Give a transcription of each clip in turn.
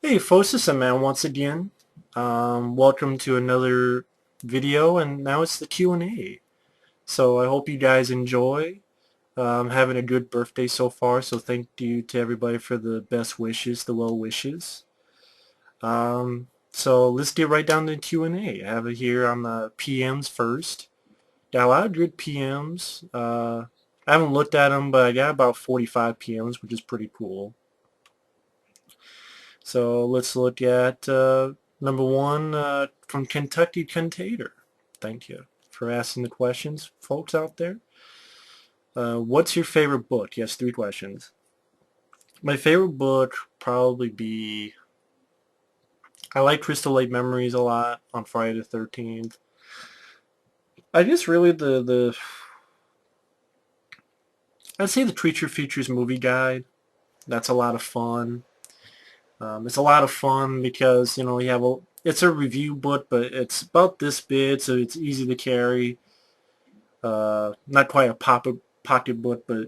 Hey folks, it's a man once again. Welcome to another video, and now it's the Q&A. So I hope you guys enjoy. Having a good birthday so far, so thank you to everybody for the best wishes, the well wishes. So let's get right down to the Q&A. I have it here on the PMs first. Got a lot of good PMs. I haven't looked at them, but I got about 45 PMs, which is pretty cool. So let's look at number one from Kentucky Contator. Thank you for asking the questions, folks out there. What's your favorite book? Yes, three questions. My favorite book probably be, I like Crystal Lake Memories a lot on Friday the 13th. I guess really I'd say the Creature Features movie guide. That's a lot of fun. It's a lot of fun because, you know, it's a review book, but it's about this big, so it's easy to carry. Not quite a pocket book, but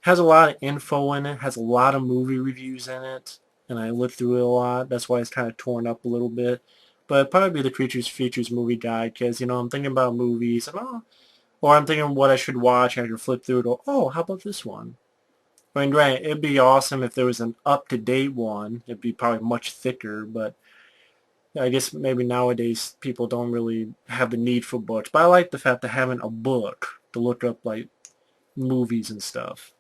has a lot of info in it, has a lot of movie reviews in it, and I looked through it a lot. That's why it's kind of torn up a little bit. But it'd probably be the Creatures Features movie guide because, you know, I'm thinking about movies, and or I'm thinking what I should watch, and I can flip through it, go, oh, how about this one? I mean, granted, it'd be awesome if there was an up-to-date one. It'd be probably much thicker, but I guess maybe nowadays people don't really have the need for books. But I like the fact of having a book to look up like movies and stuff.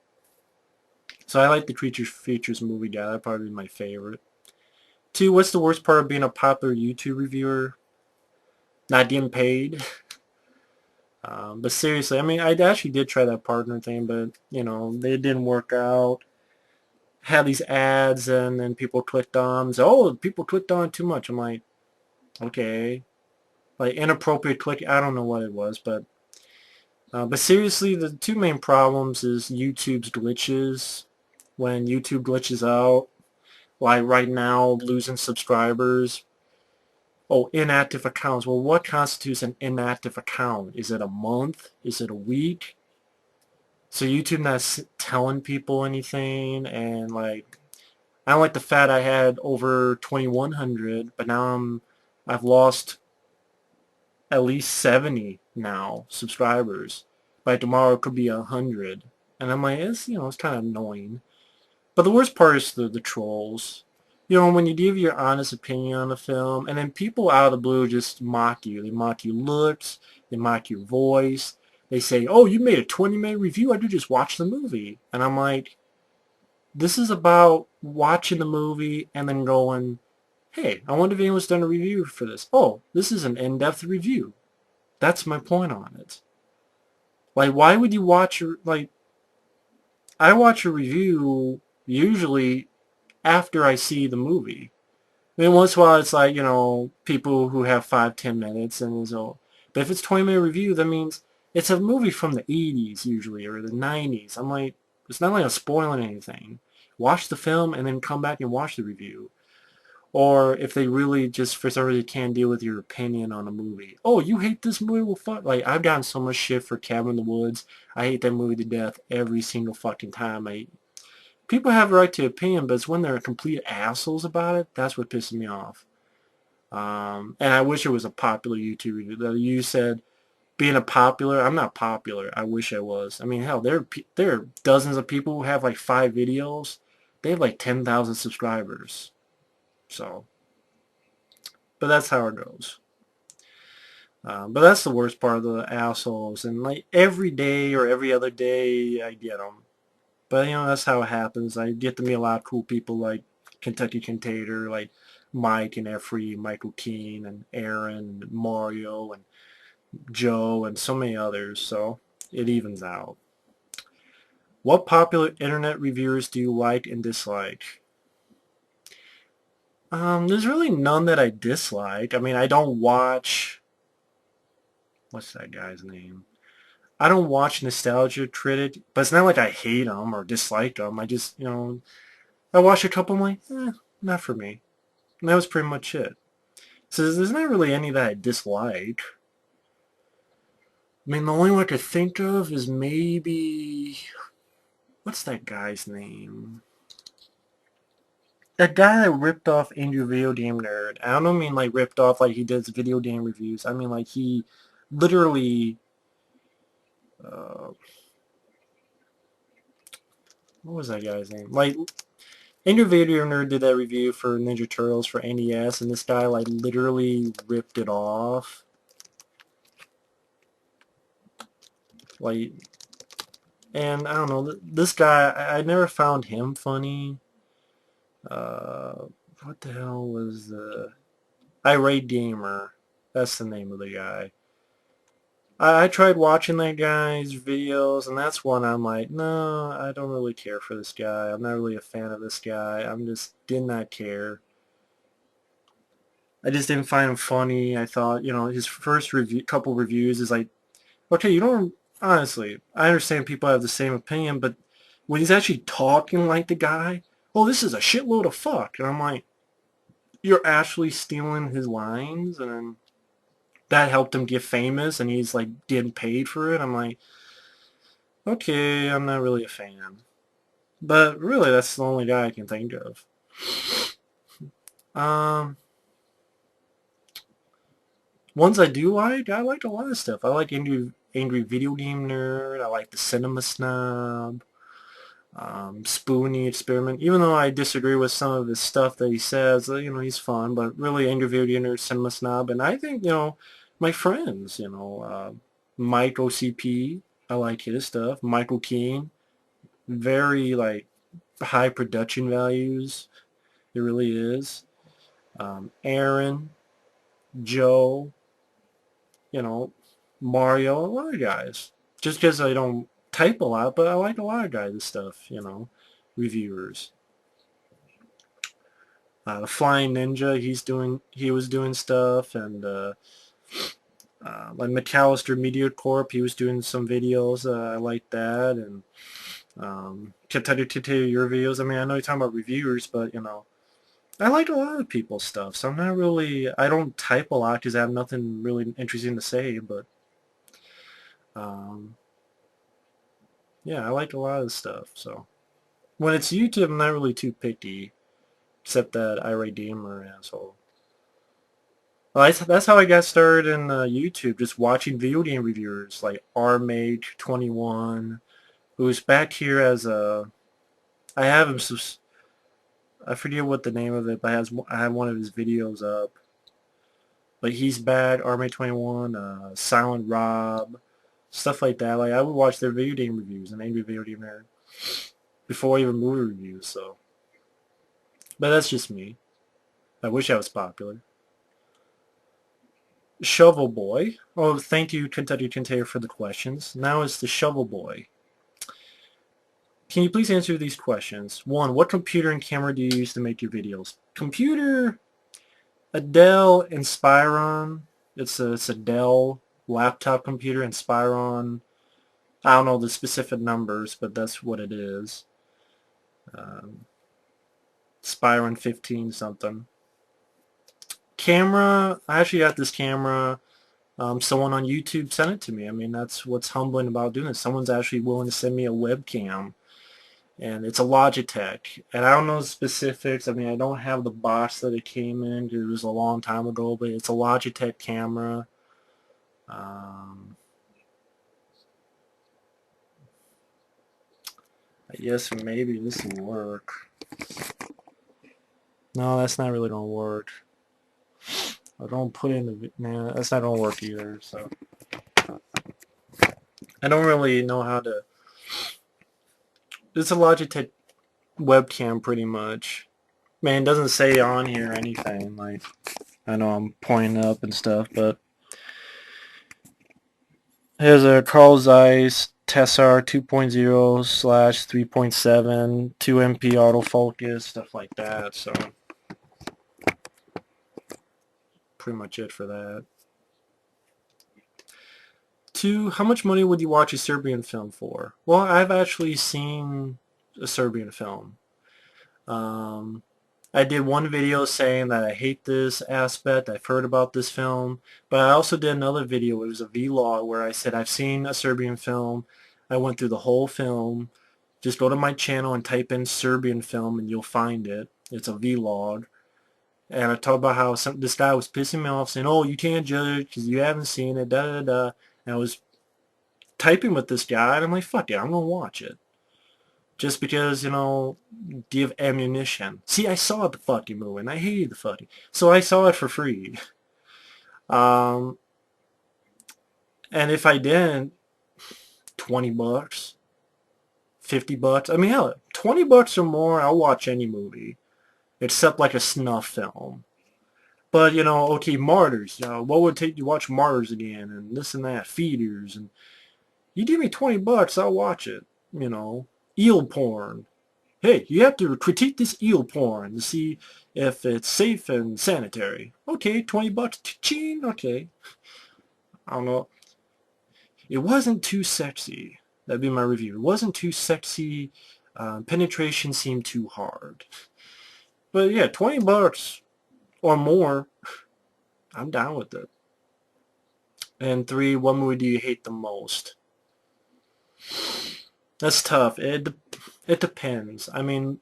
So I like the Creature Features movie guy. That'd probably be my favorite. Two, what's the worst part of being a popular YouTube reviewer? Not getting paid. But seriously, I mean, I actually did try that partner thing, but, you know, it didn't work out. Had these ads, and then people clicked on. So, oh, people clicked on it too much. I'm like, okay. Like, inappropriate click. I don't know what it was, but seriously, the two main problems is YouTube's glitches. When YouTube glitches out, like right now, losing subscribers. Oh, inactive accounts. Well, what constitutes an inactive account? Is it a month? Is it a week? So YouTube not telling people anything, and like, I don't like the fact I had over 2,100, but now I've lost at least 70 now subscribers. By tomorrow it could be 100. And I'm like, it's kind of annoying. But the worst part is the trolls. You know, when you give your honest opinion on a film, and then people out of the blue just mock you. They mock your looks, they mock your voice. They say, oh, you made a 20-minute review, I could just watch the movie. And I'm like, this is about watching the movie and then going, hey, I wonder if anyone's done a review for this. Oh, this is an in-depth review. That's my point on it. Like, why would you watch like, I watch a review usually after I see the movie. I mean, once in a while it's like, you know, people who have 5, 10 minutes and so, but if it's 20-minute review, that means it's a movie from the 80s usually or the 90s. I'm like, it's not like I'm spoiling anything. Watch the film and then come back and watch the review. Or if they really just for some reason can't deal with your opinion on a movie. Oh, you hate this movie? Well, fuck. Like, I've gotten so much shit for Cabin in the Woods. I hate that movie to death every single fucking time. People have a right to opinion, but it's when they're complete assholes about it. That's what pisses me off. And I wish it was a popular YouTube review. You said being a popular. I'm not popular. I wish I was. I mean, hell, there are dozens of people who have like 5 videos. They have like 10,000 subscribers. So, but that's how it goes. But that's the worst part of the assholes. And like every day or every other day, I get them. But you know, that's how it happens. I get to meet a lot of cool people like Kentucky Contator, like Mike and Efree, Michael Keane, and Aaron, and Mario, and Joe, and so many others. So it evens out. What popular internet reviewers do you like and dislike? There's really none that I dislike. I mean, I don't watch. What's that guy's name? I don't watch Nostalgia Critic, but it's not like I hate them or dislike them. I just, you know, I watch a couple, I'm like, not for me. And that was pretty much it. So there's not really any that I dislike. I mean, the only one I could think of is maybe, what's that guy's name? that guy that ripped off Andrew Video Game Nerd. I don't mean like ripped off like he does video game reviews. I mean like he literally, uh, what was that guy's name? Like Andrew Video Nerd did that review for Ninja Turtles for NES, and this guy like literally ripped it off. Like, and I don't know, this guy, I never found him funny. Uh, what the hell was the Irate Gamer? That's the name of the guy. I tried watching that guy's videos, and that's one I'm like, no, I don't really care for this guy. I'm not really a fan of this guy. I'm just did not care. I just didn't find him funny. I thought, his first couple reviews is like, okay, you don't, honestly, I understand people have the same opinion, but when he's actually talking like the guy, oh, this is a shitload of fuck. And I'm like, you're actually stealing his lines, and that helped him get famous, and he's like getting paid for it. I'm like, okay, I'm not really a fan. But really, that's the only guy I can think of. Um, Ones I do like, I like a lot of stuff. I like Angry Video Game Nerd. I like the Cinema Snob. Spoonie Experiment. Even though I disagree with some of his stuff that he says, he's fun. But really, Angry Video Nerd, Cinema Snob, and I think my friends, Mike OCP. I like his stuff. Michael Keane, very like high production values. It really is. Aaron, Joe, you know, Mario, a lot of guys. Just because I don't type a lot, but I like a lot of guys' stuff, reviewers. The Flying Ninja, he was doing stuff, and like McAllister Media Corp, he was doing some videos. I like that, and Continue your videos. I mean, I know you're talking about reviewers, but I like a lot of people's stuff, so I don't type a lot because I have nothing really interesting to say, but um, yeah, I like a lot of stuff, so. When it's YouTube, I'm not really too picky, except that irate gamer asshole. Well, that's how I got started in YouTube, just watching video game reviewers like RMage21, who's back here as a. I have him. I forget what the name of it, but I have one of his videos up. But he's back, RMage21, Silent Rob, stuff like that. Like I would watch their video game reviews and Angry Video Game Nerd before even movie reviews. So, but that's just me. I wish I was popular. Shovel Boy. Oh, thank you, Kentucky Container, for the questions. Now it's the Shovel Boy. Can you please answer these questions? 1. What computer and camera do you use to make your videos? Computer, a Dell Inspiron. It's a Dell laptop computer, Inspiron. I don't know the specific numbers, but that's what it is. Inspiron 15 something. Camera, I actually got this camera. Someone on YouTube sent it to me. I mean, that's what's humbling about doing this. Someone's actually willing to send me a webcam. And it's a Logitech. And I don't know the specifics. I mean, I don't have the box that it came in because it was a long time ago, but it's a Logitech camera. I guess maybe this will work. No, that's not really going to work. I don't put in the... Nah, that's not going to work either, so... I don't really know how to... It's a Logitech webcam, pretty much. Man, it doesn't say on here anything. Like, I know I'm pointing up and stuff, but... Here's a Carl Zeiss Tessar 2.0/3.7, 2MP autofocus, stuff like that, so... Pretty much it for that. 2, how much money would you watch a Serbian film for? Well, I've actually seen a Serbian film. I did one video saying that I hate this aspect. I've heard about this film. But I also did another video. It was a vlog where I said I've seen a Serbian film. I went through the whole film. Just go to my channel and type in Serbian film and you'll find it. It's a vlog. And I talk about how this guy was pissing me off, saying, "Oh, you can't judge because you haven't seen it." Da da da. And I was typing with this guy, and I'm like, "Fuck it, I'm gonna watch it." Just because, give ammunition. See, I saw the fucking movie, and I hated the fucking. So I saw it for free. Um, and if I didn't, $20, $50. I mean, hell, $20 or more, I'll watch any movie, except like a snuff film. But okay, Martyrs. What would it take to watch Martyrs again, and this and that, Feeders, and you give me $20, I'll watch it. Eel porn. Hey, you have to critique this eel porn to see if it's safe and sanitary. Okay, $20, ching. Okay, I don't know. It wasn't too sexy. That'd be my review. It wasn't too sexy. Penetration seemed too hard. But yeah, $20 or more, I'm down with it. And 3, what movie do you hate the most? That's tough. It depends. I mean,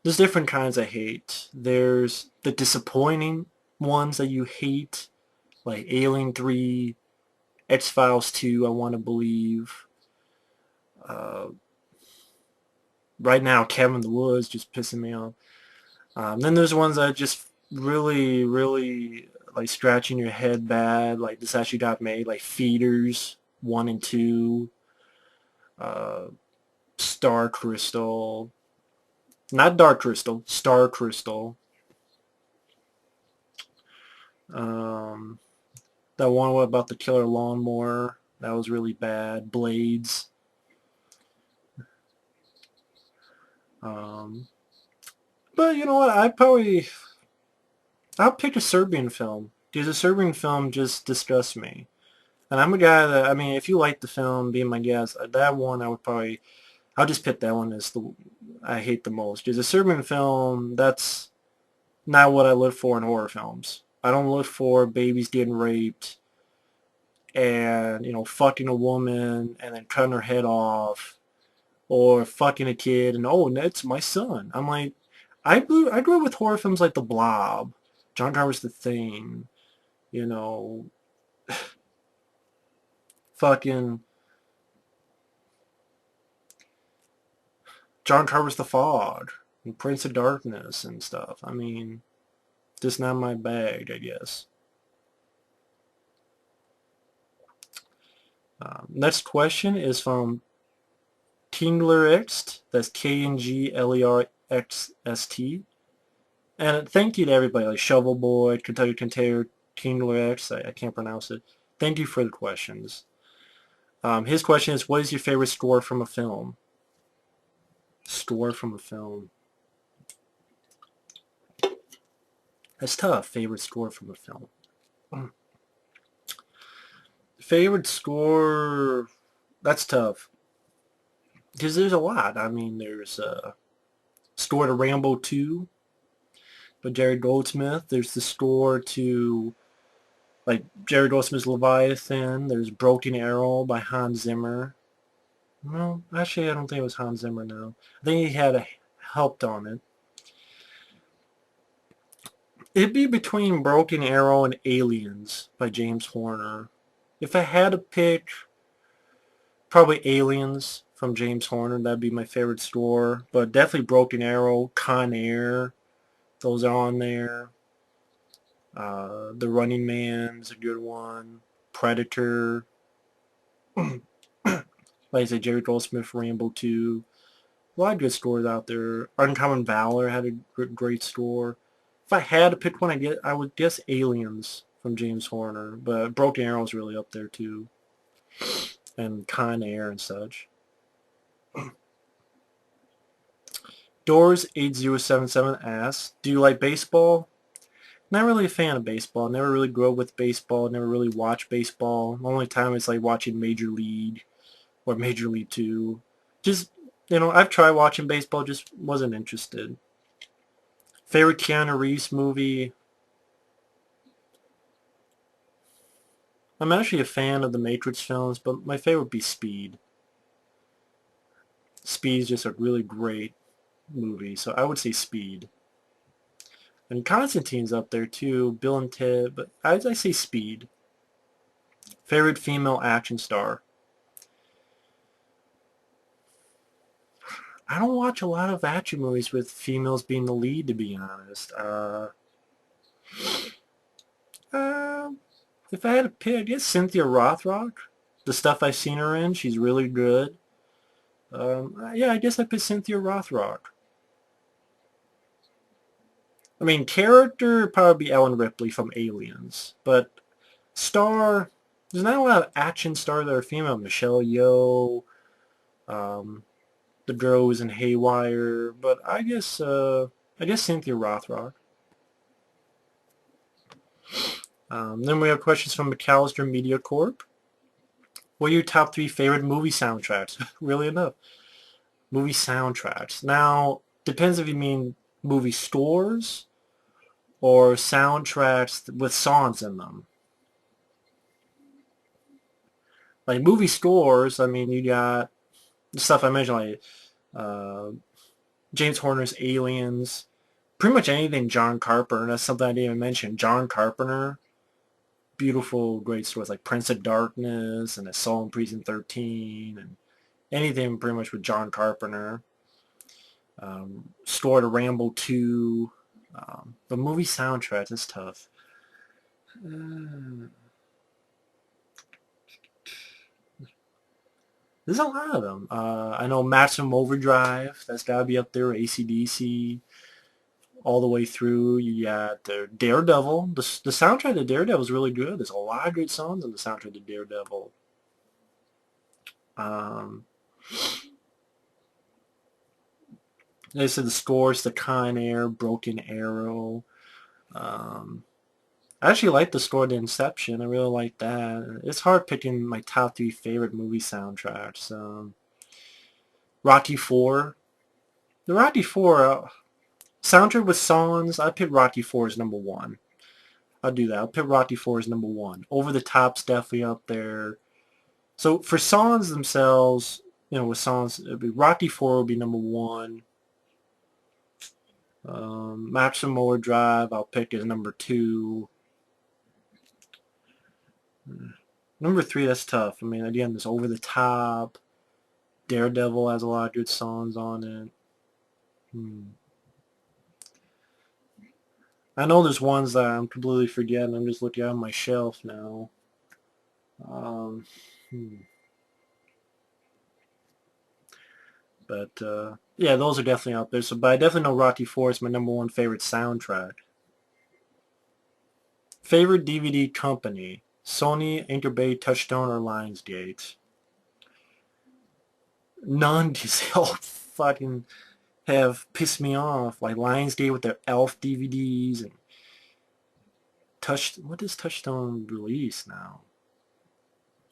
there's different kinds of hate. There's the disappointing ones that you hate, like Alien 3, X-Files 2, I want to believe. Uh, right now, Cabin in the Woods just pissing me off. Then there's ones that just really, really like scratching your head bad, like this actually got made, like Feeders 1 and 2, uh, Star Crystal, not Dark Crystal, Star Crystal. Um, that one about the killer lawnmower, that was really bad. Blades. Um, but you know what? I'll pick a Serbian film because a Serbian film just disgusts me. And I'm a guy that, I mean, if you like the film, be my guest, that one I'll just pick that one as the I hate the most. Because a Serbian film, that's not what I look for in horror films. I don't look for babies getting raped and, fucking a woman and then cutting her head off, or fucking a kid and, oh, that's my son. I'm like, I grew up with horror films like The Blob, John Carpenter's The Thing, you know, fucking John Carpenter's The Fog and Prince of Darkness and stuff. I mean, just not my bag, I guess. Next question is from Kinglerxt. That's KNGLERXST. And thank you to everybody, like Shovel Boy, Kentucky Container, Kinglerx. I can't pronounce it. Thank you for the questions. His question is, what is your favorite score from a film? Score from a film. That's tough. Favorite score from a film. Favorite score. That's tough. Because there's a lot. I mean, there's score to Rambo 2 by Jerry Goldsmith. There's the score to, like, Jerry Goldsmith's Leviathan. There's Broken Arrow by Hans Zimmer. No, actually, I don't think it was Hans Zimmer, no. I think he had helped on it. It'd be between Broken Arrow and Aliens by James Horner. If I had to pick, probably Aliens from James Horner. That'd be my favorite score. But definitely Broken Arrow, Con Air. Those are on there. The Running Man's a good one. Predator. Like I said, Jerry Goldsmith, Rambo 2. A lot of good scores out there. Uncommon Valor had a great score. If I had to pick one, I would guess Aliens from James Horner. But Broken Arrow's really up there too. And Con Air and such. Doors8077 asks, do you like baseball? Not really a fan of baseball. Never really grew up with baseball. Never really watched baseball. The only time it's like watching Major League or Major League 2. Just, I've tried watching baseball, just wasn't interested. Favorite Keanu Reeves movie? I'm actually a fan of the Matrix films, but my favorite would be Speed. Speed's just a really great movie, so I would say Speed. And Constantine's up there too, Bill and Ted, but I say Speed. Favorite female action star. I don't watch a lot of action movies with females being the lead, to be honest. Uh, if I had to pick, I guess Cynthia Rothrock. The stuff I've seen her in, she's really good. Yeah, I guess I pick Cynthia Rothrock. I mean, character would probably be Ellen Ripley from Aliens, but star, there's not a lot of action stars that are female. Michelle Yeoh, um, the girl who's in Haywire, but I guess Cynthia Rothrock. Then we have questions from McAllister Media Corp. What are your top 3 favorite movie soundtracks? Really enough. Movie soundtracks. Now, depends if you mean movie scores or soundtracks with songs in them. Like movie scores, I mean, you got the stuff I mentioned, like uh, James Horner's Aliens, pretty much anything John Carpenter. That's something I didn't even mention. John Carpenter, beautiful, great stories like Prince of Darkness and Assault on Precinct 13 and anything pretty much with John Carpenter. Score to Rambo 2. The movie soundtrack is tough. There's a lot of them. I know Maximum Overdrive. That's got to be up there. AC/DC. All the way through. You got Daredevil. The soundtrack to Daredevil is really good. There's a lot of great songs on the soundtrack to Daredevil. Um, they said the scores to Con Air, Broken Arrow. Um, I actually like the score to Inception. I really like that. It's hard picking my top 3 favorite movie soundtracks. Rocky 4. The Rocky 4 soundtrack with songs, I pick Rocky 4 as number 1. I'll do that. I'll pick Rocky 4 as number 1. Over the Top's definitely up there. So for songs themselves, with songs, it'd be Rocky 4 would be number 1. Maximum Overdrive, I'll pick as number 2. Number 3, that's tough. I mean, again, this Over the Top. Daredevil has a lot of good songs on it. I know there's ones that I'm completely forgetting. I'm just looking on my shelf now. But yeah, those are definitely out there. So, but I definitely know Rocky 4 is my number 1 favorite soundtrack. Favorite DVD company: Sony, Anchor Bay, Touchstone, or Lionsgate? None, because they all fucking have pissed me off. Like Lionsgate with their Elf DVDs and What does Touchstone release now?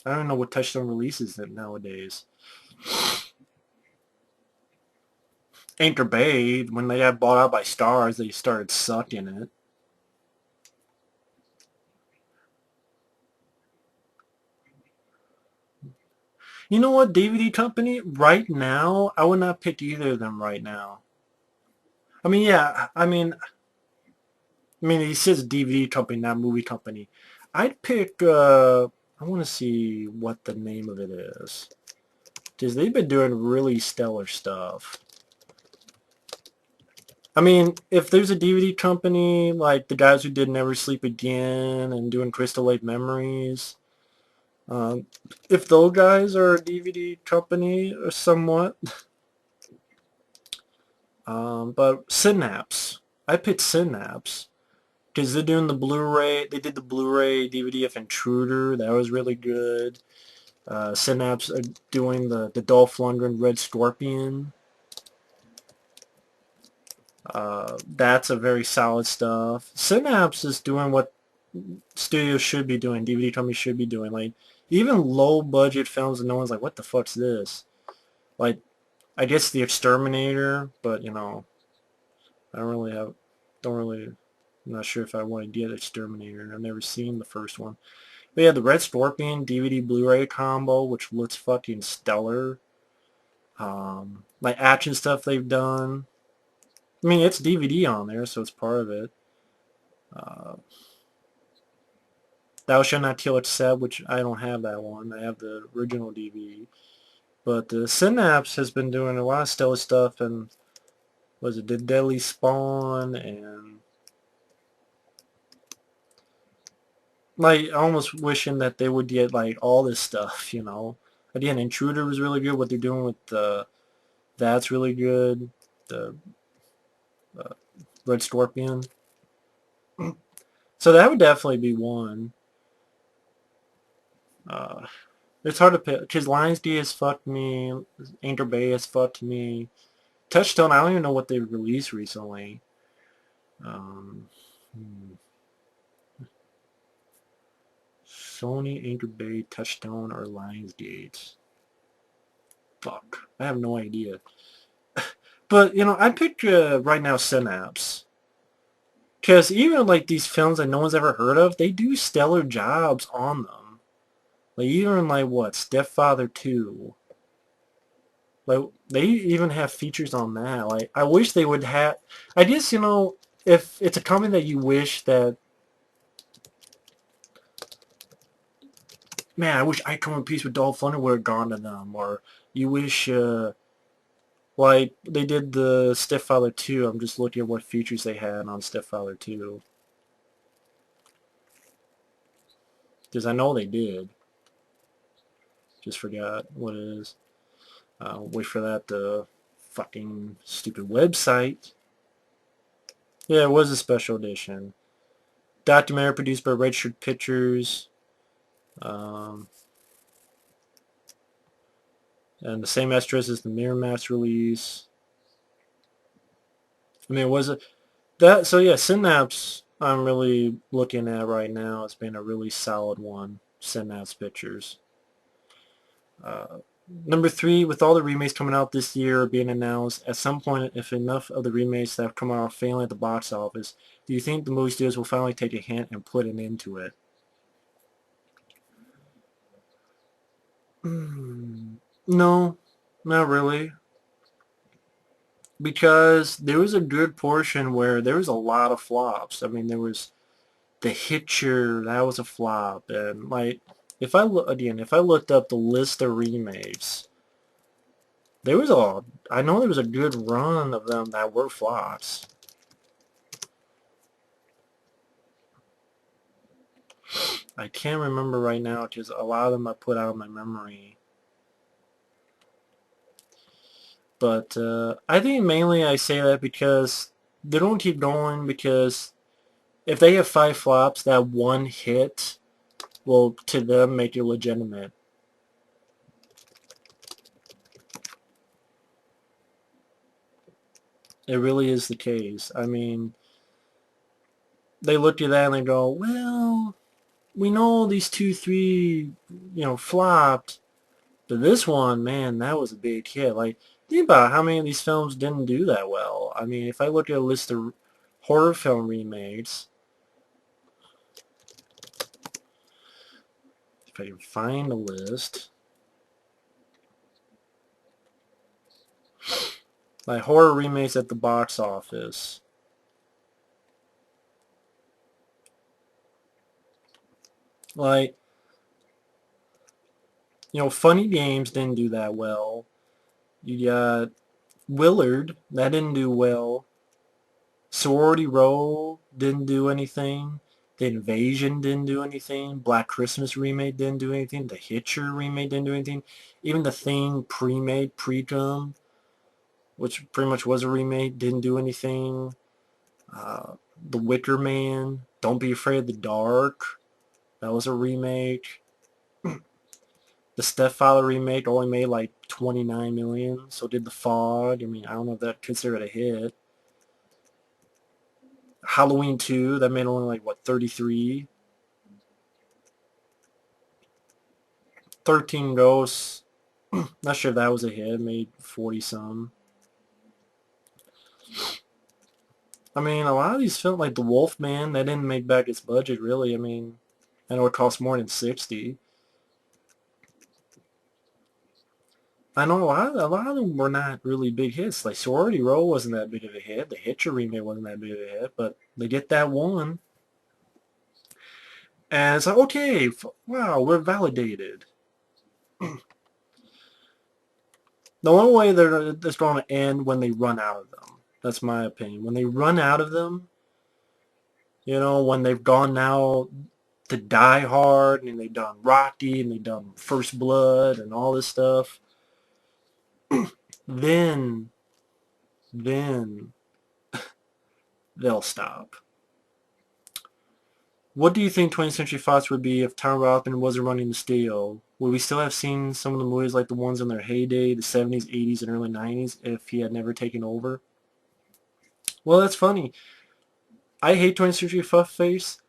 I don't know what Touchstone releases nowadays. Anchor Bay, when they got bought out by Stars, they started sucking it. You know what, DVD company? Right now, I would not pick either of them right now. I mean, yeah, he says DVD company, not movie company. I'd pick, I want to see what the name of it is. Because they've been doing really stellar stuff. I mean, if there's a DVD company like the guys who did Never Sleep Again and doing Crystal Lake Memories, if those guys are a DVD company or somewhat, but Synapse, I picked Synapse because they're doing the Blu-ray. They did the Blu-ray DVD of Intruder. That was really good. Synapse are doing the Dolph Lundgren Red Scorpion. That's a very solid stuff. Synapse is doing what studios should be doing, DVD companies should be doing. Like, even low-budget films and no one's like, what the fuck's this? Like, I guess The Exterminator, but, I I'm not sure if I want to get Exterminator. I've never seen the first one. But yeah, the Red Scorpion DVD Blu-ray combo, which looks fucking stellar. Like action stuff they've done. I mean, it's DVD on there, so it's part of it. Uh, Thou Shalt Not Kill, It's Said, which I don't have that one. I have the original DVD. But Synapse has been doing a lot of stellar stuff, and was it the Deadly Spawn, and like almost wishing that they would get like all this stuff, you know. Again, Intruder was really good. What they're doing with that's really good. The uh, Red Scorpion. So that would definitely be one. Uh, it's hard to pick because Lionsgate has fucked me. Anchor Bay has fucked me. Touchstone, I don't even know what they released recently. Um, hmm. Sony, Anchor Bay, Touchstone, or Lionsgate. Fuck, I have no idea. But you know, I pick right now Synapse because even like these films that no one's ever heard of, they do stellar jobs on them. Like even like what Stepfather 2. Like they even have features on that. Like I wish they would have. I guess you know if it's a company that you wish that. Man, I wish I Come in Peace with Dolph Lundgren would have gone to them, or you wish like they did the Stepfather 2. I'm just looking at what features they had on Stepfather 2 because I know they did. Just forgot what it is. Wait for that fucking stupid website. Yeah, it was a special edition. Documentary produced by Registered Pictures. Um, and the same address as the Miramax release. I mean, was it that? So yeah, Synapse. I'm really looking at right now. It's been a really solid one. Synapse Pictures. Uh, Number three, with all the remakes coming out this year being announced, at some point, if enough of the remakes that have come out are failing at the box office, do you think the movie studios will finally take a hint and put an end to it? No, not really. Because there was a good portion where there was a lot of flops. I mean, there was The Hitcher, that was a flop. And like, if I looked up the list of remakes, there was I know there was a good run of them that were flops. I can't remember right now because a lot of them I put out of my memory. But I think mainly I say that because they don't keep going because if they have five flops, that one hit will to them make it legitimate. It really is the case. I mean, they look at that and they go, well, we know these two, three, flopped, but this one, man, that was a big hit. Like, think about how many of these films didn't do that well. I mean, if I look at a list of horror film remakes, if I can find a list, like horror remakes at the box office. Like, Funny Games didn't do that well. You got Willard, that didn't do well. Sorority Row didn't do anything. The Invasion didn't do anything. Black Christmas remake didn't do anything. The Hitcher remake didn't do anything. Even The Thing pre-made, pre-cum, which pretty much was a remake, didn't do anything. The Wicker Man, Don't Be Afraid of the Dark, that was a remake. The Stepfather remake only made like 29 million. So did The Fog. I mean, I don't know if that considered a hit. Halloween 2, that made only like, what, 33? 13 Ghosts, not sure if that was a hit, made 40 some. I mean, a lot of these films, like The Wolf Man, that didn't make back its budget really. I mean, I know it cost more than 60. I know a lot of them were not really big hits. Like Sorority Row wasn't that big of a hit. The Hitcher remake wasn't that big of a hit, but they get that one. And it's like, okay, wow, we're validated. The only way that's going to end when they run out of them. That's my opinion. When they run out of them, when they've gone now to Die Hard and they've done Rocky and they've done First Blood and all this stuff, then then they'll stop. What do you think 20th Century Fox would be if Tom Rothman wasn't running the studio? Would we still have seen some of the movies like the ones in their heyday, the 70s, 80s, and early 90s, if he had never taken over? Well, that's funny. I hate 20th Century Fox face.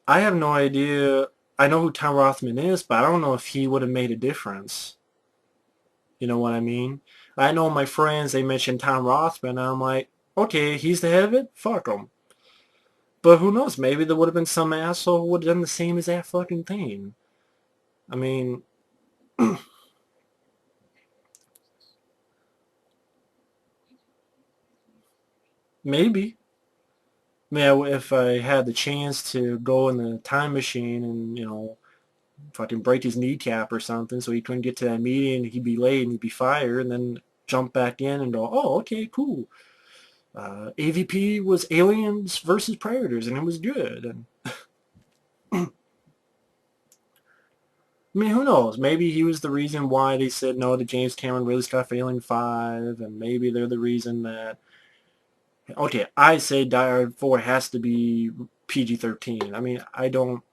I have no idea. I know who Tom Rothman is, but I don't know if he would have made a difference. You know what I mean? I know my friends, they mentioned Tom Rothman, and I'm like, okay, he's the head of it? Fuck him. But who knows? Maybe there would have been some asshole who would have done the same as that fucking thing. I mean, maybe. Yeah, if I had the chance to go in the time machine and, fucking break his kneecap or something so he couldn't get to that meeting, he'd be late and he'd be fired, and then jump back in and go, oh, okay, cool. AVP was Aliens versus Predators, and it was good. And I mean, who knows? Maybe he was the reason why they said no to James Cameron, Ridley Scott for Alien 5, and maybe they're the reason that, okay, I say Die Hard 4 has to be PG-13. I mean, I don't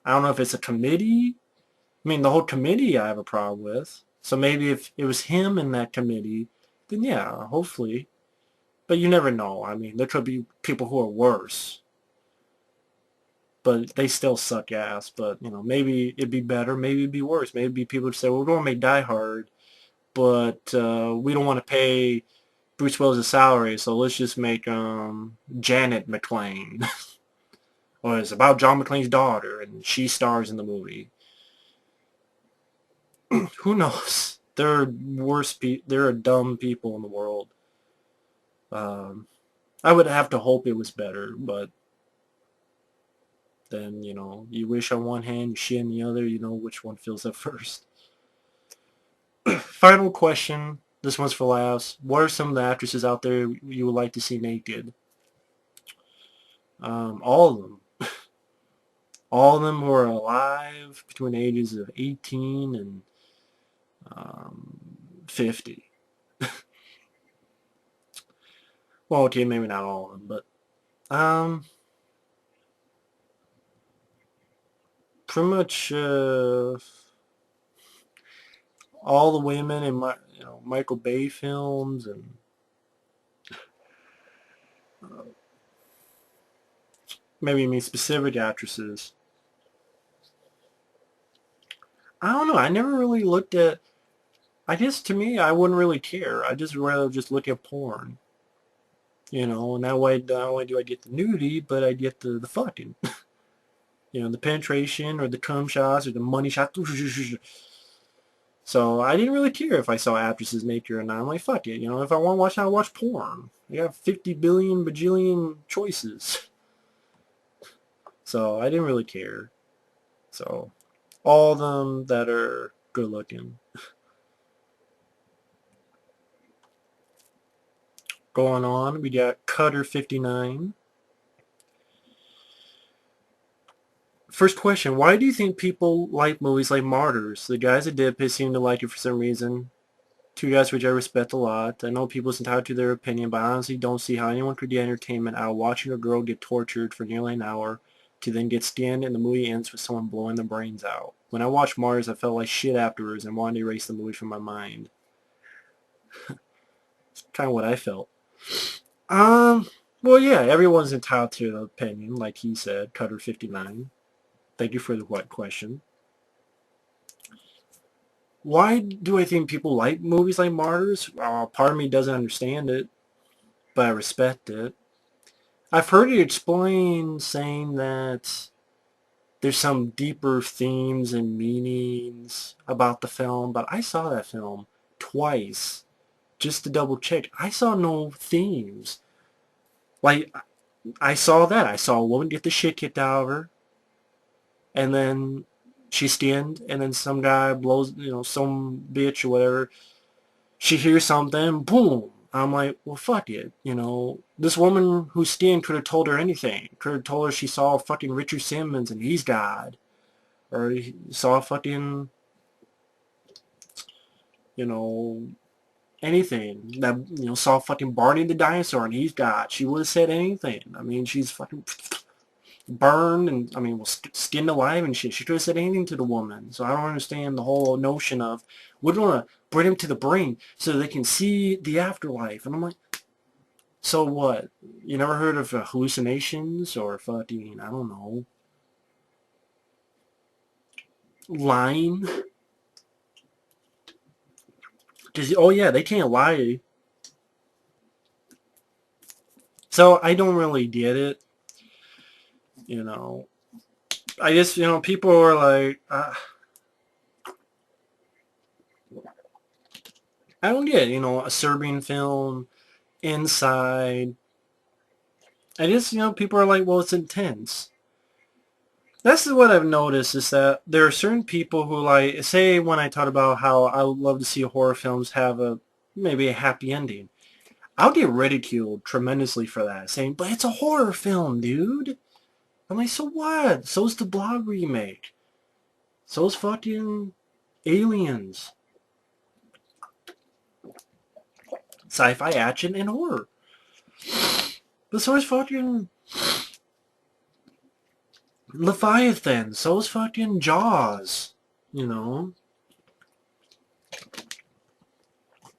know if it's a committee. I mean, the whole committee I have a problem with. So maybe if it was him in that committee, then yeah, hopefully. But you never know. I mean, there could be people who are worse, but they still suck ass. But, maybe it'd be better. Maybe it'd be worse. Maybe it'd be people would say, well, we're going to make Die Hard, but we don't want to pay Bruce Willis' salary, so let's just make Janet McClane. Or it's about John McClane's daughter, and she stars in the movie. Who knows? There are there are dumb people in the world. Um, I would have to hope it was better, but then, you wish on one hand, you shit in the other, which one fills up first. Final question. This one's for laughs. What are some of the actresses out there you would like to see naked? All of them. All of them who are alive between the ages of 18 and 50. Well, okay, maybe not all of them, but pretty much all the women in Michael Bay films, and maybe specific actresses. I don't know. I never really looked at. I guess to me, I wouldn't really care. I just rather just look at porn, and that way not only do I get the nudity, but I get the fucking, the penetration or the cum shots or the money shot. So I didn't really care if I saw actresses naked or not. I'm like, fuck it. If I want to watch, I'll watch porn. I got 50 billion bajillion choices. So I didn't really care. So all of them that are good looking. Going on, we got Cutter 59. First question, why do you think people like movies like Martyrs? The guys that did it seem to like it for some reason. Two guys which I respect a lot. I know people's entitled to their opinion, but I honestly don't see how anyone could get entertainment out of watching a girl get tortured for nearly an hour to then get skinned and the movie ends with someone blowing their brains out. When I watched Martyrs, I felt like shit afterwards and wanted to erase the movie from my mind. It's kind of what I felt. Um, well, yeah, everyone's entitled to their opinion, like he said, Cutter 59. Thank you for the what question. Why do I think people like movies like Martyrs? Part of me doesn't understand it, but I respect it. I've heard it explained saying that there's some deeper themes and meanings about the film, but I saw that film twice just to double check. I saw no themes. Like, I saw that. I saw a woman get the shit kicked out of her. and then she's skinned, and then some guy blows, some bitch or whatever. She hears something, boom. I'm like, well, fuck it. This woman who's skinned could have told her anything. Could have told her she saw fucking Richard Simmons and he's God. Or he saw fucking, you know, anything. That, saw fucking Barney the dinosaur and he's God. She would have said anything. I mean, she's fucking burned and, I mean, was skinned alive and shit. She could have said anything to the woman. So I don't understand the whole notion of, we want to bring them to the brain so they can see the afterlife. And I'm like, so what? You never heard of hallucinations or fucking, I don't know, lying? Just, oh yeah, they can't lie. So I don't really get it. You know, I just, people are like, I don't get it. A Serbian film, Inside. I just, people are like, well, it's intense. That's what I've noticed is that there are certain people who like, say when I talk about how I would love to see horror films have maybe a happy ending. I'll get ridiculed tremendously for that, saying, but it's a horror film, dude. I'm like, so what? So's the Blog remake. So's fucking Aliens. Sci-fi action and horror. But so is fucking Leviathan. So is fucking Jaws. You know?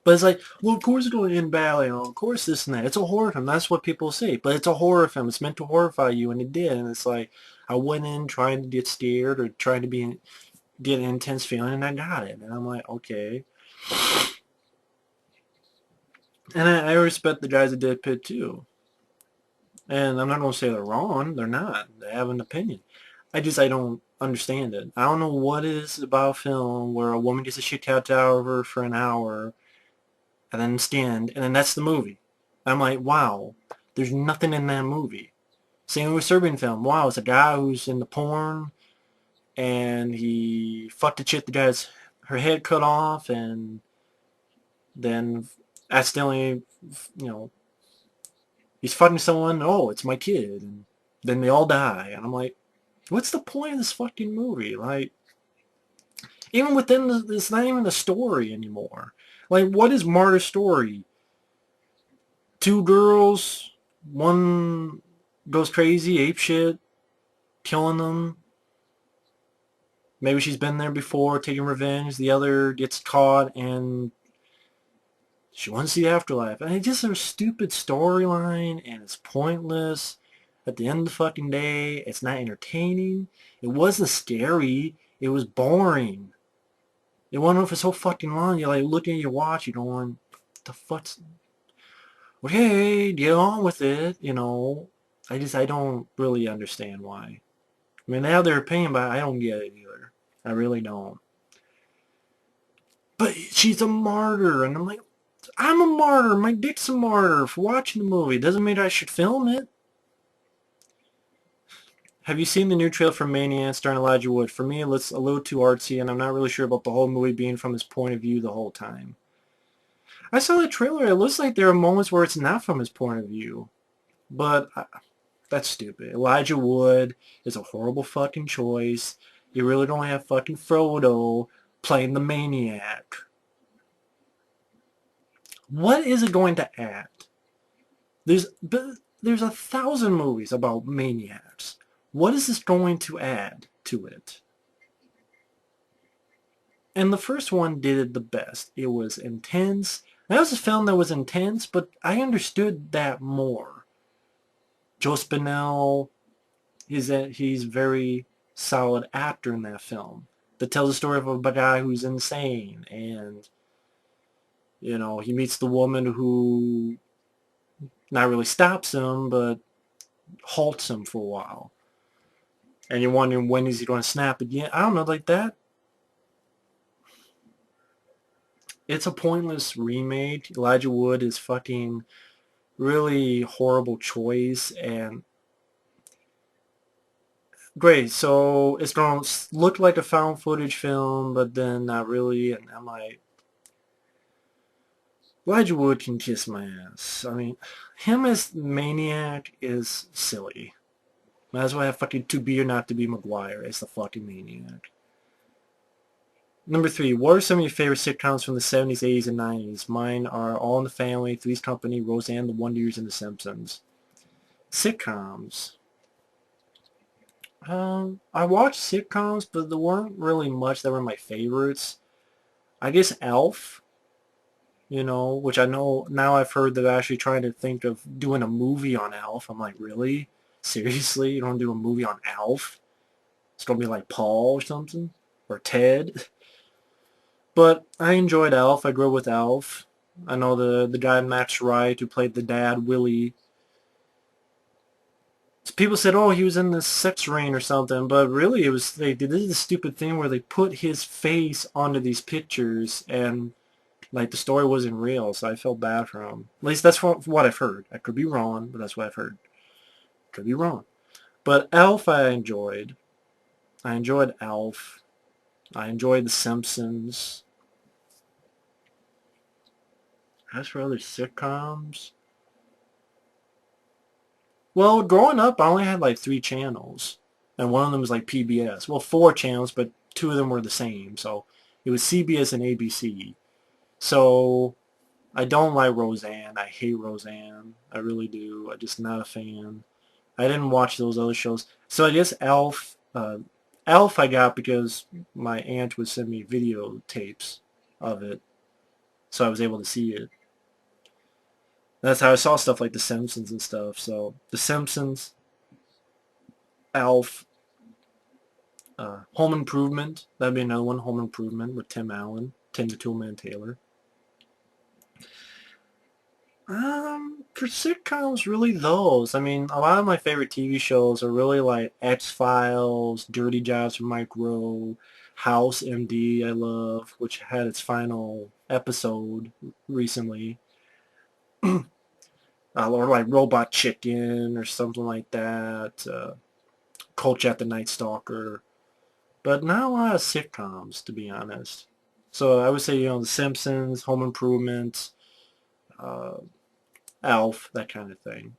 But it's like, well, of course it's going to end badly. Of course this and that. It's a horror film. That's what people say. But it's a horror film. It's meant to horrify you, and it did. And it's like, I went in trying to get scared or trying to get an intense feeling, and I got it. And I'm like, okay. And I respect the guys that did Pit too. And I'm not going to say they're wrong. They're not. They have an opinion. I don't understand it. I don't know what it is about film where a woman gets a shit kicked out of her for an hour and then skinned, and then that's the movie. I'm like, wow, there's nothing in that movie. Same with Serbian film. Wow, it's a guy who's into porn, and he fucked a chick that got her head cut off, and then accidentally, you know, he's fucking someone. Oh, it's my kid, and then they all die, and I'm like, what's the point of this fucking movie? Like, even within it's not even a story anymore. Like, what is Martyr's story? Two girls, one goes crazy, ape shit, killing them. Maybe she's been there before, taking revenge. The other gets caught and she wants the afterlife. And it's just a stupid storyline and it's pointless. At the end of the fucking day, it's not entertaining. It wasn't scary. It was boring. It went on for so fucking long. You're like looking at your watch, you're going, what the fuck's... Okay, get on with it, I don't really understand why. I mean, they have their opinion, but I don't get it either. I really don't. But she's a martyr, and I'm like, I'm a martyr. My dick's a martyr for watching the movie. Doesn't mean I should film it. Have you seen the new trailer for Maniac starring Elijah Wood? For me, it looks a little too artsy, and I'm not really sure about the whole movie being from his point of view the whole time. I saw the trailer. It looks like there are moments where it's not from his point of view. But that's stupid. Elijah Wood is a horrible fucking choice. You really don't have fucking Frodo playing the maniac. What is it going to add? There's 1,000 movies about maniacs. What is this going to add to it? And the first one did it the best. It was intense. That was a film that was intense, but I understood that more. Joe Spinell, he's very solid actor in that film that tells the story of a guy who's insane, and he meets the woman who not really stops him but halts him for a while, and you're wondering when is he going to snap again. I don't know, like that. It's a pointless remake. Elijah Wood is fucking really horrible choice, and Great, so it's gonna look like a found footage film, but then not really, and I'm like, Elijah Wood can kiss my ass. I mean, him as Maniac is silly. Might as well have fucking To Be or Not to Be Maguire as the fucking Maniac. Number 3, what are some of your favorite sitcoms from the 70s, 80s, and 90s? Mine are All in the Family, Three's Company, Roseanne, The Wonder Years, and The Simpsons. Sitcoms. I watched sitcoms, but there weren't really much that were my favorites. I guess Elf, which I know now I've heard they're actually trying to think of doing a movie on Elf. I'm like, really? Seriously? You don't do a movie on Elf? It's going to be like Paul or something? Or Ted? But I enjoyed Elf. I grew up with Elf. I know the guy Max Wright who played the dad, Willie. People said, oh, he was in this sex ring or something, but really it was they did this stupid thing where they put his face onto these pictures and like the story wasn't real, so I felt bad for him. At least that's what I've heard. I could be wrong, but that's what I've heard. Could be wrong. But Elf I enjoyed. I enjoyed Elf. I enjoyed The Simpsons. As for other sitcoms, well, growing up, I only had like 3 channels, and one of them was like PBS. Well, 4 channels, but 2 of them were the same. So it was CBS and ABC. So I don't like Roseanne. I hate Roseanne. I really do. I'm just not a fan. I didn't watch those other shows. So I guess Elf, Elf I got because my aunt would send me videotapes of it, so I was able to see it. That's how I saw stuff like The Simpsons and stuff. So The Simpsons, Elf, Home Improvement. That'd be another one. Home Improvement with Tim Allen, Tim the Toolman Taylor. For sitcoms, really those. I mean, a lot of my favorite TV shows are really like X-Files, Dirty Jobs from Mike Rowe, House MD I love, which had its final episode recently. Or like Robot Chicken or something like that. Coach at the Night Stalker. But not a lot of sitcoms, to be honest. So I would say, The Simpsons, Home Improvement, uh, Elf, that kind of thing.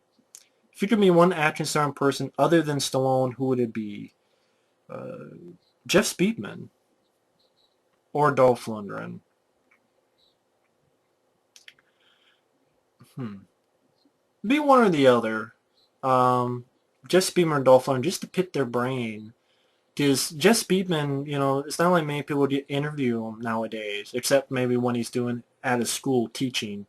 If you could be one action star in person other than Stallone, who would it be? Uh, Jeff Speedman or Dolph Lundgren? Hmm. Be one or the other. Um, Jeff Speedman or Dolph Lundgren, just to pit their brain. Because Jeff Speedman, it's not like many people interview him nowadays, except maybe when he's doing at a school teaching.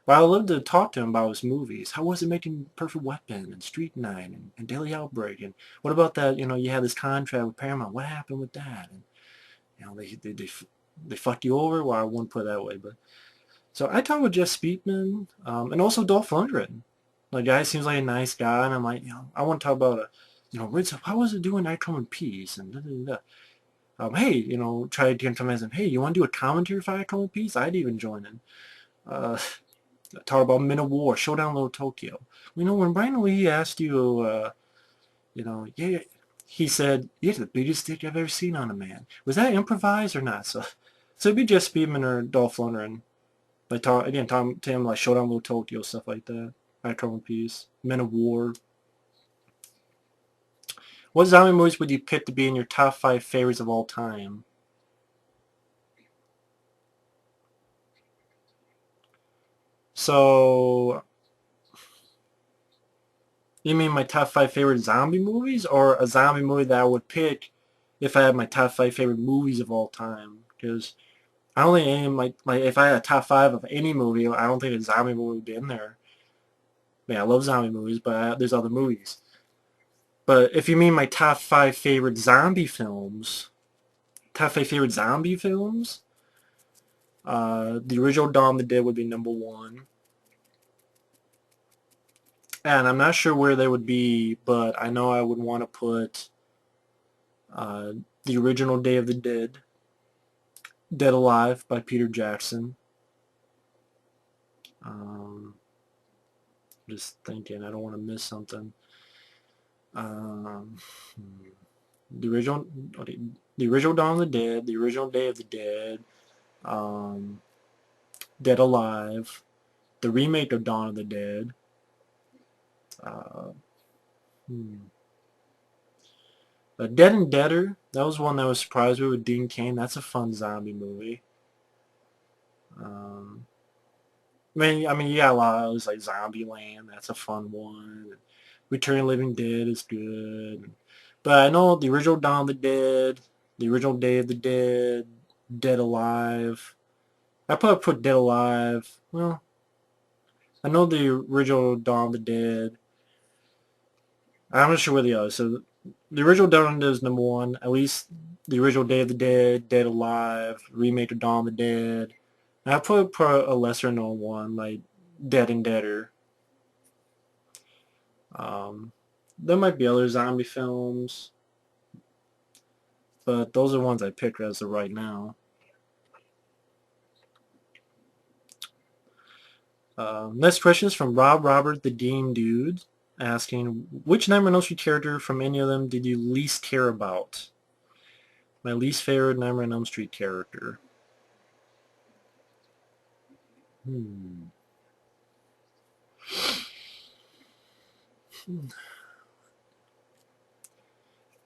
But I would love to talk to him about his movies. How was it making Perfect Weapon and Street Night and Daily Outbreak? And what about that, you had this contract with Paramount. What happened with that? And, they fucked you over? Well, I wouldn't put it that way. But so I talked with Jeff Speakman and also Dolph Lundgren. The guy seems like a nice guy. And I'm like, I want to talk about, Ritz, how was it doing I Come in Peace? And da, da, da. Hey, try to get him as, hey, you want to do a commentary for I Come in Peace? I'd even join in. Uh, Talk about Men of War, Showdown Little Tokyo. When Brian Lee asked you, yeah, he said, "You're the biggest dick I've ever seen on a man." Was that improvised or not? So it'd be Jeff Speedman or Dolph Lundgren. Like talk to him like Showdown Little Tokyo, stuff like that. I Come in Peace, Men of War. What zombie movies would you pick to be in your top 5 favorites of all time? So you mean my top 5 favorite zombie movies, or a zombie movie that I would pick if I had my top 5 favorite movies of all time? Because I don't think any of my if I had a top 5 of any movie, I don't think a zombie movie would be in there. I mean, I love zombie movies, but there's other movies. But if you mean my top 5 favorite zombie films, the original Dawn of the Dead would be number 1. And I'm not sure where they would be, but I know I would want to put uh, the original Day of the Dead, Dead Alive by Peter Jackson. Um, just thinking, I don't want to miss something. Um, hmm. The original, okay, the original Dawn of the Dead, the original Day of the Dead, um, Dead Alive, the remake of Dawn of the Dead. Uh, hmm. Dead and Deader, that was one that was surprised with Dean Cain. That's a fun zombie movie. Um, I mean, you got a lot of those like Zombieland. That's a fun one. Return of the Living Dead is good. But I know the original Dawn of the Dead, the original Day of the Dead, Dead Alive. I probably put Dead Alive. Well, I know the original Dawn of the Dead. I'm not sure where the others. So the original Dawn of the Dead is number one. At least the original Day of the Dead, Dead Alive, remake of Dawn of the Dead. And I put a lesser known one like Dead and Deader. Um, there might be other zombie films, but those are the ones I picked as of right now. Next question is from Rob Robert the Dean Dude, asking, which Nightmare on Elm Street character from any of them did you least care about? My least favorite Nightmare on Elm Street character. Hmm.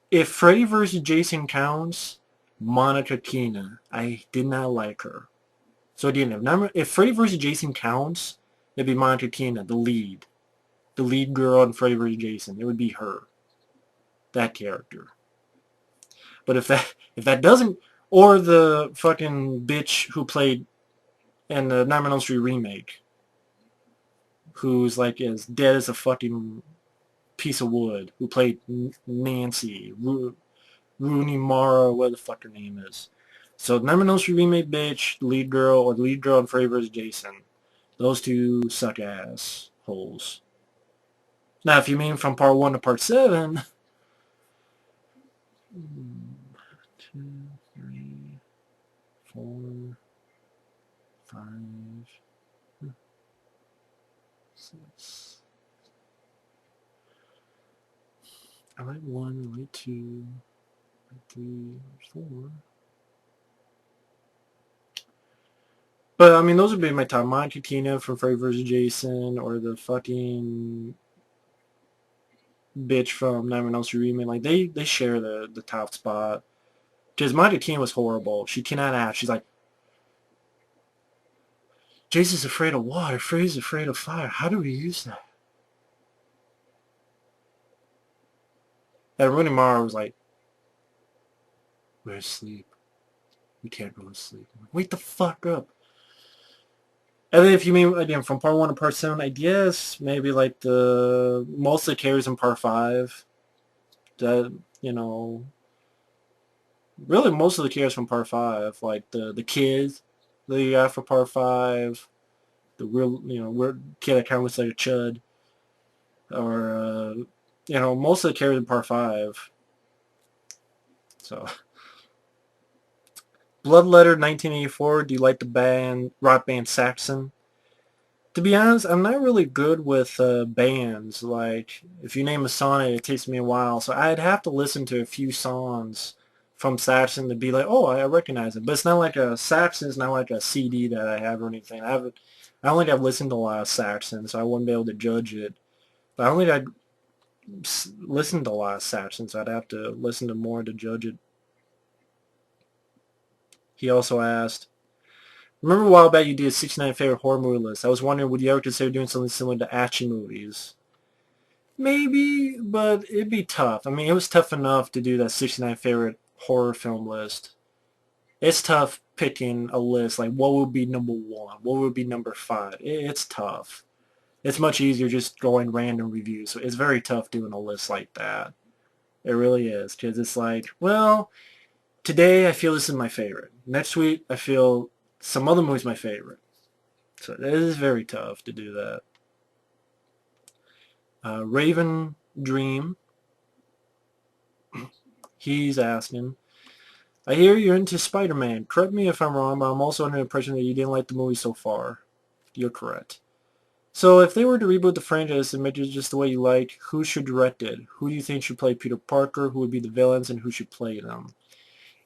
If Freddy vs. Jason counts, Monica Keena. I did not like her. So again, if Freddy vs. Jason counts, it'd be Monica Keena, the lead. The lead girl in Freddy vs. Jason. It would be her. That character. But if that doesn't, or the fucking bitch who played in the Nightmare on Elm Street remake, who's like as dead as a fucking piece of wood, who played Nancy, Rooney Mara, what the fuck her name is. So Nightmare on Elm Street remake bitch, lead girl, or the lead girl in Freddy vs. Jason. Those two suck ass holes. Now, if you mean from part 1 to part 7, 2, 3, 4, 5, 6. I like 1, I like 2, I like 3, 4. But, I mean, those would be my top. Monica Tina from Freddy vs. Jason, or the fucking bitch from Nightmare on Elm Street remake. Like, they share the top spot. Because Monica Tina was horrible. She cannot act. She's like, Jason's afraid of water. Freddy's afraid of fire. How do we use that? And Rooney Mara was like, we're asleep. We can't go to sleep. I'm like, wake the fuck up. And then if you mean, again, from part 1 to part 7, I guess maybe like the most of the carries in part 5. That, really most of the carries from part 5. Like the kid that you got for part 5. The real, weird kid that kind of looks like a chud. Or, most of the carries in part 5. So, Bloodletter 1984, do you like the rock band Saxon? To be honest, I'm not really good with bands. Like, if you name a song, it takes me a while. So I'd have to listen to a few songs from Saxon to be like, oh, I recognize it. But it's not like Saxon's not like a CD that I have or anything. I don't think I've listened to a lot of Saxon, so I wouldn't be able to judge it. But I don't think I'd listened to a lot of Saxon, so I'd have to listen to more to judge it. He also asked, remember a while back you did a 69 favorite horror movie list. I was wondering, would you ever consider doing something similar to action movies? Maybe, but it'd be tough. I mean, it was tough enough to do that 69 favorite horror film list. It's tough picking a list, like what would be number 1, what would be number 5. It's tough. It's much easier just going random reviews. So it's very tough doing a list like that. It really is, because it's like, well, today I feel this is my favorite. Next week I feel some other movie's my favorite. So it is very tough to do that. Raven Dream, he's asking, I hear you're into Spider-Man. Correct me if I'm wrong, but I'm also under the impression that you didn't like the movie so far. You're correct. So if they were to reboot the franchise and make it just the way you like, who should direct it? Who do you think should play Peter Parker? Who would be the villains? And who should play them?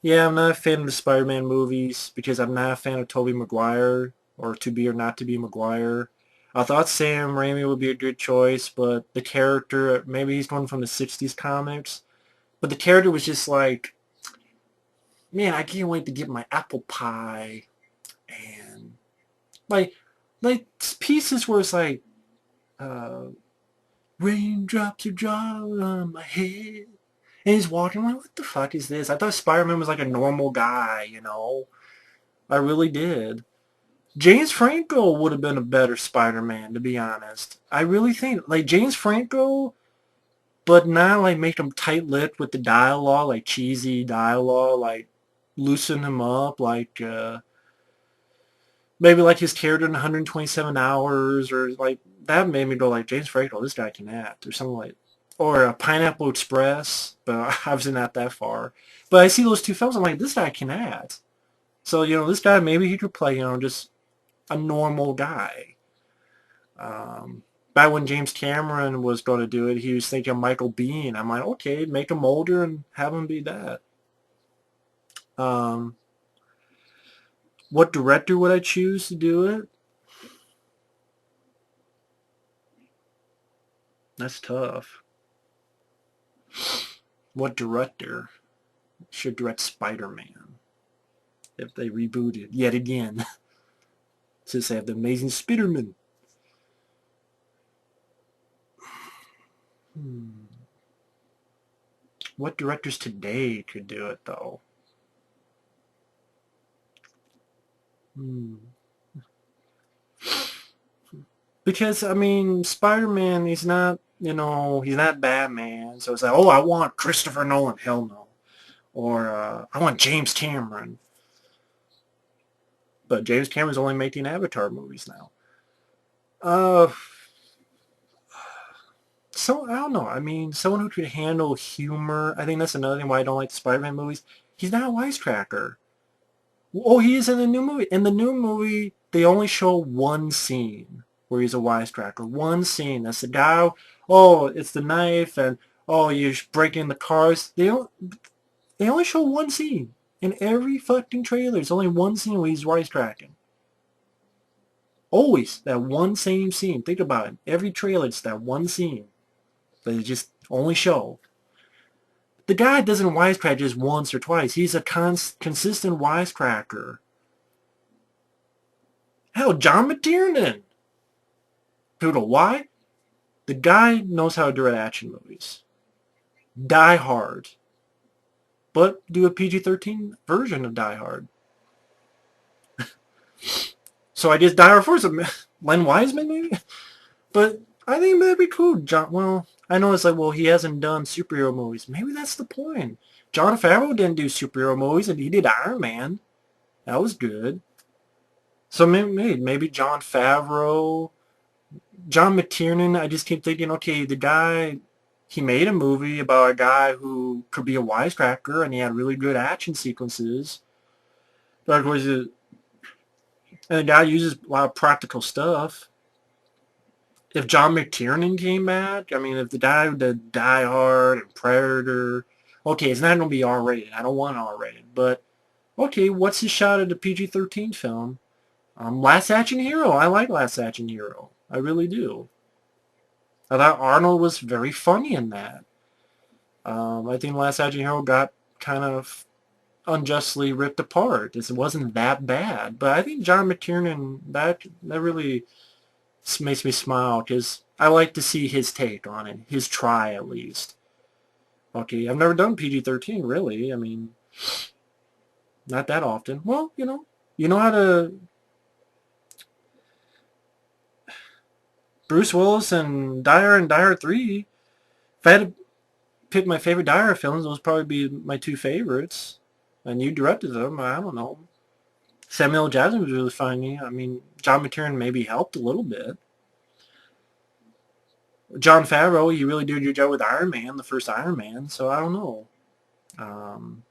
Yeah, I'm not a fan of the Spider-Man movies because I'm not a fan of Tobey Maguire or To Be or Not to Be Maguire. I thought Sam Raimi would be a good choice, but the character, maybe he's one from the 60s comics, but the character was just like, man, I can't wait to get my apple pie. And like, like pieces where it's like, uh, raindrops are dropping on my head. And he's walking like, what the fuck is this? I thought Spider-Man was like a normal guy, you know? I really did. James Franco would have been a better Spider-Man, to be honest. I really think, like, James Franco, but not, like, make him tight-lipped with the dialogue, like, cheesy dialogue, like, loosen him up, like, maybe like his character in 127 Hours, or, like, that made me go, like, James Franco, this guy can act, or something like, or Pineapple Express, but obviously not that far. But I see those two films, I'm like, this guy can act. So, you know, this guy, maybe he could play, you know, just a normal guy. Back when James Cameron was going to do it, he was thinking Michael Biehn. I'm like, okay, make him older and have him be that. Um, what director would I choose to do it? That's tough. What director should direct Spider-Man if they reboot it yet again? Since they have the amazing Spider-Man. Hmm. What directors today could do it, though? Hmm. Because, I mean, Spider-Man, he's not, you know, he's not Batman. So it's like, oh, I want Christopher Nolan. Hell no. Or I want James Cameron. But James Cameron's only making Avatar movies now. Uh, so, I don't know. I mean, someone who could handle humor. I think that's another thing why I don't like the Spider-Man movies. He's not a wisecracker. Oh, he is in the new movie. In the new movie, they only show one scene where he's a wisecracker. One scene. That's the guy. Oh, it's the knife, and oh, you're breaking the cars. They only show one scene in every fucking trailer. There's only one scene where he's wisecracking. Always that one same scene. Think about it. Every trailer, it's that one scene that they just only show. The guy doesn't wisecrack just once or twice. He's a consistent wisecracker. Hell, John McTiernan. Poodle, why? The guy knows how to direct action movies. Die Hard. But do a PG-13 version of Die Hard. So I guess Die Hard 4 is a Len Wiseman maybe? But I think that'd be cool. John, well, I know it's like, well, he hasn't done superhero movies. Maybe that's the point. Jon Favreau didn't do superhero movies, and he did Iron Man. That was good. So maybe Jon Favreau, John McTiernan. I just keep thinking, okay, the guy, he made a movie about a guy who could be a wisecracker, and he had really good action sequences. But of course, and the guy uses a lot of practical stuff. If John McTiernan came back, I mean, if the guy who did Die Hard and Predator, okay, it's not going to be R-rated. I don't want R-rated. But, okay, what's his shot at a PG-13 film? Last Action Hero. I like Last Action Hero. I really do. I thought Arnold was very funny in that. I think Last Action Hero got kind of unjustly ripped apart. It wasn't that bad. But I think John McTiernan, that really makes me smile because I like to see his take on it, his try at least. Okay, I've never done PG-13 really. I mean, not that often. Well, you know how to. Bruce Willis and Die Hard 3. If I had to pick my favorite Die Hard films, those would probably be my two favorites. And you directed them. I don't know. Samuel L. Jackson was really funny. I mean, John McTiernan maybe helped a little bit. Jon Favreau, he really did a good job with Iron Man, the first Iron Man. So I don't know. Um,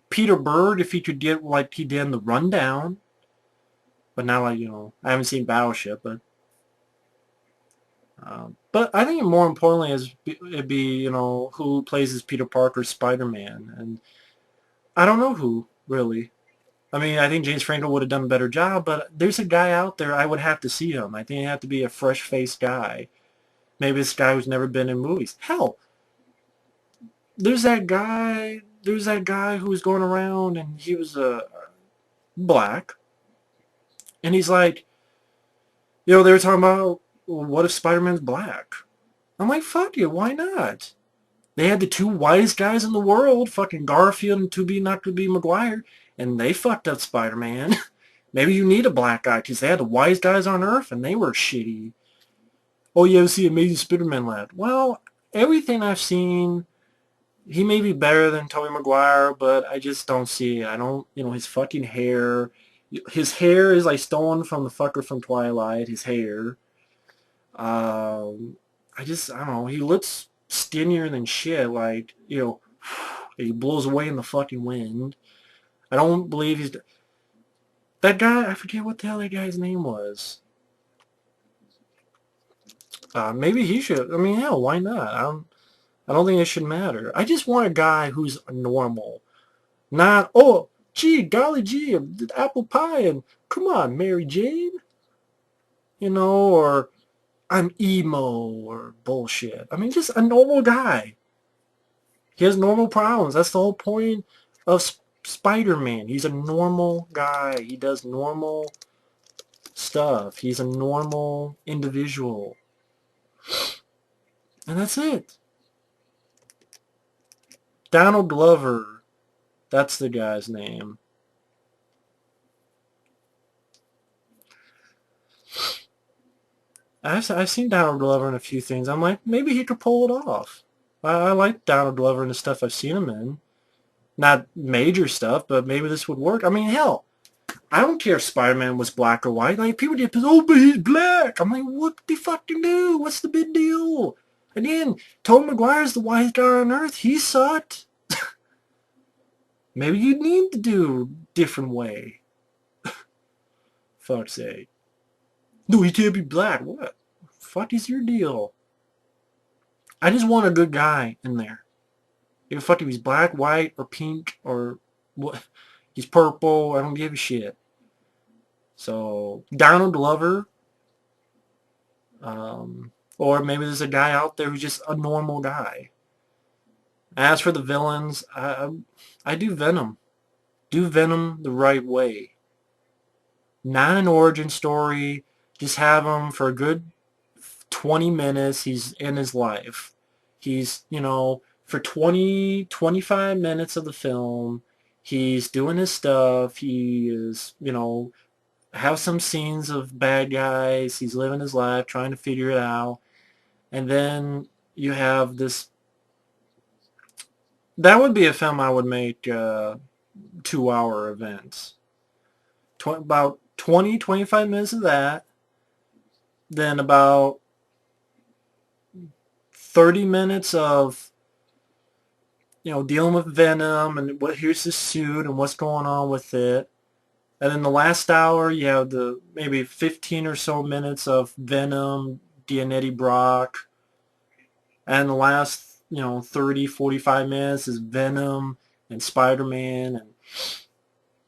Peter Berg, if he could get like he did in The Rundown, but not like, I haven't seen Battleship, but But I think more importantly is it'd be, you know, who plays as Peter Parker, Spider-Man, and I don't know who really. I mean, I think James Franco would have done a better job, but there's a guy out there I would have to see him. I think it'd have to be a fresh-faced guy. Maybe this guy who's never been in movies. Hell, There's that guy who was going around, and he was black, and he's like, you know, they were talking about, well, what if Spider-Man's black? I'm like, fuck you, why not? They had the two whitest guys in the world, fucking Garfield and to be not to be Maguire, and they fucked up Spider-Man. Maybe you need a black guy because they had the whitest guys on Earth and they were shitty. Oh, you ever see Amazing Spider-Man lad? Well, everything I've seen, he may be better than Tobey Maguire, but I just don't see it. I don't, you know, his fucking hair. His hair is like stolen from the fucker from Twilight, his hair. Um, I don't know. He looks skinnier than shit. Like, you know, he blows away in the fucking wind. I don't believe he's that guy. I forget what the hell that guy's name was. Maybe he should. I mean, hell, why not? I don't think it should matter. I just want a guy who's normal, not oh, gee, golly gee, apple pie, and come on, Mary Jane, you know, or I'm emo or bullshit. I mean, just a normal guy. He has normal problems. That's the whole point of Spider-Man. He's a normal guy. He does normal stuff. He's a normal individual. And that's it. Donald Glover. That's the guy's name. I've seen Donald Glover in a few things. I'm like, maybe he could pull it off. I like Donald Glover and the stuff I've seen him in. Not major stuff, but maybe this would work. I mean, hell, I don't care if Spider-Man was black or white. Like, people get pissed, oh, but he's black. I'm like, what the fucking do? What's the big deal? Again, Tobey Maguire's the whitest guy on Earth. He sucked. Maybe you need to do different way. Fuck's sake. No, he can't be black. What? Fuck is your deal? I just want a good guy in there. Give a fuck if he's black, white, or pink, or what. He's purple. I don't give a shit. So, Donald Glover. Or maybe there's a guy out there who's just a normal guy. As for the villains, I do Venom. Do Venom the right way. Not an origin story. Just have him for a good 20 minutes. He's in his life. He's, you know, for 20, 25 minutes of the film, he's doing his stuff. He is, you know, have some scenes of bad guys. He's living his life, trying to figure it out. And then you have this. That would be a film I would make 2-hour events. About 20, 25 minutes of that. Then about 30 minutes of, you know, dealing with Venom and what here's his suit and what's going on with it. And then the last hour, you have the maybe 15 or so minutes of Venom, Eddie Brock. And the last, you know, 30, 45 minutes is Venom and Spider-Man and,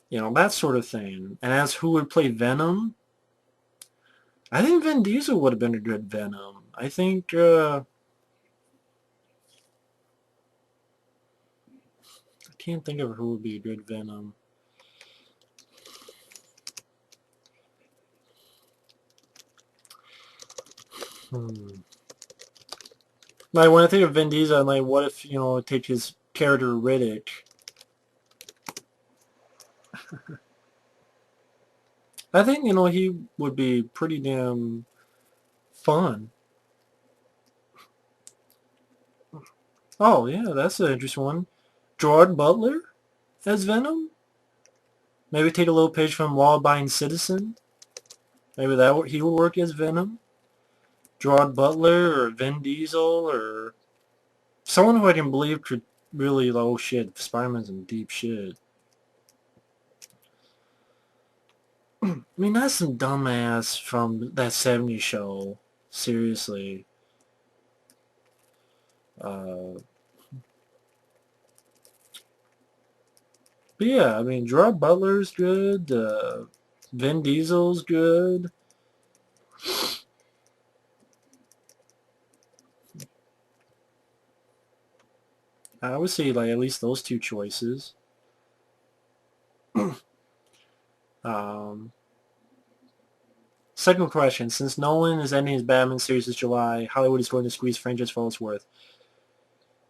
you know, that sort of thing. And as who would play Venom, I think Vin Diesel would have been a good Venom. I think, I can't think of who would be a good Venom. Like, when I think of Vin Diesel, I'm like, what if, you know, take his character Riddick? I think, you know, he would be pretty damn fun. Oh, yeah, that's an interesting one. Gerard Butler as Venom? Maybe take a little page from Law Abiding Citizen. Maybe he would work as Venom. Gerard Butler or Vin Diesel or someone who I can believe could really, oh shit, Spider-Man's in deep shit. I mean, that's some dumbass from that '70s show. Seriously. Uh, but yeah, I mean, Gerard Butler's good. Vin Diesel's good. I would say like at least those two choices. Um, Second question: since Nolan is ending his Batman series this July, Hollywood is going to squeeze franchise for all it's worth.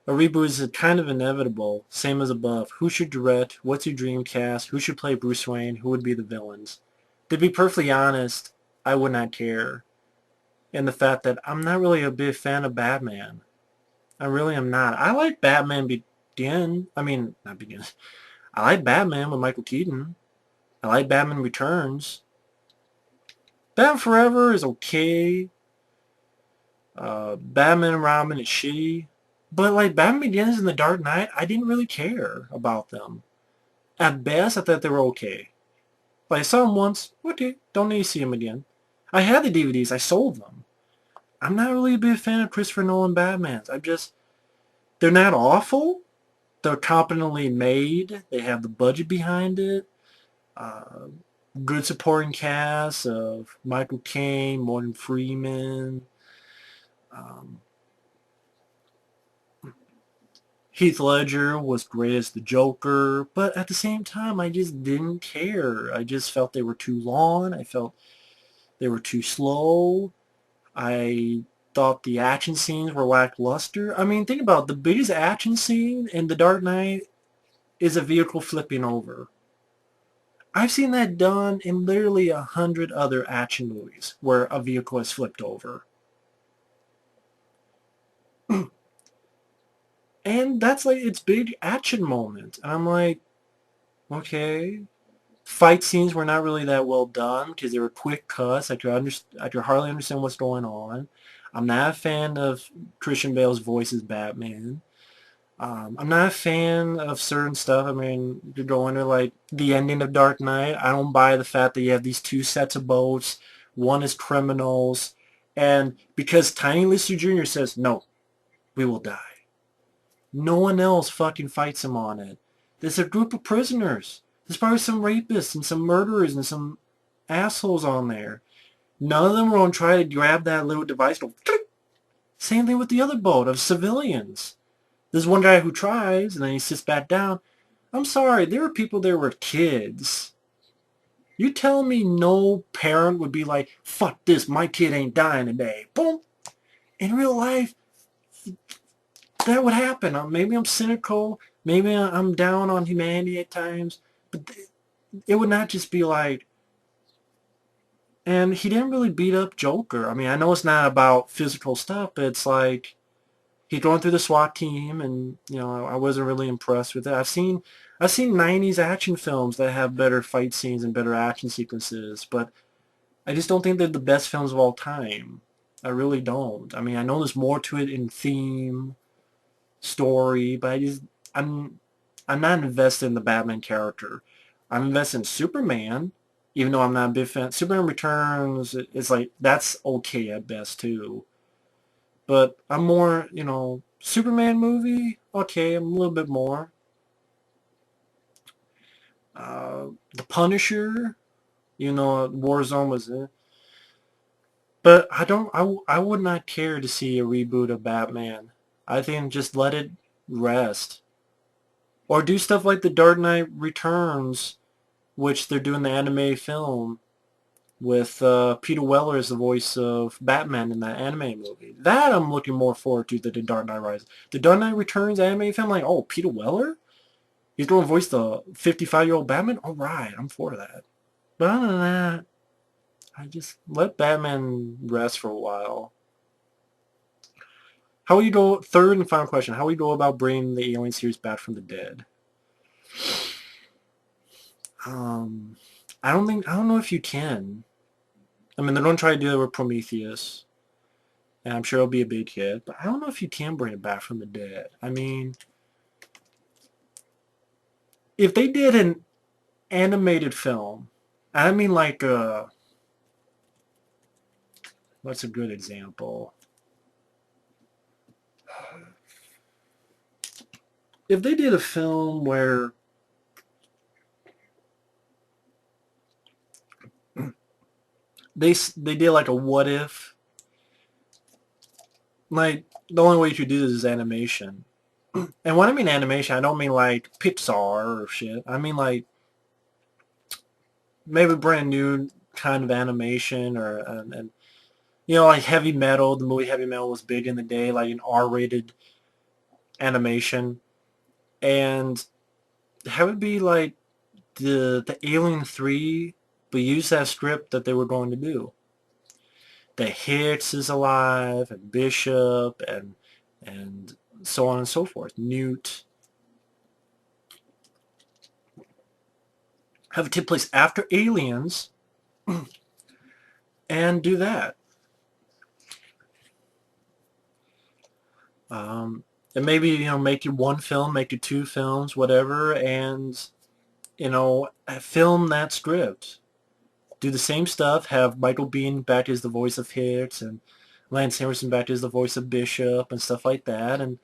A reboot is kind of inevitable. Same as above. Who should direct? What's your dream cast? Who should play Bruce Wayne? Who would be the villains? To be perfectly honest, I would not care. And the fact that I'm not really a big fan of Batman. I really am not. I like Batman Begin. I mean, not Begin. I like Batman with Michael Keaton. I like Batman Returns. Batman Forever is okay. Batman and Robin is shitty. But like Batman Begins and The Dark Knight, I didn't really care about them. At best, I thought they were okay. Like I saw them once, okay, don't need to see them again. I had the DVDs, I sold them. I'm not really a big fan of Christopher Nolan Batmans. They're not awful. They're competently made. They have the budget behind it. Uh, Good supporting cast of Michael Caine, Morgan Freeman, um, Heath Ledger was great as the Joker, but at the same time, I just didn't care. I just felt they were too long. I felt they were too slow. I thought the action scenes were lackluster. I mean, think about it. The biggest action scene in The Dark Knight is a vehicle flipping over. I've seen that done in literally 100 other action movies where a vehicle is flipped over. And that's like its big action moment. And I'm like, okay. Fight scenes were not really that well done because they were quick cuts. I could hardly understand what's going on. I'm not a fan of Christian Bale's voice as Batman. I'm not a fan of certain stuff. I mean, you're going to like the ending of Dark Knight. I don't buy the fact that you have these two sets of boats. One is criminals. And because Tiny Lister Jr. says, no, we will die. No one else fucking fights him on it. There's a group of prisoners. There's probably some rapists and some murderers and some assholes on there. None of them are going to try to grab that little device. Same thing with the other boat of civilians. There's one guy who tries, and then he sits back down. I'm sorry, there are people there with kids. You telling me no parent would be like, fuck this, my kid ain't dying today. Boom. In real life, that would happen. Maybe I'm cynical. Maybe I'm down on humanity at times. But it would not just be like, and he didn't really beat up Joker. I mean, I know it's not about physical stuff, but it's like, he's going through the SWAT team, and I wasn't really impressed with it. I've seen '90s action films that have better fight scenes and better action sequences, but I just don't think they're the best films of all time. I really don't. I mean, I know there's more to it in theme, story, but I'm I'm not invested in the Batman character. I'm invested in Superman, even though I'm not a big fan. Superman Returns is like that's okay at best too. But I'm more, Superman movie, okay, I'm a little bit more. The Punisher, Warzone was it. But I would not care to see a reboot of Batman. I think just let it rest. Or do stuff like The Dark Knight Returns, which they're doing the anime film with Peter Weller as the voice of Batman in that anime movie. That I'm looking more forward to than The Dark Knight Rises. The Dark Knight Returns anime film, like, oh, Peter Weller? He's going to voice the 55-year-old Batman? All right, I'm for that. But other than that, I just let Batman rest for a while. How will you go, third and final question, how will you go about bringing the Alien series back from the dead? Um, I don't know if you can. I mean, they're going to try to do it with Prometheus, and I'm sure it'll be a big hit, but I don't know if you can bring it back from the dead. I mean, if they did an animated film, I mean like What's a good example? If they did a film where they did like a what if, like the only way you could do this is animation. And when I mean animation, I don't mean like Pixar or shit. I mean like maybe brand new kind of animation or and you know like Heavy Metal. The movie Heavy Metal was big in the day, like an R-rated animation, and have it be like the Alien 3, but use that script that they were going to do. The Hicks is alive, and Bishop, and so on and so forth. Newt. Have it take place after Aliens, and do that. And maybe, you know, make it one film, make it two films, whatever, and, you know, film that script. Do the same stuff, have Michael Biehn back as the voice of Hicks, and Lance Henriksen back as the voice of Bishop, and stuff like that, and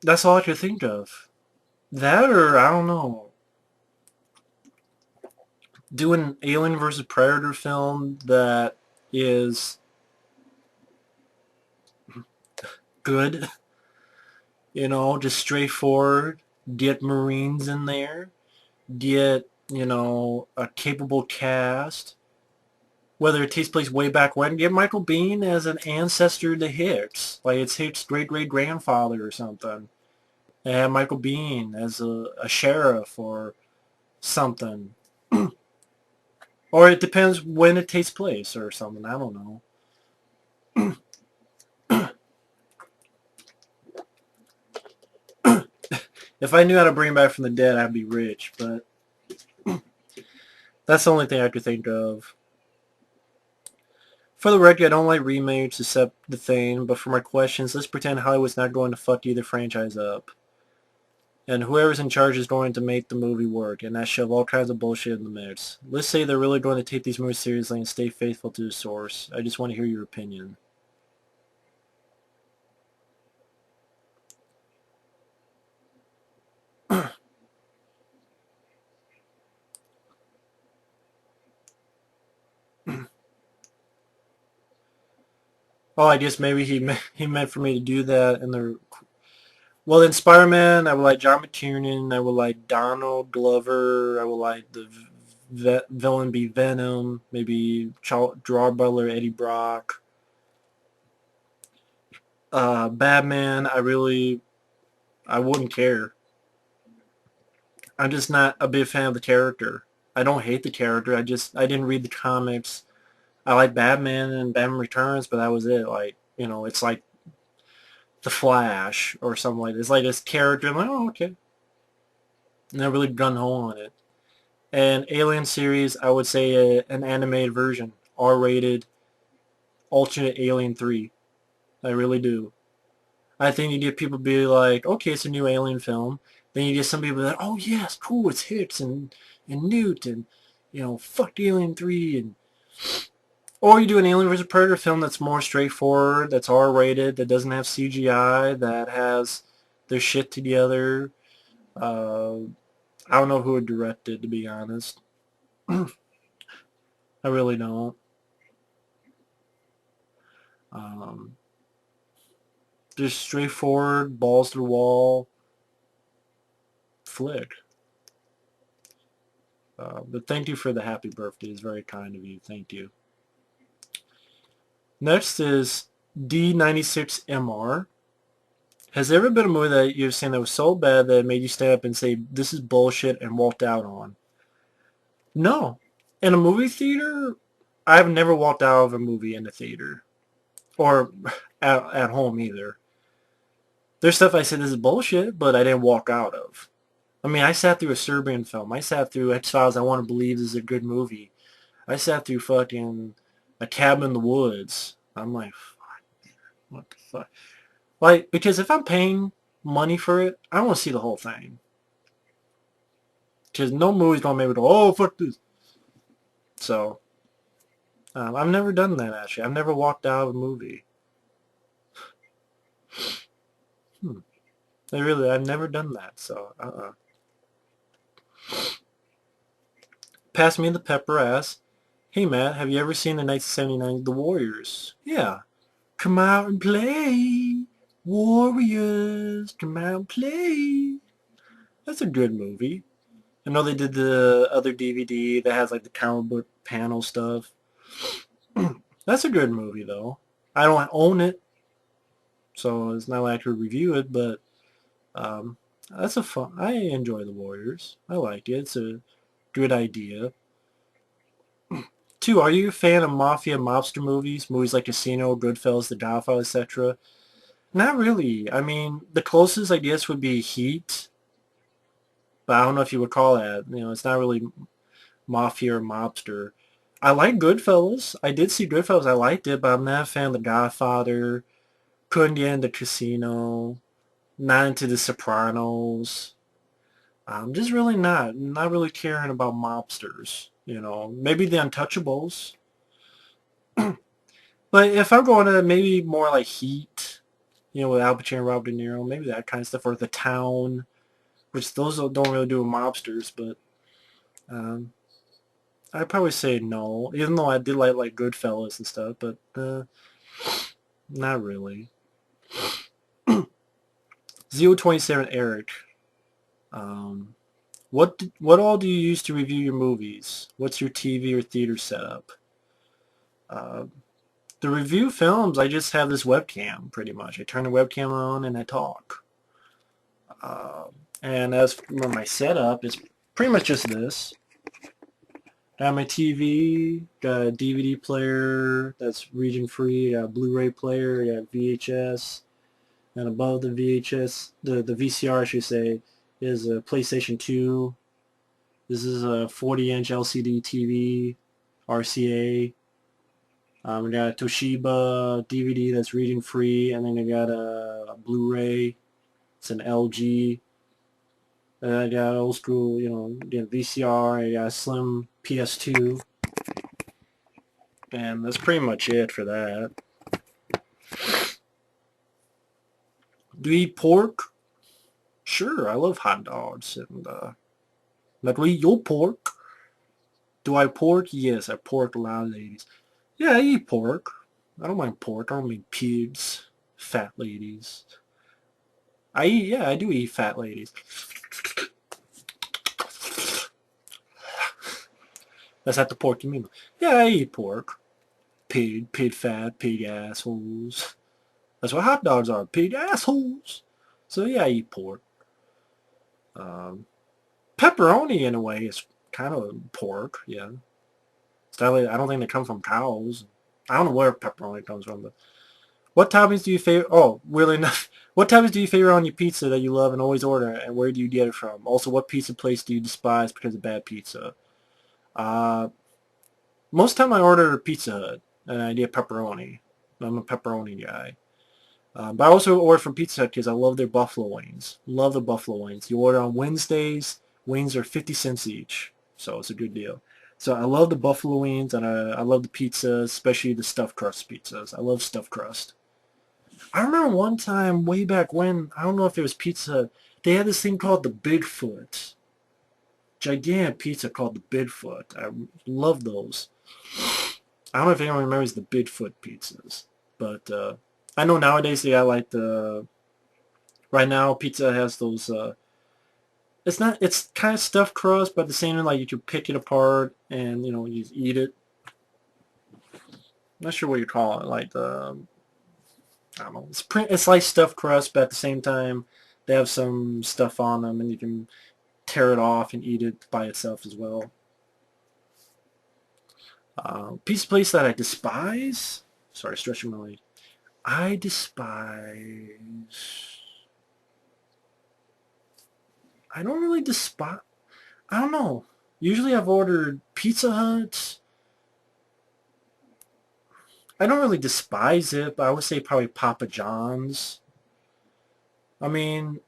that's all I could think of. That, or, I don't know, do an Alien versus Predator film that is good, you know, just straightforward, get Marines in there, get, you know, a capable cast, whether it takes place way back when, get Michael Biehn as an ancestor to Hicks, like it's Hicks' great-great-grandfather or something, and have Michael Biehn as a sheriff or something. Or it depends when it takes place or something, I don't know. If I knew how to bring back from the dead, I'd be rich, but that's the only thing I could think of. For the record, I don't like remakes except The Thing, but for my questions, let's pretend Hollywood's not going to fuck either franchise up. And whoever's in charge is going to make the movie work, and not shove all kinds of bullshit in the mix. Let's say they're really going to take these movies seriously and stay faithful to the source. I just want to hear your opinion. Oh, I guess maybe he meant for me to do that in the... Well, in Spider-Man, I would like John McTiernan, I would like Donald Glover, I would like the villain be Venom, maybe Gerard Butler, Eddie Brock. Batman, I wouldn't care. I'm just not a big fan of the character. I don't hate the character, I didn't read the comics. I like Batman and Batman Returns, but that was it. Like, you know, it's like The Flash or something like this. It's like this character, I'm like, oh, okay. Not really gun-ho on it. And Alien series, I would say an animated version. R-rated, alternate Alien 3. I really do. I think you get people be like, okay, it's a new Alien film. Then you get some people that, oh yes, cool, it's Hicks and Newt and, you know, fuck Alien 3 and... Or you do an Alien vs. Predator film that's more straightforward, that's R-rated, that doesn't have CGI, that has their shit together. I don't know who would direct it, to be honest. I really don't. Um, just straightforward, balls to the wall flick. But thank you for the happy birthday. It's very kind of you. Thank you. Next is D96MR. Has there ever been a movie that you've seen that was so bad that it made you stand up and say, this is bullshit, and walked out on? No. In a movie theater, I've never walked out of a movie in a theater. Or at home either. There's stuff I said, this is bullshit, but I didn't walk out of. I mean, I sat through a Serbian film. I sat through X-Files. I want to believe this is a good movie. I sat through fucking A Cabin in the Woods. I'm like, fuck, what the fuck? Like, because if I'm paying money for it, I want to see the whole thing. Because no movie's going to make me go, oh, fuck this. So, I've never done that, actually. I've never walked out of a movie. Hmm. I've never done that, so, Pass me the pepper ass. Hey, Matt, have you ever seen the 1979 The Warriors? Yeah. Come out and play. Warriors, come out and play. That's a good movie. I know they did the other DVD that has like the comic book panel stuff. That's a good movie though. I don't own it, so it's not like I could review it, but um, that's a fun. I enjoy the Warriors. I like it. It's a good idea. Two, are you a fan of mafia mobster movies? Movies like Casino, Goodfellas, The Godfather, etc. Not really. I mean, the closest I guess would be Heat, but I don't know if you would call that. You know, it's not really mafia or mobster. I like Goodfellas. I did see Goodfellas. I liked it, but I'm not a fan of The Godfather. Couldn't get into Casino. Not into The Sopranos. I'm just really not really caring about mobsters. You know, maybe The Untouchables. But if I'm going to maybe more like Heat, you know, with Al Pacino and Robert De Niro, maybe that kind of stuff, or The Town, which those don't really do with mobsters, but um, I'd probably say no, even though I did like Goodfellas and stuff, but not really. 027 Eric, um, what all do you use to review your movies? What's your TV or theater setup? Uh, to review films, I just have this webcam, pretty much. I turn the webcam on and I talk. Uh, and as for my setup, it's pretty much just this. Got my TV, got a DVD player that's region free, got a Blu-ray player, got VHS, and above the VHS, the VCR I should say, is a PlayStation 2. This is a 40-inch LCD TV, RCA. We got a Toshiba DVD that's region free, and then I got a Blu-ray. It's an LG. And I got old school, you know, VCR. I got a slim PS2. And that's pretty much it for that. Do you eat pork? Sure, I love hot dogs. And but we eat your pork. Do I pork? Yes, I pork a lot, ladies. Yeah, I eat pork. I don't mind pork. I don't mean pigs. Fat ladies. Yeah, I do eat fat ladies. That's not the pork you mean. Yeah, I eat pork. Pig fat, pig assholes. That's what hot dogs are, pig assholes. So yeah, I eat pork. Um, Pepperoni in a way is kind of pork, yeah. It's not I don't think they come from cows. I don't know where pepperoni comes from, but what toppings do you favor? Oh, weirdly enough, what toppings do you favor on your pizza that you love and always order, and where do you get it from? Also, what pizza place do you despise because of bad pizza? Uh, Most of the time I order Pizza Hut, and I get pepperoni. I'm a pepperoni guy. But I also order from Pizza Hut because I love their buffalo wings. Love the buffalo wings. You order on Wednesdays, wings are 50 cents each, so it's a good deal. So I love the buffalo wings, and I love the pizzas, especially the stuffed crust pizzas. I love stuffed crust. I remember one time way back when, I don't know if it was Pizza Hut, they had this thing called the Bigfoot. Gigantic pizza called the Bigfoot. I love those. I don't know if anyone remembers the Bigfoot pizzas, but I know nowadays they got like the right now pizza has those. It's kind of stuffed crust, but at the same time like you can pick it apart and you know you eat it. I'm not sure what you call it, like the I don't know. It's like stuffed crust, but at the same time they have some stuff on them, and you can tear it off and eat it by itself as well. Pizza place that I despise. Sorry, stretching my leg. I despise. I don't really despise. I don't know. Usually I've ordered Pizza Hut. I don't really despise it, but I would say probably Papa John's. I mean,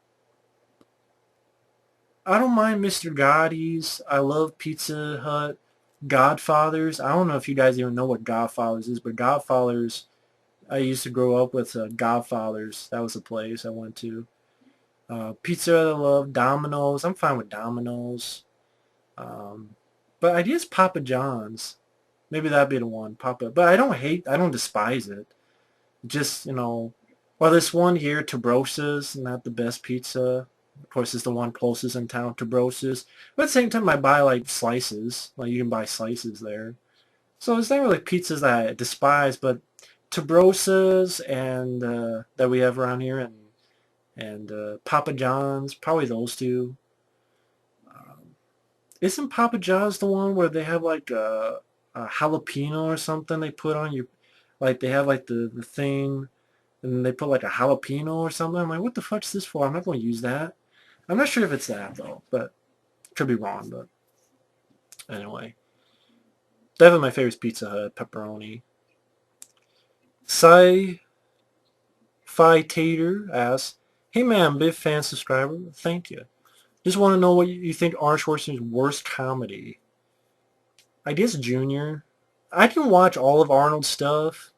I don't mind Mr. Gotti's. I love Pizza Hut. Godfathers. I don't know if you guys even know what Godfathers is, but Godfathers, I used to grow up with Godfathers. That was a place I went to. Pizza I love. Domino's. I'm fine with Domino's. Um, but I guess Papa John's. Maybe that'd be the one. Papa. But I don't despise it. Just, well, this one here, Tobros's, not the best pizza. Of course, it's the one closest in town, Tobros's. But at the same time, I buy, like, slices. Like, you can buy slices there. So it's not really pizzas that I despise, but Tobros's and that we have around here, and Papa John's, probably those two. Um, isn't Papa John's the one where they have, like, a jalapeno or something they put on your... Like, they have, like, the thing... And then they put like a jalapeno or something. I'm like, what the fuck's this for? I'm not going to use that. I'm not sure if it's that though, but could be wrong. But anyway, definitely my favorite is Pizza Hut pepperoni. Sci-Fi Tater asks, "Hey man, big fan subscriber. Thank you. Just want to know what you think Arnold Schwarzenegger's worst comedy. I guess Junior. I can watch all of Arnold's stuff.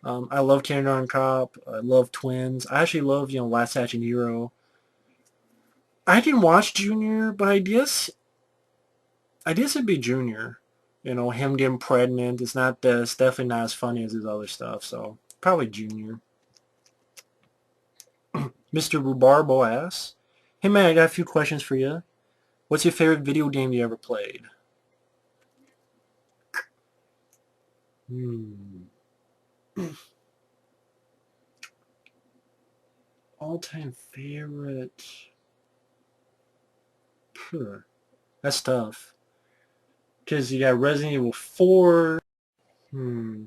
I love Kindergarten Cop. I love Twins. I actually love, Last Action Hero. I can watch Junior, but I guess it'd be Junior. Him getting pregnant. It's definitely not as funny as his other stuff, so probably Junior. Mr. Rubarbo asks, "Hey man, I got a few questions for you. What's your favorite video game you ever played?" Hmm. All-time favorite. Phew. That's tough. Because you got Resident Evil 4. Hmm.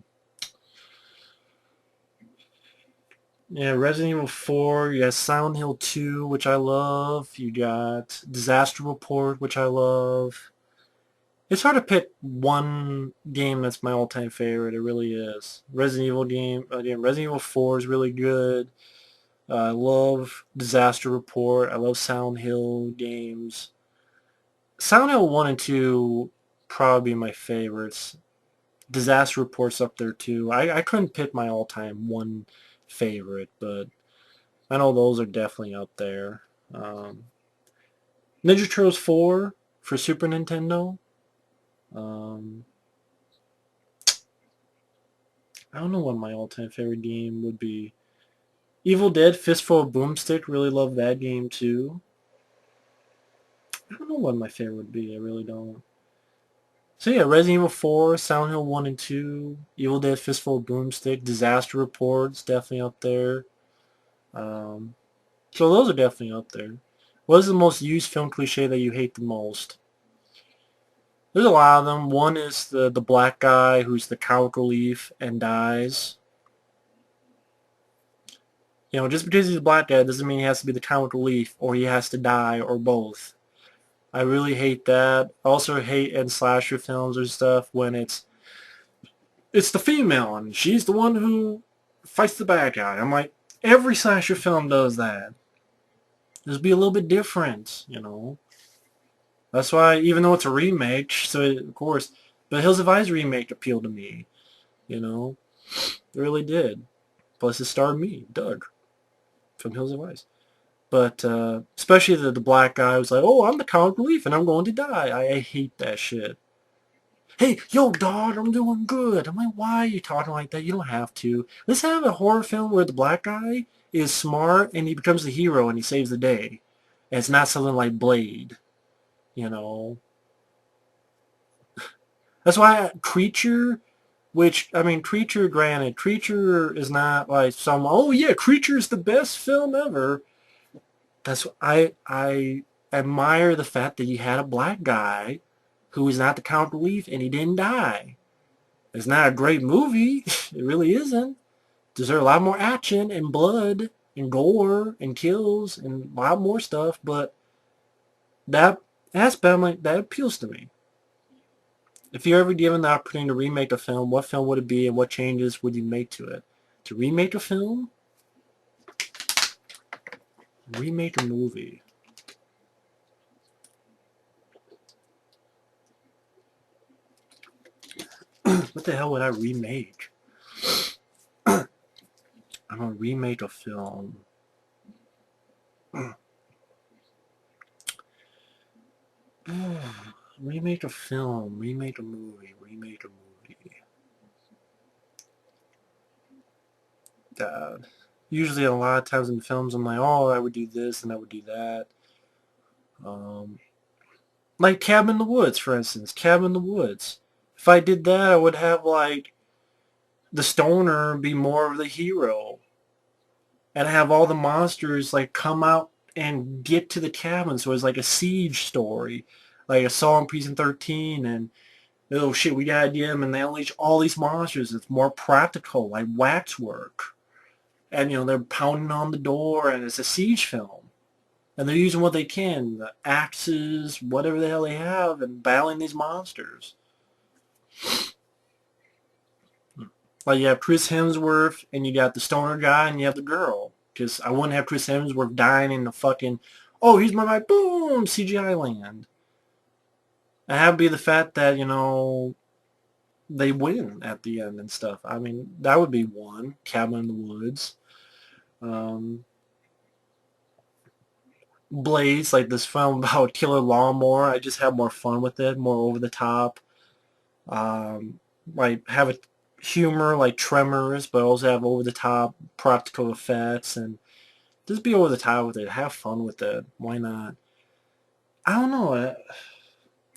Yeah, Resident Evil 4, you got Silent Hill 2, which I love. You got Disaster Report, which I love. It's hard to pick one game that's my all-time favorite. It really is. Resident Evil game, again, Resident Evil 4 is really good. I love Disaster Report. I love Silent Hill games. Silent Hill 1 and 2 probably my favorites. Disaster Report's up there too. I couldn't pick my all-time one favorite, but I know those are definitely up there. Um, Ninja Turtles 4 for Super Nintendo. Um, I don't know what my all-time favorite game would be. Evil Dead Fistful of Boomstick. Really love that game too. I don't know what my favorite would be. I really don't. So yeah, Resident Evil 4, Silent Hill 1 and 2, Evil Dead Fistful of Boomstick, Disaster Reports definitely up there. Um, so those are definitely up there. What is the most used film cliche that you hate the most? There's a lot of them. One is the black guy who's the comic relief and dies. Just because he's a black guy doesn't mean he has to be the comic relief or he has to die or both. I really hate that. I also hate in slasher films or stuff when it's the female and she's the one who fights the bad guy. I'm like, every slasher film does that. Just be a little bit different. That's why, even though it's a remake, of course, but Hills Have Eyes remake appealed to me. You know, it really did. Plus, it starred me, Doug, from Hills Have Eyes. But especially the black guy was like, "Oh, I'm the comic relief, and I'm going to die." I hate that shit. Hey, yo, dog, I'm doing good. I'm like, why are you talking like that? You don't have to. Let's have a horror film where the black guy is smart and he becomes the hero and he saves the day. And it's not something like Blade, you know. That's why Creature, which, I mean, Creature, granted, Creature is not like some, oh yeah, Creature is the best film ever. I admire the fact that you had a black guy who is not the comic relief and he didn't die. It's not a great movie. It really isn't. Deserve a lot more action and blood and gore and kills and a lot more stuff, but that aspect, like, that appeals to me. If you're ever given the opportunity to remake a film, what film would it be and what changes would you make to it? To remake a film? Remake a movie. What the hell would I remake? I'm gonna remake a film. Remake a film, remake a movie, remake a movie. God. Usually a lot of times in films I'm like, oh, I would do this and I would do that. Um, like Cabin in the Woods, for instance. Cabin in the Woods. If I did that, I would have like the stoner be more of the hero. And have all the monsters like come out and get to the cabin. So it's like a siege story. Like I saw in Prison 13 and oh shit, we gotta get them and they unleash all these monsters. It's more practical, like waxwork. And they're pounding on the door and it's a siege film. And they're using what they can, the axes, whatever the hell they have, and battling these monsters. Like you have Chris Hemsworth, and you got the stoner guy, and you have the girl. Because I wouldn't have Chris Hemsworth dying in the fucking, oh, here's my boom, CGI land. It have to be the fact that, they win at the end and stuff. I mean, that would be one. Cabin in the Woods. Um, Blaze, like this film about Killer Lawnmower. I just have more fun with it, more over the top. Um, like have a humor like Tremors, but also have over the top practical effects and just be over the top with it. Have fun with it. Why not? I don't know.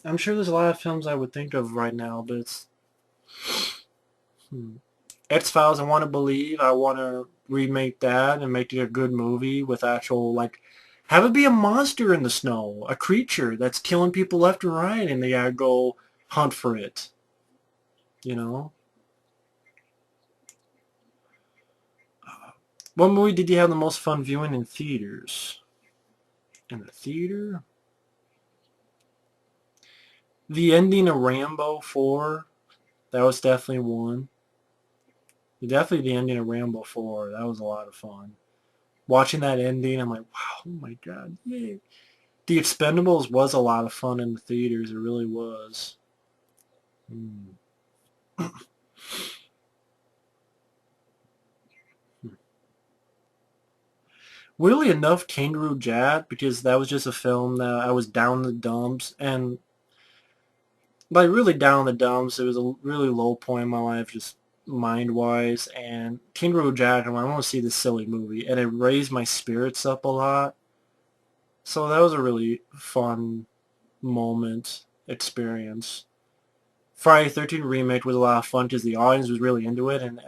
I'm sure there's a lot of films I would think of right now, but it's X-Files. I want to believe. I want to remake that and make it a good movie with actual like. Have it be a monster in the snow, a creature that's killing people left and right, and they gotta go hunt for it. You know. What movie did you have the most fun viewing in theaters? In the theater? The ending of Rambo 4, that was definitely one. Definitely the ending of Rambo 4, that was a lot of fun. Watching that ending, I'm like, wow, oh my god, yay. The Expendables was a lot of fun in the theaters, it really was. Hmm. Weirdly enough, Kangaroo Jack, because that was just a film that I was down in the dumps, and like really down in the dumps. It was a really low point in my life, just mind-wise. And Kangaroo Jack, I'm like, I want to see this silly movie, and it raised my spirits up a lot. So that was a really fun moment, experience. Friday the 13th Remake was a lot of fun because the audience was really into it, and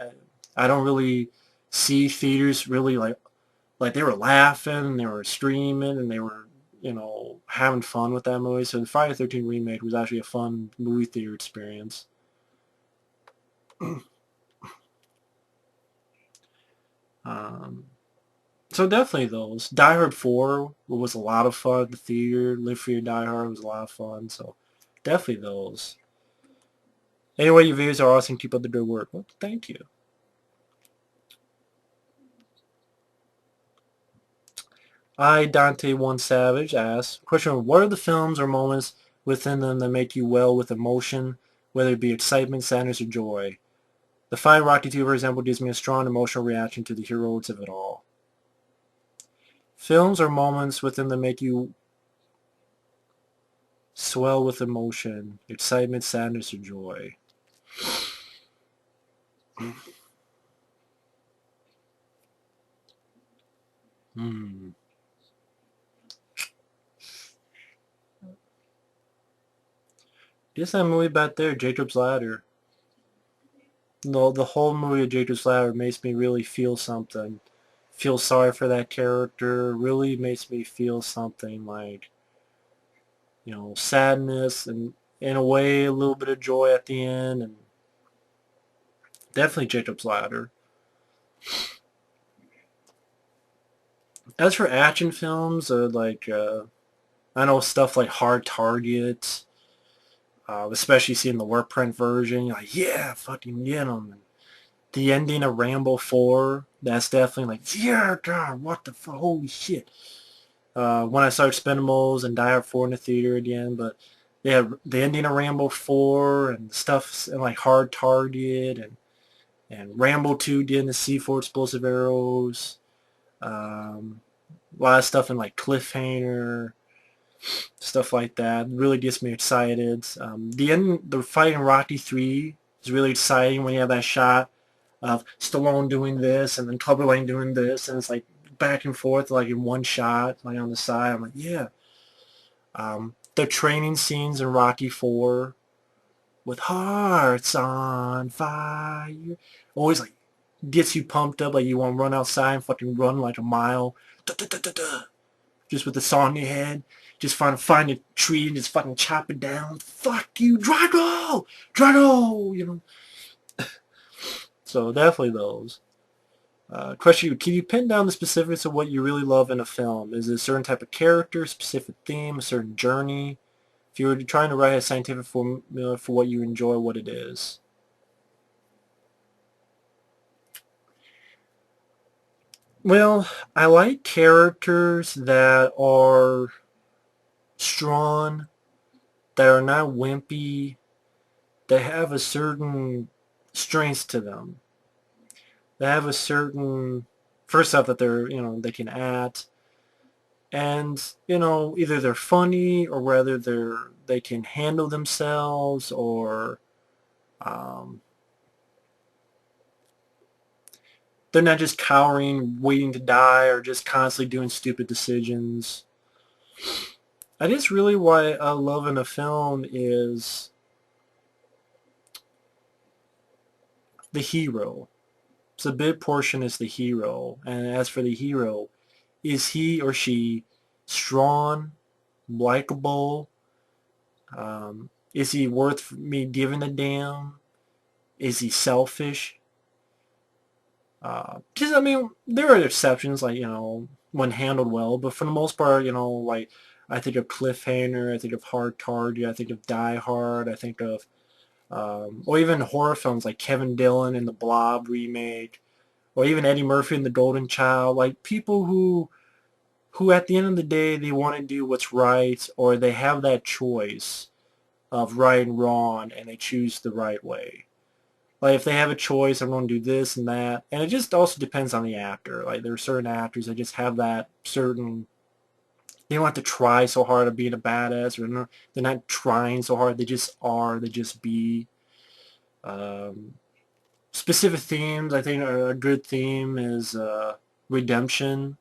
I don't really see theaters really like they were laughing and they were screaming and they were having fun with that movie. So the Friday the 13th Remake was actually a fun movie theater experience. um, so definitely those. Die Hard 4 was a lot of fun. The theater, Live Free or Die Hard was a lot of fun. So definitely those. Anyway, your videos are awesome. Keep up the good work. Well, thank you. I, Dante One Savage, asks, question, what are the films or moments within them that make you well with emotion, whether it be excitement, sadness, or joy? The Fine Rocky 2, for example, gives me a strong emotional reaction to the heroics of it all. Films or moments within them make you swell with emotion, excitement, sadness, or joy. Hmm. Guess that movie back there, Jacob's Ladder. The whole movie of Jacob's Ladder makes me really feel something. Feel sorry for that character. Really makes me feel something like, sadness and in a way a little bit of joy at the end. And definitely Jacob's Ladder. As for action films, I know stuff like Hard Target, especially seeing the work print version, you're like, yeah, fucking get them. The ending of Rambo 4, that's definitely like, yeah, God, what the holy shit. When I saw Expendables and Die Hard 4 in the theater again, but They have the ending of Rambo 4 and stuff and like Hard Target and Rambo 2 did the C4 explosive arrows. A lot of stuff in like Cliffhanger, stuff like that. Really gets me excited. The fight in Rocky 3 is really exciting when you have that shot of Stallone doing this and then Cobra doing this, and it's like back and forth like in one shot, like on the side. I'm like, yeah. The training scenes in Rocky 4 with hearts on fire always like gets you pumped up, like you want to run outside and fucking run like a mile. Da, da, da, da, da. Just with the song in your head. Just find a tree and just fucking chop it down. Fuck you, Drago! Drago! You know. So definitely those. Question: can you pin down the specifics of what you really love in a film? Is it a certain type of character, specific theme, a certain journey? If you were trying to write a scientific formula for what you enjoy, what it is. Well, I like characters that are strong, that are not wimpy, that have a certain strength to them. They have a certain, first off, that they can act, and either they're funny or whether they can handle themselves, or um, they're not just cowering, waiting to die, or just constantly doing stupid decisions. I guess really what I love in a film is the hero. So a big portion is the hero, and as for the hero, is he or she strong, likable? Is he worth me giving a damn? Is he selfish? Just, I mean, there are exceptions, like, when handled well, but for the most part, like, I think of Cliffhanger, I think of Hard Target, I think of Die Hard, I think of, or even horror films like Kevin Dillon in the Blob remake, or even Eddie Murphy in The Golden Child, like people who at the end of the day, they want to do what's right, or they have that choice of right and wrong, and they choose the right way. Like, if they have a choice, I'm going to do this and that. And it just also depends on the actor. Like, there are certain actors that just have that certain... They don't have to try so hard at being a badass, or they're not trying so hard. They just are. They just be. Um, Specific themes, I think a good theme is redemption.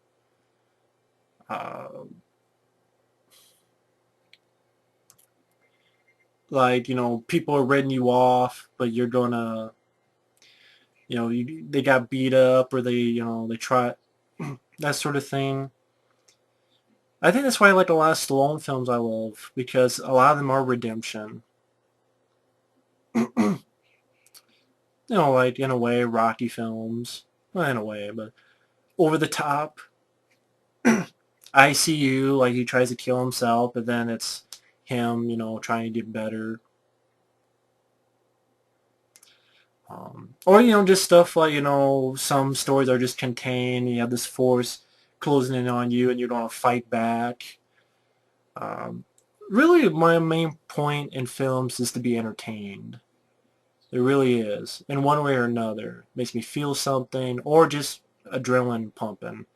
Uh, like, people are writing you off, but you're going to they got beat up, or they try that sort of thing. I think that's why I like a lot of Stallone films I love, because a lot of them are redemption. Like, in a way, Rocky films. Well, in a way, but over the top. ICU, like he tries to kill himself, but then it's him, trying to get better. Or, just stuff like, some stories are just contained. You have this force closing in on you, and you're going to fight back. Um, Really, my main point in films is to be entertained. It really is, in one way or another. It makes me feel something, or just adrenaline pumping.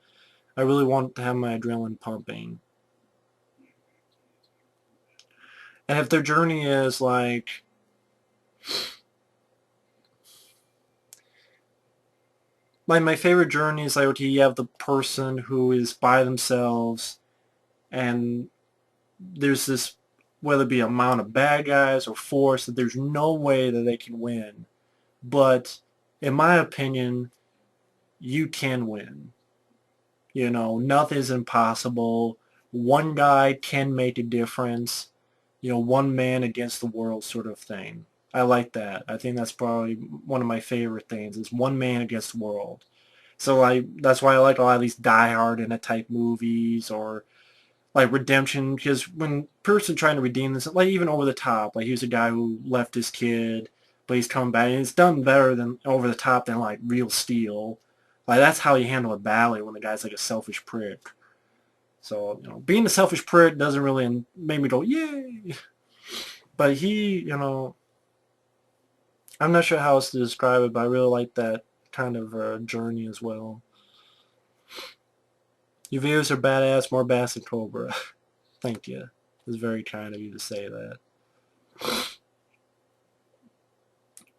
I really want to have my adrenaline pumping. And if their journey is like, my favorite journey is like, okay, you have the person who is by themselves, and there's this, whether it be amount of bad guys or force, that there's no way that they can win. But in my opinion, you can win. Nothing's impossible. One guy can make a difference. One man against the world sort of thing. I like that. I think that's probably one of my favorite things, is one man against the world. So that's why I like a lot of these Die Hard in a type movies, or like redemption, because when person trying to redeem this, like even Over the Top, like he was a guy who left his kid, but he's come back, and it's done better than Over the Top than like Real Steel. Like, that's how you handle a battle, when the guy's like a selfish prick. So, being a selfish prick doesn't really make me go, yay. But he, you know, I'm not sure how else to describe it, but I really like that kind of journey as well. Your videos are badass, more badass than Cobra. Thank you. It's very kind of you to say that.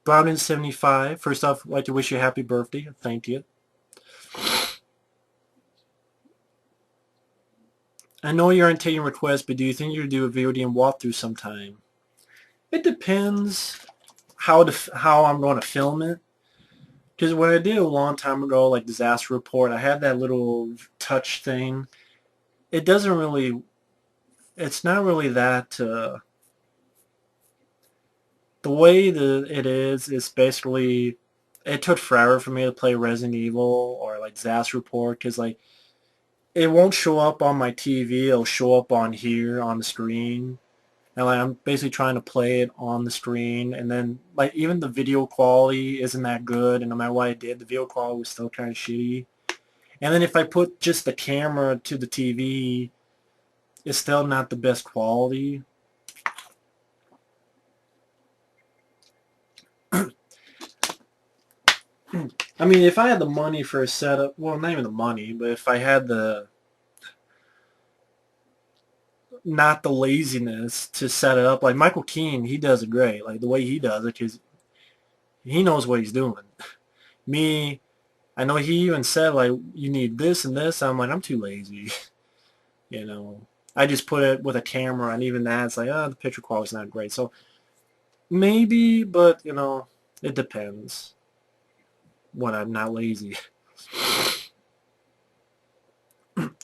Brown75, first off, I'd like to wish you a happy birthday. Thank you. I know you aren't taking requests, but do you think you'll do a VOD walkthrough sometime? It depends how I'm going to film it. Because when I did a long time ago, like Disaster Report, I had that little touch thing. It doesn't really, it's not really that, the way that it is basically, it took forever for me to play Resident Evil or like Disaster Report, because like, it won't show up on my TV, it'll show up on here on the screen. And like, I'm basically trying to play it on the screen, and then like even the video quality isn't that good, and no matter what I did, the video quality was still kind of shitty. And then if I put just the camera to the TV, it's still not the best quality. I mean, if I had the money for a setup, well, not even the money, but if I had the, not the laziness to set it up, like Michael Keane, he does it great. Like the way he does it, because he knows what he's doing. Me, I know he even said, like, you need this and this. I'm like, I'm too lazy. You know, I just put it with a camera, and even that's like, oh, the picture quality's not great. So maybe, but, you know, it depends when I'm not lazy.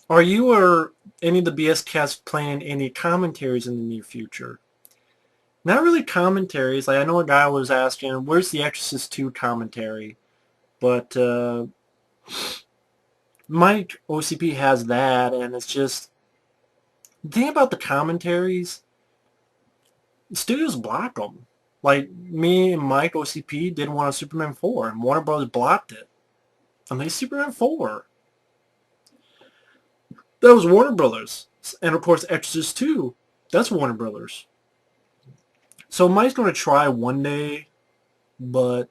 Are you or any of the BS cats planning any commentaries in the near future? Not really commentaries. Like, I know a guy was asking, where's the Exorcist 2 commentary? But Mike OCP has that, and it's just, the thing about the commentaries, studios block them. Like, me and Mike OCP didn't want a Superman 4, and Warner Bros. Blocked it. And they Superman 4. That was Warner Brothers. And of course, Exorcist 2. That's Warner Brothers. So Mike's going to try one day, but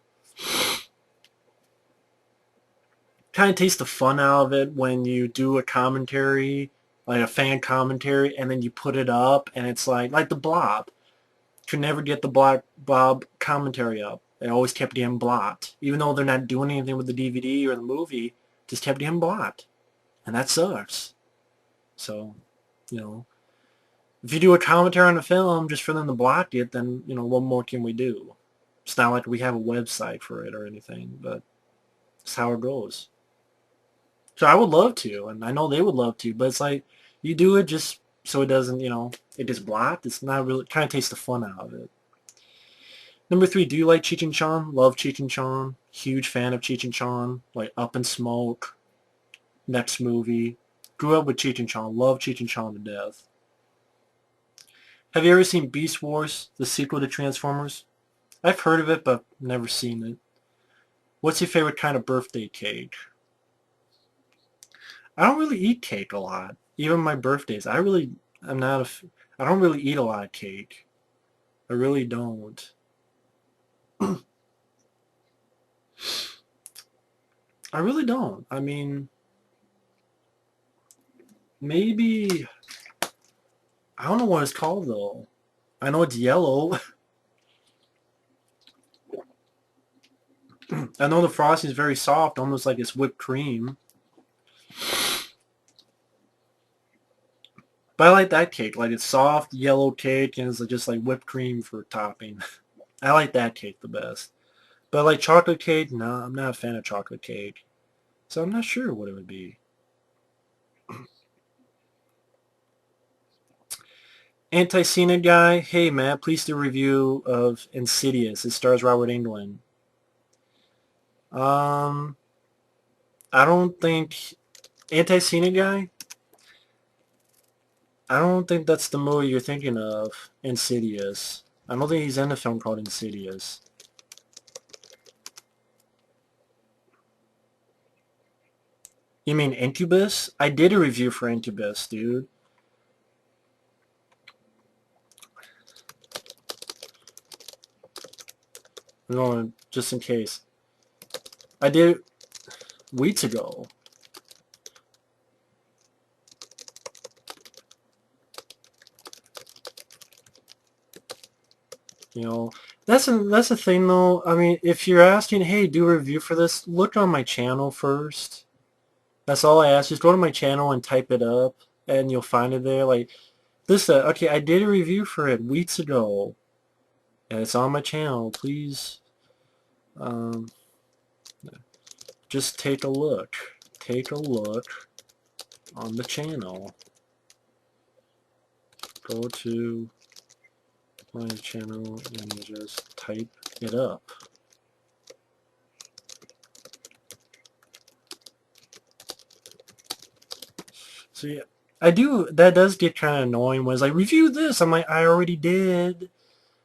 kind of takes the fun out of it when you do a commentary, like a fan commentary, and then you put it up, and it's like the Blob. Could never get the Black Bob commentary up. They always kept getting blocked. Even though they're not doing anything with the DVD or the movie, just kept getting blocked. And that sucks. So, you know, if you do a commentary on a film just for them to block it, then, you know, what more can we do? It's not like we have a website for it or anything, but it's how it goes. So I would love to, and I know they would love to, but it's like, you do it just so it doesn't, you know, it gets blocked. It's not really, kind of takes the fun out of it. Number 3, do you like Cheech and Chong? Love Cheech and Chong. Huge fan of Cheech and Chong. Like Up in Smoke. Next movie. Grew up with Cheech and Chong. Love Cheech and Chong to death. Have you ever seen Beast Wars, the sequel to Transformers? I've heard of it, but never seen it. What's your favorite kind of birthday cake? I don't really eat cake a lot. Even my birthdays. I'm not I don't really eat a lot of cake. I really don't. I really don't. I mean, maybe, I don't know what it's called though. I know it's yellow. I know the frosting is very soft, almost like it's whipped cream. But I like that cake. Like it's soft yellow cake, and it's just like whipped cream for topping. I like that cake the best. But like chocolate cake, no, I'm not a fan of chocolate cake. So I'm not sure what it would be. Anti-Cena guy, hey Matt, please do a review of Insidious. It stars Robert Englund. Um, I don't think Anti-Cena guy. I don't think that's the movie you're thinking of. Insidious. I don't think he's in a film called Insidious. You mean Incubus? I did a review for Incubus, dude. No, just in case. I did weeks ago. You know, that's the thing though. I mean, if you're asking, hey, do a review for this, look on my channel first. That's all I ask. Just go to my channel and type it up, and you'll find it there. Like this, okay, I did a review for it weeks ago, and it's on my channel. Please, um, just take a look. Take a look on the channel. Go to my channel and just type it up. So yeah, I do. That does get kind of annoying. When it's like, review this. I'm like, I already did.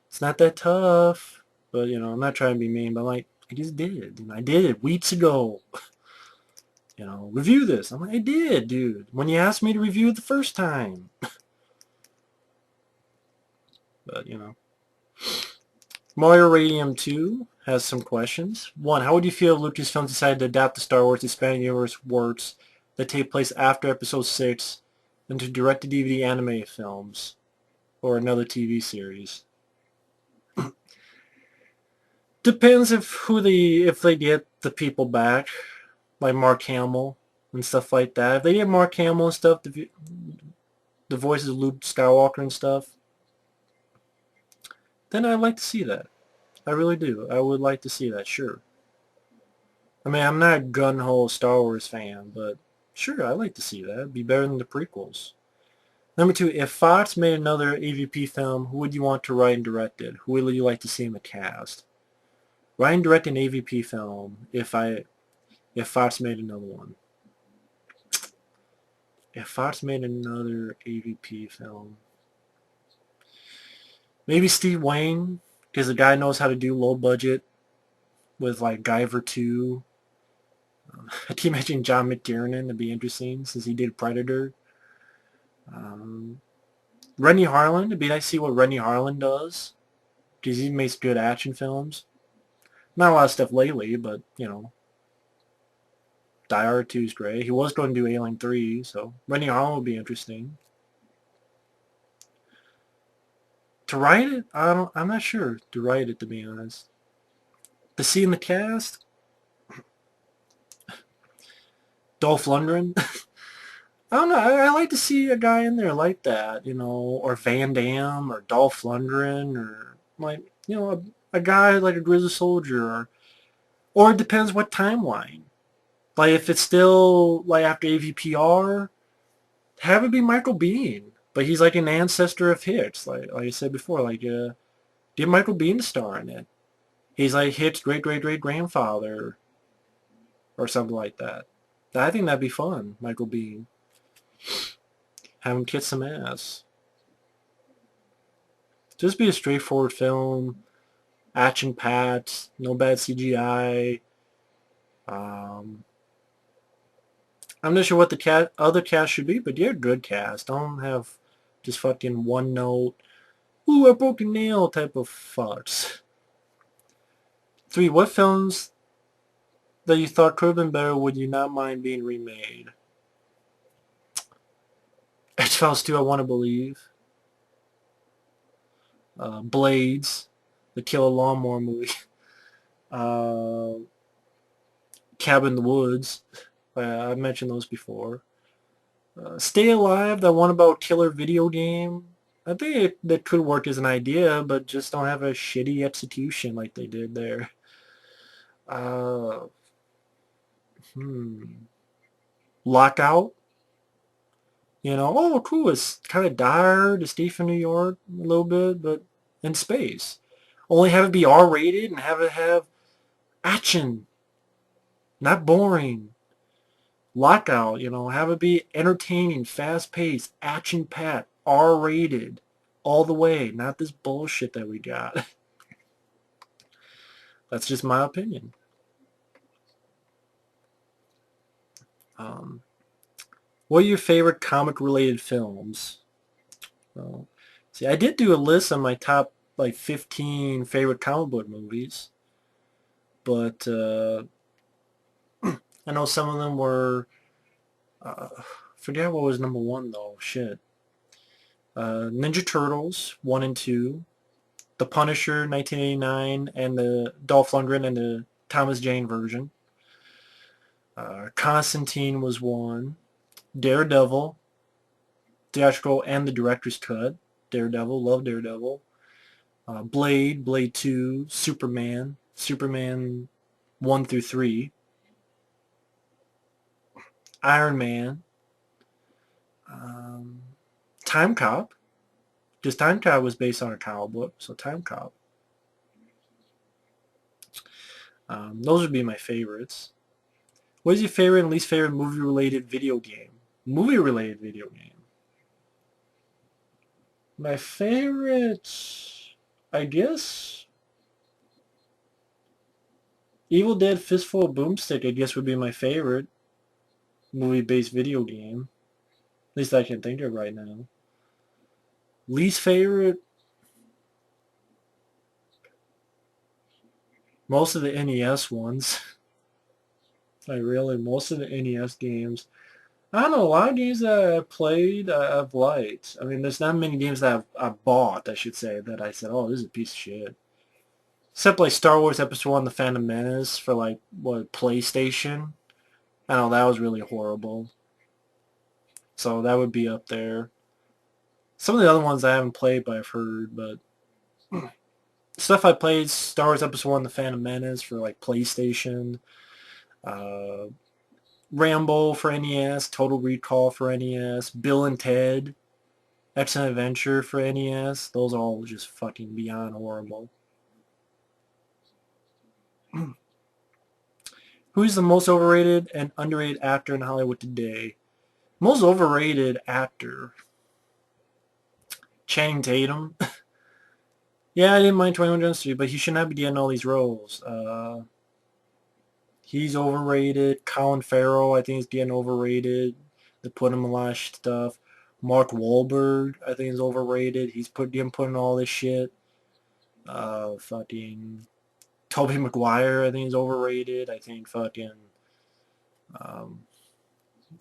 It's not that tough. But you know, I'm not trying to be mean. But I'm like, I just did. You know, I did it weeks ago. You know, review this. I'm like, I did, dude. When you asked me to review it the first time. But you know, Mario Radium 2 has some questions. One, how would you feel if Lucasfilm decided to adapt the Star Wars Expanded Universe works that take place after Episode 6 into direct-to-DVD anime films or another TV series? Depends if they get the people back, like Mark Hamill and stuff like that. If they get Mark Hamill and stuff, the voices of Luke Skywalker and stuff, then I'd like to see that. I really do. I would like to see that, sure. I mean, I'm not a gun-ho Star Wars fan, but sure, I'd like to see that. It'd be better than the prequels. Number two, if Fox made another AVP film, who would you want to write and direct it? Who would you like to see in the cast? Write and direct an AVP film if Fox made another one. If Fox made another AVP film. Maybe Steve Wayne, because the guy knows how to do low budget with like Guyver 2. I can imagine John McTiernan to be interesting since he did Predator. Rennie Harlan, it'd be nice to see what Rennie Harlan does because he makes good action films. Not a lot of stuff lately, but you know, Die Hard 2 is great. He was going to do Alien 3, so Rennie Harlan would be interesting. To write it, I'm not sure to write it, to be honest. To see in the cast, Dolph Lundgren. I don't know. I like to see a guy in there like that, you know, or Van Damme or Dolph Lundgren or like, you know, a guy like a Grizzly Soldier or it depends what timeline. Like if it's still like after AVPR, have it be Michael Biehn, but he's like an ancestor of Hicks, like I said before, like get Michael Biehn to star in it. He's like Hicks' great grandfather or something like that. I think that'd be fun, Michael Biehn. Have him kick some ass. Just be a straightforward film, action packed, no bad CGI. I'm not sure what the other cast should be, but you're a good cast. Don't have just fucking one note, ooh, a broken nail type of fucks. 3, what films that you thought could have been better would you not mind being remade? X-Files 2, I Want to Believe. Blades, the Kill a Lawnmower movie. Cabin in the Woods. I mentioned those before. Stay Alive, that one about killer video game. I think that could work as an idea, but just don't have a shitty execution like they did there. Uh, Lockout. You know, oh, cool. It's kind of dire, the Steve from New York, a little bit, but in space. Only have it be R-rated and have it have action, not boring. Lockout, you know, have it be entertaining, fast-paced, action-packed, R-rated, all the way. Not this bullshit that we got. That's just my opinion. What are your favorite comic-related films? See, I did do a list of my top like 15 favorite comic book movies. but I know some of them were. Forget what was number one though. Shit. Ninja Turtles 1 and 2, The Punisher 1989, and the Dolph Lundgren and the Thomas Jane version. Constantine was one. Daredevil, theatrical and the director's cut. Daredevil, love Daredevil. Blade, Blade 2, Superman, Superman 1 through 3, Iron Man, Time Cop, because Time Cop was based on a comic book, so Time Cop. Those would be my favorites. What is your favorite and least favorite movie-related video game? Movie-related video game. My favorite, I guess, Evil Dead Fistful of Boomstick, I guess, would be my favorite movie-based video game. At least I can think of right now. Least favorite, most of the NES ones. Most of the NES games. I don't know, a lot of games that I've played, I've liked. I mean, there's not many games that I've bought, I should say, that I said, oh, this is a piece of shit. Except like Star Wars Episode 1, The Phantom Menace for like, what, PlayStation? I know, that was really horrible. So that would be up there. Some of the other ones I haven't played, but I've heard, but stuff I played, Star Wars Episode 1, The Phantom Menace for like PlayStation, uh, Rambo for NES, Total Recall for NES, Bill and Ted, Excellent Adventure for NES. Those are all just fucking beyond horrible. Who's the most overrated and underrated actor in Hollywood today? Most overrated actor. Channing Tatum. Yeah, I didn't mind 21 Jump Street, but he should not be getting all these roles. He's overrated. Colin Farrell, I think, is getting overrated. They put him in a lot of stuff. Mark Wahlberg, I think, is overrated. He's getting put in all this shit. Fucking Tobey Maguire, I think, is overrated. I think fucking um,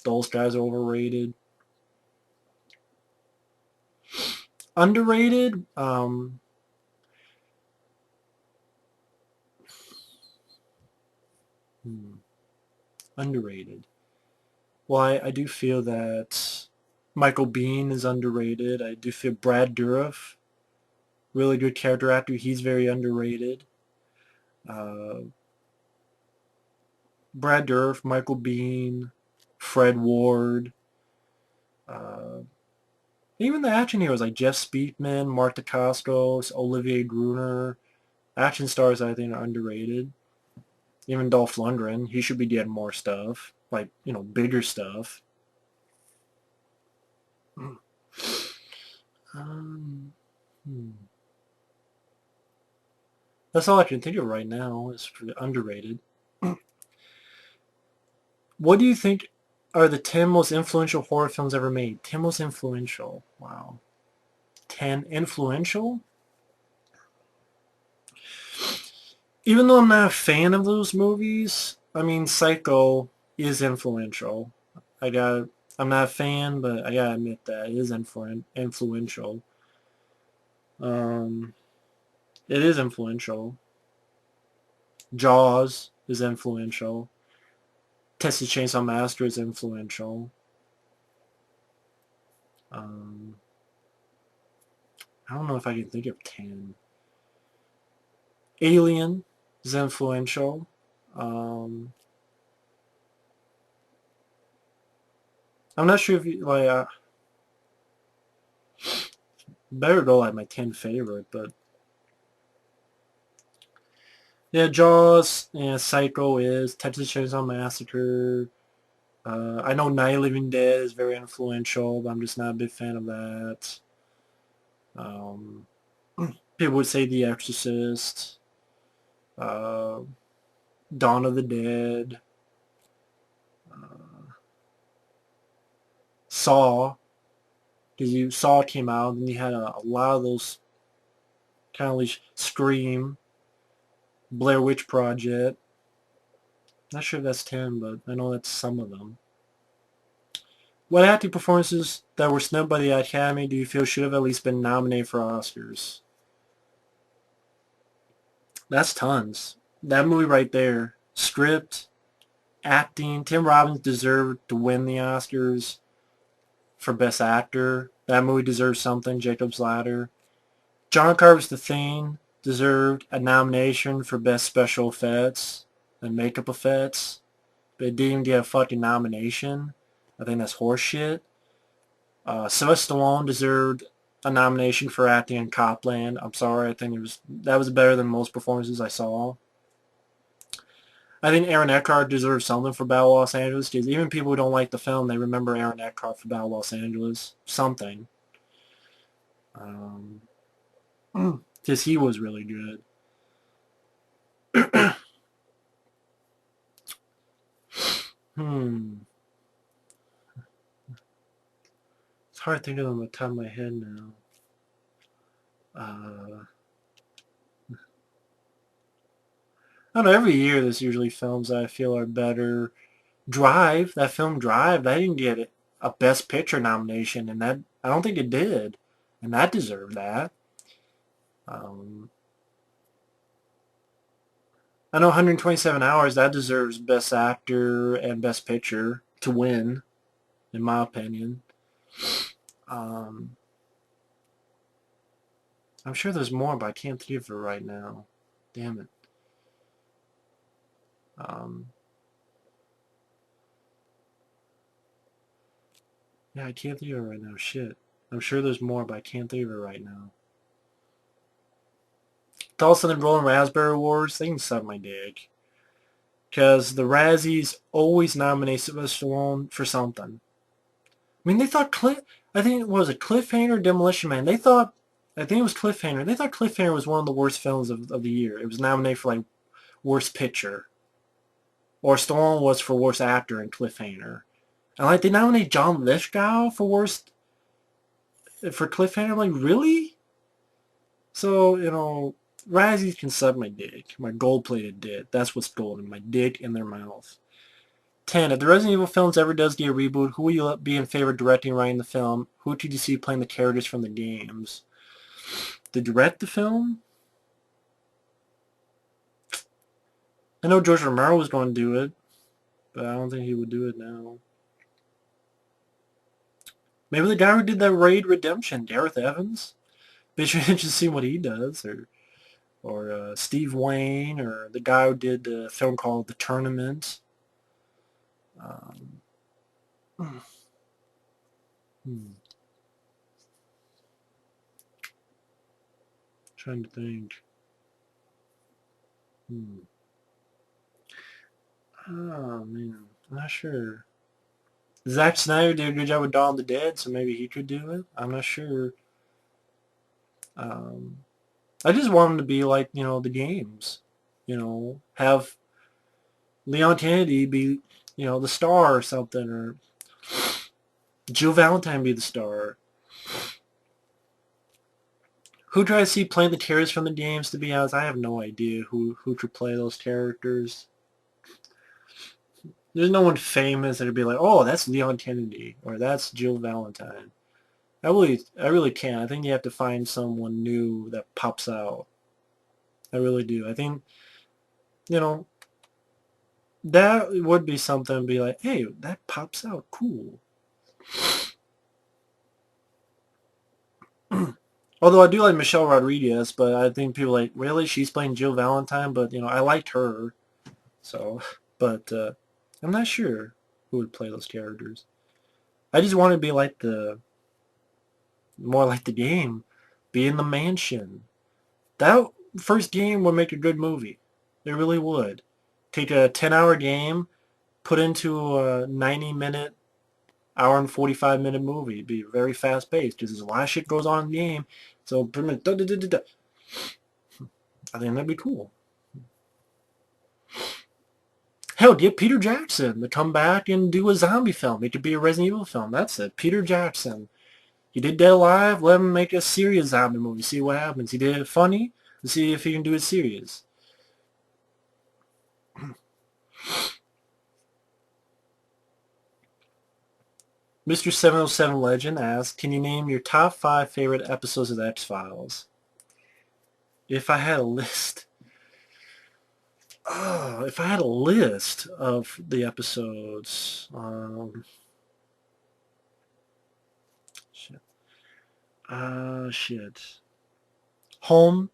those guys are overrated. Underrated. Underrated. Well, I do feel that Michael Biehn is underrated. I do feel Brad Dourif, really good character actor. He's very underrated. Uh, Brad Dourif, Michael Biehn, Fred Ward, uh, even the action heroes like Jeff Speakman, Mark Dacascos, Olivier Gruner. Action stars I think are underrated. Even Dolph Lundgren, he should be getting more stuff, like, bigger stuff. Um, hmm. That's all I can think of right now is underrated. What do you think are the 10 most influential horror films ever made? 10 most influential. Wow. 10 influential? Even though I'm not a fan of those movies, I mean, Psycho is influential. I'm not a fan, but I gotta admit that it is influential. Um, it is influential. Jaws is influential. Texas Chainsaw Massacre is influential. Um, I don't know if I can think of 10. Alien is influential. Um, I'm not sure if you, like, better go like my 10 favorite, but yeah, Jaws, yeah, Psycho is, Texas Chainsaw Massacre. I know Night of the Living Dead is very influential, but I'm just not a big fan of that. Um, People would say The Exorcist, uh, Dawn of the Dead, uh, Saw, because Saw came out, and you had a lot of those kind of like Scream, Blair Witch Project. Not sure if that's 10, but I know that's some of them. What acting performances that were snubbed by the Academy do you feel should have at least been nominated for Oscars? That's tons. That movie right there. Script, acting. Tim Robbins deserved to win the Oscars for Best Actor. That movie deserves something. Jacob's Ladder. John Carver's The Thing deserved a nomination for Best Special Effects and Makeup Effects, but it didn't even get a fucking nomination. I think that's horseshit. Sylvester Stallone deserved a nomination for acting in Copland. I'm sorry, I think that was better than most performances I saw. I think Aaron Eckhart deserves something for Battle of Los Angeles, because even people who don't like the film, they remember Aaron Eckhart for Battle of Los Angeles. Something. Because he was really good. It's hard to think of them on the top of my head now. I don't know, every year there's usually films that I feel are better. Drive, that film Drive, that didn't get a Best Picture nomination, and that I don't think it did, and that deserved that. I know 127 Hours, that deserves Best Actor and Best Picture to win, in my opinion. I'm sure there's more, but I can't think of it right now. Damn it. Yeah, I can't think of it right now. Shit. I'm sure there's more, but I can't think of it right now. Tulsa and Rolling Raspberry Awards, they can suck my dick. Because the Razzies always nominate Sylvester Stallone for something. I mean, they thought I think it was a Cliffhanger, Demolition Man. I think it was Cliffhanger. They thought Cliffhanger was one of the worst films of the year. It was nominated for like Worst Picture. Or Stallone was for Worst Actor in Cliffhanger. And like they nominate John Lithgow for Cliffhanger. I'm like, really? So, Razzies can suck my dick. My gold-plated dick. That's what's golden. My dick in their mouth. 10. If the Resident Evil films ever does get a reboot, who will you be in favor of directing and writing the film? Who did you see playing the characters from the games? To direct the film? I know George Romero was going to do it, but I don't think he would do it now. Maybe the guy who did that Raid Redemption, Gareth Evans? Be interested to see what he does, or Steve Wayne, or the guy who did a film called The Tournament. Trying to think. Oh, man. I'm not sure. Zack Snyder did a good job with Dawn of the Dead, so maybe he could do it. I'm not sure. I just want him to be like, the games. Have Leon Kennedy be, the star or something, or Jill Valentine be the star. Who do I see playing the characters from the games, to be honest? I have no idea who could play those characters. There's no one famous that would be like, oh, that's Leon Kennedy, or that's Jill Valentine. I really can't. I think you have to find someone new that pops out. I really do. I think, that would be something to be like, hey, that pops out. Cool. Although I do like Michelle Rodriguez, but I think people are like, really? She's playing Jill Valentine? But, I liked her. So, but I'm not sure who would play those characters. I just want to be like more like the game. Be in the mansion. That first game would make a good movie. It really would. Take a 10-hour game, put into a 90-minute, hour and 45-minute movie. It'd be very fast-paced because there's a lot of shit goes on in the game. So, pretty much, I think that'd be cool. Hell, get Peter Jackson to come back and do a zombie film. It could be a Resident Evil film. That's it. Peter Jackson. He did Dead Alive. Let him make a serious zombie movie. See what happens. He did it funny. Let's see if he can do it serious. Mr. 707 Legend asks, can you name your top 5 favorite episodes of the X-Files? If I had a list, if I had a list of the episodes, shit, shit. Home.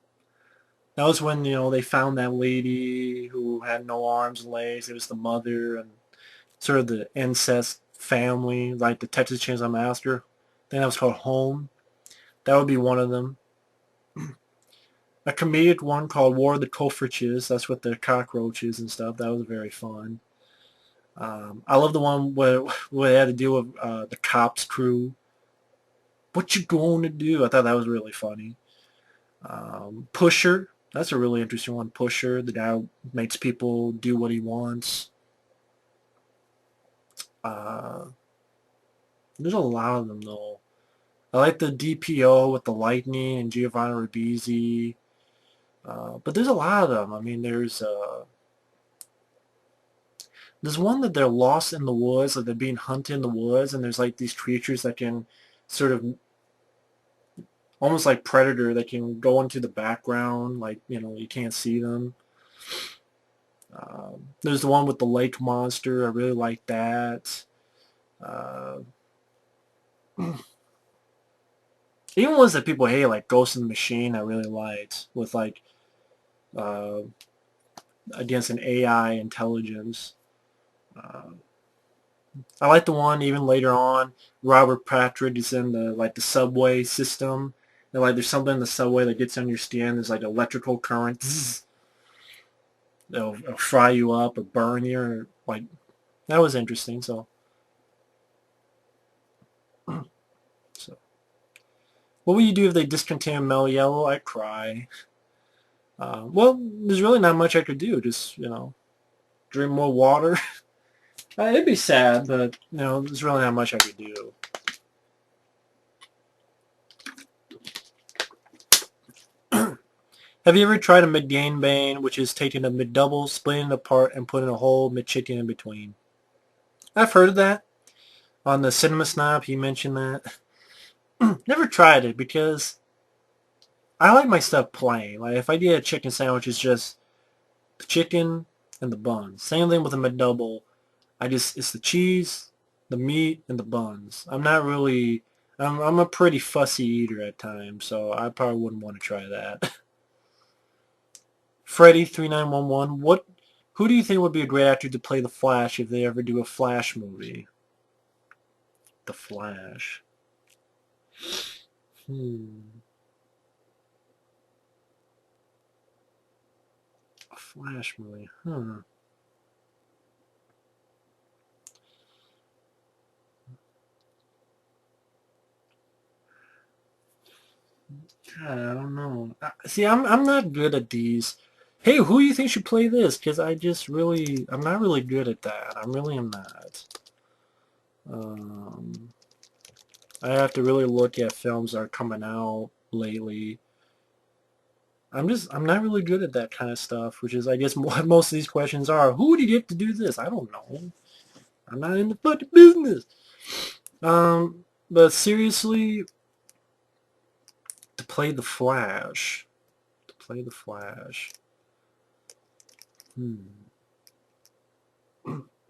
That was when, they found that lady who had no arms and legs. It was the mother and sort of the incest family, like the Texas Chainsaw Massacre. I think that was called Home. That would be one of them. A comedic one called War of the Cockroaches. That's with the cockroaches and stuff. That was very fun. I love the one where they had to deal with the cops crew. What you going to do? I thought that was really funny. Pusher. That's a really interesting one. Pusher. The guy who makes people do what he wants. Uh, there's a lot of them though. I like the DPO with the lightning and Giovanni Ribisi. But there's a lot of them. I mean, there's one that they're lost in the woods, like they're being hunted in the woods, and there's like these creatures that can sort of almost like Predator that can go into the background, like you can't see them. There's the one with the lake monster. I really like that. Uh, even ones that people hate, like Ghost in the Machine, I really liked with like uh, against an AI intelligence. Uh, I like the one even later on. Robert Patrick is in the subway system. And like there's something in the subway that gets on your skin. There's like electrical current. Zzz, it'll fry you up or burn you. Or, like that was interesting. So what would you do if they discontinued Mellow Yellow? I'd cry. Well, there's really not much I could do. Just drink more water. It'd be sad, but there's really not much I could do. Have you ever tried a mid-ganbang, which is taking a mid-double, splitting it apart, and putting a whole mid-chicken in between? I've heard of that. On the Cinema Snob, he mentioned that. Never tried it because I like my stuff plain. Like if I get a chicken sandwich, it's just the chicken and the buns. Same thing with a mid-double. It's the cheese, the meat, and the buns. I'm not really. I'm a pretty fussy eater at times, so I probably wouldn't want to try that. Freddy3911, who do you think would be a great actor to play the Flash if they ever do a Flash movie? The Flash. Hmm. A Flash movie. Huh. God, I don't know. See, I'm not good at these. Hey, who do you think should play this? Because I'm not really good at that. I really am not. Um, I have to really look at films that are coming out lately. I'm not really good at that kind of stuff, which is, I guess, what most of these questions are. Who would you get to do this? I don't know. I'm not in the fucking business. But seriously, to play the Flash, to play the Flash, hmm.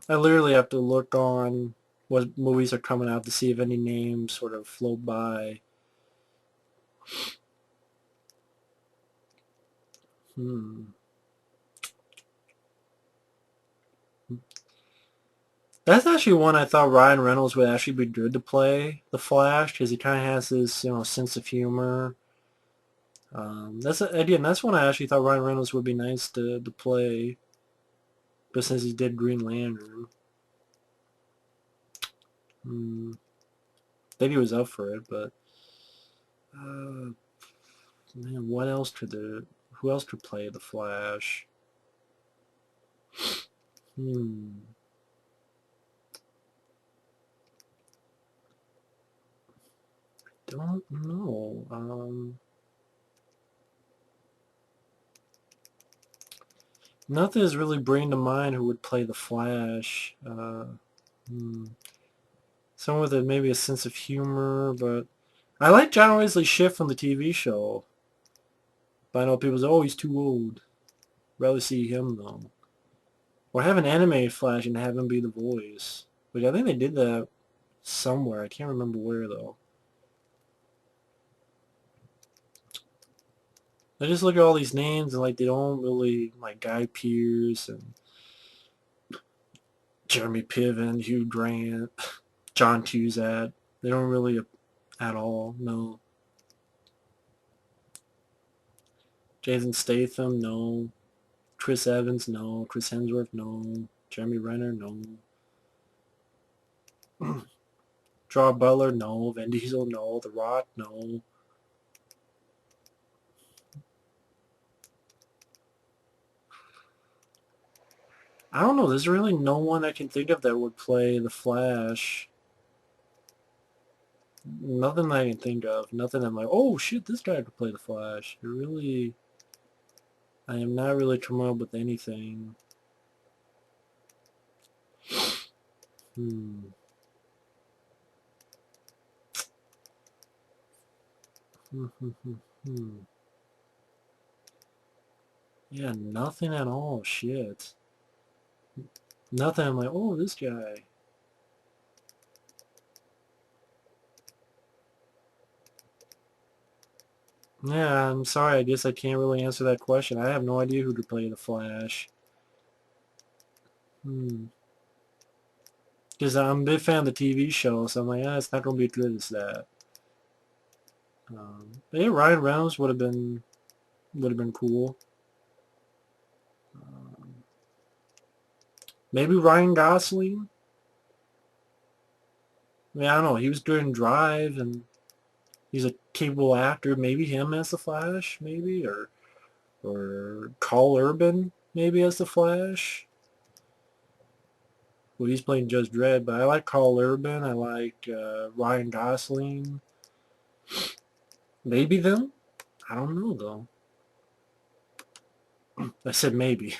I literally have to look on what movies are coming out to see if any names sort of float by. Hmm. That's actually one I thought Ryan Reynolds would actually be good to play the Flash because he kind of has this, sense of humor. That's one I actually thought Ryan Reynolds would be nice to play, but since he did Green Lantern, hmm, maybe he was up for it. But uh, man, who else could play the Flash? Hmm, don't know. Nothing is really bringing to mind who would play the Flash. Someone with maybe a sense of humor, but I like John Wesley Shipp from the TV show. But I know people say, oh, he's too old. Rather see him, though. Or have an animated Flash and have him be the voice. Which I think they did that somewhere. I can't remember where, though. I just look at all these names and, like, they don't really, like, Guy Pearce and Jeremy Piven, Hugh Grant, John Cusack. They don't really at all, no. Jason Statham, no. Chris Evans, no. Chris Hemsworth, no. Jeremy Renner, no. Draw Butler, no. Vin Diesel, no. The Rock, no. I don't know. There's really no one I can think of that would play the Flash. Nothing I can think of. Nothing I'm like, oh shit, this guy could play the Flash. I am not really coming up with anything. Hmm. Yeah, nothing at all. Shit. Nothing. I'm like, oh, this guy. Yeah, I'm sorry. I guess I can't really answer that question. I have no idea who to play the Flash. Because I'm a big fan of the TV show, so I'm like, it's not going to be as good as that. But yeah, Ryan Reynolds would have been cool. Maybe Ryan Gosling. I mean, I don't know. He was doing Drive, and he's a capable actor. Maybe him as the Flash, maybe, or Carl Urban, maybe as the Flash. Well, he's playing Judge Dredd, but I like Carl Urban. I like Ryan Gosling. Maybe them. I don't know though. I said maybe.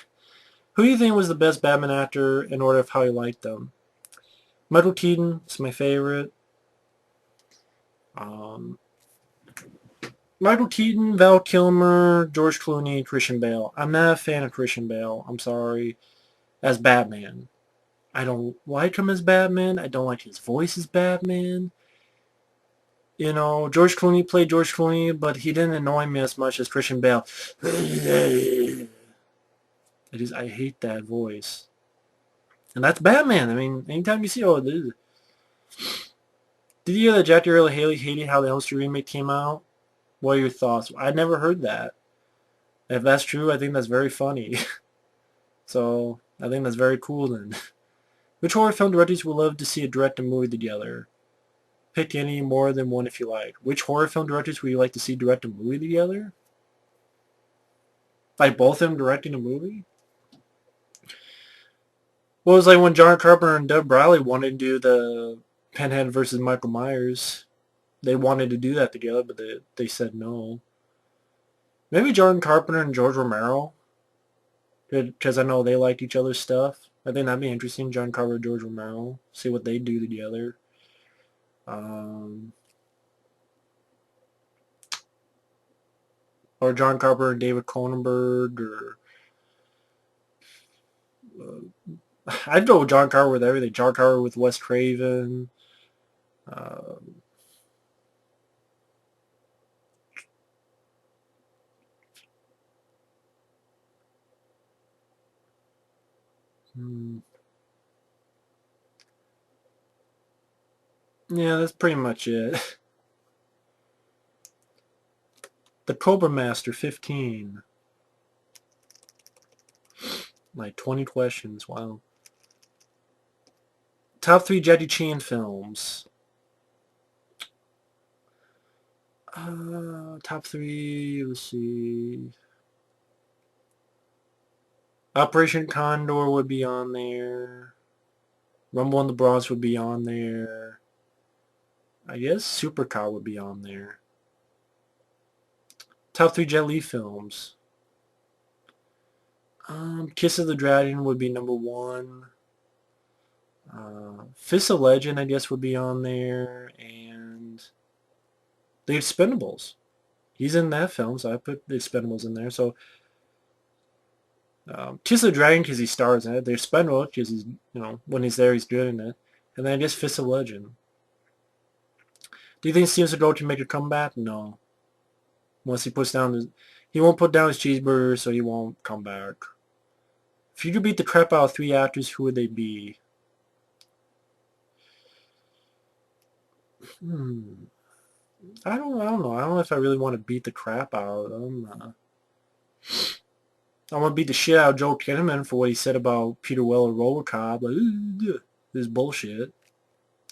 Who do you think was the best Batman actor in order of how you liked them? Michael Keaton is my favorite. Um, Michael Keaton, Val Kilmer, George Clooney, Christian Bale. I'm not a fan of Christian Bale. I'm sorry. As Batman. I don't like him as Batman. I don't like his voice as Batman. You know, George Clooney played George Clooney, but he didn't annoy me as much as Christian Bale. I hate that voice. And that's Batman. I mean, anytime you see, oh, did you hear that Jackie Earle Haley hated how the Elm Street remake came out? What are your thoughts? I never heard that. If that's true, I think that's very funny. So, I think that's very cool then. Which horror film directors would love to see a direct a movie together? Pick any more than one if you like. Which horror film directors would you like to see direct a movie together? Like both of them directing a movie? Well, it was like when John Carpenter and Doug Bradley wanted to do the Pinhead versus Michael Myers. They wanted to do that together, but they said no. Maybe John Carpenter and George Romero, because I know they liked each other's stuff. I think that'd be interesting. John Carpenter, George Romero, see what they do together. Um, or John Carpenter and David Cronenberg, or I'd go with John Carpenter with everything. John Carpenter with Wes Craven. Uh, hmm, yeah, that's pretty much it. The Cobra Master 15. Like 20 questions. Wow. Top 3 Jackie Chan films. Top 3, let's see. Operation Condor would be on there. Rumble in the Bronx would be on there. I guess Supercar would be on there. Top 3 Jet Li films. Kiss of the Dragon would be number one. Fist of Legend, I guess, would be on there, and The Expendables. He's in that film, so I put The Expendables in there. So Kiss of the Dragon because he stars in it. The Expendables because he's, when he's there, he's good in it. And then I guess Fist of Legend. Do you think Steven Seagal can make a comeback? No. Once he puts down he won't put down his cheeseburger, so he won't come back. If you could beat the crap out of 3 actors, who would they be? I don't know. I don't know if I really want to beat the crap out of them. I want to beat the shit out of Joe Kinnaman for what he said about Peter Weller Robocop. Like, this is bullshit.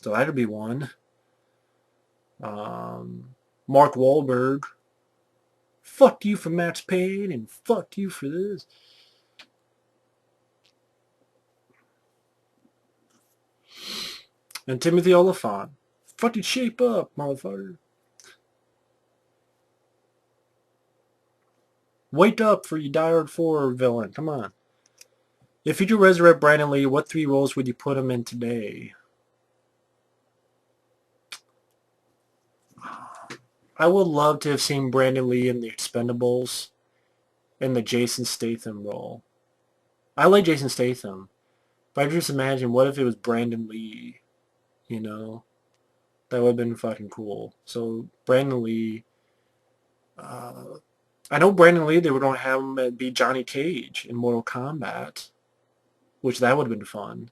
So that'd be one. Mark Wahlberg. Fuck you for Max Payne and fuck you for this. And Timothy Oliphant. Fucking shape up, motherfucker. Wake up for your Die Hard 4 villain. Come on. If you could resurrect Brandon Lee, what 3 roles would you put him in today? I would love to have seen Brandon Lee in The Expendables in the Jason Statham role. I like Jason Statham, but I just imagine what if it was Brandon Lee, you know? That would have been fucking cool. So Brandon Lee, I know Brandon Lee, they were going to have him be Johnny Cage in Mortal Kombat, which that would have been fun.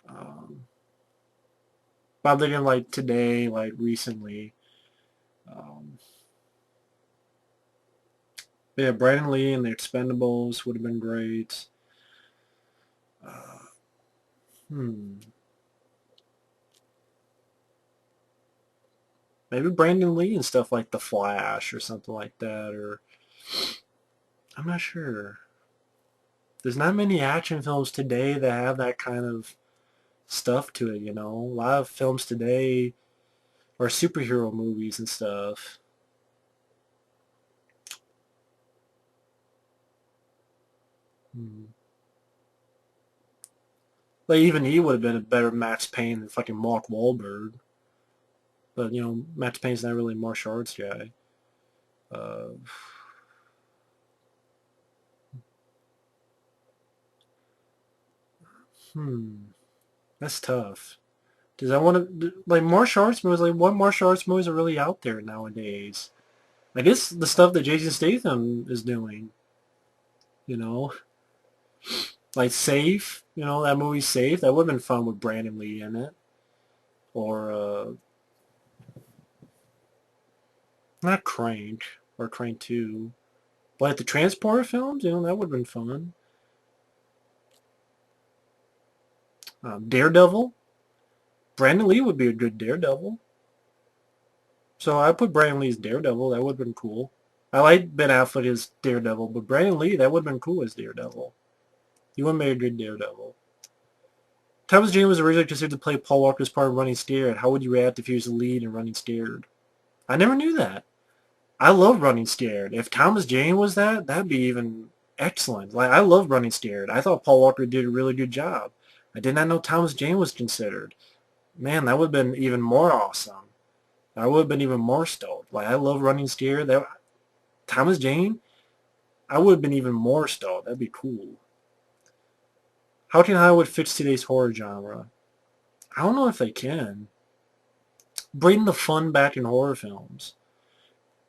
But I'm thinking like today, like recently. Yeah, Brandon Lee and the Expendables would have been great. Maybe Brandon Lee and stuff like The Flash or something like that, or I'm not sure. There's not many action films today that have that kind of stuff to it, A lot of films today are superhero movies and stuff. Like even he would have been a better Max Payne than fucking Mark Wahlberg. But Max Payne's not really a martial arts guy. Uh, that's tough. Because I want to like martial arts movies. Like what martial arts movies are really out there nowadays? I guess the stuff that Jason Statham is doing. You know, like Safe. That movie Safe. That would have been fun with Brandon Lee in it. Or not Crank or Crank 2. But like the Transporter films, that would have been fun. Daredevil. Brandon Lee would be a good Daredevil. So I put Brandon Lee as Daredevil. That would have been cool. I like Ben Affleck as Daredevil, but Brandon Lee, that would have been cool as Daredevil. He would have made a good Daredevil. Thomas Jane was originally considered to play Paul Walker's part in Running Scared. How would you react if he was the lead in Running Scared? I never knew that. I love Running Scared. If Thomas Jane was that, that'd be even excellent. Like I love Running Scared. I thought Paul Walker did a really good job. I did not know Thomas Jane was considered. Man, that would have been even more awesome. I would have been even more stoked. Like I love Running Scared. Thomas Jane, I would have been even more stoked. That'd be cool. How can Hollywood fix today's horror genre? I don't know if they can. Bring the fun back in horror films.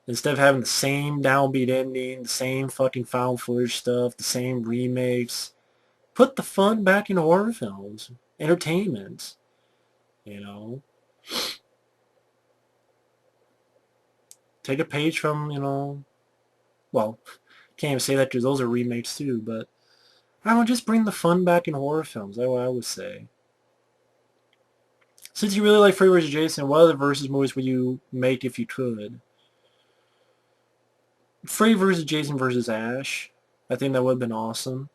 Instead of having the same downbeat ending, the same fucking found footage stuff, the same remakes, put the fun back in horror films. Entertainment. You know? Take a page from, well, can't even say that because those are remakes too, but I don't know, just bring the fun back in horror films. That's what I would say. Since you really like Freddy vs. Jason, what other versus movies would you make if you could? Freddy vs. Jason versus Ash. I think that would have been awesome.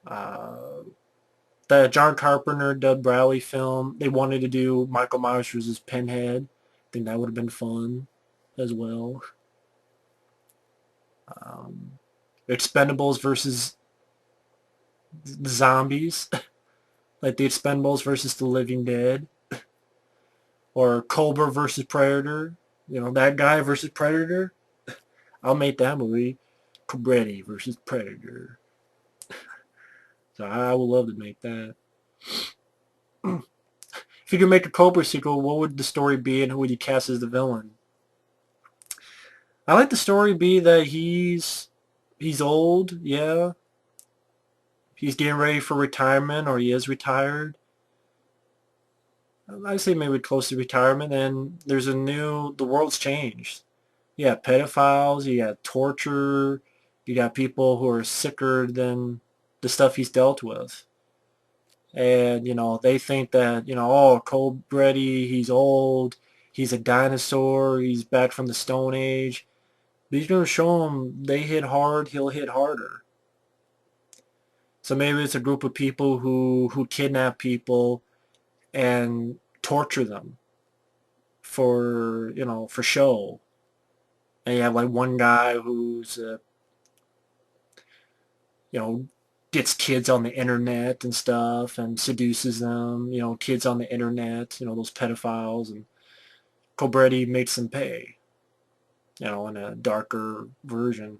The John Carpenter, Doug Bradley film, they wanted to do Michael Myers versus Pinhead. I think that would have been fun as well. Expendables versus the zombies, like the Expendables versus the Living Dead, or Cobra versus Predator. You know, that guy versus Predator. I'll make that movie. Cobra versus Predator. So I would love to make that. If you could make a Cobra sequel, what would the story be and who would you cast as the villain? I like the story be that he's old, yeah. He's getting ready for retirement or he is retired. I'd say maybe close to retirement, and the world's changed. You got pedophiles, you got torture, you got people who are sicker than the stuff he's dealt with. And, they think that, oh, Cole he's old, he's a dinosaur, he's back from the Stone Age. But he's going to show him they hit hard, he'll hit harder. So maybe it's a group of people who kidnap people and torture them for show. And you have like one guy who's, you know, gets kids on the internet and stuff and seduces them, kids on the internet, those pedophiles, and Cobretti makes them pay, in a darker version.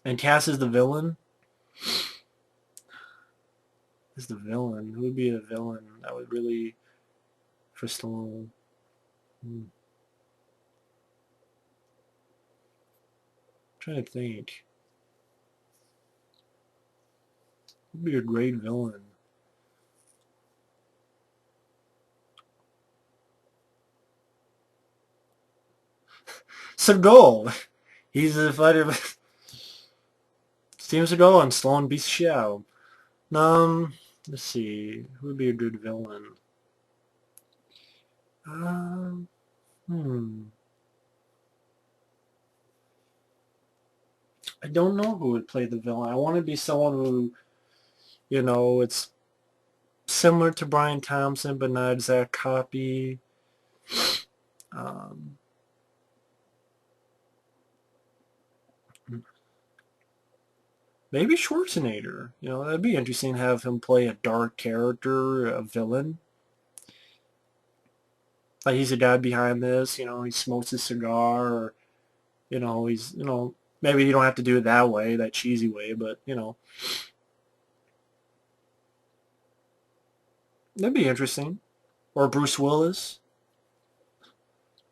And Cass is the villain. Who would be a villain that would really, for Stallone? I'm trying to think. Who would be a great villain? Seagal! He's a fighter. Steven Seagal and Stallone beats shit out. Let's see. Who would be a good villain? Um, hmm. I don't know who would play the villain. I want to be someone who, it's similar to Brian Thompson, but not exact copy. Um, maybe Schwarzenegger. That'd be interesting to have him play a dark character, a villain. Like he's the guy behind this. He smokes a cigar, or he's maybe you don't have to do it that way, that cheesy way, but that'd be interesting. Or Bruce Willis,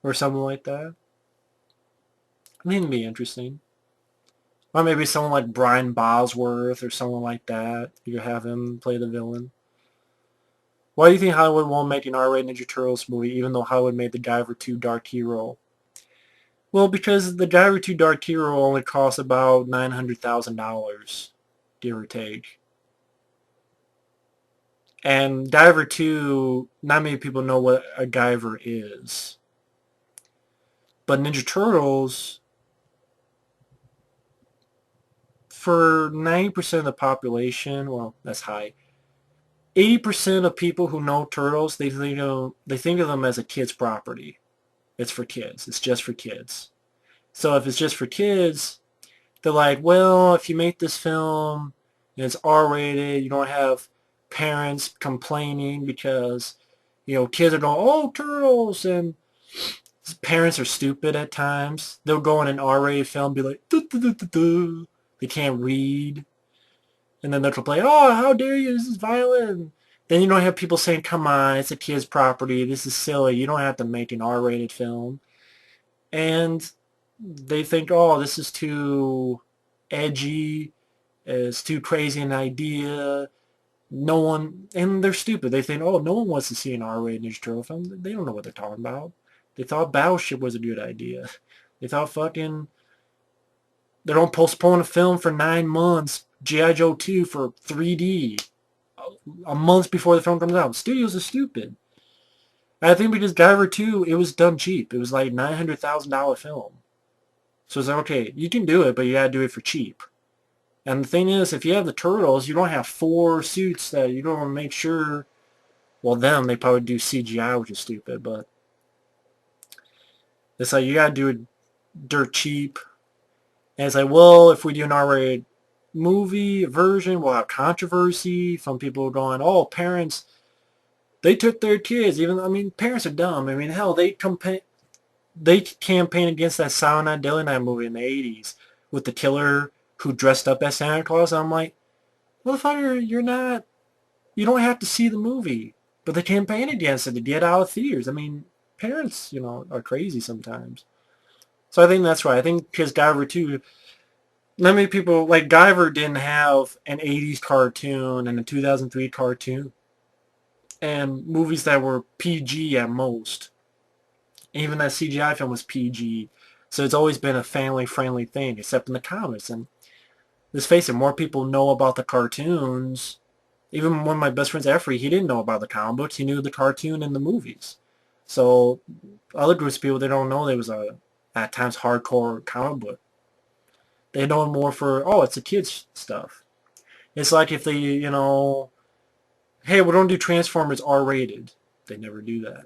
or something like that. I think it'd be interesting. Or maybe someone like Brian Bosworth or someone like that. You could have him play the villain. Why do you think Hollywood won't make an R-rated Ninja Turtles movie, even though Hollywood made the Guyver 2 Dark Hero? Well, because the Guyver 2 Dark Hero only costs about $900,000, give or take. And Guyver 2, not many people know what a Guyver is. But Ninja Turtles, for 90% of the population, well, that's high. 80% of people who know Turtles, they think of them as a kid's property. It's for kids. It's just for kids. So if it's just for kids, they're like, well, if you make this film and it's R-rated, you don't have parents complaining because, kids are going, oh, Turtles, and parents are stupid at times. They'll go in an R-rated film and be like, duh, duh, duh, duh, duh. They can't read. And then they'll complain, oh, how dare you, this is violent. Then you don't have people saying, come on, it's a kid's property, this is silly, you don't have to make an R-rated film. And they think, oh, this is too edgy, it's too crazy an idea. No one, and they're stupid. They think, oh, no one wants to see an R-rated Ninja Turtle film. They don't know what they're talking about. They thought Battleship was a good idea. They thought they don't postpone a film for 9 months, G.I. Joe 2 for 3D, a month before the film comes out. Studios are stupid. I think because Guyver 2, it was done cheap. It was like $900,000 film. So it's like, okay, you can do it, but you gotta do it for cheap. And the thing is, if you have the Turtles, you don't have 4 suits that you don't make sure. Well, they probably do CGI, which is stupid, but it's like you gotta do it dirt cheap. And it's like, well, if we do an R-rated movie version, we'll have controversy from people going, oh, parents, they took their kids. Even, I mean, parents are dumb. I mean, hell, they campaigned against that Silent Night, Deadly Night movie in the 80s with the killer who dressed up as Santa Claus. And I'm like, motherfucker, you don't have to see the movie. But they campaigned against it to get out of theaters. I mean, parents, are crazy sometimes. So I think that's right. I think because Guyver 2, not many people, like Guyver didn't have an 80s cartoon and a 2003 cartoon and movies that were PG at most. Even that CGI film was PG. So it's always been a family-friendly thing, except in the comics. And let's face it, more people know about the cartoons. Even one of my best friends, Effrey, he didn't know about the comic books. He knew the cartoon and the movies. So other groups of people, they don't know there was a, at times, hardcore comic book. They know it more for, oh, it's a kid's stuff. It's like if they, hey, we don't do Transformers R-rated. They never do that.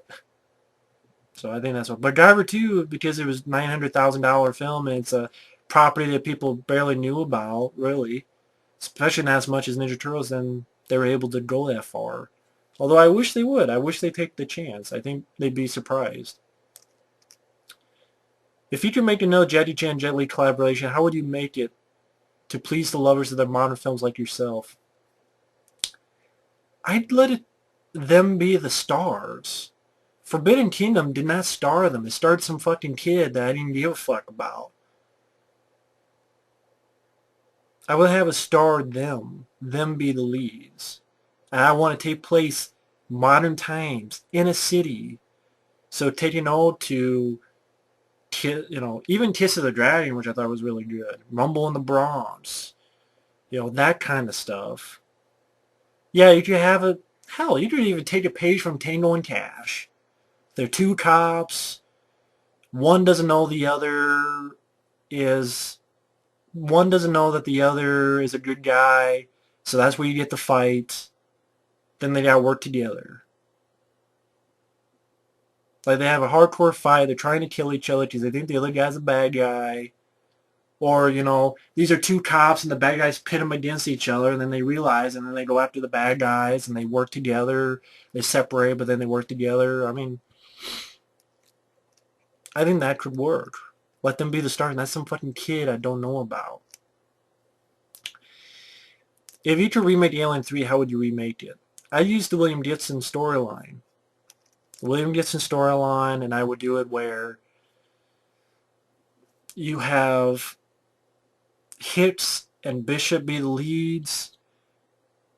So I think that's what. But Guyver 2, because it was $900,000 film and it's a property that people barely knew about, really, especially not as much as Ninja Turtles, then they were able to go that far. Although I wish they would. I wish they'd take the chance. I think they'd be surprised. If you could make another Jackie Chan Jet Li collaboration, how would you make it to please the lovers of the modern films like yourself? I'd let them be the stars. Forbidden Kingdom did not star them. It starred some fucking kid that I didn't give a fuck about. I would have it starred them be the leads. And I want to take place modern times in a city. So taking ode to, even Kiss of the Dragon, which I thought was really good. Rumble in the Bronx. That kind of stuff. Yeah, you could have a, hell, you could even take a page from Tango and Cash. They're two cops. One doesn't know the other is, one doesn't know that the other is a good guy. So that's where you get the fight. Then they gotta work together. Like they have a hardcore fight. They're trying to kill each other because they think the other guy's a bad guy. Or, these are two cops and the bad guys pit them against each other and then they realize and then they go after the bad guys and they work together. They separate but then they work together. I mean, I think that could work. Let them be the star. And that's some fucking kid I don't know about. If you could remake Alien 3, how would you remake it? I'd use the William Gibson storyline. William Gibson storyline, and I would do it where you have Hicks and Bishop be the leads.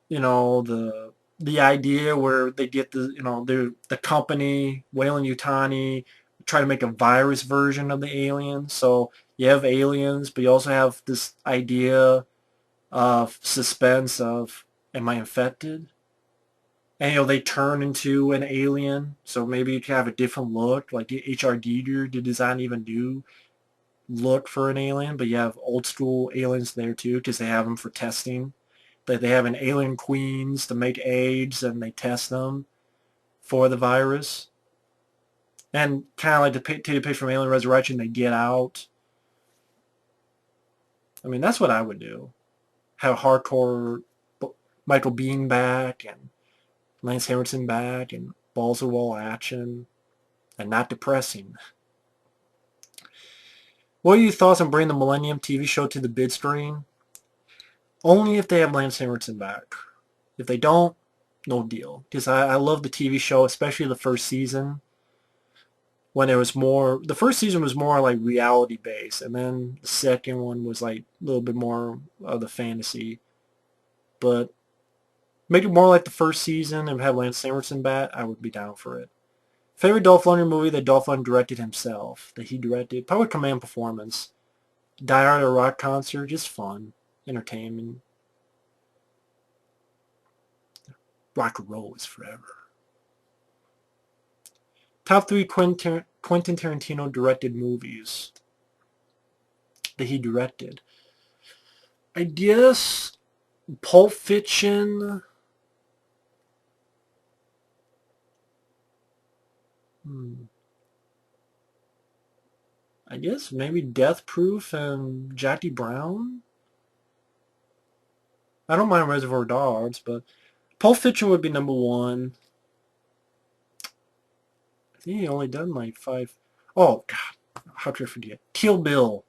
The idea where they get the company, Weyland Yutani, try to make a virus version of the aliens. So you have aliens, but you also have this idea of suspense of, am I infected? And they turn into an alien, so maybe you can have a different look. Like H.R. Giger did design even new look for an alien, but you have old school aliens there too because they have them for testing. They have an alien queens to make eggs and they test them for the virus. And kind of like the pig from Alien Resurrection, they get out. I mean, that's what I would do. Have hardcore Michael Biehn back and Lance Henriksen back and balls of wall action and not depressing. What are your thoughts on bringing the Millennium TV show to the big screen? Only if they have Lance Henriksen back. If they don't, no deal. Because I love the TV show, especially the first season. When it was more, the first season was more like reality based, and then the second one was like a little bit more of the fantasy. But make it more like the first season and have Lance Henriksen back, I would be down for it. Favorite Dolph Lundgren movie that Dolph Lundgren directed himself, that he directed? Probably Command Performance. Die Hard at a Rock Concert, just fun, entertainment. Rock and roll is forever. Top 3 Quentin Tarantino directed movies that he directed. I guess Pulp Fiction. Hmm. I guess maybe Death Proof and Jackie Brown. I don't mind Reservoir Dogs, but Pulp Fiction would be number one. I think he only done like five. Oh God, how could I forget? Kill Bill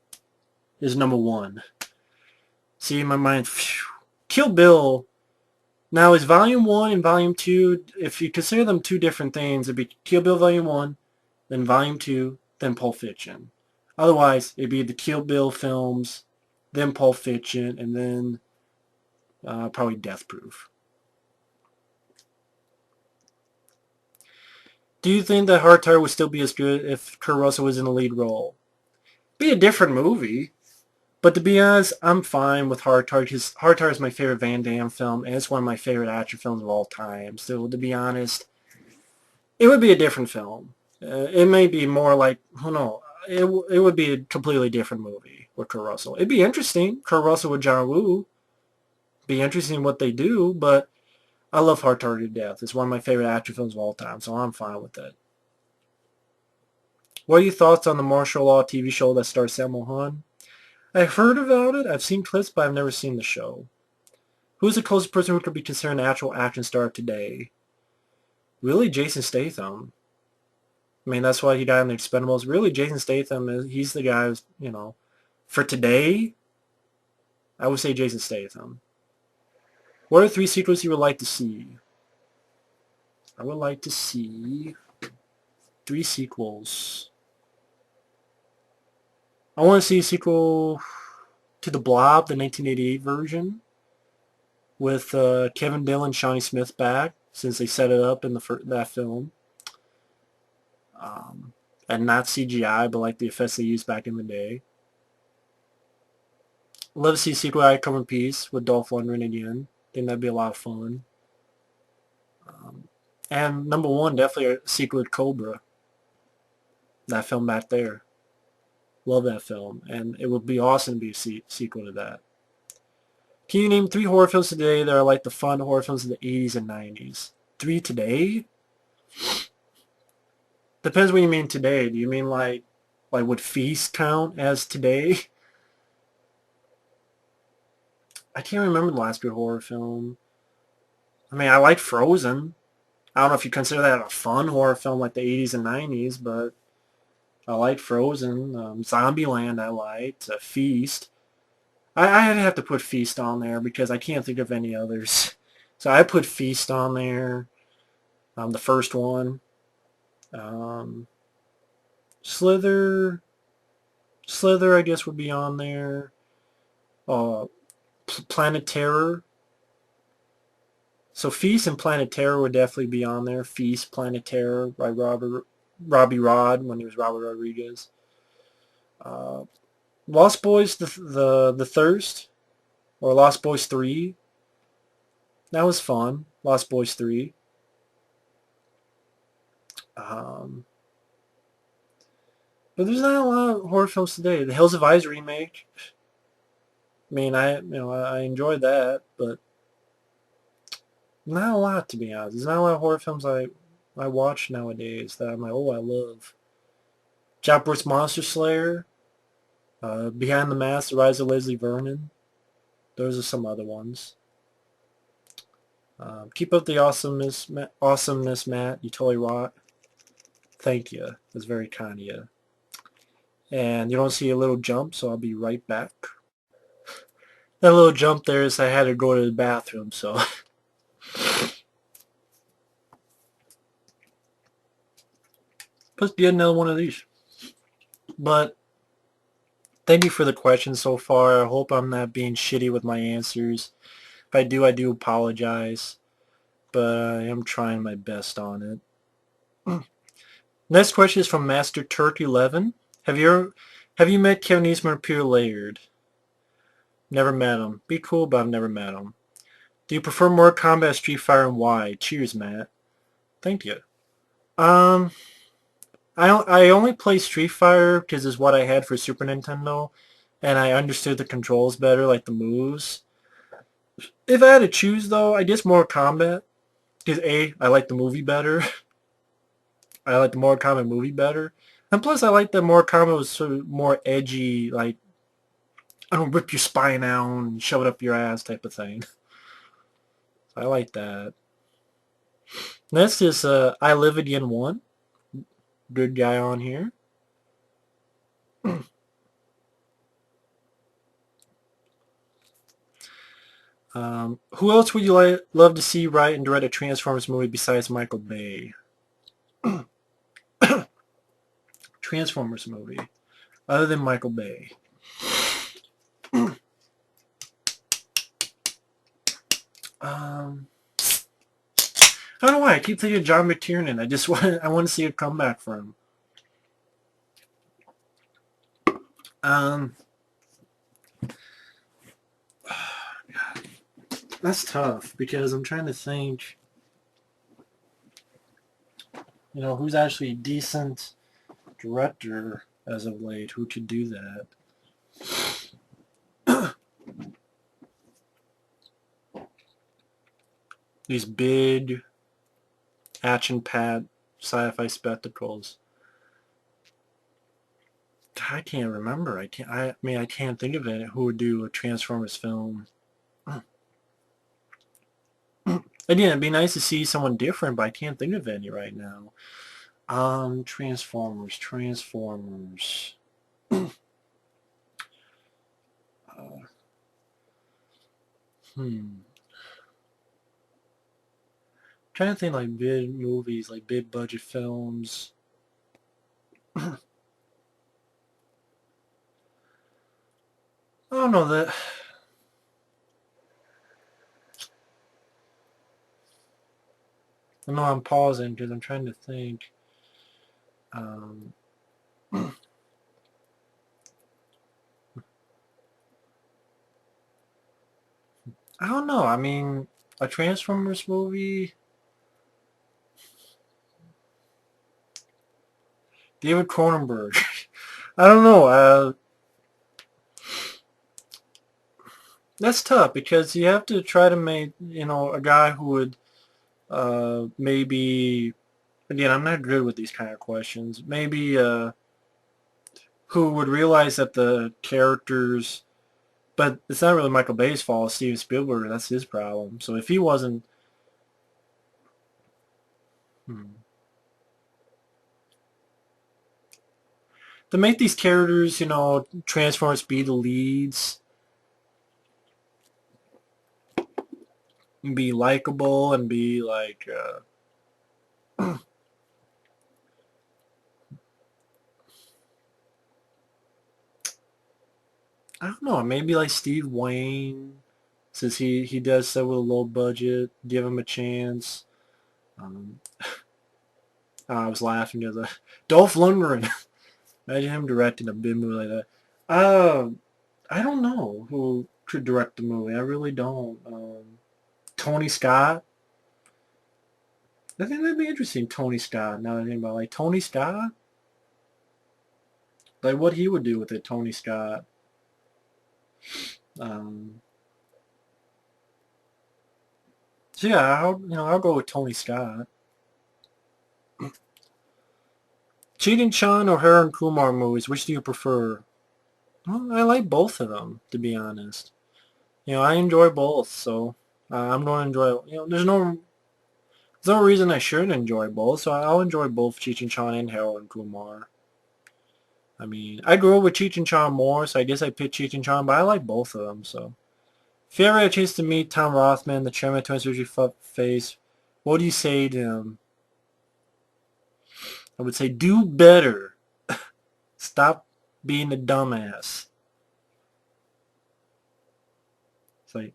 is number one. See, my mind. Phew. Kill Bill. Now is Volume 1 and Volume 2, if you consider them two different things, it'd be Kill Bill Volume 1, then Volume 2, then Pulp Fiction. Otherwise, it'd be the Kill Bill films, then Pulp Fiction, and then probably Death Proof. Do you think that Hard Tire would still be as good if Kurt Russell was in the lead role? Be a different movie. But to be honest, I'm fine with Hard Tire because Hard Tire is my favorite Van Damme film, and it's one of my favorite action films of all time. So to be honest, it would be a different film. It may be more like, oh no, it would be a completely different movie with Kurt Russell. It'd be interesting, Kurt Russell with John Woo. Be interesting what they do, but I love Hard Target to death. It's one of my favorite action films of all time, so I'm fine with it. What are your thoughts on the martial law TV show that stars Sammo Hung? I've heard about it, I've seen clips, but I've never seen the show. Who's the closest person who could be considered an actual action star today? Really, Jason Statham. I mean, that's why he died in the Expendables. Really, Jason Statham, he's the guy who's, for today, I would say Jason Statham. What are three sequels you would like to see? I would like to see 3 sequels. I want to see a sequel to The Blob, the 1988 version, with Kevin Dillon and Shawnee Smith back, since they set it up in that film. And not CGI, but like the effects they used back in the day. Love to see a sequel I Come in Peace with Dolph Lundgren again. Think that'd be a lot of fun. And number one, definitely a sequel to Cobra. That film back there. Love that film. And it would be awesome to be a sequel to that. Can you name 3 horror films today that are like the fun horror films of the 80s and 90s? 3 today? Depends what you mean today. Do you mean like would Feast count as today? I can't remember the last good horror film. I mean, I like Frozen. I don't know if you consider that a fun horror film like the 80s and 90s, but I like Frozen. Zombieland I liked. Feast. I'd have to put Feast on there because I can't think of any others. So I put Feast on there. The first one. Slither, I guess, would be on there. Planet Terror. So Feast and Planet Terror would definitely be on there. Feast, Planet Terror by Robbie Rod when he was Robert Rodriguez. Lost Boys, the Thirst, or Lost Boys 3. That was fun. Lost Boys 3. But there's not a lot of horror films today. The Hills of Eyes remake. I mean, I enjoyed that, but not a lot, to be honest. There's not a lot of horror films I watch nowadays that I'm like, oh, I love. Jack Brooks' Monster Slayer. Behind the Mask, The Rise of Leslie Vernon. Those are some other ones. Keep up the awesomeness, Matt. You totally rock. Thank you. That's very kind of you. And you don't see a little jump, so I'll be right back. That little jump there is I had to go to the bathroom, so. Let's get another one of these. But thank you for the questions so far. I hope I'm not being shitty with my answers. If I do apologize. But I am trying my best on it. Next question is from Master Turk 11. Have you met Kevin Eastman or Peter Laird? Never met him. Be cool, but I've never met him. Do you prefer Mortal Kombat, Street Fighter, and why? Cheers, Matt. Thank you. I only play Street Fighter because it's what I had for Super Nintendo, and I understood the controls better, like the moves. If I had to choose, though, I guess Mortal Kombat. Because A, I like the movie better. I like the Mortal Kombat movie better. And plus, I like that more Kombat was sort of more edgy, like, I don't rip your spine out and shove it up your ass type of thing. I like that. Next is I Live Again 1. Good guy on here. Who else would you love to see write and direct a Transformers movie besides Michael Bay? Transformers movie, other than Michael Bay. Um, I don't know why I keep thinking of John McTiernan. I want to see a comeback for him. Um, that's tough because I'm trying to think. Who's actually a decent director as of late who could do that. These big action-packed sci-fi spectacles. I can't remember. I can't think of it. Who would do a Transformers film? Again, it'd be nice to see someone different, but I can't think of any right now. Transformers. Uh, hmm. Trying to think like big movies, like big budget films. I don't know that. I know I'm pausing because I'm trying to think. Um, I don't know. I mean, a Transformers movie. David Cronenberg. I don't know. That's tough because you have to try to make a guy who would maybe again I'm not good with these kind of questions. Maybe who would realize that the characters, but it's not really Michael Bay's fault. It's Steven Spielberg. That's his problem. So if he wasn't, hmm, to make these characters, Transformers be the leads, and be likable, and be like. I don't know, maybe like Steve Wayne, since he does so with a low budget, give him a chance. Um, I was laughing because Dolph Lundgren, imagine him directing a big movie like that. I don't know who could direct the movie. I really don't. Tony Scott. I think that'd be interesting. Tony Scott. Now that I think about like Tony Scott, like what he would do with it. Tony Scott. Um, so yeah, I'll go with Tony Scott. Cheech Chong or Harold Kumar movies, which do you prefer? Well, I like both of them, to be honest. I enjoy both, so I'm going to enjoy. There's no reason I shouldn't enjoy both, so I'll enjoy both Cheech and Chong and Harold and Kumar. I mean, I grew up with Cheech and Chong more, so I guess I picked Cheech and Chong, but I like both of them. So, if you ever had a chance to meet Tom Rothman, the chairman of 20th Century Face, what do you say to him? I would say, do better. Stop being a dumbass. It's like,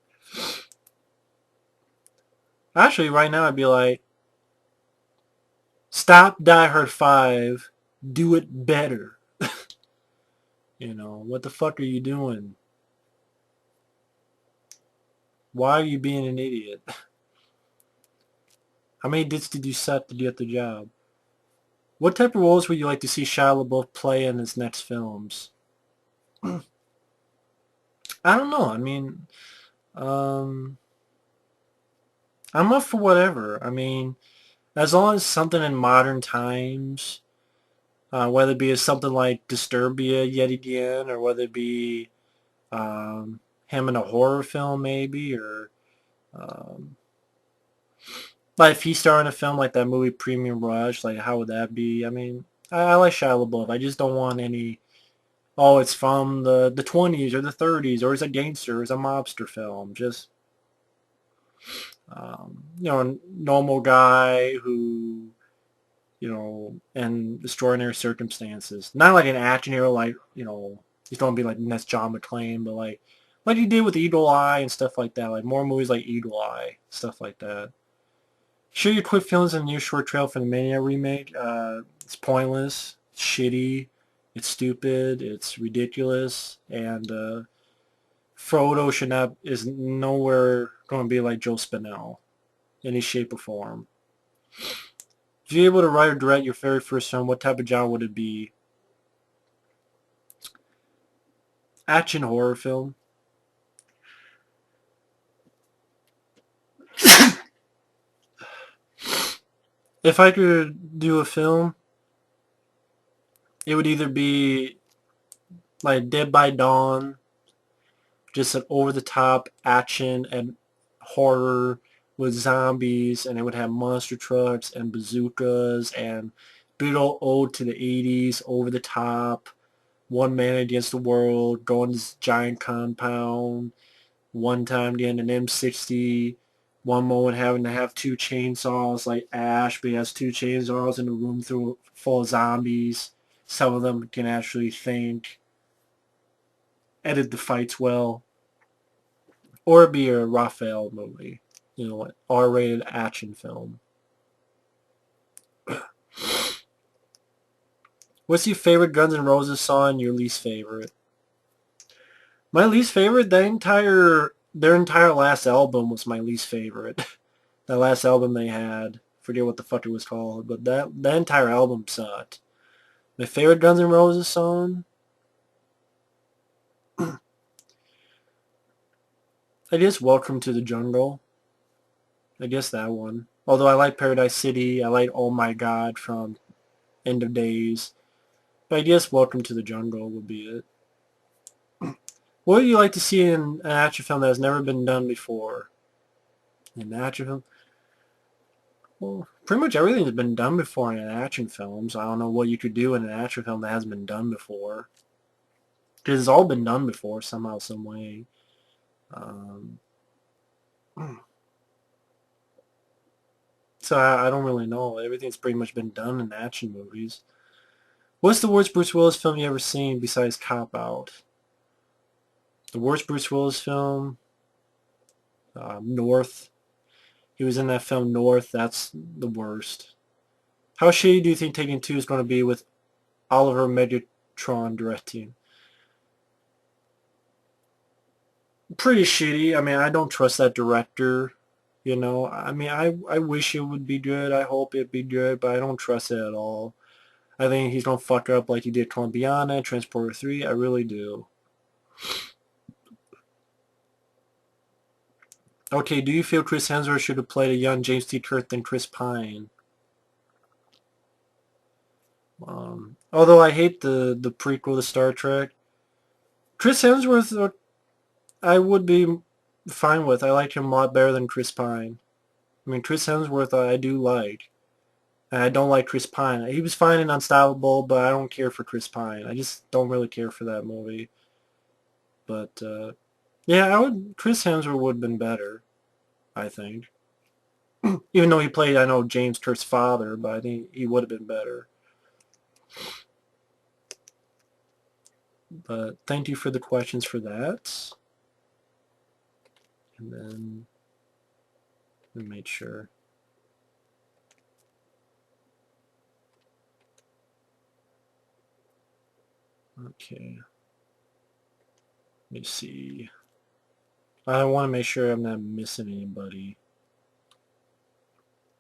actually, right now I'd be like, stop Die Hard 5. Do it better. What the fuck are you doing? Why are you being an idiot? How many dits did you set to get the job? What type of roles would you like to see Shia LaBeouf play in his next films? I don't know. I mean, um, I'm up for whatever. I mean, as long as something in modern times, whether it be something like Disturbia yet again, or whether it be him in a horror film maybe, or um, like if he starred in a film like that movie Premium Rush, like how would that be? I mean, I like Shia LaBeouf. I just don't want any. Oh, it's from the 20s or the 30s, or it's a gangster, or it's a mobster film. Just normal guy who in extraordinary circumstances. Not like an action hero, like he's gonna be like next John McClane, but like he did with Eagle Eye and stuff like that. Like more movies like Eagle Eye, stuff like that. Share your quick feelings on the new short trailer for the Mania remake. It's pointless, it's shitty, it's stupid, it's ridiculous, and Frodo is nowhere going to be like Joe Spinell, any shape or form. If you're able to write or direct your very first film, what type of genre would it be? Action horror film. If I could do a film, it would either be like Dead by Dawn, just an over-the-top action and horror with zombies, and it would have monster trucks and bazookas and big old ode to the 80s, over the top, one man against the world, going to this giant compound, one time getting an M60, one moment having to have two chainsaws like Ash, but he has two chainsaws in a room full of zombies. Some of them can actually think, edit the fights well, or be a Raphael movie, an R-rated action film. What's your favorite Guns N' Roses song and your least favorite? My least favorite, their entire last album was my least favorite. That last album they had, forget what the fuck it was called, but that entire album sucked. My favorite Guns N' Roses song, I guess Welcome to the Jungle. I guess that one. Although I like Paradise City, I like Oh My God from End of Days. But I guess Welcome to the Jungle would be it. What would you like to see in an action film that has never been done before? In an action film? Well, pretty much everything has been done before in an action film, so I don't know what you could do in an action film that hasn't been done before. Because it's all been done before, somehow, some way. Um, so I don't really know. Everything's pretty much been done in action movies. What's the worst Bruce Willis film you ever seen besides Cop Out? The worst Bruce Willis film? North. He was in that film North. That's the worst. How shitty do you think Taken 2 is going to be with Oliver Megatron directing? Pretty shitty. I mean, I don't trust that director. I mean, I wish it would be good. I hope it'd be good, but I don't trust it at all. I think he's going to fuck up like he did Columbiana, Transporter 3. I really do. Okay, do you feel Chris Hemsworth should have played a young James T. Kirk than Chris Pine? Although I hate the prequel to Star Trek, Chris Hemsworth I would be fine with. I like him a lot better than Chris Pine. I mean, Chris Hemsworth I do like. And I don't like Chris Pine. He was fine in Unstoppable, but I don't care for Chris Pine. I just don't really care for that movie. But, yeah, Chris Hemsworth would have been better, I think. Even though he played, I know, James Kirk's father, but I think he would have been better. But thank you for the questions for that. And then we made sure. Okay. Let me see. I want to make sure I'm not missing anybody.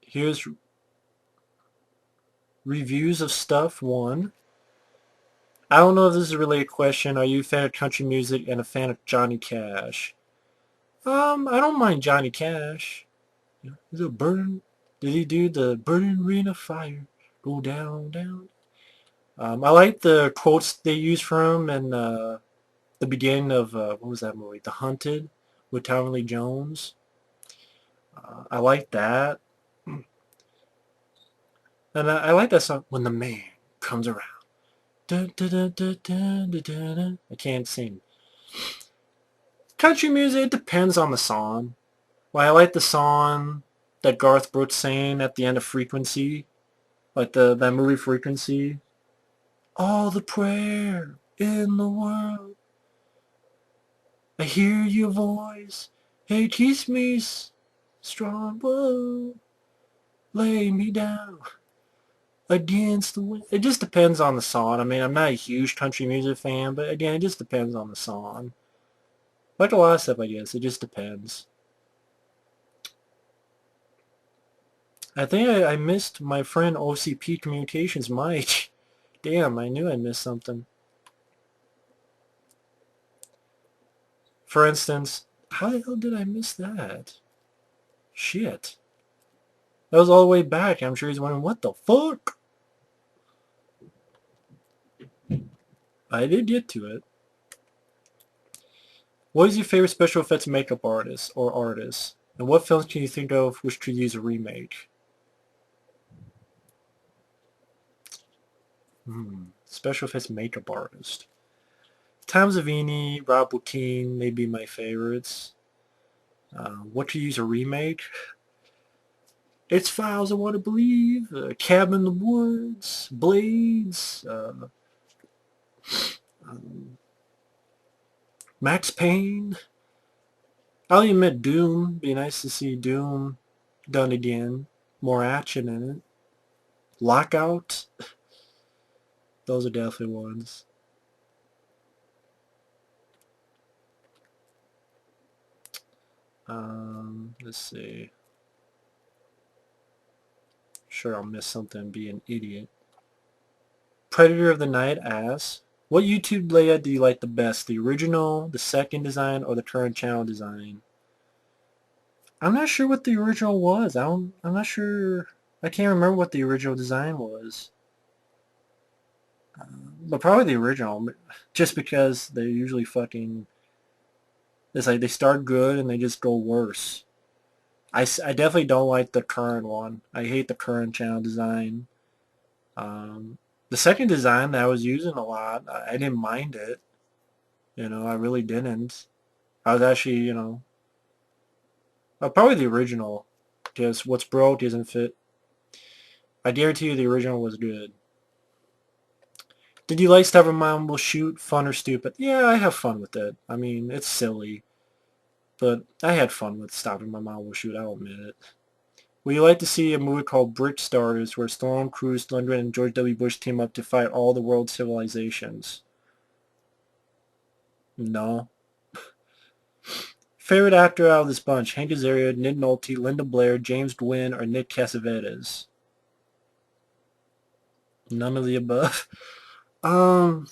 Here's reviews of stuff 1. I don't know if this is really a question. Are you a fan of country music and a fan of Johnny Cash? I don't mind Johnny Cash. Is it burn? Did he do the burning ring of fire? Go down, down. I like the quotes they use from him in the beginning of, what was that movie? The Hunted with Tommy Lee Jones. I like that. And I like that song, When the Man Comes Around. Dun, dun, dun, dun, dun, dun, dun, dun. I can't sing. Country music, it depends on the song. Like, I like the song that Garth Brooks sang at the end of Frequency. Like that movie Frequency. All the prayer in the world. I hear your voice. Hey, kiss me strong. Whoa. Lay me down against the wind. It just depends on the song. I mean, I'm not a huge country music fan, but again, it just depends on the song. Like a lot of stuff, I guess. It just depends. I think I missed my friend OCP Communications mic. Damn, I knew I missed something. For instance, how the hell did I miss that? Shit. That was all the way back. I'm sure he's wondering, what the fuck? I did get to it. What is your favorite special effects makeup artist or artist? And what films can you think of which could use a remake? Special effects makeup artist. Tom Savini, Rob Bottin may be my favorites. What could use a remake? It's Files I Want to Believe, Cabin in the Woods, Blades, um, Max Payne. I'll admit Doom. Be nice to see Doom done again. More action in it. Lockout. Those are definitely ones. Let's see. Sure, I'll miss something and be an idiot. Predator of the Night asks, what YouTube layout do you like the best? The original, the second design, or the current channel design? I'm not sure what the original was. I'm not sure. I can't remember what the original design was. But probably the original, just because they're usually fucking. It's like they start good and they just go worse. I definitely don't like the current one. I hate the current channel design. Um, the second design that I was using a lot, I didn't mind it. I really didn't. I was actually, probably the original, because what's broke isn't fit. I guarantee you the original was good. Did you like Stubborn Mom Will Shoot? Fun or stupid? Yeah, I have fun with it. I mean, it's silly, but I had fun with Stopping My Mom Will Shoot, I'll admit it. Would you like to see a movie called Brick Starters where Stallone, Cruise, Lundgren, and George W. Bush team up to fight all the world's civilizations? No. Favorite actor out of this bunch? Hank Azaria, Nick Nolte, Linda Blair, James Gwynn, or Nick Cassavetes? None of the above. Um,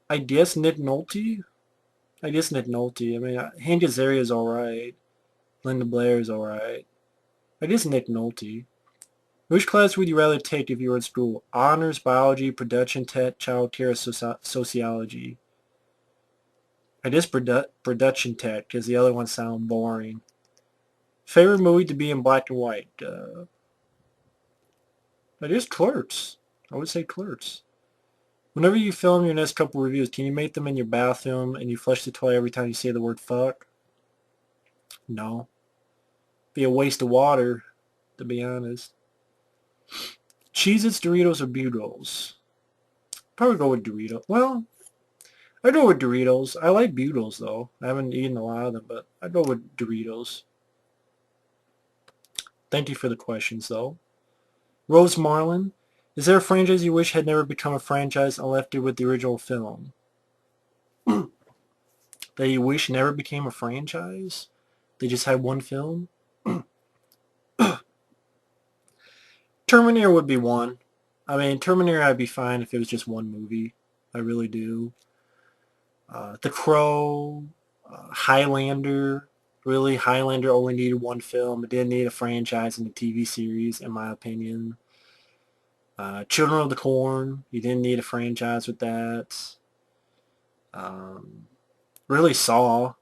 I guess Nick Nolte. I guess Nick Nolte. I mean, Hank Azaria is alright. Linda Blair is alright. I guess Nick Nolte. Which class would you rather take if you were in school? Honors, biology, production tech, childcare, sociology. I guess production tech because the other ones sound boring. Favorite movie to be in black and white? I guess Clerks. I would say Clerks. Whenever you film your next couple reviews, can you make them in your bathroom and you flush the toilet every time you say the word fuck? No. Be a waste of water, to be honest. Cheez-Its, Doritos, or Bugles? Probably go with Doritos. Well, I go with Doritos. I like Bugles, though. I haven't eaten a lot of them, but I go with Doritos. Thank you for the questions, though. Rose Marlin, is there a franchise you wish had never become a franchise and left it with the original film? That you wish never became a franchise? They just had one film? Terminator would be one. I mean, Terminator I'd be fine if it was just one movie. I really do. The Crow, Highlander. Really, Highlander only needed one film. It didn't need a franchise and a TV series, in my opinion. Children of the Corn, you didn't need a franchise with that. Um, really Saw,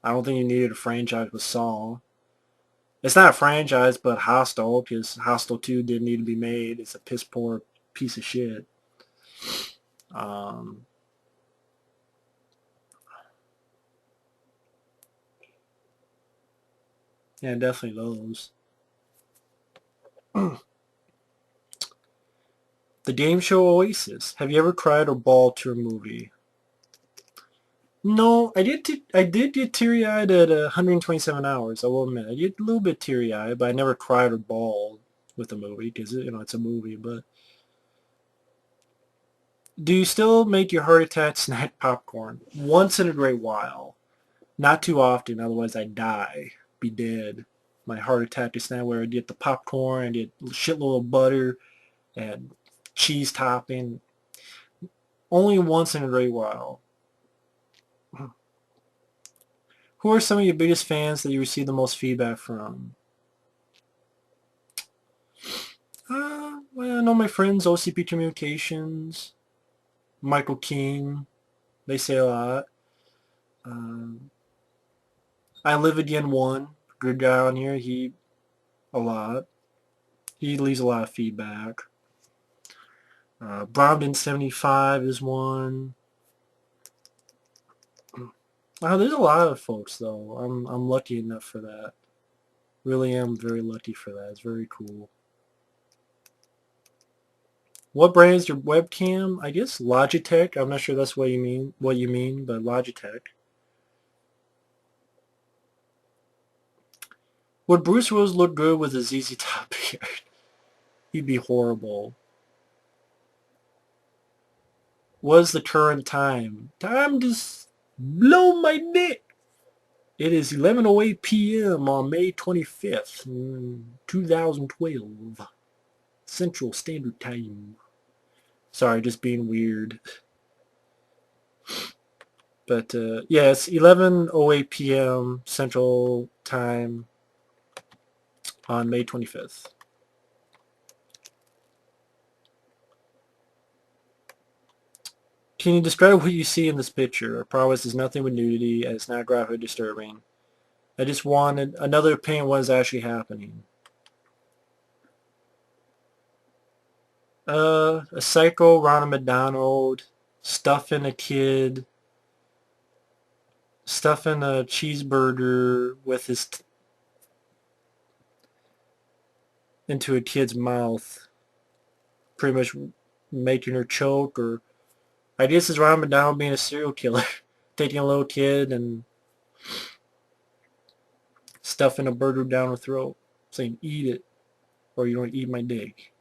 I don't think you needed a franchise with Saw. It's not a franchise, but Hostel, because Hostel 2 didn't need to be made. It's a piss poor piece of shit. Um, yeah, definitely those. The game show Oasis. Have you ever cried or bawled to a movie? No, I did. I did get teary-eyed at 127 hours. I will admit, I get a little bit teary-eyed, but I never cried or bawled with a movie because it's a movie. But do you still make your heart attack snack popcorn once in a great while? Not too often, otherwise I die, be dead. My heart attack is now where I get the popcorn, I get a shitload of butter and cheese topping. Only once in a great while. Who are some of your biggest fans that you receive the most feedback from? Well, I know my friends, OCP Communications, Michael King, they say a lot. Um, I Live Again 1, good guy on here, a lot. He leaves a lot of feedback. Bromden75 is one. Wow, there's a lot of folks though. I'm lucky enough for that. Really am very lucky for that. It's very cool. What brand is your webcam? I guess Logitech. I'm not sure that's what you mean, but Logitech. Would Bruce Willis look good with a ZZ Top beard? He'd be horrible. What is the current time? Time to blow my dick. It is 11:08 p.m. on May 25th, 2012. Central Standard Time. Sorry, just being weird. But yeah, it's 11:08 p.m. Central Time on May 25th. Can you describe what you see in this picture? I promise there's nothing with nudity and it's not graphically disturbing. I just wanted another opinion what is actually happening. A psycho Ronald McDonald stuffing a kid, stuffing a cheeseburger with his into a kid's mouth, pretty much making her choke. Or I guess it's Ronald McDonald being a serial killer, taking a little kid and stuffing a burger down her throat, saying "Eat it, or you don't eat my dick."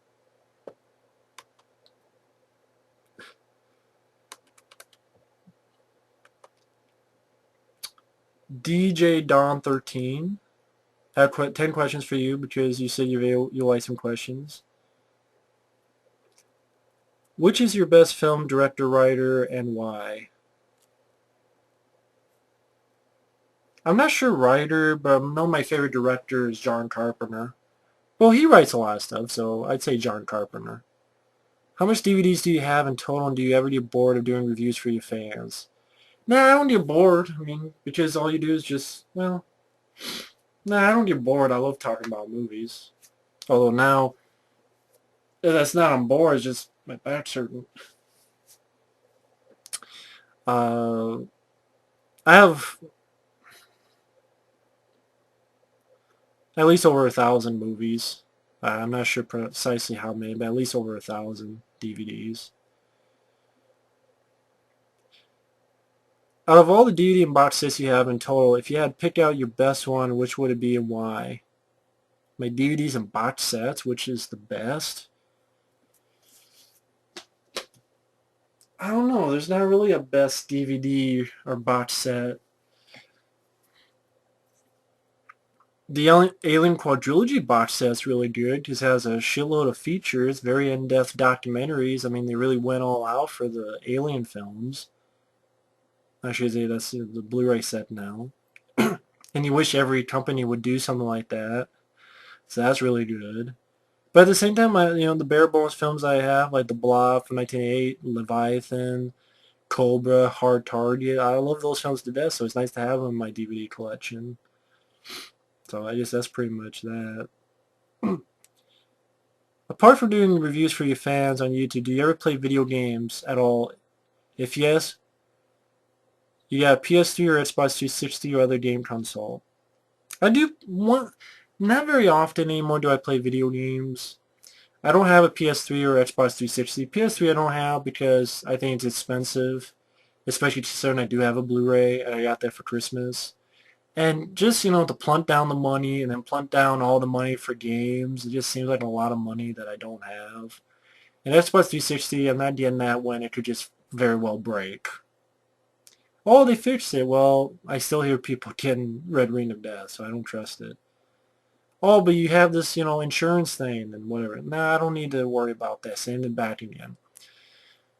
DJ Don 13. I have 10 questions for you because you said you'll like some questions. Which is your best film director, writer, and why? I'm not sure writer, but I know my favorite director is John Carpenter. Well, he writes a lot of stuff, so I'd say John Carpenter. How much DVDs do you have in total, and do you ever get bored of doing reviews for your fans? Nah, I don't get bored. I mean, because all you do is just, well, nah, I don't get bored. I love talking about movies. Although now, that's not I'm bored, it's just my back's hurting. Uh, I have at least over 1,000 movies. I'm not sure precisely how many, but at least over 1,000 DVDs. Out of all the DVD and box sets you have in total, if you had to pick out your best one, which would it be and why? My DVDs and box sets, which is the best? I don't know. There's not really a best DVD or box set. The Alien Quadrilogy box set's really good because it has a shitload of features, very in-depth documentaries. I mean, they really went all out for the Alien films. I should say that's the Blu-ray set now. And you wish every company would do something like that. So that's really good. But at the same time, the bare bones films I have, like The Blob from 1988, Leviathan, Cobra, Hard Target, I love those films to death, so it's nice to have them in my DVD collection. So I guess that's pretty much that. Apart from doing reviews for your fans on YouTube, do you ever play video games at all? If yes, you got a PS3 or Xbox 360 or other game console. I do want, not very often anymore do I play video games. I don't have a PS3 or Xbox 360. PS3 I don't have because I think it's expensive, especially considering I do have a Blu-ray and I got that for Christmas. And just, to plunk down the money and then plunk down all the money for games, it just seems like a lot of money that I don't have. And Xbox 360, I'm not getting that when it could just very well break. Oh, they fixed it. Well, I still hear people getting Red Ring of Death, so I don't trust it. Oh, but you have this, insurance thing and whatever. Nah, I don't need to worry about that. Send it back again.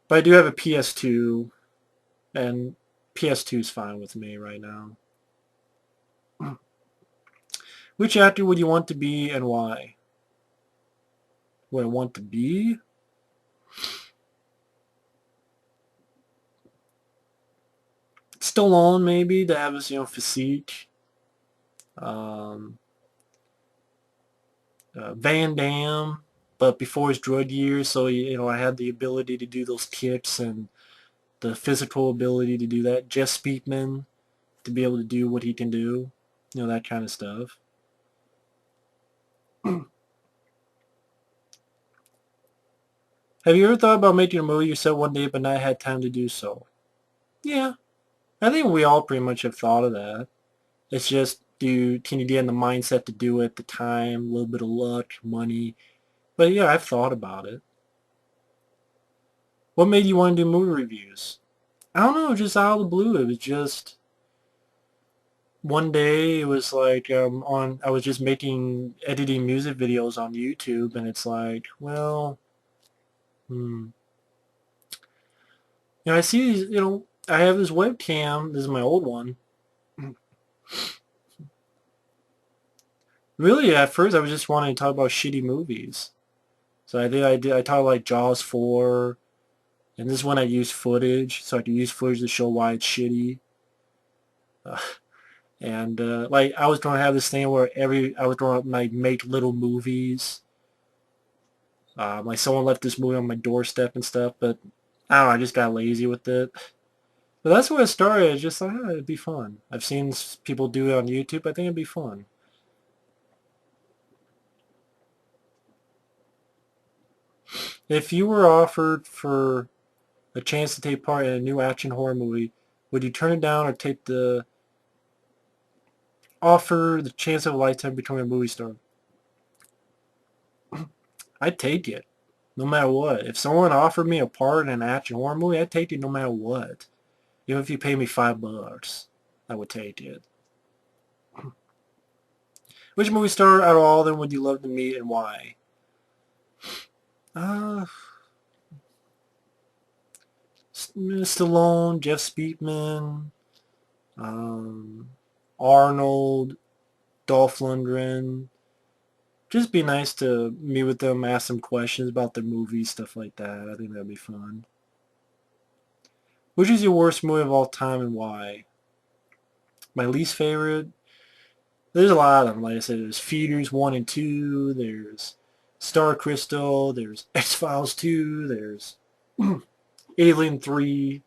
But I do have a PS2, and PS2 is fine with me right now. Which actor would you want to be and why? Would I want to be? Stallone, maybe, to have his, physique. Um, Van Damme, but before his drug years, so, I had the ability to do those kicks and the physical ability to do that. Jeff Speakman, to be able to do what he can do. That kind of stuff. Have you ever thought about making a movie yourself one day but not had time to do so? Yeah, I think we all pretty much have thought of that. It's just, can you get in the mindset to do it, the time, a little bit of luck, money. But yeah, I've thought about it. What made you want to do movie reviews? I don't know, just out of the blue. It was just one day. It was like I was just editing music videos on YouTube, and it's like, well, hmm. I see these. I have this webcam. This is my old one. Really, at first I was just wanting to talk about shitty movies. So I talked like Jaws 4, and this is when I used footage, so I could use footage to show why it's shitty. Uh, and like I was going to have this thing where I was going to like make little movies. Like someone left this movie on my doorstep and stuff, but I don't know, I just got lazy with it. But that's where it started. It's just like, it'd be fun. I've seen people do it on YouTube. I think it'd be fun. If you were offered for a chance to take part in a new action horror movie, would you turn it down or take the offer the chance of a lifetime becoming a movie star? I'd take it, no matter what. If someone offered me a part in an action horror movie, I'd take it no matter what. Even if you pay me $5, I would take it. Which movie star out of all of them would you love to meet and why? Uh, Stallone, Jeff Speakman, um, Arnold, Dolph Lundgren. Just be nice to meet with them, ask them questions about their movies, stuff like that. I think that'd be fun. Which is your worst movie of all time and why? My least favorite? There's a lot of them. Like I said, there's Feeders 1 and 2, there's Star Crystal, there's X-Files 2, there's Alien 3,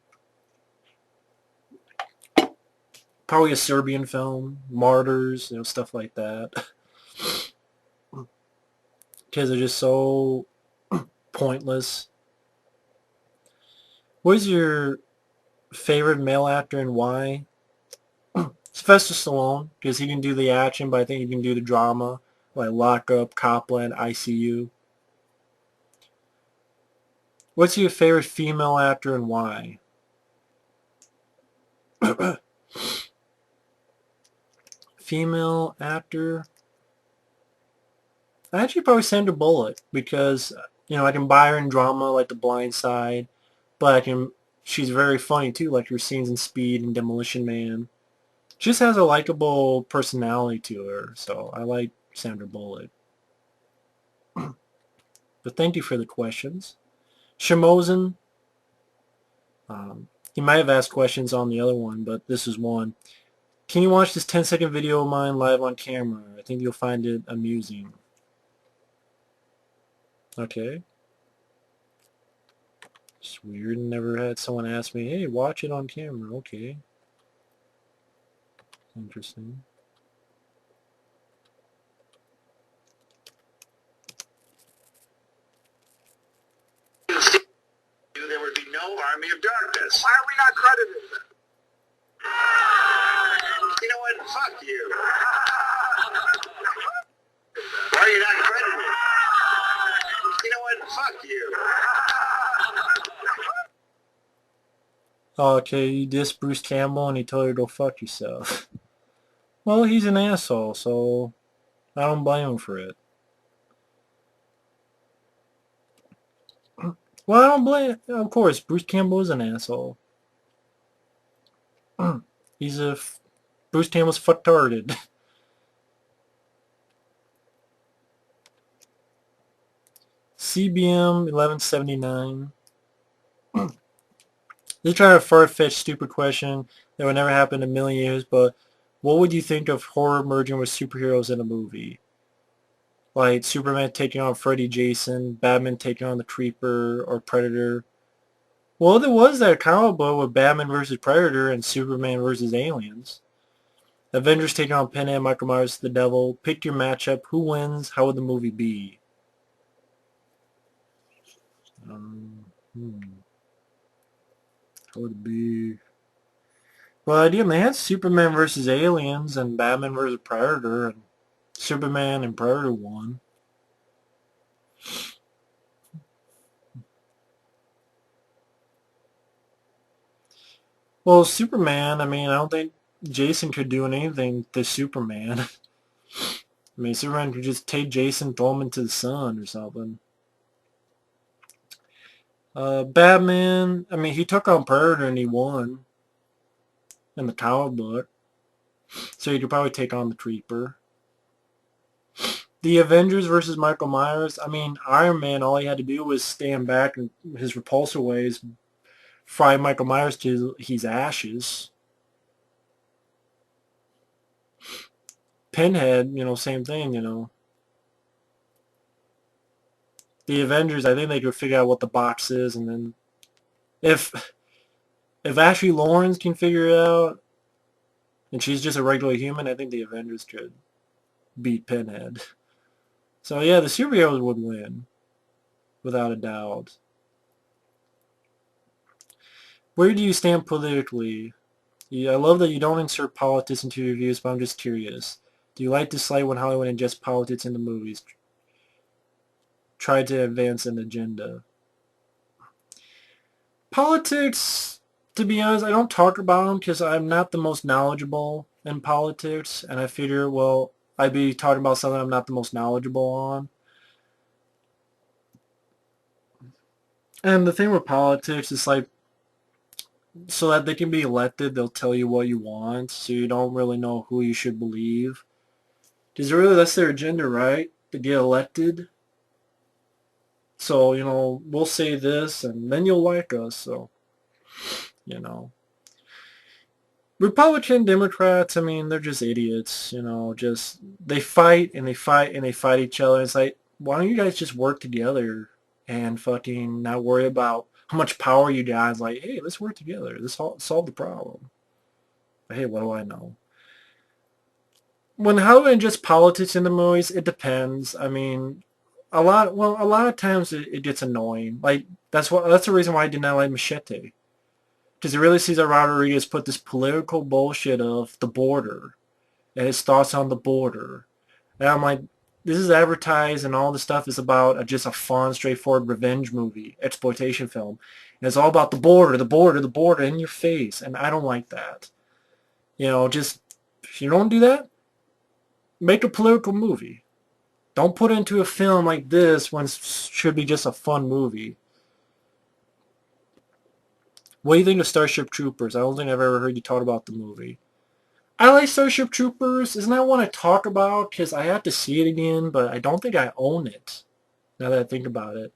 probably a Serbian film, Martyrs, stuff like that. Because they're just so pointless. What is your favorite male actor and why? Sylvester Stallone, because he can do the action, but I think he can do the drama, like Lock Up, Copland, ICU. What's your favorite female actor and why? Female actor? Actually, probably Sandra Bullock, because, I can buy her in drama like The Blind Side, but she's very funny too, like her scenes in Speed and Demolition Man. She just has a likable personality to her, so I like Sandra Bullock. But thank you for the questions. Shamozen, he might have asked questions on the other one, but this is one. Can you watch this 10-second video of mine live on camera? I think you'll find it amusing. Okay. It's weird. Never had someone ask me, hey, watch it on camera. Okay. Interesting. There would be no army of darkness. Why are we not credited? You know what? Fuck you. Why are you not credited? You know what? Fuck you. Okay, you dissed Bruce Campbell and he told you to go fuck yourself. Well, he's an asshole, so I don't blame him for it. Well, I don't blame... Of course, Bruce Campbell is an asshole. He's a... Bruce Campbell's fucktarded. CBM 1179. This is kind of a far-fetched, stupid question that would never happen in a million years, but what would you think of horror merging with superheroes in a movie? Like Superman taking on Freddy Jason, Batman taking on the Creeper or Predator. Well, there was that comic book with Batman versus Predator and Superman versus aliens. Avengers taking on Pinhead, Michael Myers, the Devil. Pick your matchup. Who wins? How would the movie be? How would it be? Well, I did. They had Superman versus aliens and Batman versus Predator, and Superman and Predator won. Well, Superman, I mean, I don't think Jason could do anything to Superman. I mean, Superman could just take Jason, throw him into the sun or something. Batman, I mean, he took on Predator and he won in the comic book. So he could probably take on the Creeper. The Avengers versus Michael Myers, I mean, Iron Man, all he had to do was stand back and his repulsor waves fry Michael Myers to his ashes. Pinhead, same thing, The Avengers, I think they could figure out what the box is, and then if Ashley Lawrence can figure it out, and she's just a regular human, I think the Avengers could beat Pinhead. So yeah, the superheroes would win, without a doubt. Where do you stand politically? Yeah, I love that you don't insert politics into your reviews, but I'm just curious. Do you like, dislike when Hollywood ingests politics into movies? Try to advance an agenda. Politics, to be honest, I don't talk about them because I'm not the most knowledgeable in politics, and I figure, well, I'd be talking about something I'm not the most knowledgeable on. And the thing with politics is like, so that they can be elected, they'll tell you what you want, so you don't really know who you should believe. Because really, that's their agenda, right? To get elected. So, we'll say this, and then you'll like us, so, Republican, Democrats, I mean, they're just idiots, just, they fight, and they fight, and they fight each other. It's like, why don't you guys just work together and fucking not worry about how much power you guys, like, hey, let's work together. Let's solve the problem. But hey, what do I know? When Hollywood just politics in the movies, it depends. I mean, a lot of times it gets annoying. Like, that's the reason why I did not like Machete. Because it really sees that Robert Rodriguez put this political bullshit of the border and his thoughts on the border. And I'm like, this is advertised and all this stuff is about just a fun, straightforward revenge movie, exploitation film. And it's all about the border, the border, the border in your face. And I don't like that. Just, if you don't do that, make a political movie. Don't put it into a film like this when it should be just a fun movie. What do you think of Starship Troopers? I don't think I've ever heard you talk about the movie. I like Starship Troopers. Isn't that one I talk about? Because I have to see it again, but I don't think I own it. Now that I think about it,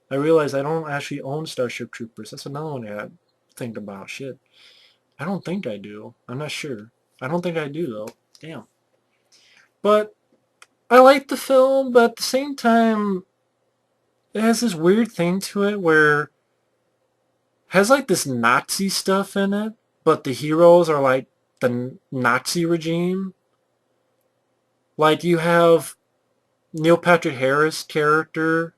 I realize I don't actually own Starship Troopers. That's another one I gotta think about. Shit. I don't think I do. I'm not sure. I don't think I do, though. Damn. But I like the film, but at the same time, it has this weird thing to it where it has like this Nazi stuff in it, but the heroes are like the Nazi regime. Like you have Neil Patrick Harris character,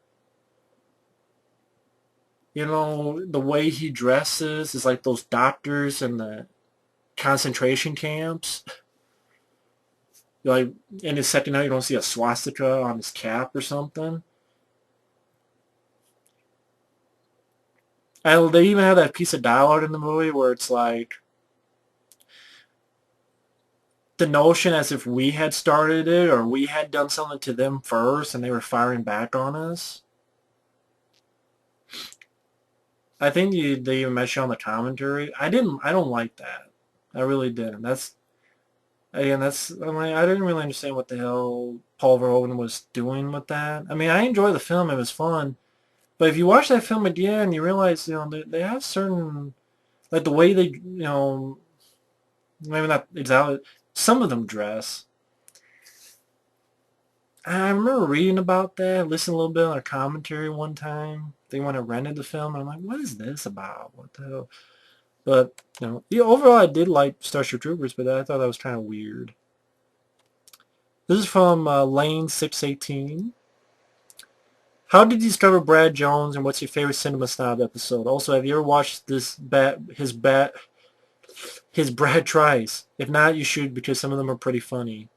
the way he dresses is like those doctors in the concentration camps. Like in his second night, you don't see a swastika on his cap or something. And they even have that piece of dialogue in the movie where it's like the notion as if we had started it or we had done something to them first and they were firing back on us. I think they even mentioned on the commentary. I don't like that. I really didn't. I'm like, I didn't really understand what the hell Paul Verhoeven was doing with that. I mean, I enjoy the film. It was fun. But if you watch that film again, you realize, they have certain, like the way they, maybe not exactly, some of them dress. I remember reading about that, listening a little bit on a commentary one time. They went and rented the film, and I'm like, what is this about? What the hell? But, yeah, overall I did like Starship Troopers, but I thought that was kind of weird. This is from Lane 618. How did you discover Brad Jones, and what's your favorite Cinema Snob episode? Also, have you ever watched his Brad Tries? If not, you should, because some of them are pretty funny.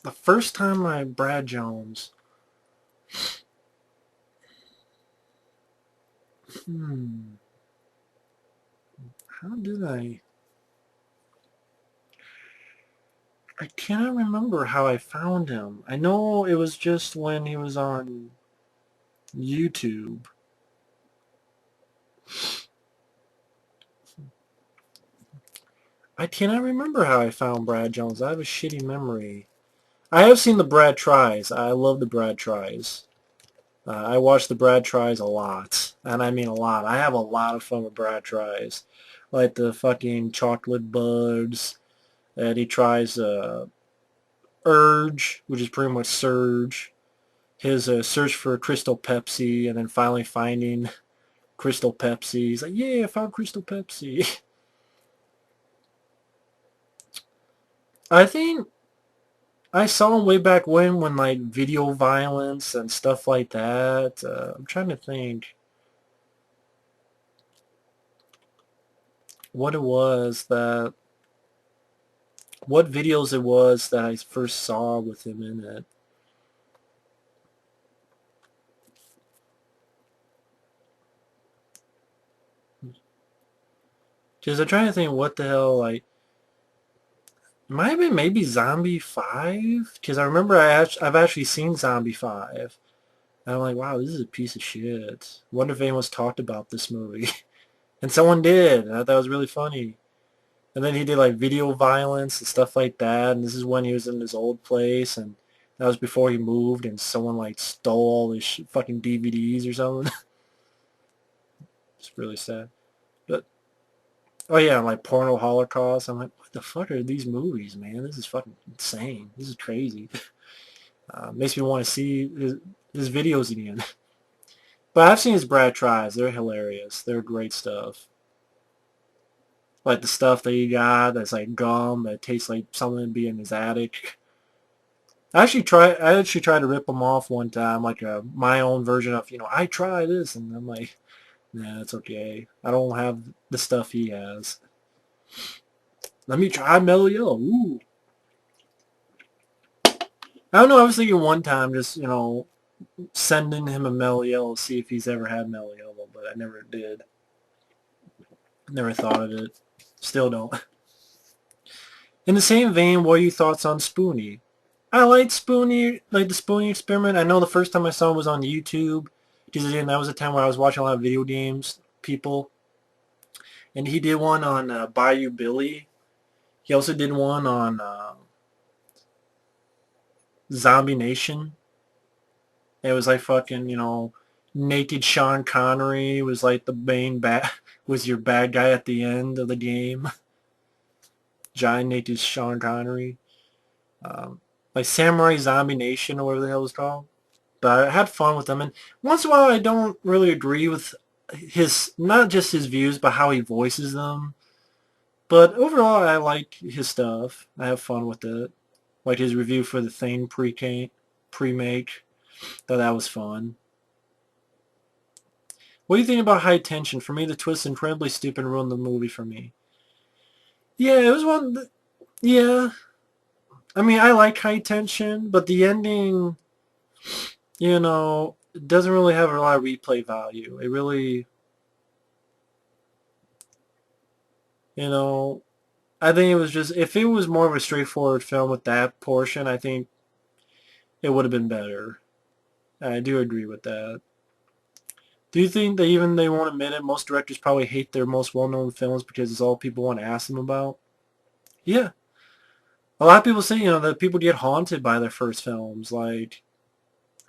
The first time I Brad Jones. How did I? I cannot remember how I found him. I know it was just when he was on YouTube. I cannot remember how I found Brad Jones. I have a shitty memory. I have seen the Brad Tries. I love the Brad Tries. I watch the Brad Tries a lot. And I mean a lot. I have a lot of fun with Brad Tries. Like the fucking chocolate bugs. And he tries Urge, which is pretty much Surge. His search for Crystal Pepsi, and then finally finding Crystal Pepsi. He's like, yeah, I found Crystal Pepsi. I think I saw him way back when like video violence and stuff like that. I'm trying to think what it was that, what videos it was that I first saw with him in it. Because I'm trying to think what the hell, like, it might have been maybe Zombie 5? Because I remember I've actually seen Zombie 5. And I'm like, wow, this is a piece of shit. Wonder if anyone's talked about this movie. And someone did. And I thought it was really funny. And then he did like video violence and stuff like that. And this is when he was in his old place. And that was before he moved. And someone like stole all his fucking DVDs or something. It's really sad. But, oh yeah, like Porno Holocaust. I'm like, what the fuck are these movies, man? This is fucking insane. This is crazy. Makes me want to see his videos again. But I've seen his Brad Tries. They're hilarious. They're great stuff. Like the stuff that he got that's like gum that tastes like something to be in his attic. I actually tried to rip him off one time, like my own version of, I try this, and I'm like, nah, it's okay. I don't have the stuff he has. Let me try Mellow Yellow. Ooh. I don't know, I was thinking one time just, sending him a Mellow Yellow, see if he's ever had Mellow Yellow, but I never did. Never thought of it. Still don't. In the same vein, what are your thoughts on Spoonie? I like Spoonie, like the Spoonie experiment. I know the first time I saw him was on YouTube, because again, that was a time where I was watching a lot of video games people, and he did one on Bayou Billy. He also did one on Zombie Nation. It was like fucking, naked Sean Connery was like the main bad, was your bad guy at the end of the game. Giant naked Sean Connery. Um, like Samurai Zombie Nation or whatever the hell it was called. But I had fun with them. And once in a while I don't really agree with his, not just his views, but how he voices them. But overall I like his stuff. I have fun with it. Like his review for the Thing pre-make. Thought that was fun. What do you think about High Tension? For me, the twist incredibly stupid and ruined the movie for me. Yeah, it was one. Yeah, I mean, I like High Tension, but the ending, it doesn't really have a lot of replay value. It really, you know, I think it was just, if it was more of a straightforward film with that portion, I think it would have been better. I do agree with that. Do you think that even they won't admit it, most directors probably hate their most well-known films because it's all people want to ask them about? Yeah. A lot of people say, that people get haunted by their first films. Like,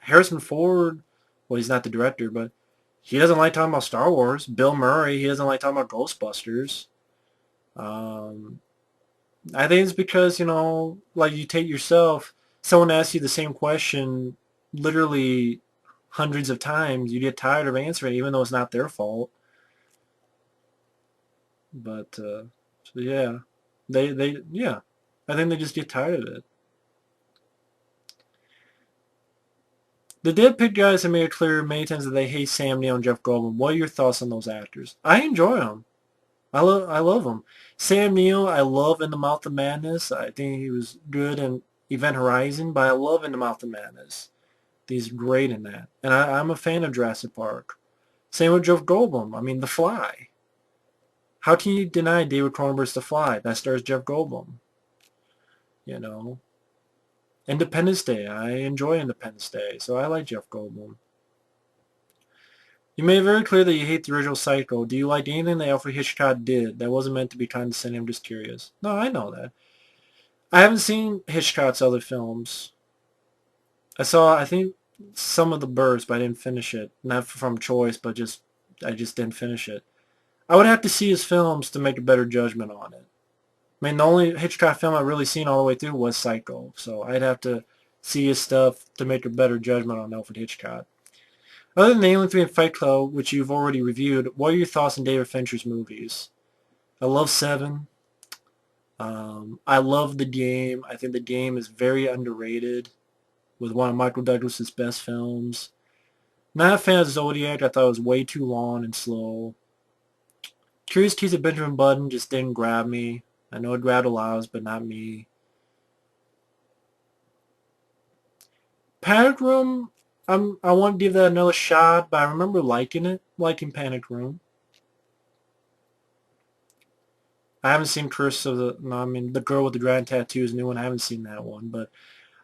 Harrison Ford, well, he's not the director, but he doesn't like talking about Star Wars. Bill Murray, he doesn't like talking about Ghostbusters. Um, I think it's because, like you take yourself, someone asks you the same question literally hundreds of times, you get tired of answering it, even though it's not their fault. But, so yeah, yeah, I think they just get tired of it. The Dead Pit guys have made it clear many times that they hate Sam Neill and Jeff Goldblum. What are your thoughts on those actors? I enjoy them. I love them. Sam Neill, I love In the Mouth of Madness. I think he was good in Event Horizon, but I love In the Mouth of Madness. He's great in that. And I'm a fan of Jurassic Park. Same with Jeff Goldblum. I mean, The Fly. How can you deny David Cronenberg's The Fly? That stars Jeff Goldblum. You know. Independence Day. I enjoy Independence Day, so I like Jeff Goldblum. You made it very clear that you hate the original Psycho. Do you like anything that Alfred Hitchcock did that wasn't meant to be condescending? I'm just curious. No, I know that. I haven't seen Hitchcock's other films. I saw, I think, some of The Birds, but I didn't finish it. Not from choice, but I just didn't finish it. I would have to see his films to make a better judgment on it. I mean, the only Hitchcock film I've really seen all the way through was Psycho, so I'd have to see his stuff to make a better judgment on Alfred Hitchcock. Other than Alien 3 and Fight Club, which you've already reviewed, what are your thoughts on David Fincher's movies? I love Seven. I love The Game. I think The Game is very underrated, with one of Michael Douglas's best films. Not a fan of Zodiac. I thought it was way too long and slow. Curious Case of Benjamin Button just didn't grab me. I know it grabbed a lot of us, but not me. Panic Room, I want to give that another shot, but I remember liking Panic Room. I haven't seen Curse of the, no, I mean, The Girl with the Dragon Tattoo is a new one. I haven't seen that one, but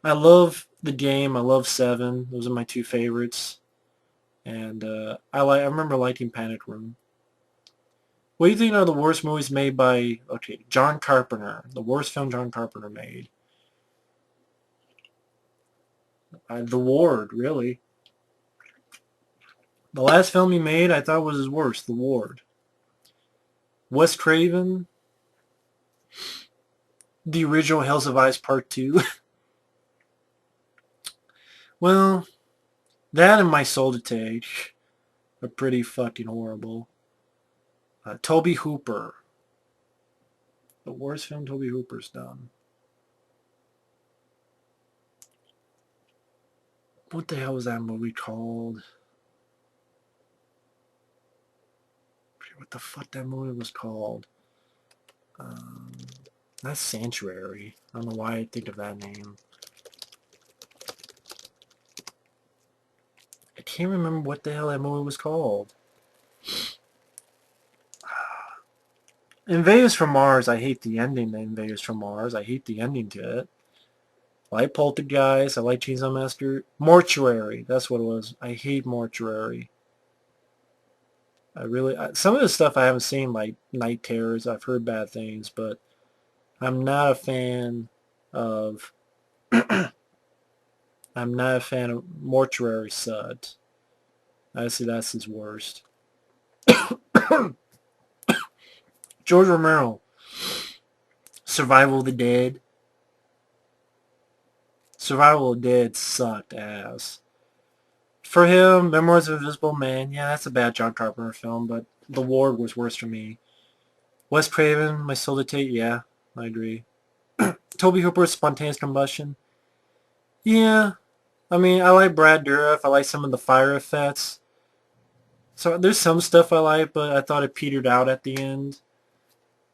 I love The Game. I love Seven. Those are my two favorites. And I remember liking Panic Room. What do you think are the worst movies made by, okay, John Carpenter? The worst film John Carpenter made? The Ward, really. The last film he made I thought was his worst, The Ward. Wes Craven, the original Hills of Ice Part 2. Well, that and My Soul to Take are pretty fucking horrible. Toby Hooper. The worst film Toby Hooper's done. What the hell was that movie called? What the fuck that movie was called? Um, not Sanctuary. I don't know why I think of that name. I can't remember what the hell that movie was called. Invaders from Mars. I hate the ending to Invaders from Mars. I hate the ending to it. I like Poltergeist. I like Chainsaw Massacre. Mortuary. That's what it was. I hate Mortuary. Some of the stuff I haven't seen, like Night Terrors. I've heard bad things, but I'm not a fan of I'm not a fan of Mortuary Sud. I see that's his worst. George Romero, Survival of the Dead. Survival of the Dead sucked ass. For him, Memoirs of Invisible Man, yeah, that's a bad John Carpenter film, but The Ward was worse for me. Wes Craven, My Soul to Take, yeah, I agree. Toby Hooper's Spontaneous Combustion, yeah. I mean, I like Brad Dourif. I like some of the fire effects. So there's some stuff I like, but I thought it petered out at the end.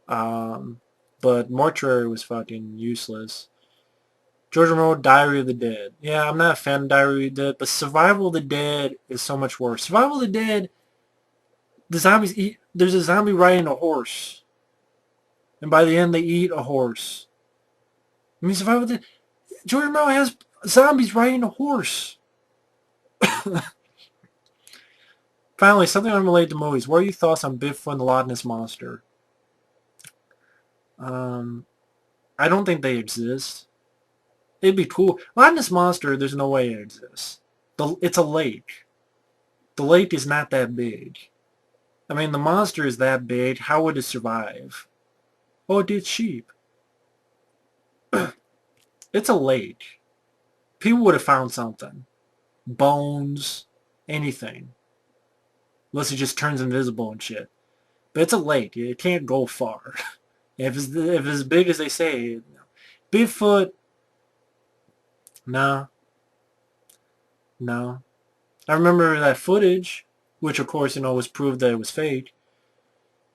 Um, but Mortuary was fucking useless. George Romero, Diary of the Dead. Yeah, I'm not a fan of Diary of the Dead, but Survival of the Dead is so much worse. Survival of the Dead, the zombies eat. There's a zombie riding a horse, and by the end they eat a horse. I mean, Survival of the Dead. George Romero has zombies riding a horse. Finally, something unrelated to movies. What are your thoughts on Bigfoot and the Loch Ness Monster? Um, I don't think they exist. It'd be cool. Loch Ness Monster, there's no way it exists. It's a lake. The lake is not that big. I mean, the monster is that big. How would it survive? Oh, it did sheep. It's a lake. People would have found something. Bones. Anything. Unless it just turns invisible and shit. But it's a lake. It can't go far. If it's as big as they say. Bigfoot, no. No. I remember that footage, which of course, was proved that it was fake.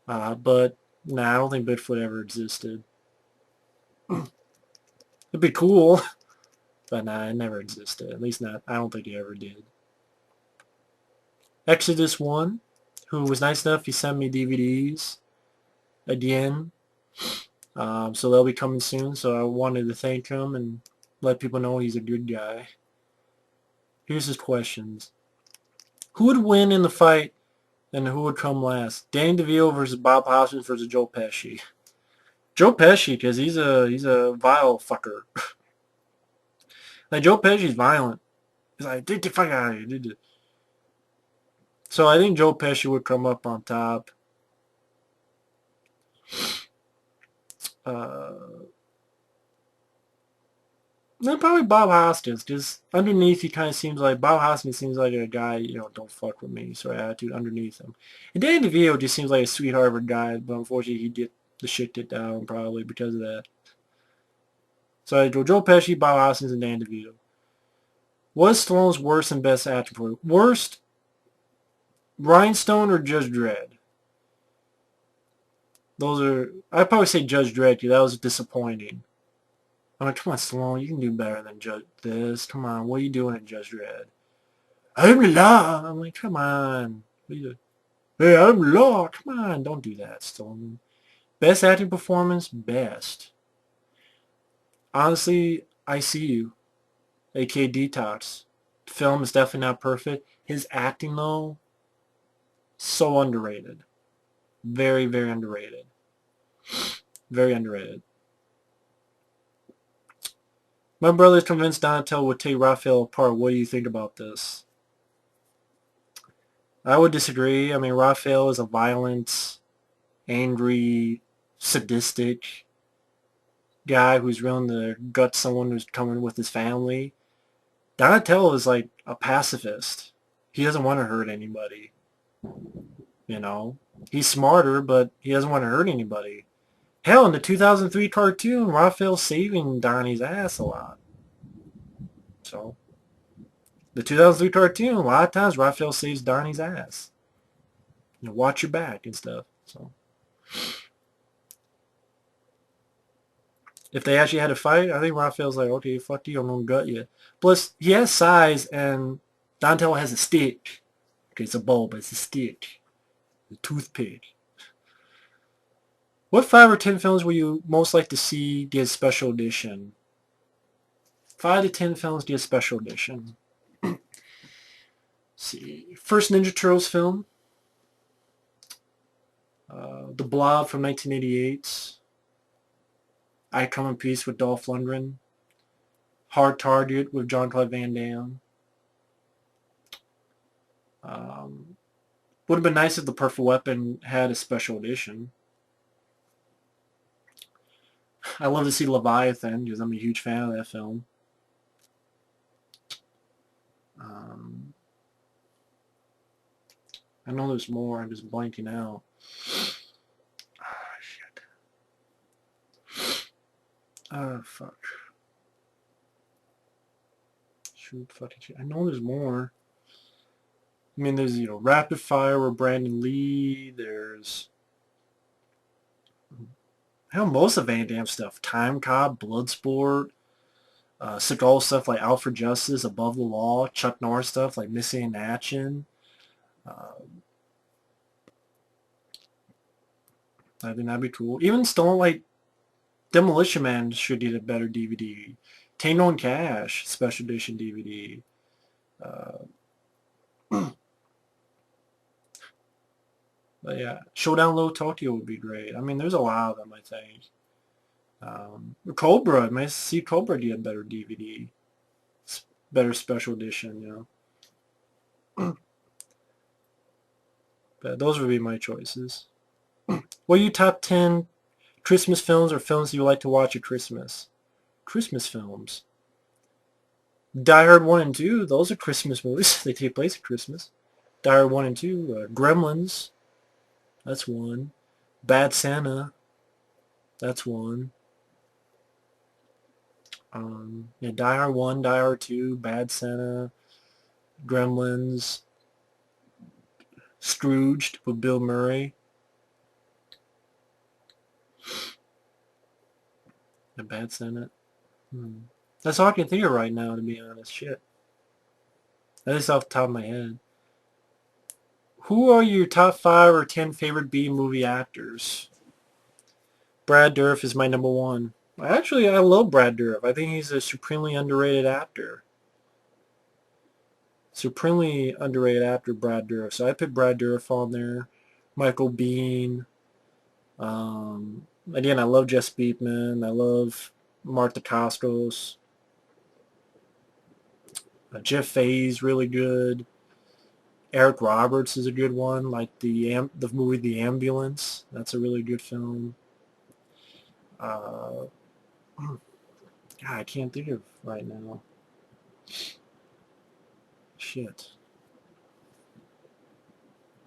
But, nah, I don't think Bigfoot ever existed. It'd be cool, but nah, it never existed. At least not, I don't think he ever did. Exodus 1, who was nice enough, he sent me DVDs again. So they'll be coming soon, so I wanted to thank him and let people know he's a good guy. Here's his questions. Who would win in the fight and who would come last? Danny DeVito versus Bob Hoskins versus Joe Pesci. Joe Pesci, because he's a vile fucker. Like, Joe Pesci's violent. He's like, get the fuck out of here. So I think Joe Pesci would come up on top. Then probably Bob Hoskins, because underneath he kind of seems like, Bob Hoskins seems like a guy, don't fuck with me sort of attitude underneath him. And Danny DeVito just seems like a sweetheart of a guy, but unfortunately he get the shit get down probably because of that. So I go Joe Pesci, Bob Hoskins, and Danny DeVito. What is Stallone's worst and best acting for? Worst, Rhinestone or Judge Dredd? Those are, I'd probably say Judge Dredd, because that was disappointing. I'm like, come on, Stallone, you can do better than Judge this. Come on, what are you doing in Judge Dredd? I'm the law. I'm like, come on. What are you doing? Hey, I'm the law. Come on, don't do that, Stallone. Best acting performance, best. Honestly, I See You, aka Detox. The film is definitely not perfect. His acting, though, so underrated. Very, very underrated. Very underrated. My brother's convinced Donatello would take Raphael apart. What do you think about this? I would disagree. I mean, Raphael is a violent, angry, sadistic guy who's willing to gut someone who's coming with his family. Donatello is like a pacifist. He doesn't want to hurt anybody. He's smarter, but he doesn't want to hurt anybody. Hell, in the 2003 cartoon, Raphael's saving Donnie's ass a lot. So, the 2003 cartoon, a lot of times Raphael saves Donnie's ass. Watch your back and stuff. So, if they actually had a fight, I think Raphael's like, okay, fuck you, I'm gonna gut you. Plus, he has size, and Donatello has a stick. Okay, it's a bowl, but it's a stick. A toothpick. What 5 or 10 films would you most like to see get special edition? 5 to 10 films get special edition. Let's see. First Ninja Turtles film. The Blob from 1988. I Come in Peace with Dolph Lundgren. Hard Target with Jean-Claude Van Damme. Would have been nice if The Perfect Weapon had a special edition. I love to see Leviathan because I'm a huge fan of that film. Um, I know there's more. I'm just blanking out. Ah, shit. Fuck. Shoot, fucking shit. I know there's more. I mean, there's, Rapid Fire with Brandon Lee. There's, most of Van Damme stuff. Time Cop, Bloodsport, Seagal stuff like Out for Justice, Above the Law, Chuck Norris stuff like Missing in Action. Uh, I think that'd be cool. Even still, like, Demolition Man should get a better DVD. Tango and Cash, Special Edition DVD. But yeah, Showdown Low Tokyo would be great. I mean, there's a lot of them, I think. Cobra, I might see Cobra get a better DVD. Better special edition, But those would be my choices. What are your top 10 Christmas films or films you like to watch at Christmas? Christmas films. Die Hard 1 and 2, those are Christmas movies. They take place at Christmas. Die Hard 1 and 2. Gremlins, that's one. Bad Santa, that's one. Yeah, Die Hard 1, Die Hard 2, Bad Santa, Gremlins, Scrooged with Bill Murray. The Bad Santa. That's all I can think of right now, to be honest. Shit. That is off the top of my head. Who are your top 5 or 10 favorite B-movie actors? Brad Dourif is my number one. Actually, I love Brad Dourif. I think he's a supremely underrated actor. Supremely underrated actor, Brad Dourif. So I put Brad Dourif on there. Michael Biehn. Again, I love Jess Beekman. I love Martha Costos. Jeff Fahey's really good. Eric Roberts is a good one, like the movie The Ambulance. That's a really good film. God, I can't think of right now. Shit.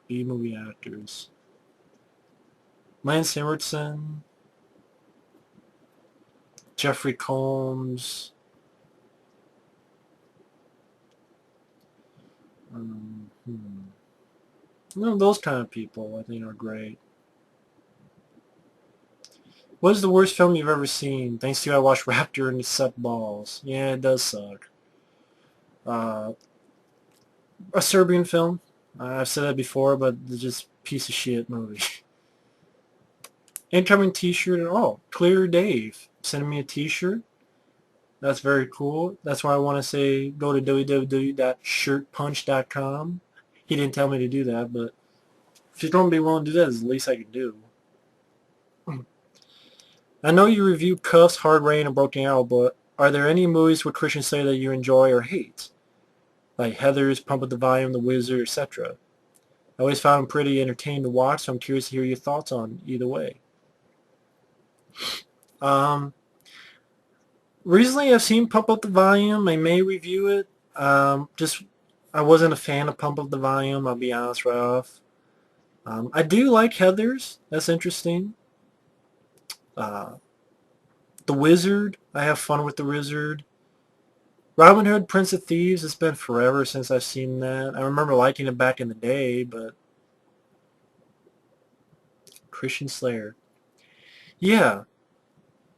B-movie actors. Lance Henriksen. Jeffrey Combs. Those kind of people I think are great. What is the worst film you've ever seen? Thanks to you, I watched Raptor and it sucked balls. Yeah, it does suck. A Serbian film. I've said that before, but it's just piece of shit movie. Incoming t-shirt. Oh, Clear Dave sending me a t-shirt. That's very cool. That's why I want to say go to www.shirtpunch.com. He didn't tell me to do that, but if you're going to be willing to do that, it's the least I can do. I know you review Cuffs, Hard Rain, and Broken Arrow, but are there any movies with Christian Slater that you enjoy or hate? Like Heathers, Pump Up the Volume, The Wizard, etc. I always found him pretty entertaining to watch, so I'm curious to hear your thoughts on either way. Recently I've seen Pump Up the Volume. I may review it. I wasn't a fan of Pump Up the Volume, I'll be honest right off. I do like Heathers. That's interesting. The Wizard. I have fun with The Wizard. Robin Hood, Prince of Thieves. It's been forever since I've seen that. I remember liking it back in the day, but Christian Slayer. Yeah,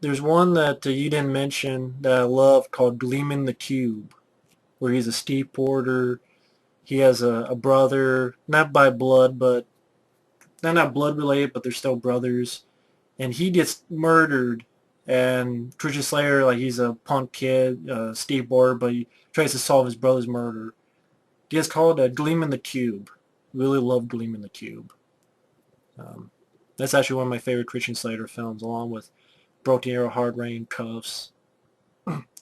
there's one that you didn't mention that I love called Gleeman the Cube, where he's a Steve Porter. He has a brother, not by blood, but they're not blood related, but they're still brothers. And he gets murdered, and Christian Slayer, like he's a punk kid, Steve Porter, but he tries to solve his brother's murder. It's called Gleam in the Cube. Really love Gleam in the Cube. That's actually one of my favorite Christian Slater films, along with Broken Arrow, Hard Rain, Cuffs.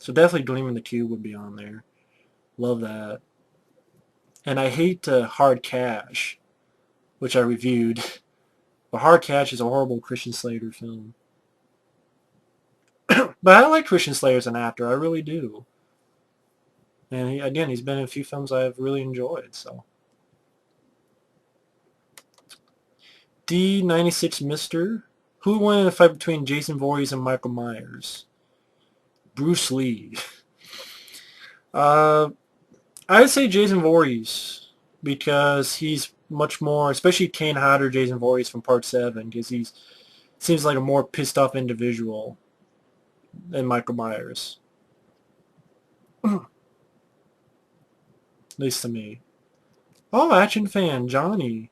So definitely Gleam in the Cube would be on there. Love that. And I hate Hard Cash, which I reviewed. But Hard Cash is a horrible Christian Slater film. But I like Christian Slater as an actor. I really do. And again, he's been in a few films I've really enjoyed. So D96 Mister. Who would win in a fight between Jason Voorhees and Michael Myers? Bruce Lee. Uh, I'd say Jason Voorhees because he's much more, especially Kane Hodder, Jason Voorhees from Part 7, because he seems like a more pissed off individual than Michael Myers. At least to me. Oh, action fan, Johnny.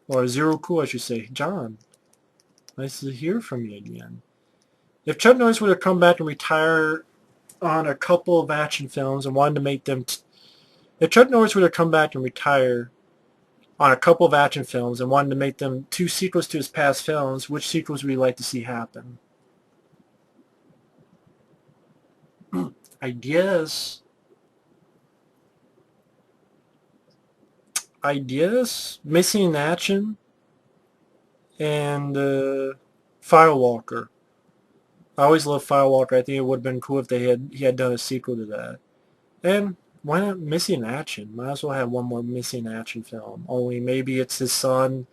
Or Zero Cool, I should say. John, nice to hear from you again. If Chuck Norris were to come back and retire on a couple of action films and wanted to make them... If Chuck Norris were to come back and retire on a couple of action films and wanted to make them 2 sequels to his past films, which sequels would you like to see happen? I guess Missing in Action and Firewalker. I always loved Firewalker. I think it would have been cool if he had done a sequel to that. And why not Missing in Action? Might as well have one more Missing in Action film. Only maybe it's his son.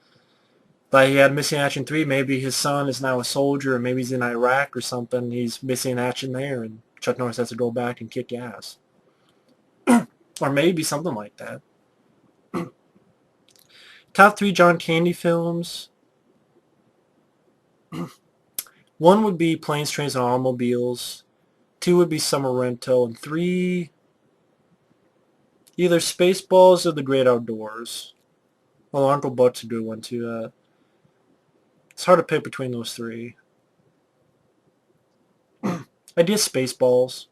Like he had Missing in Action 3. Maybe his son is now a soldier, or maybe he's in Iraq or something. He's missing in action there, and Chuck Norris has to go back and kick ass. Or maybe something like that. Top 3 John Candy films. 1 would be Planes, Trains, and Automobiles. 2 would be Summer Rental. And 3, either Spaceballs or The Great Outdoors. Well, Uncle Buck's a good one too. It's hard to pick between those 3. I did Spaceballs.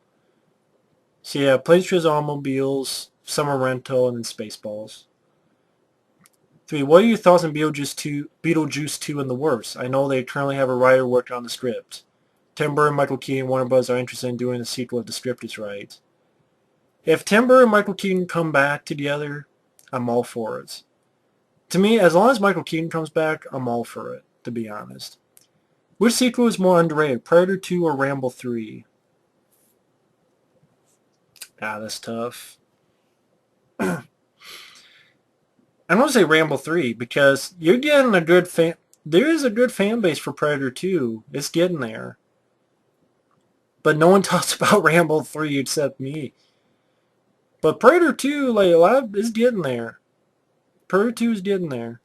So yeah, Planes, Trains, Automobiles, Summer Rental, and then Spaceballs. 3. What are your thoughts on Beetlejuice 2 and the Worst? I know they currently have a writer working on the script. Tim Burton, Michael Keaton, and Warner Bros. Are interested in doing a sequel if the script is right. If Tim Burton and Michael Keaton come back together, I'm all for it. To me, as long as Michael Keaton comes back, I'm all for it, to be honest. Which sequel is more underrated, Predator 2 or Rambo 3? Ah, that's tough. I'm going to say Rambo 3 because you're getting a good fan... There is a good fan base for Predator 2. It's getting there. But no one talks about Rambo 3 except me. But Predator 2, like, a lot is getting there. Predator 2 is getting there.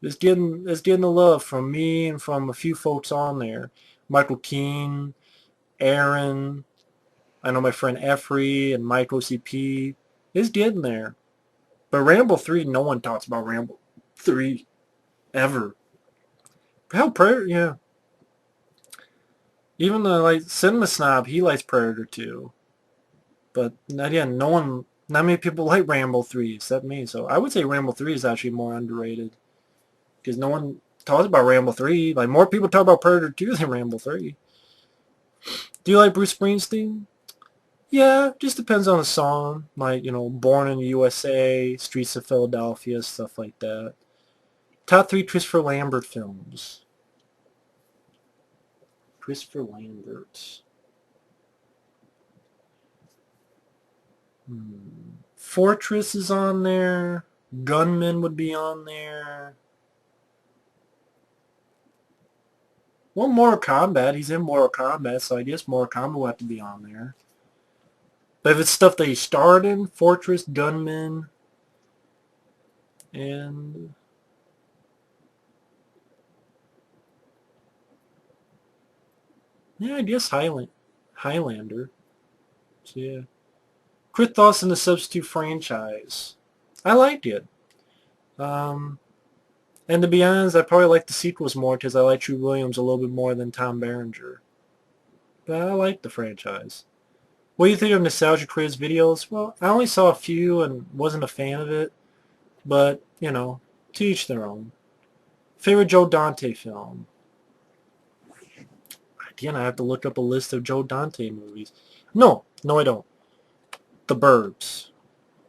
It's getting the love from me and from a few folks on there. Michael Keane, Aaron, I know my friend Effrey and Mike OCP. It's getting there. But Rambo 3, no one talks about Rambo 3 ever. Hell, Predator, yeah. Even the like cinema snob, he likes Predator 2. But again, not many people like Rambo 3 except me. So I would say Rambo 3 is actually more underrated. Because no one talks about Rambo 3. Like, more people talk about Predator 2 than Rambo 3. Do you like Bruce Springsteen? Yeah, just depends on the song. Like, you know, Born in the USA, Streets of Philadelphia, stuff like that. Top 3 Christopher Lambert films. Christopher Lambert. Fortress is on there. Gunman would be on there. Well, Mortal Kombat. He's in Mortal Kombat, so I guess Mortal Kombat will have to be on there. But if it's stuff that he starred in, Fortress, Gunman, and... yeah, I guess Highlander. So, yeah. Quick thoughts on the Substitute franchise. I liked it. And to be honest, I probably like the sequels more because I like True Williams a little bit more than Tom Berenger. But I like the franchise. What do you think of Nostalgia Craze videos? Well, I only saw a few and wasn't a fan of it. But, you know, to each their own. Favorite Joe Dante film? Again, I have to look up a list of Joe Dante movies. No, I don't. The Burbs.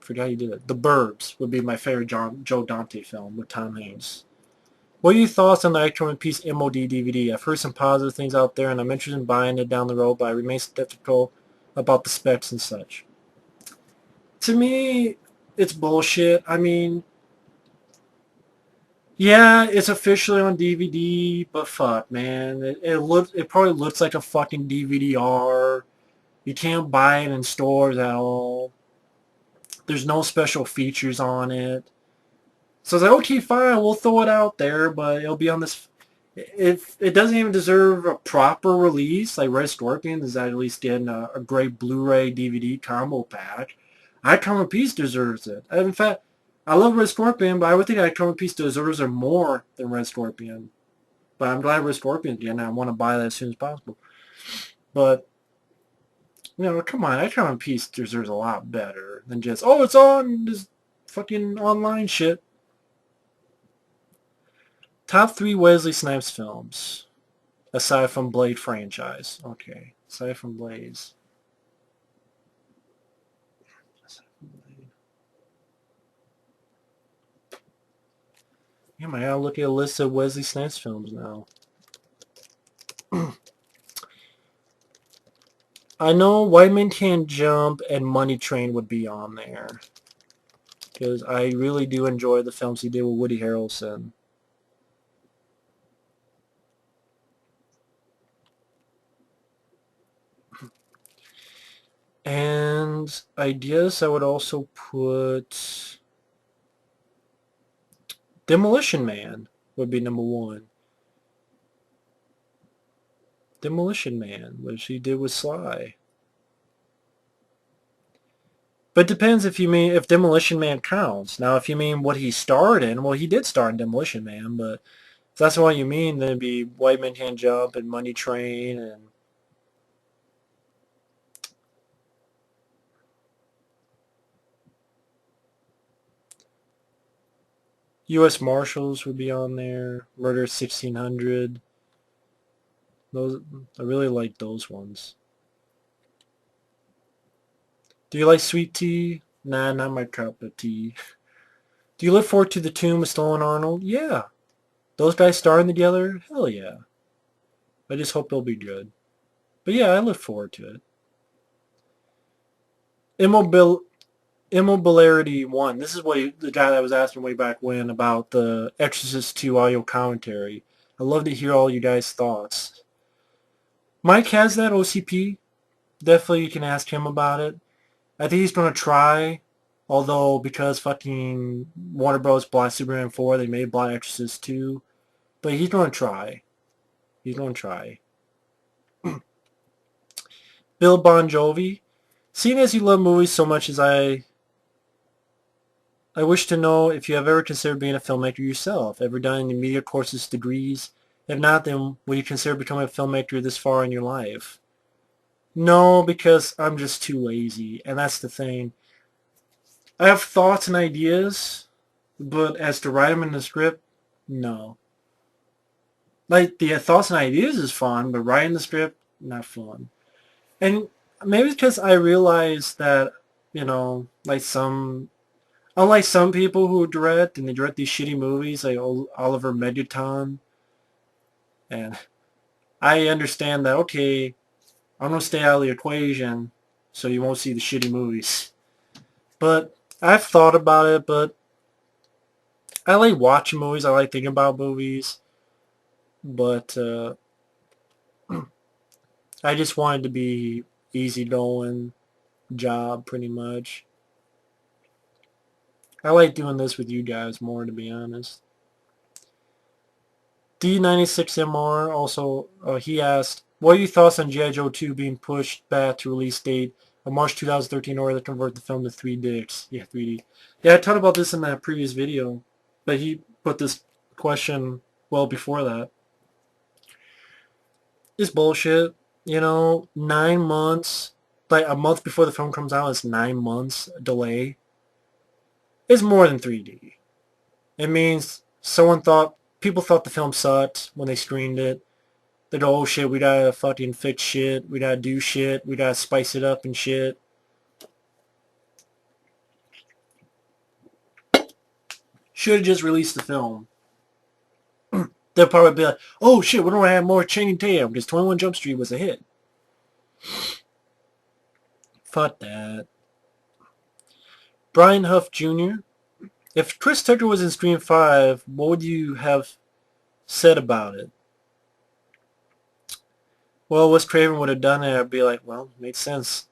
Forgot you did it. The Burbs would be my favorite Joe Dante film with Tom Hanks. What are your thoughts on the Icon One Piece MOD DVD? I've heard some positive things out there, and I'm interested in buying it down the road, but I remain skeptical about the specs and such. To me, it's bullshit. I mean, yeah, it's officially on DVD, but fuck, man, it probably looks like a fucking DVD-R. You can't buy it in stores at all. There's no special features on it. So I was like, okay, fine, we'll throw it out there, but it'll be on this. If it doesn't even deserve a proper release, like Red Scorpion is at least getting a great Blu-ray DVD combo pack. Icon One Piece deserves it. In fact, I love Red Scorpion, but I would think Icon One Piece deserves it more than Red Scorpion. But I'm glad Red Scorpion's again. I want to buy that as soon as possible. But come on, Icon One Piece deserves a lot better than just it's on this fucking online shit. Top 3 Wesley Snipes films, aside from Blade franchise. Okay, aside from Blades. Yeah, I gotta look at a list of Wesley Snipes films now. I know White Man Can't Jump and Money Train would be on there. Because I really do enjoy the films he did with Woody Harrelson. And I guess I would also put Demolition Man would be number 1. Demolition Man, which he did with Sly. But it depends if Demolition Man counts. Now, if you mean what he starred in, well, he did star in Demolition Man, but if that's what you mean, then it'd be White Man Can't Jump and Money Train and U.S. Marshals would be on there. Murder 1600. Those I really like those ones. Do you like sweet tea? Nah, not my cup of tea. Do you look forward to the Tomb of Stallone Arnold? Yeah. Those guys starring together? Hell yeah. I just hope they'll be good. But yeah, I look forward to it. Immobility 1. This is the guy that was asking way back when about the Exorcist 2 audio commentary. I'd love to hear all you guys' thoughts. Mike has that OCP. Definitely you can ask him about it. I think he's going to try, although because fucking Warner Bros. Bought Superman 4, they made Black Exorcist 2. But he's going to try. He's going to try. Bill Bon Jovi. Seeing as you love movies so much as I wish to know if you have ever considered being a filmmaker yourself, ever done any media courses, degrees. If not, then will you consider becoming a filmmaker this far in your life? No, because I'm just too lazy, and that's the thing. I have thoughts and ideas, but as to write them in the script, no. Like, the thoughts and ideas is fun, but writing the script, not fun. And maybe it's because I realize that, like unlike some people who direct, and they direct these shitty movies, like Oliver Megaton, and I understand that, okay, I'm going to stay out of the equation, so you won't see the shitty movies. But I've thought about it, but I like watching movies, I like thinking about movies, but I just wanted to be easygoing job, pretty much. I like doing this with you guys more, to be honest. D96MR also, he asked, what are your thoughts on G.I. Joe 2 being pushed back to release date of March 2013 in order to convert the film to 3D? Yeah, 3D. Yeah, I talked about this in that previous video, but he put this question well before that. It's bullshit. 9 months, like a month before the film comes out, it's 9 months delay. It's more than 3D. It means people thought the film sucked when they screened it. They go, oh shit, we gotta fucking fix shit, we gotta do shit, we gotta spice it up and shit. Should have just released the film. They'll probably be like, oh shit, we don't have more Channing Tatum because 21 Jump Street was a hit. Fuck that. Brian Huff Jr. If Chris Tucker was in Scream 5, what would you have said about it? Well, Wes Craven would have done it. I'd be like, well, makes sense.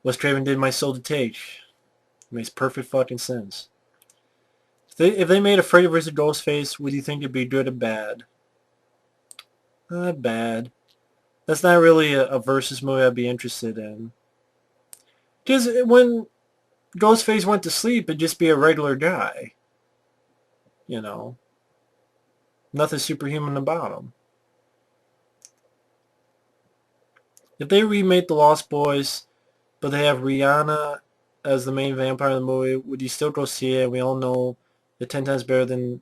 Wes Craven did My Soul to Take. Makes perfect fucking sense. If they made a Freddy vs. Ghostface, would you think it'd be good or bad? Bad. That's not really a versus movie I'd be interested in. Because when Ghostface went to sleep, it'd just be a regular guy. You know. Nothing superhuman about him. If they remake The Lost Boys, but they have Rihanna as the main vampire in the movie, would you still go see it? We all know it's 10 times better than...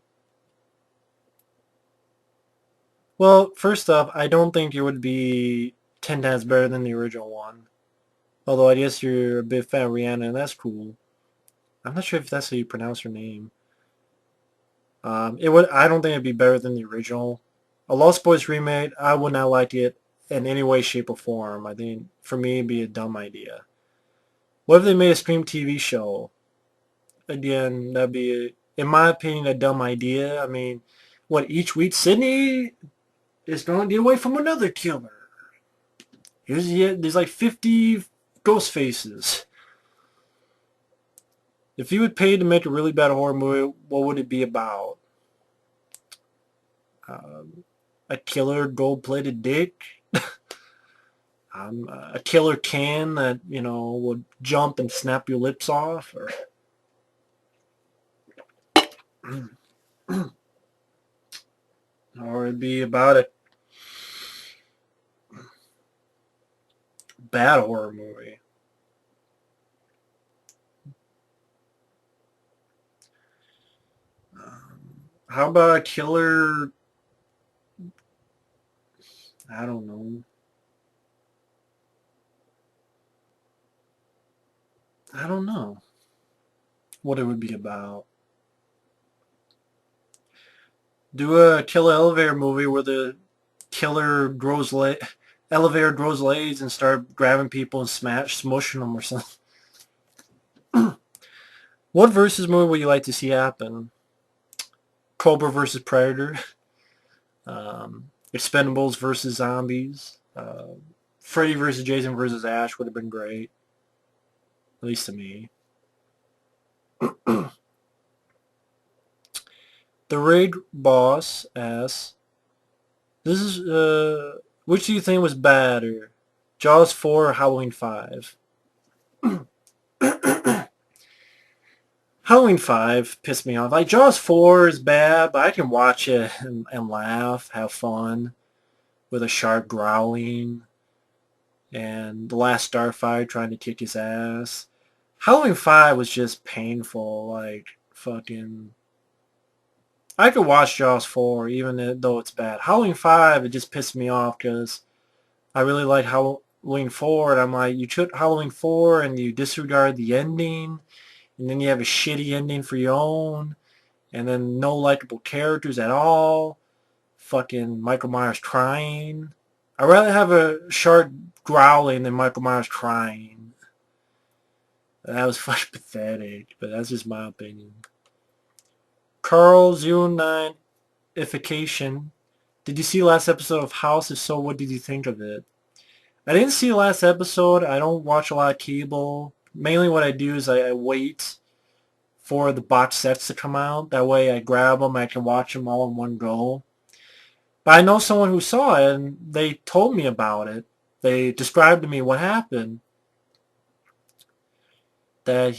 Well, first off, I don't think it would be 10 times better than the original one. Although I guess you're a big fan of Rihanna, and that's cool. I'm not sure if that's how you pronounce her name. It would. I don't think it'd be better than the original. A Lost Boys remake, I would not like it in any way, shape, or form. I think, for me, it'd be a dumb idea. What if they made a Scream TV show? Again, that'd be, in my opinion, a dumb idea. I mean, what, each week Sydney is going to get away from another killer. There's like 50 ghost faces. If you would pay to make a really bad horror movie, what would it be about? A killer gold-plated dick? A killer can that, you know, would jump and snap your lips off? Or it'd be about a bad horror movie. How about a killer... I don't know. I don't know what it would be about. Do a killer elevator movie where the killer grows elevator grows legs and start grabbing people and smushing them or something. What versus movie would you like to see happen? Cobra versus Predator. Expendables versus Zombies. Freddy versus Jason versus Ash would have been great. At least to me. The Raid Boss asks, this is, which do you think was better? Jaws 4 or Halloween 5? Halloween 5 pissed me off. Like, Jaws 4 is bad, but I can watch it and laugh, have fun, with a shark growling, and the last Starfire trying to kick his ass. Halloween 5 was just painful, like, fucking... I could watch Jaws 4 even though it's bad. Halloween 5, it just pissed me off because I really like Halloween 4, and I'm like, you took Halloween 4 and you disregard the ending, and then you have a shitty ending for your own, and then no likable characters at all. Fucking Michael Myers crying. I'd rather have a shark growling than Michael Myers crying. That was fucking pathetic, but that's just my opinion. Carl09ification. Did you see last episode of House? If so, what did you think of it? I didn't see the last episode. I don't watch a lot of cable. Mainly what I do is I wait for the box sets to come out. That way I grab them. I can watch them all in one go. But I know someone who saw it, and they told me about it. They described to me what happened. That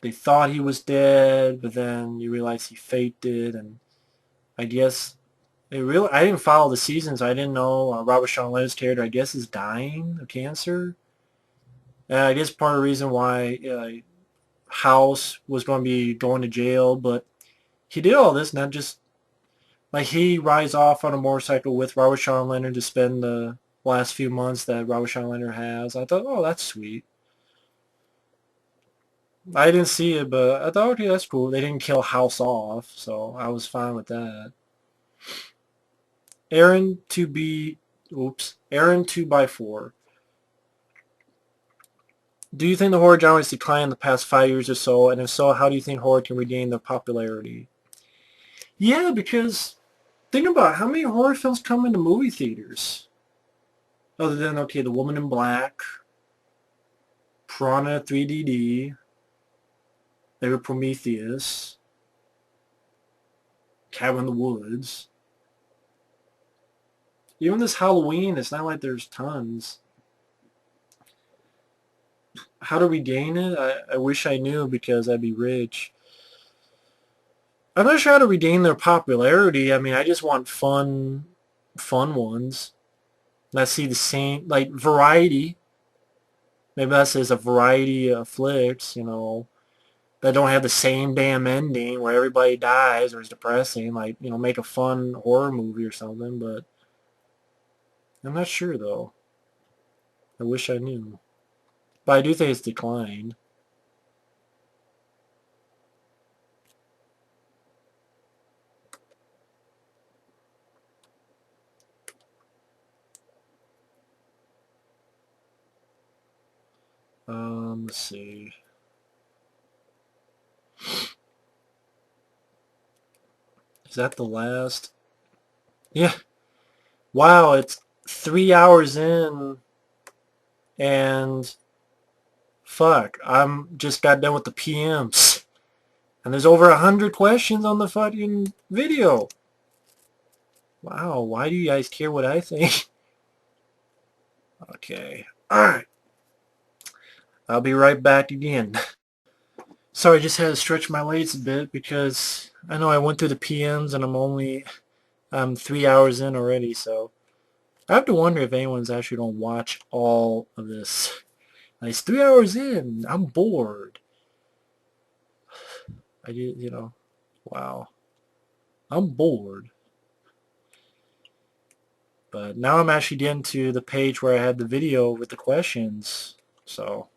they thought he was dead, but then you realize he faked it, and I guess I didn't follow the season, so I didn't know Robert Sean Leonard's character, I guess, is dying of cancer. And I guess part of the reason why House was going to be going to jail, but he did all this not just Like he rides off on a motorcycle with Robert Sean Leonard to spend the last few months that Robert Sean Leonard has. I thought, oh, that's sweet. I didn't see it, but I thought, okay, that's cool. They didn't kill House off, so I was fine with that. Aaron to be, oops, Aaron 2x4. Do you think the horror genre has declined in the past 5 years or so? And if so, how do you think horror can regain their popularity? Yeah, because think about how many horror films come into movie theaters. Other than, okay, The Woman in Black, Piranha 3DD, they were Prometheus, Cabin in the Woods. Even this Halloween, it's not like there's tons. How to regain it? I wish I knew because I'd be rich. I'm not sure how to regain their popularity. I mean, I just want fun ones. Let's see the same, like variety. Maybe that says a variety of flicks, that don't have the same damn ending where everybody dies or is depressing. Like, make a fun horror movie or something, but I'm not sure though. I wish I knew. But I do think it's declined. Let's see. Is that the last? Yeah. Wow, it's 3 hours in, and fuck, I'm just got done with the PMs. And there's over 100 questions on the fucking video. Wow, why do you guys care what I think? Okay. Alright. I'll be right back again. Sorry, I just had to stretch my legs a bit because I know I went through the PMs and I'm 3 hours in already, so I have to wonder if anyone's actually going to watch all of this. Like, it's 3 hours in. I'm bored. Wow. I'm bored. But now I'm actually getting to the page where I had the video with the questions. So,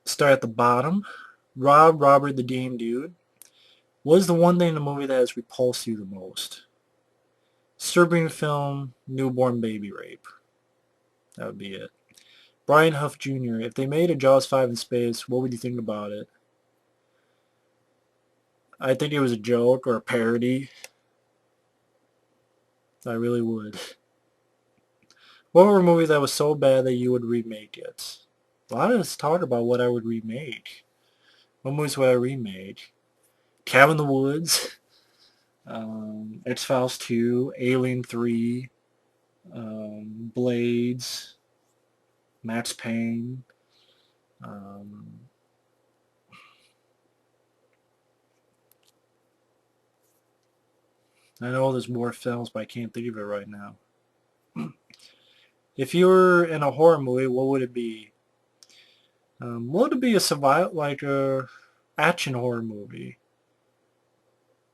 start at the bottom. Robert the Game Dude. What is the one thing in the movie that has repulsed you the most? Serbian film, newborn baby rape. That would be it. Brian Huff Jr. If they made a Jaws 5 in space, what would you think about it? I think it was a joke or a parody. I really would. What were a movie that was so bad that you would remake it? A lot of us talk about what I would remake. What movies would I remake? Cabin in the Woods, X-Files 2, Alien 3, Blades, Max Payne. I know there's more films, but I can't think of it right now. If you were in a horror movie, what would it be? Would it be a survival, like a action horror movie?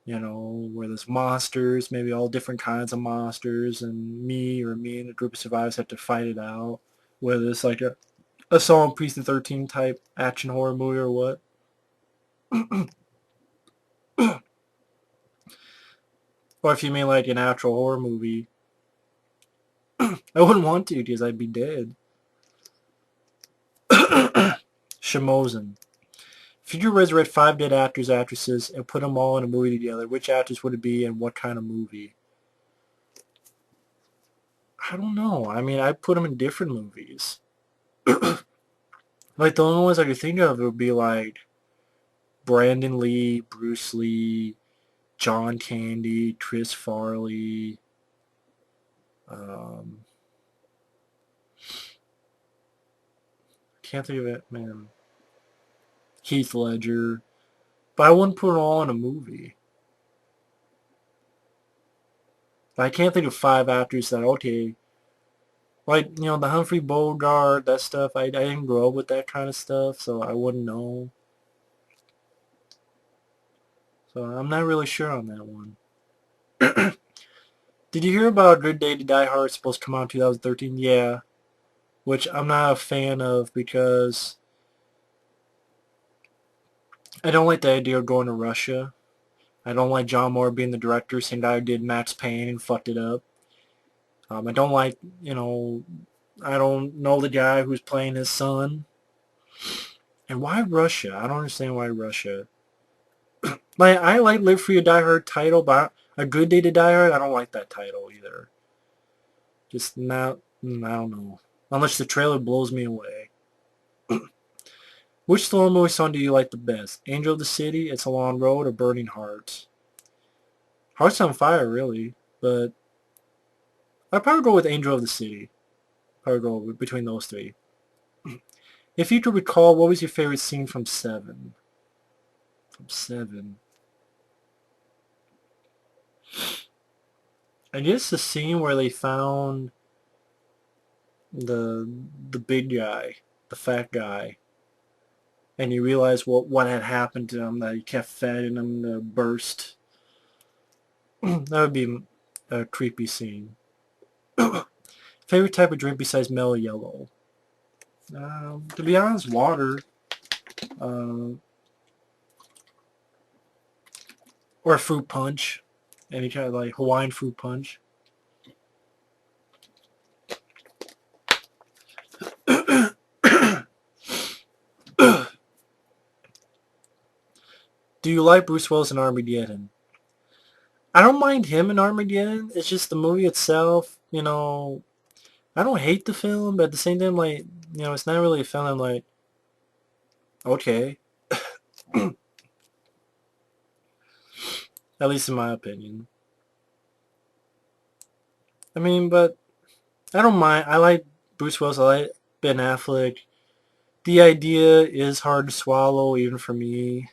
Where there's monsters, maybe all different kinds of monsters, and me and a group of survivors have to fight it out. Whether it's like a Assault on Precinct 13 type action horror movie or what. Or if you mean like an actual horror movie, I wouldn't want to because I'd be dead. Shamozen. If you could resurrect 5 dead actors, actresses, and put them all in a movie together, which actors would it be and what kind of movie? I don't know. I mean, I'd put them in different movies. Like, the only ones I could think of would be like Brandon Lee, Bruce Lee, John Candy, Chris Farley, um, can't think of it, man. Heath Ledger. But I wouldn't put it all in a movie. But I can't think of 5 actors that, okay, like, the Humphrey Bogart, that stuff, I didn't grow up with that kind of stuff, so I wouldn't know. So I'm not really sure on that one. Did you hear about Good Day to Die Hard? It's supposed to come out in 2013? Yeah, which I'm not a fan of because I don't like the idea of going to Russia. I don't like John Moore being the director, same guy who did Max Payne and fucked it up. I don't like, I don't know the guy who's playing his son. And why Russia? I don't understand why Russia. Like, I like Live Free or Die Hard title, but A Good Day to Die Hard, I don't like that title either. Just not, I don't know. Unless the trailer blows me away. Which Stallone movie song do you like the best? Angel of the City, It's a Long Road, or Burning Hearts? Hearts on Fire, really. But I'd probably go with Angel of the City. Probably go between those three. If you could recall, what was your favorite scene from Seven? From Seven. I guess the scene where they found the the big guy, the fat guy, and you realize what had happened to him, that he kept feeding him to burst. That would be a creepy scene. Favorite type of drink besides mellow yellow? To be honest, water. Uh, or fruit punch. Any kind of like Hawaiian fruit punch. Do you like Bruce Willis in Armageddon? I don't mind him in Armageddon. It's just the movie itself, I don't hate the film, but at the same time, like, it's not really a film I'm like, okay. At least in my opinion. I mean, but I don't mind. I like Bruce Willis. I like Ben Affleck. The idea is hard to swallow, even for me.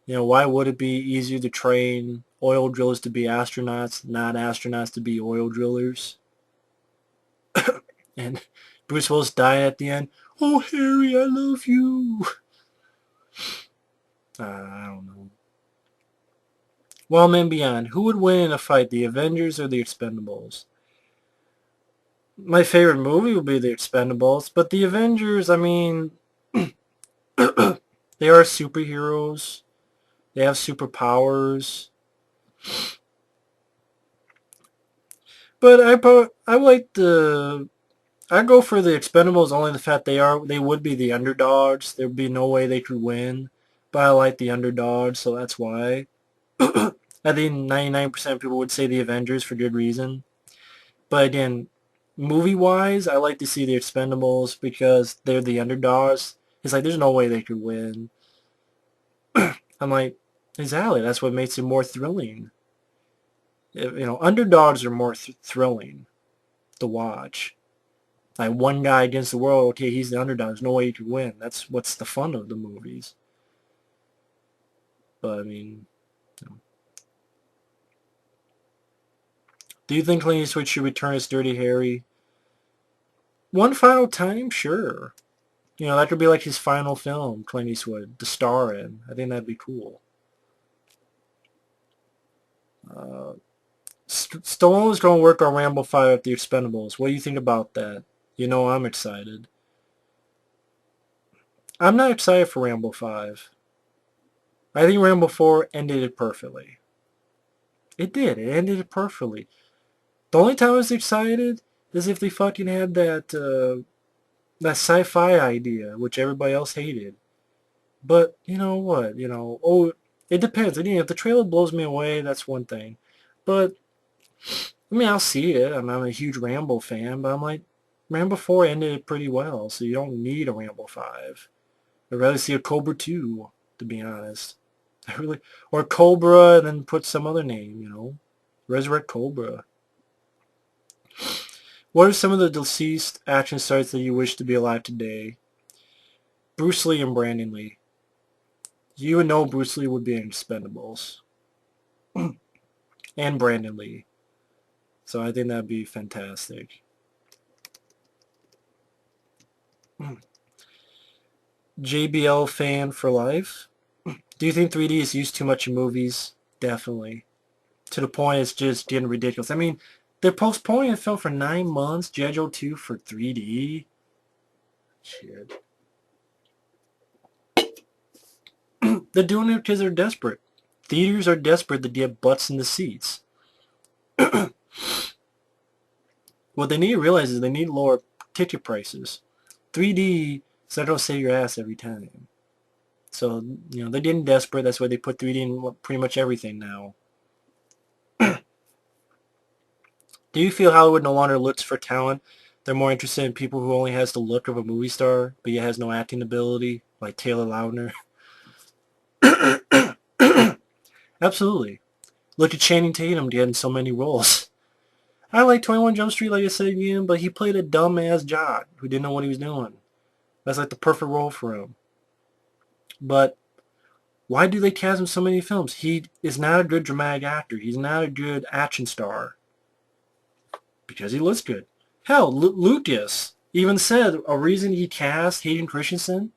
Why would it be easier to train oil drillers to be astronauts, not astronauts to be oil drillers? And Bruce Willis died at the end. Oh, Harry, I love you. I don't know. Well, Man Beyond. Who would win in a fight, the Avengers or the Expendables? My favorite movie would be the Expendables, but the Avengers, I mean, they are superheroes. They have superpowers. But I like I go for the Expendables only the fact they would be the underdogs. There'd be no way they could win. But I like the underdogs, so that's why. I think 99% of people would say the Avengers for good reason. But again, movie-wise, I like to see the Expendables because they're the underdogs. It's like there's no way they could win. I'm like, exactly. That's what makes it more thrilling. Underdogs are more thrilling to watch. Like one guy against the world. Okay, he's the underdog. There's no way he could win. That's what's the fun of the movies. But I mean, do you think Clint Eastwood should return as Dirty Harry? One final time, sure. That could be like his final film, Clint Eastwood, to star in. I think that'd be cool. Uh, Stallone's going to work on Rambo 5 at the Expendables. What do you think about that? I'm excited. I'm not excited for Rambo 5. I think Rambo 4 ended it perfectly. It did. It ended it perfectly. The only time I was excited is if they fucking had that sci-fi idea, which everybody else hated. But you know what? It depends. Again, if the trailer blows me away, that's one thing. But I mean, I'll see it. I'm a huge Rambo fan, but I'm like, Rambo 4 ended it pretty well, so you don't need a Rambo 5. I'd rather see a Cobra 2, to be honest. Or Cobra and then put some other name. Resurrect Cobra. What are some of the deceased action stars that you wish to be alive today? Bruce Lee and Brandon Lee. You would know Bruce Lee would be in Expendables. And Brandon Lee. So I think that'd be fantastic. JBL fan for life. Do you think 3D is used too much in movies? Definitely. To the point it's just getting ridiculous. I mean, they're postponing the film for 9 months, G.I. Joe 2 for 3D. Shit. They're doing it because they're desperate. Theaters are desperate to get butts in the seats. What they need to realize is they need lower ticket prices. 3D is not going to save your ass every time. So, they're getting desperate. That's why they put 3D in pretty much everything now. Do you feel Hollywood no longer looks for talent? They're more interested in people who only has the look of a movie star, but yet has no acting ability, like Taylor Lautner? Absolutely. Look at Channing Tatum getting so many roles. I like 21 Jump Street, like I said again, but he played a dumbass Jock who didn't know what he was doing. That's like the perfect role for him. But why do they cast him so many films? He is not a good dramatic actor. He's not a good action star. Because he looks good. Hell, Lucas even said a reason he cast Hayden Christensen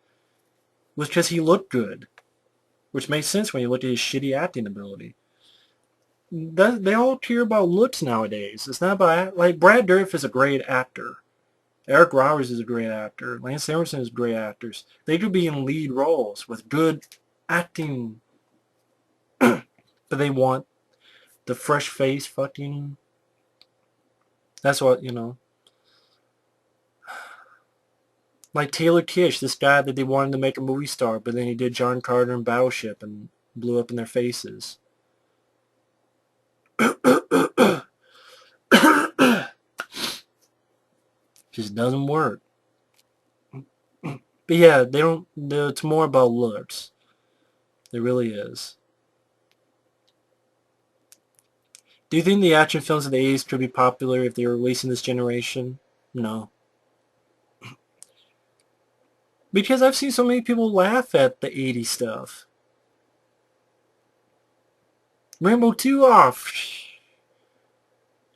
was because he looked good. Which makes sense when you look at his shitty acting ability. They all care about looks nowadays. It's not about... Like, Brad Dourif is a great actor. Eric Roberts is a great actor. Lance Emerson is great actors. They could be in lead roles with good acting. But they want the fresh face fucking... That's what. Like Taylor Kitsch, this guy that they wanted to make a movie star, but then he did John Carter and Battleship and blew up in their faces. Just doesn't work. But yeah, they don't. It's more about looks. It really is. Do you think the action films of the 80s could be popular if they were released in this generation? No. Because I've seen so many people laugh at the 80s stuff. Rambo 2 off.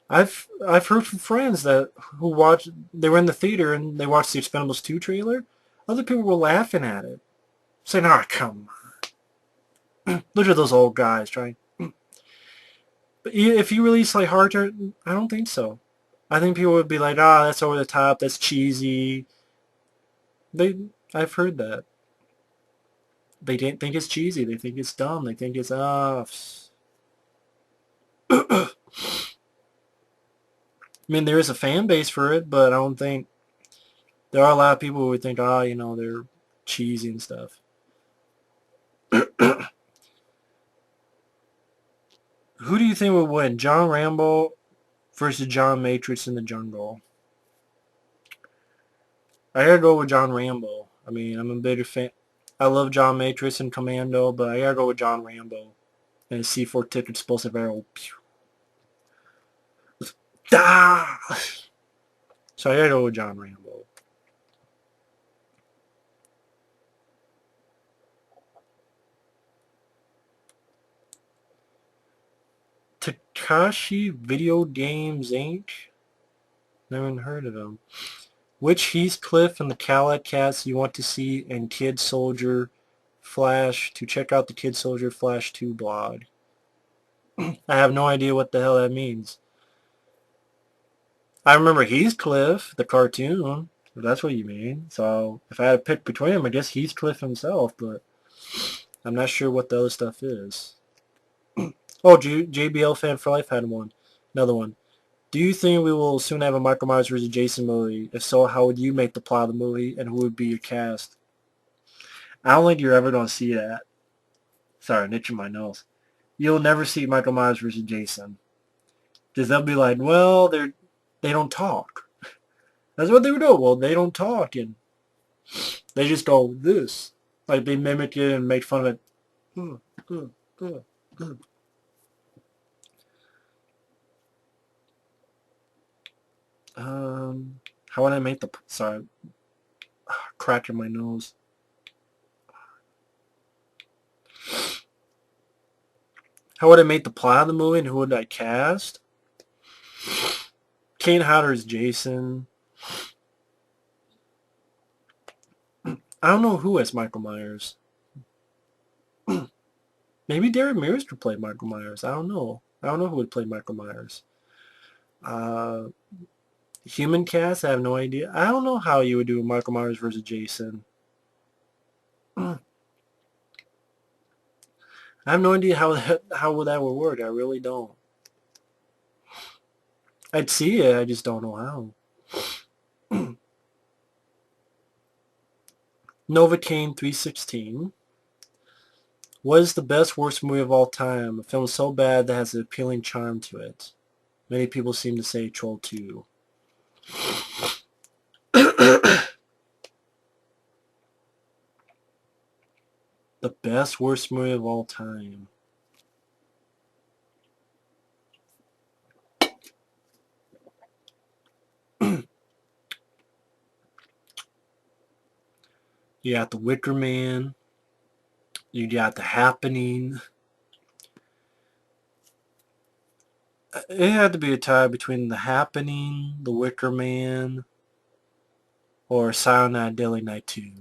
I've heard from friends that who watched, they were in the theater and they watched the Expendables 2 trailer. Other people were laughing at it. Saying, "Ah, come on. Look at those old guys trying." But if you release like Hard Turn, I don't think so. I think people would be like, "Ah, that's over the top. That's cheesy." They, I've heard that. They didn't think it's cheesy. They think it's dumb. They think it's I mean, there is a fan base for it, but I don't think there are a lot of people who would think, they're cheesy and stuff. Who do you think would win, John Rambo versus John Matrix in the Jungle? I gotta go with John Rambo. I mean, I'm a bigger fan. I love John Matrix and Commando, but I gotta go with John Rambo. And a C4 tipped explosive arrow. Ah! So I gotta go with John Rambo. Takashi Video Games Inc. Never even heard of him. Which Heathcliff and the Cowlett cast you want to see in Kid Soldier Flash to check out the Kid Soldier Flash 2 blog? I have no idea what the hell that means. I remember Heathcliff, the cartoon, if that's what you mean. So if I had to pick between them, I guess Heathcliff himself, but I'm not sure what the other stuff is. Oh, JBL Fan for Life had one. Another one. Do you think we will soon have a Michael Myers vs. Jason movie? If so, how would you make the plot of the movie, and who would be your cast? I don't think you're ever going to see that. Sorry, I'm itching my nose. You'll never see Michael Myers vs. Jason. Because they'll be like, well, they don't talk. That's what they would do. Well, they don't talk, and they just go, this. Like, they mimic it and make fun of it. How would I make the... Sorry. Crack in my nose. How would I make the plot of the movie, and who would I cast? Kane Hodder is Jason. I don't know who is Michael Myers. Maybe Darren Mears could play Michael Myers. I don't know. I don't know who would play Michael Myers. Uh, Human cast, I have no idea. I don't know how you would do Michael Myers versus Jason. I have no idea how that would work. I really don't. I'd see it. I just don't know how. Novocaine 316. What is the best worst movie of all time? A film so bad that has an appealing charm to it. Many people seem to say Troll 2. The best worst movie of all time. You got The Wicker Man. You got The Happening. It had to be a tie between The Happening, The Wicker Man, or Silent Night, Deadly Night 2.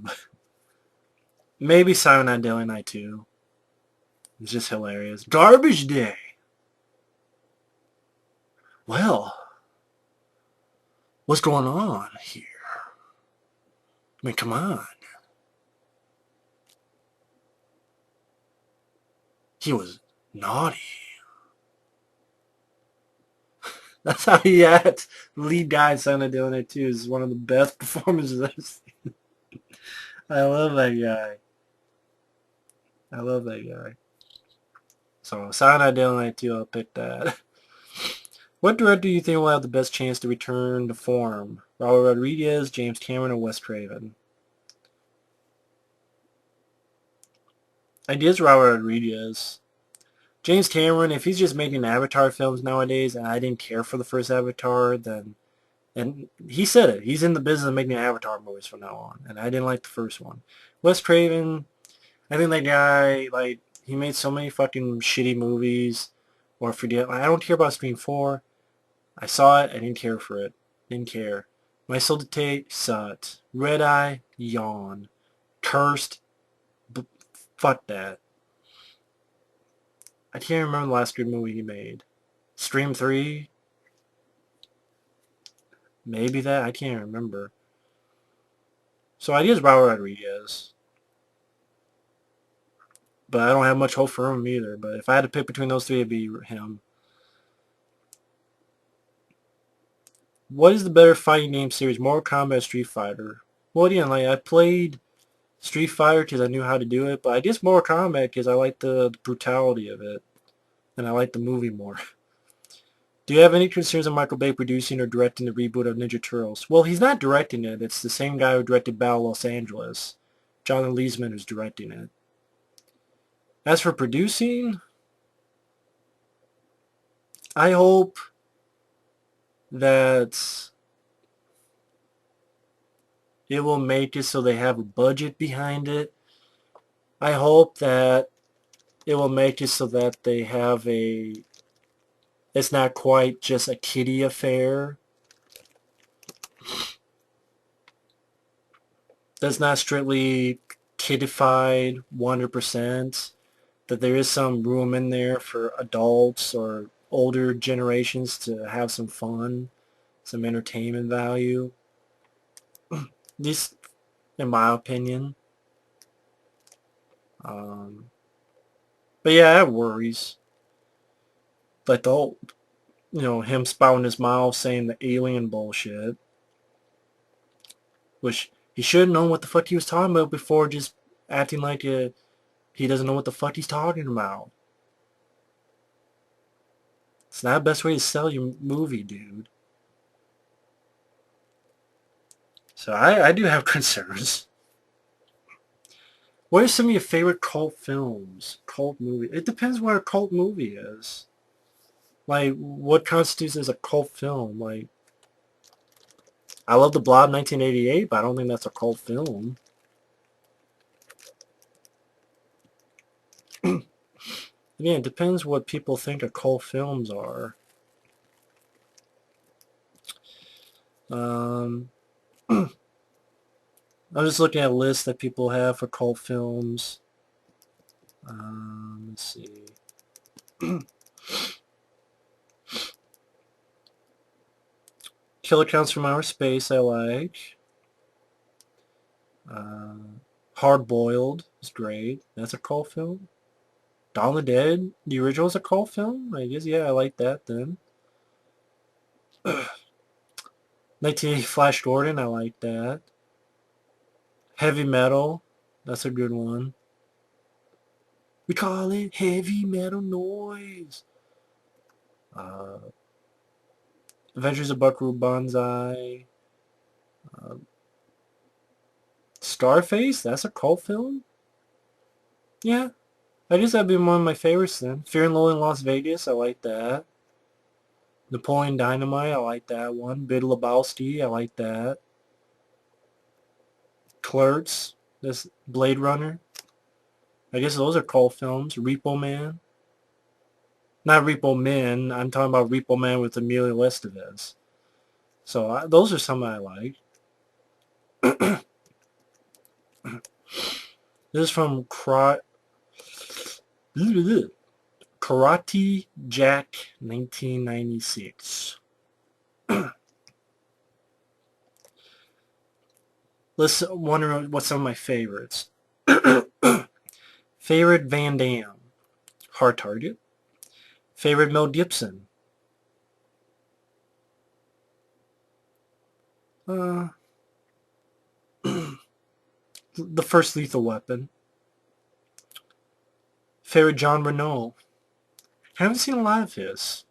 Maybe Silent Night, Deadly Night 2. It's just hilarious. Garbage Day. Well, what's going on here? I mean, come on. He was naughty. That's how he acts. The lead guy in Silent Night, Deadly Night 2 is one of the best performances I've seen. I love that guy. I love that guy. So, Silent Night, Deadly Night 2, I'll pick that. What director do you think will have the best chance to return to form? Robert Rodriguez, James Cameron, or Wes Craven? Ideas Robert Rodriguez. James Cameron, if he's just making Avatar films nowadays, and I didn't care for the first Avatar, then, and he said it, he's in the business of making Avatar movies from now on, and I didn't like the first one. Wes Craven, I think that guy, like, he made so many fucking shitty movies, or forget, I don't care about Scream 4. I saw it, I didn't care for it. Didn't care. My Soul Dictate, sucked. Red Eye, yawn. Cursed, fuck that. I can't remember the last good movie he made. Scream 3? Maybe that? I can't remember. So ideas Robert Rodriguez. But I don't have much hope for him either. But if I had to pick between those three, it'd be him. What is the better fighting game series, Mortal Kombat or Street Fighter? Well, again, like, I played Street Fighter because I knew how to do it, but I guess Mortal Kombat because I like the brutality of it, and I like the movie more. Do you have any concerns of Michael Bay producing or directing the reboot of Ninja Turtles? Well, he's not directing it. It's the same guy who directed Battle Los Angeles. Jonathan Leesman who's directing it. As for producing, I hope that it will make it so they have a budget behind it. I hope that it will make it so that they have it's not quite just a kiddie affair. That's not strictly kiddified 100%. That there is some room in there for adults or older generations to have some fun, some entertainment value. This, in my opinion. But yeah, I have worries. Like the whole, him spouting his mouth saying the alien bullshit. Which he should have known what the fuck he was talking about before just acting like he doesn't know what the fuck he's talking about. It's not the best way to sell your movie, dude. So I do have concerns. What are some of your favorite cult films? Cult movie? It depends what a cult movie is. Like, what constitutes as a cult film? Like, I love The Blob 1988, but I don't think that's a cult film. Again, it depends what people think of cult films are. I'm just looking at lists that people have for cult films. Let's see. Killer Counts from Outer Space, I like. Uh, Hard Boiled is great. That's a cult film. Dawn of the Dead, the original is a cult film? I guess, yeah, I like that then. 1980 Flash Gordon, I like that. Heavy Metal, that's a good one. We call it heavy metal noise. Uh, Adventures of Buckaroo Banzai. Uh, Scarface, that's a cult film? Yeah, I guess that'd be one of my favorites then. Fear and Loathing in Las Vegas, I like that. Napoleon Dynamite, I like that one. Big Lebowski, I like that. Clerks, this Blade Runner. I guess those are cult films. Repo Man. Not Repo Man, I'm talking about Repo Man with Emilio Estevez. So those are some I like. This is from Karate Jack 1996. Let's wonder what some of my favorites. Favorite Van Damme. Hard Target. Favorite Mel Gibson. Uh, the first Lethal Weapon. Favorite John Renault. Haven't seen a lot of his.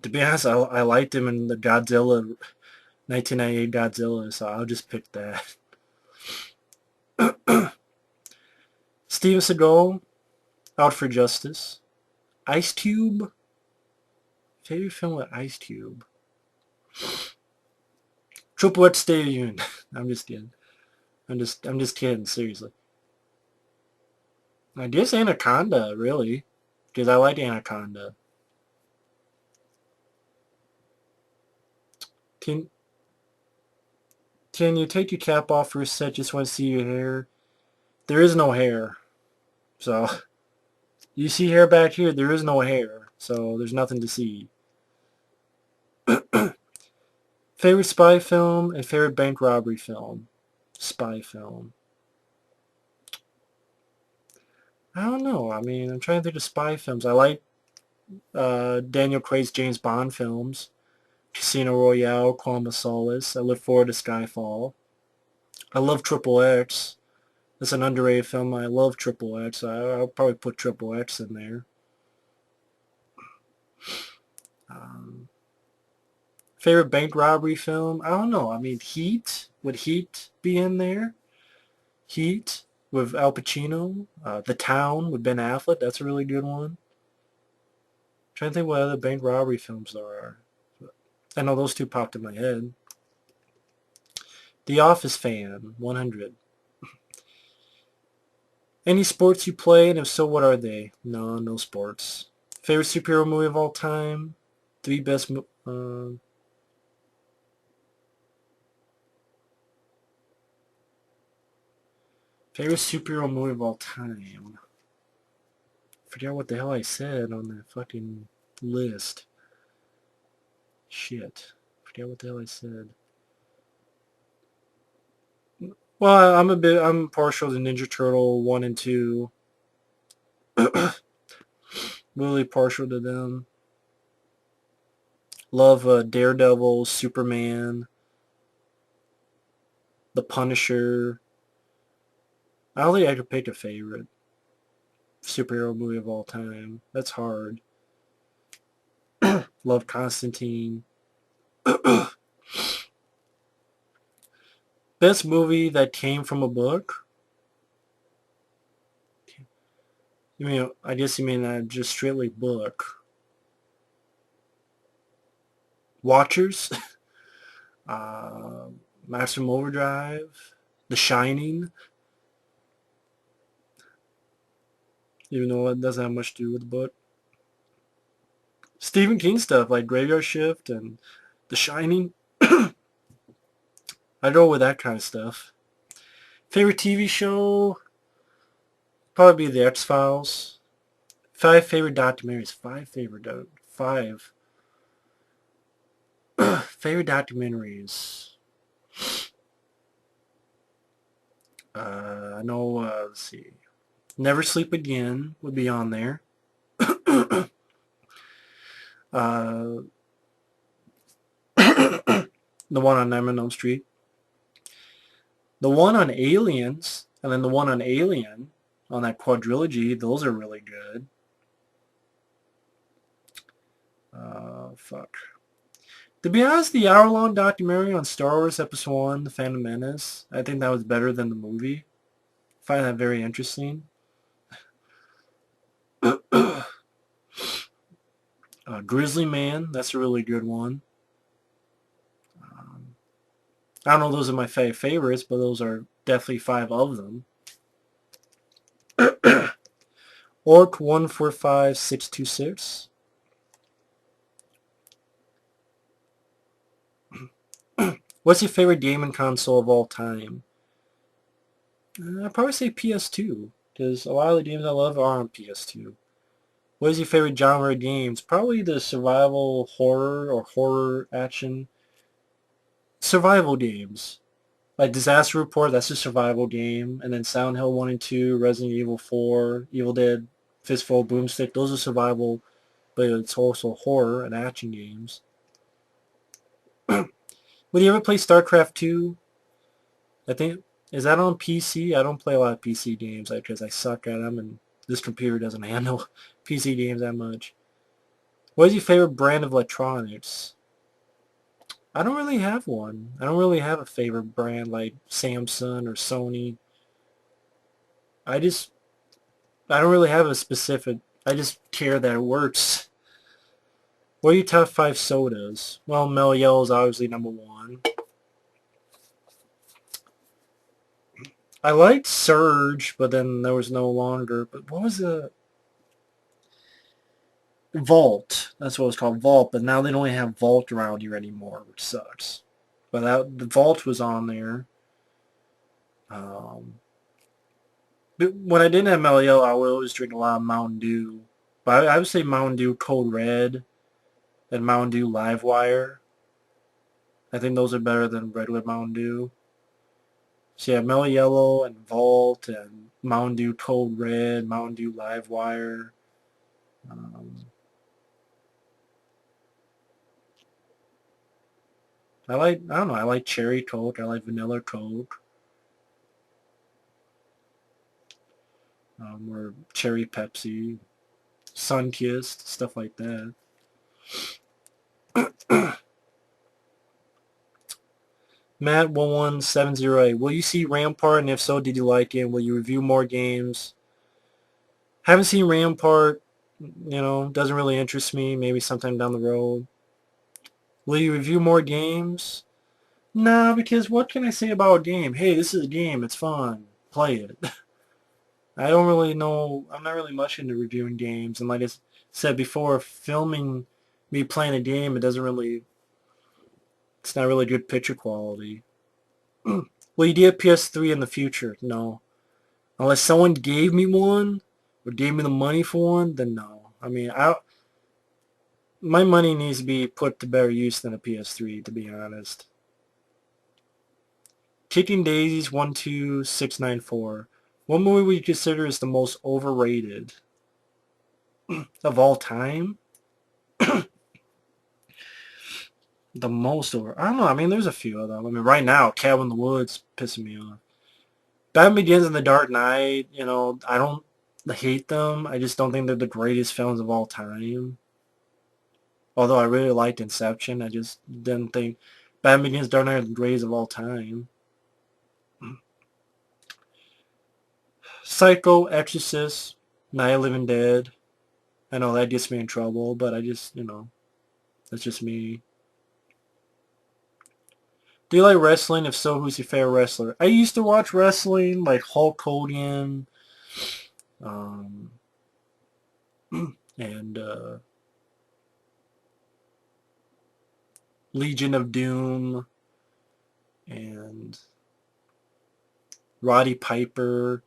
To be honest, I liked him in the Godzilla 1998 Godzilla, so I'll just pick that. Steven Seagal, Out for Justice. Ice Cube. Favorite film with Ice Cube. Triple X Stadium. I'm just kidding. I'm just kidding. Seriously. I guess Anaconda, really, because I like Anaconda. Can Can you take your cap off for a sec? Just want to see your hair. There is no hair. So, you see hair back here? There is no hair. So, there's nothing to see. Favorite spy film and favorite bank robbery film? Spy film. I don't know. I mean, I'm trying to think of spy films. I like Daniel Craig's James Bond films. Casino Royale, Quantum of Solace. I look forward to Skyfall. I love Triple X. It's an underrated film. I love Triple X. I'll probably put Triple X in there. Um, Favorite bank robbery film? I don't know. I mean, Heat. Would Heat be in there? Heat with Al Pacino. The Town with Ben Affleck. That's a really good one. Trying to think what other bank robbery films there are. I know those two popped in my head. The Office Fan, 100. Any sports you play, and if so, what are they? No, no sports. Favorite superhero movie of all time? Three best... favorite superhero movie of all time? Forget what the hell I said on that fucking list. Shit. Forget what the hell I said. Well, I'm partial to Ninja Turtle 1 and 2. Really partial to them. Love Daredevil, Superman, The Punisher. I don't think I could pick a favorite superhero movie of all time. That's hard. Love Constantine. Best movie that came from a book? You mean, I guess you mean just strictly book. Watchers? uh, Maximum Overdrive? The Shining? Even though it doesn't have much to do with the book. Stephen King stuff like Graveyard Shift and The Shining. I go with that kind of stuff. Favorite TV show? Probably be the X-Files. 5 favorite documentaries. 5 favorite documentaries. I know, let's see. Never Sleep Again would be on there. uh, the one on Elm Street. The one on Aliens, and then the one on Alien, on that quadrilogy, those are really good. Fuck. To be honest, the hour-long documentary on Star Wars Episode 1, The Phantom Menace, I think that was better than the movie. I find that very interesting. Grizzly Man, that's a really good one. I don't know those are my favorites, but those are definitely 5 of them. Orc 145626. What's your favorite gaming console of all time? I'd probably say PS2, because a lot of the games I love are on PS2. What is your favorite genre of games? Probably the survival horror or horror action. Survival games. Like Disaster Report, that's a survival game. And then Silent Hill 1 and 2, Resident Evil 4, Evil Dead, Fistful, Boomstick. Those are survival, but it's also horror and action games. Would you ever play StarCraft 2? I think, is that on PC? I don't play a lot of PC games because I suck at them and this computer doesn't handle PC games that much. What is your favorite brand of electronics? I don't really have one. I don't really have a favorite brand like Samsung or Sony. I just, I don't really have a specific, I just care that it works. What are your top 5 sodas? Well, Mellow Yellow is obviously number 1. I liked Surge, but then there was no longer. But what was the Vault? That's what it was called, Vault. But now they don't have Vault around here anymore, which sucks. But the Vault was on there. Um, but when I didn't have Mellow Yellow, I would always drink a lot of Mountain Dew. But I would say Mountain Dew Code Red and Mountain Dew Live Wire. I think those are better than regular Mountain Dew. So yeah, Mellow Yellow and Vault and Mountain Dew Code Red, Mountain Dew Live Wire. Um, I don't know, I like Cherry Coke, I like Vanilla Coke, or Cherry Pepsi, Sunkissed, stuff like that. Matt11708, will you see Rampart, and if so, did you like it? Will you review more games? Haven't seen Rampart, doesn't really interest me, maybe sometime down the road. Will you review more games? Nah, because what can I say about a game? Hey, this is a game, it's fun, play it. I don't really know, I'm not really much into reviewing games, and like I said before, filming me playing a game, it's not really good picture quality. Will you get a PS3 in the future? No. Unless someone gave me one, or gave me the money for one, then no. I mean, my money needs to be put to better use than a PS3, to be honest. Kicking Daisies 12694. What movie would you consider is the most overrated of all time? The most over. I don't know. I mean, there's a few of them. I mean, right now, Cabin in the Woods pissing me off. Batman Begins and The Dark Knight, I don't hate them. I just don't think they're the greatest films of all time. Although I really liked Inception, I just didn't think Batman Begins, Dark Knight are the greatest of all time. Psycho, Exorcist, Night of the Living Dead. I know that gets me in trouble, but I just, that's just me. Do you like wrestling? If so, who's your favorite wrestler? I used to watch wrestling, like Hulk Hogan, um, and Legion of Doom, and Roddy Piper.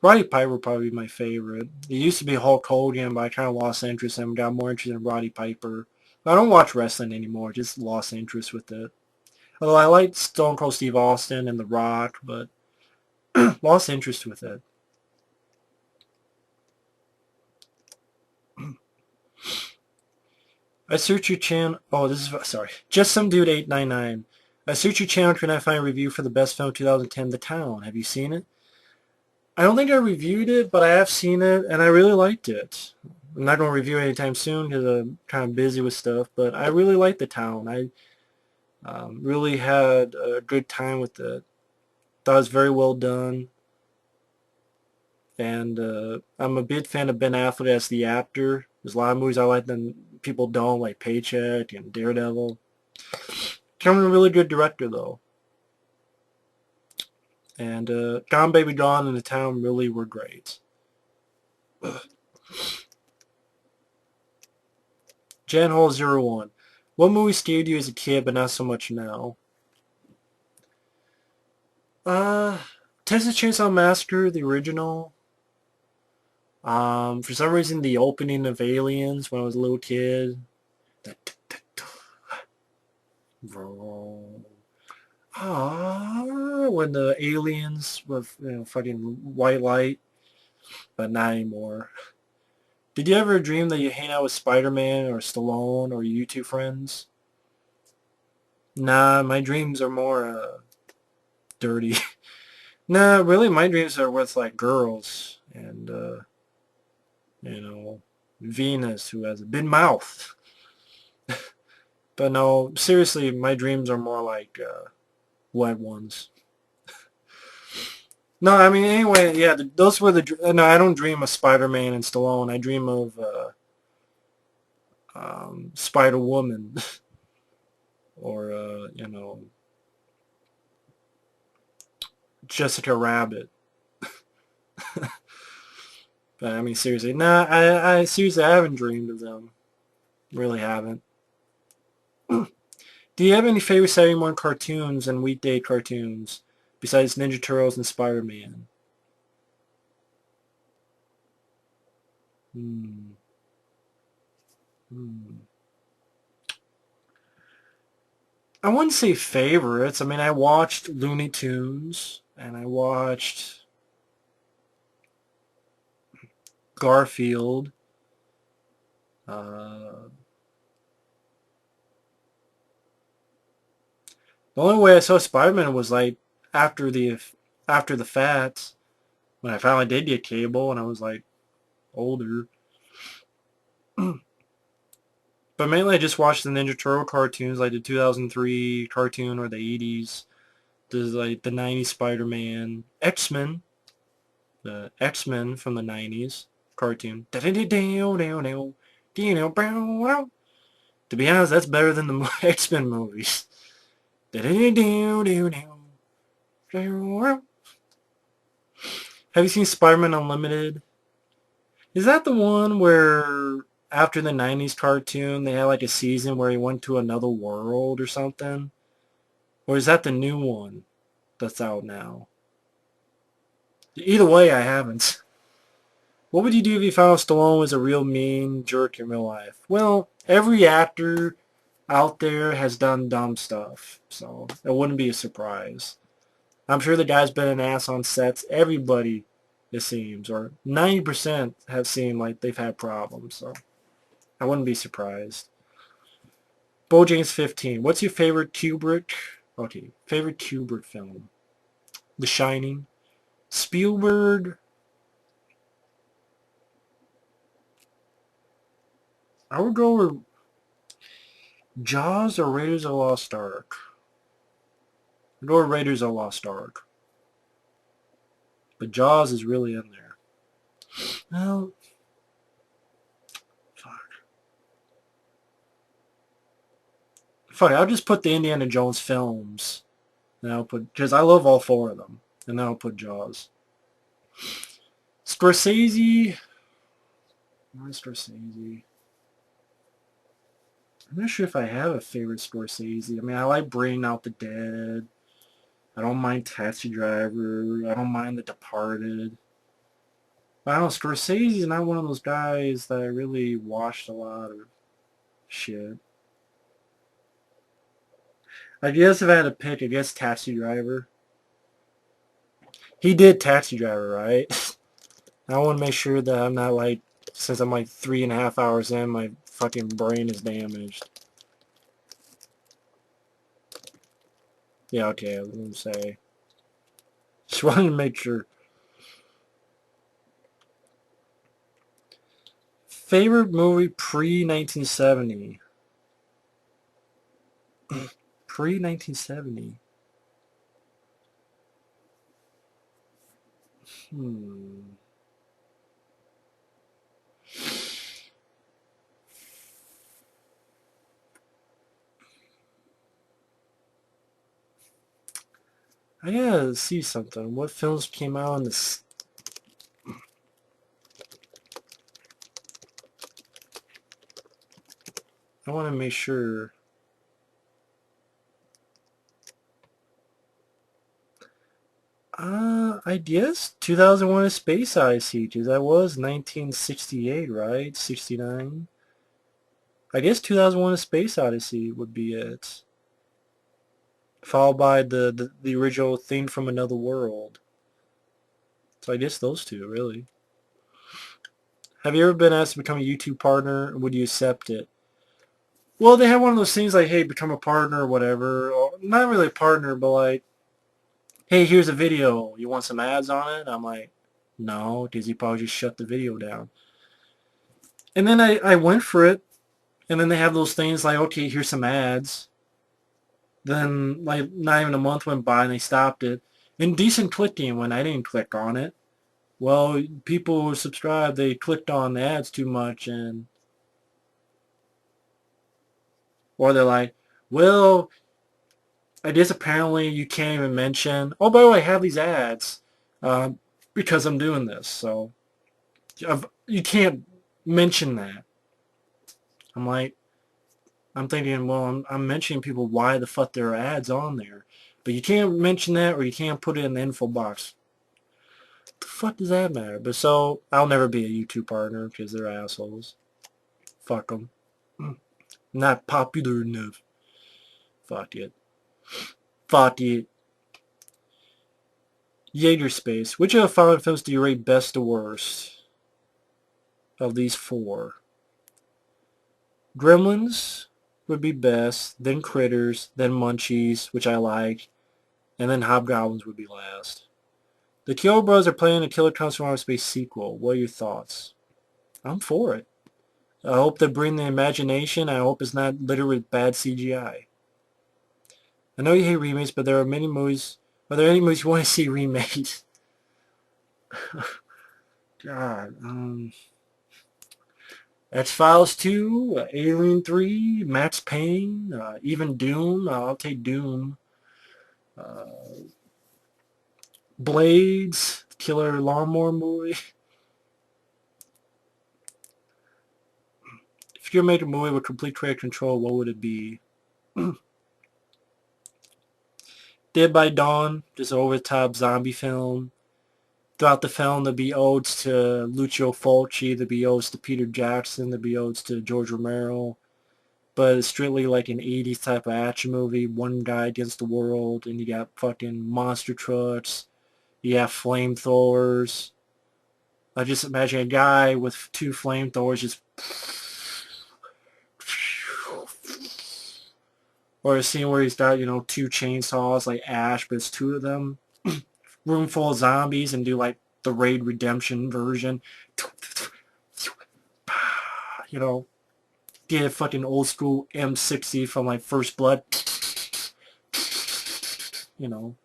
Roddy Piper would probably be my favorite. It used to be Hulk Hogan, but I kind of lost interest and got more interested in Roddy Piper. I don't watch wrestling anymore, just lost interest with it. Although I like Stone Cold Steve Austin and The Rock, but lost interest with it. I search your channel. Oh, this is sorry. Just some dude 899. I search your channel. Can I find a review for the best film 2010, The Town? Have you seen it? I don't think I reviewed it, but I have seen it, and I really liked it. I'm not going to review it anytime soon because I'm kind of busy with stuff, but I really liked The Town. I really had a good time with it. Thought it was very well done, and I'm a big fan of Ben Affleck as the actor. There's a lot of movies I like that people don't, like Paycheck and Daredevil. Kind of a really good director, though. And Gone Baby Gone and The Town really were great. Janhole01. What movie scared you as a kid but not so much now? Uh, Texas Chainsaw Massacre, the original. For some reason, the opening of Aliens when I was a little kid. When the aliens with fucking white light, but not anymore. Did you ever dream that you hang out with Spider-Man or Stallone or you two friends? Nah, my dreams are more dirty. Nah, really, my dreams are with like girls and you know Venus who has a big mouth. But no, seriously, my dreams are more like wet ones. No, I mean anyway, yeah, those were the. No, I don't dream of Spider-Man and Stallone. I dream of Spider-Woman or Jessica Rabbit. But I mean seriously, nah, I seriously I haven't dreamed of them. Really haven't. Do you have any favorite Saturday morning cartoons and weekday cartoons besides Ninja Turtles and Spider-Man? Hmm. Hmm. I wouldn't say favorites. I mean, I watched Looney Tunes and I watched Garfield. Uh, the only way I saw Spider-Man was like after the after the fact when I finally did get cable and I was like older. But mainly I just watched the Ninja Turtle cartoons, like the 2003 cartoon or the 80s. There's like the 90s Spider-Man, X-Men, the X-Men from the 90s cartoon. To be honest, that's better than the X-Men movies. Have you seen Spider-Man Unlimited? Is that the one where after the 90s cartoon they had like a season where he went to another world or something? Or is that the new one that's out now? Either way, I haven't. What would you do if you found Stallone was a real mean jerk in real life? Well, every actor out there has done dumb stuff, so it wouldn't be a surprise. I'm sure the guy's been an ass on sets. Everybody, it seems, or 90% have seemed like they've had problems, so I wouldn't be surprised. Bojangles 15. What's your favorite Kubrick? Okay, favorite Kubrick film? The Shining. Spielberg. I would go with Jaws or Raiders of the Lost Ark. I'd go with Raiders of the Lost Ark. But Jaws is really in there. Well, fuck. Fuck, I'll just put the Indiana Jones films. And I'll put, because I love all four of them. And then I'll put Jaws. Scorsese. Not Scorsese. I'm not sure if I have a favorite Scorsese. I mean, I like Bringing Out the Dead. I don't mind Taxi Driver. I don't mind The Departed. I don't know, Scorsese is not one of those guys that I really watched a lot of shit. I guess if I had to pick, I guess Taxi Driver. He did Taxi Driver, right? I want to make sure that I'm not like, since I'm like 3.5 hours in, my fucking brain is damaged. Yeah, okay, I was going to say. Just wanted to make sure. Favorite movie pre-1970? Pre-1970? Hmm. I gotta see something. What films came out in this? I want to make sure. I guess 2001: A Space Odyssey, because that was 1968, right? 69. I guess 2001: A Space Odyssey would be it. Followed by the original Thing from Another World. So I guess those two, really. Have you ever been asked to become a YouTube partner? Would you accept it? Well, they have one of those things like, hey, become a partner or whatever. Or not really a partner, but like, hey, here's a video. You want some ads on it? I'm like, no, because you probably just shut the video down. And then I went for it. And then they have those things like, okay, here's some ads. Then like not even a month went by and they stopped it. And decent clicking when I didn't click on it. Well, people who subscribed, they clicked on the ads too much, and or they're like, well, I guess apparently you can't even mention, oh, by the way, I have these ads because I'm doing this. So you can't mention that. I'm like, I'm thinking, well, I'm mentioning people why the fuck there are ads on there. But you can't mention that or you can't put it in the info box. What the fuck does that matter? But so, I'll never be a YouTube partner because they're assholes. Fuck them. Not popular enough. Fuck it. Fuck it. Jaeger Space. Which of the following films do you rate best to worst of these four? Gremlins would be best, then Critters, then Munchies, which I like, and then Hobgoblins would be last. The Kyoto Bros are planning a Killer Comes from Outer Space sequel. What are your thoughts? I'm for it. I hope they bring the imagination. I hope it's not littered with bad CGI. I know you hate remakes, but there are many movies. Are there any movies you want to see remade? God, X-Files 2, Alien 3, Max Payne, even Doom. I'll take Doom. Uh, Blades, Killer Lawnmower movie. If you could make a movie with complete creative control, what would it be? Dead by Dawn, just over-the-top zombie film. Throughout the film, there'll be odes to Lucio Fulci, there'll be odes to Peter Jackson, there'll be odes to George Romero. But it's strictly like an 80s type of action movie. One guy against the world, and you got fucking monster trucks. You have flamethrowers. I just imagine a guy with two flamethrowers just... Or a scene where he's got, two chainsaws like Ash, but it's two of them. Room full of zombies and do like the Raid Redemption version. You know, get a fucking old school M60 from like First Blood. You know,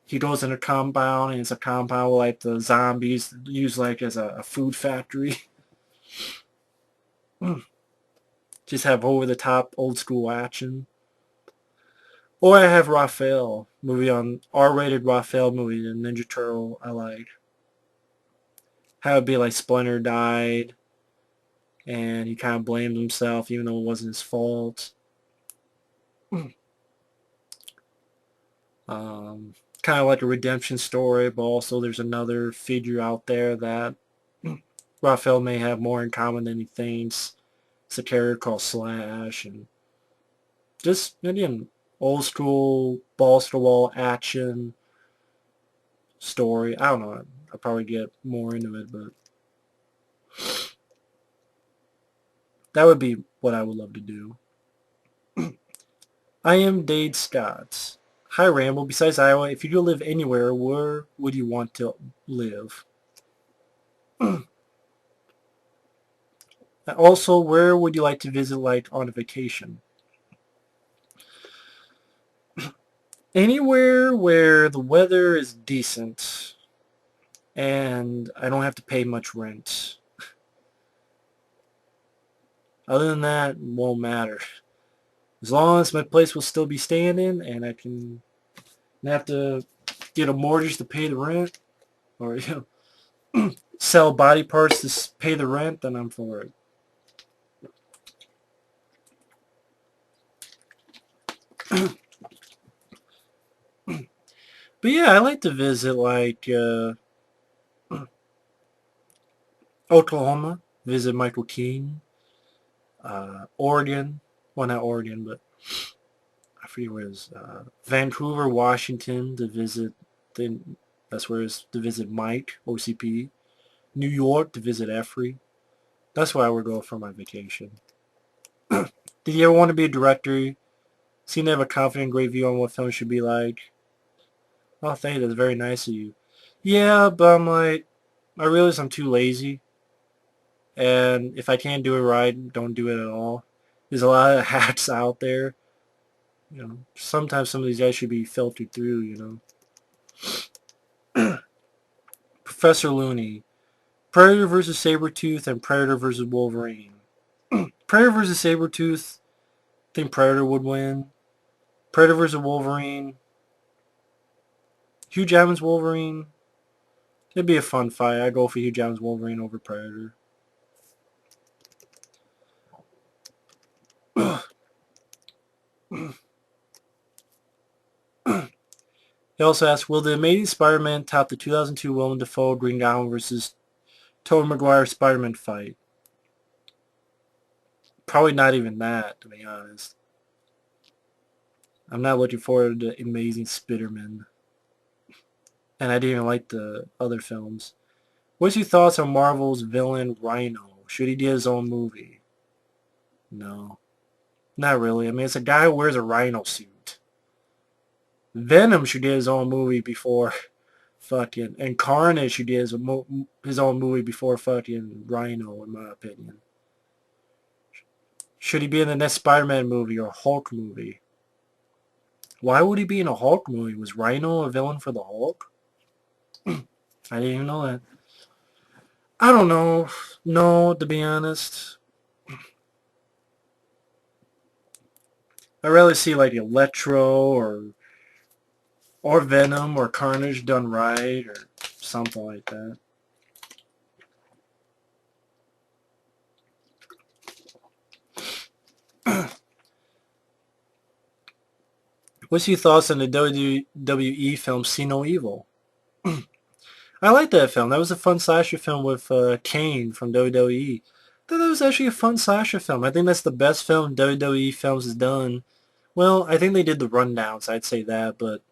he goes in a compound and it's a compound where like the zombies use like as a food factory. Just have over the top old school action. Or I have Raphael movie on R-rated Raphael movie, the Ninja Turtle I like. How it'd be like Splinter died and he kind of blamed himself even though it wasn't his fault. Kind of like a redemption story, but also there's another figure out there that Raphael may have more in common than he thinks. It's a character called Slash, and just, again, old school, balls to the wall action story. I don't know. I'll probably get more into it, but that would be what I would love to do. I am Dade Scott. Hi, Rambo. Besides Iowa, if you could live anywhere, where would you want to live? Also, where would you like to visit, like, on a vacation? Anywhere where the weather is decent and I don't have to pay much rent. Other than that, it won't matter. As long as my place will still be standing and I can have to get a mortgage to pay the rent, or sell body parts to pay the rent, then I'm for it. But yeah, I like to visit, like, Oklahoma, visit Michael King, Oregon, well, not Oregon, but I forget where it is, Vancouver, Washington, to visit, then that's where it's to visit Mike, OCP, New York to visit Effrey. That's where I would go for my vacation. Did you ever want to be a director? Seem to have a confident, great view on what film should be like. Oh, thank you. That's very nice of you. Yeah, but I'm like, I realize I'm too lazy, and if I can't do it right, don't do it at all. There's a lot of hacks out there. Sometimes some of these guys should be filtered through. Professor Looney, Predator versus Sabretooth and Predator versus Wolverine. Predator versus Sabretooth, I think Predator would win. Predator versus Wolverine, Hugh Jackman's Wolverine. It'd be a fun fight. I'd go for Hugh Jackman's Wolverine over Predator. He also asked, will The Amazing Spider-Man top the 2002 Willem Dafoe Green Goblin versus Tobey Maguire Spider-Man fight? Probably not even that, to be honest. I'm not looking forward to Amazing Spider-Man. And I didn't even like the other films. What's your thoughts on Marvel's villain Rhino? Should he get his own movie? No. Not really. I mean, it's a guy who wears a rhino suit. Venom should get his own movie before fucking... And Carnage should get his own movie before fucking Rhino, in my opinion. Should he be in the next Spider-Man movie or Hulk movie? Why would he be in a Hulk movie? Was Rhino a villain for the Hulk? I didn't even know that. I don't know. No, to be honest. I'd rather see like Electro or Venom or Carnage done right or something like that. What's your thoughts on the WWE film See No Evil? I like that film. That was a fun slasher film with Kane from WWE. I thought that was actually a fun slasher film. I think that's the best film WWE Films has done. Well, I think they did the Rundowns, I'd say that, but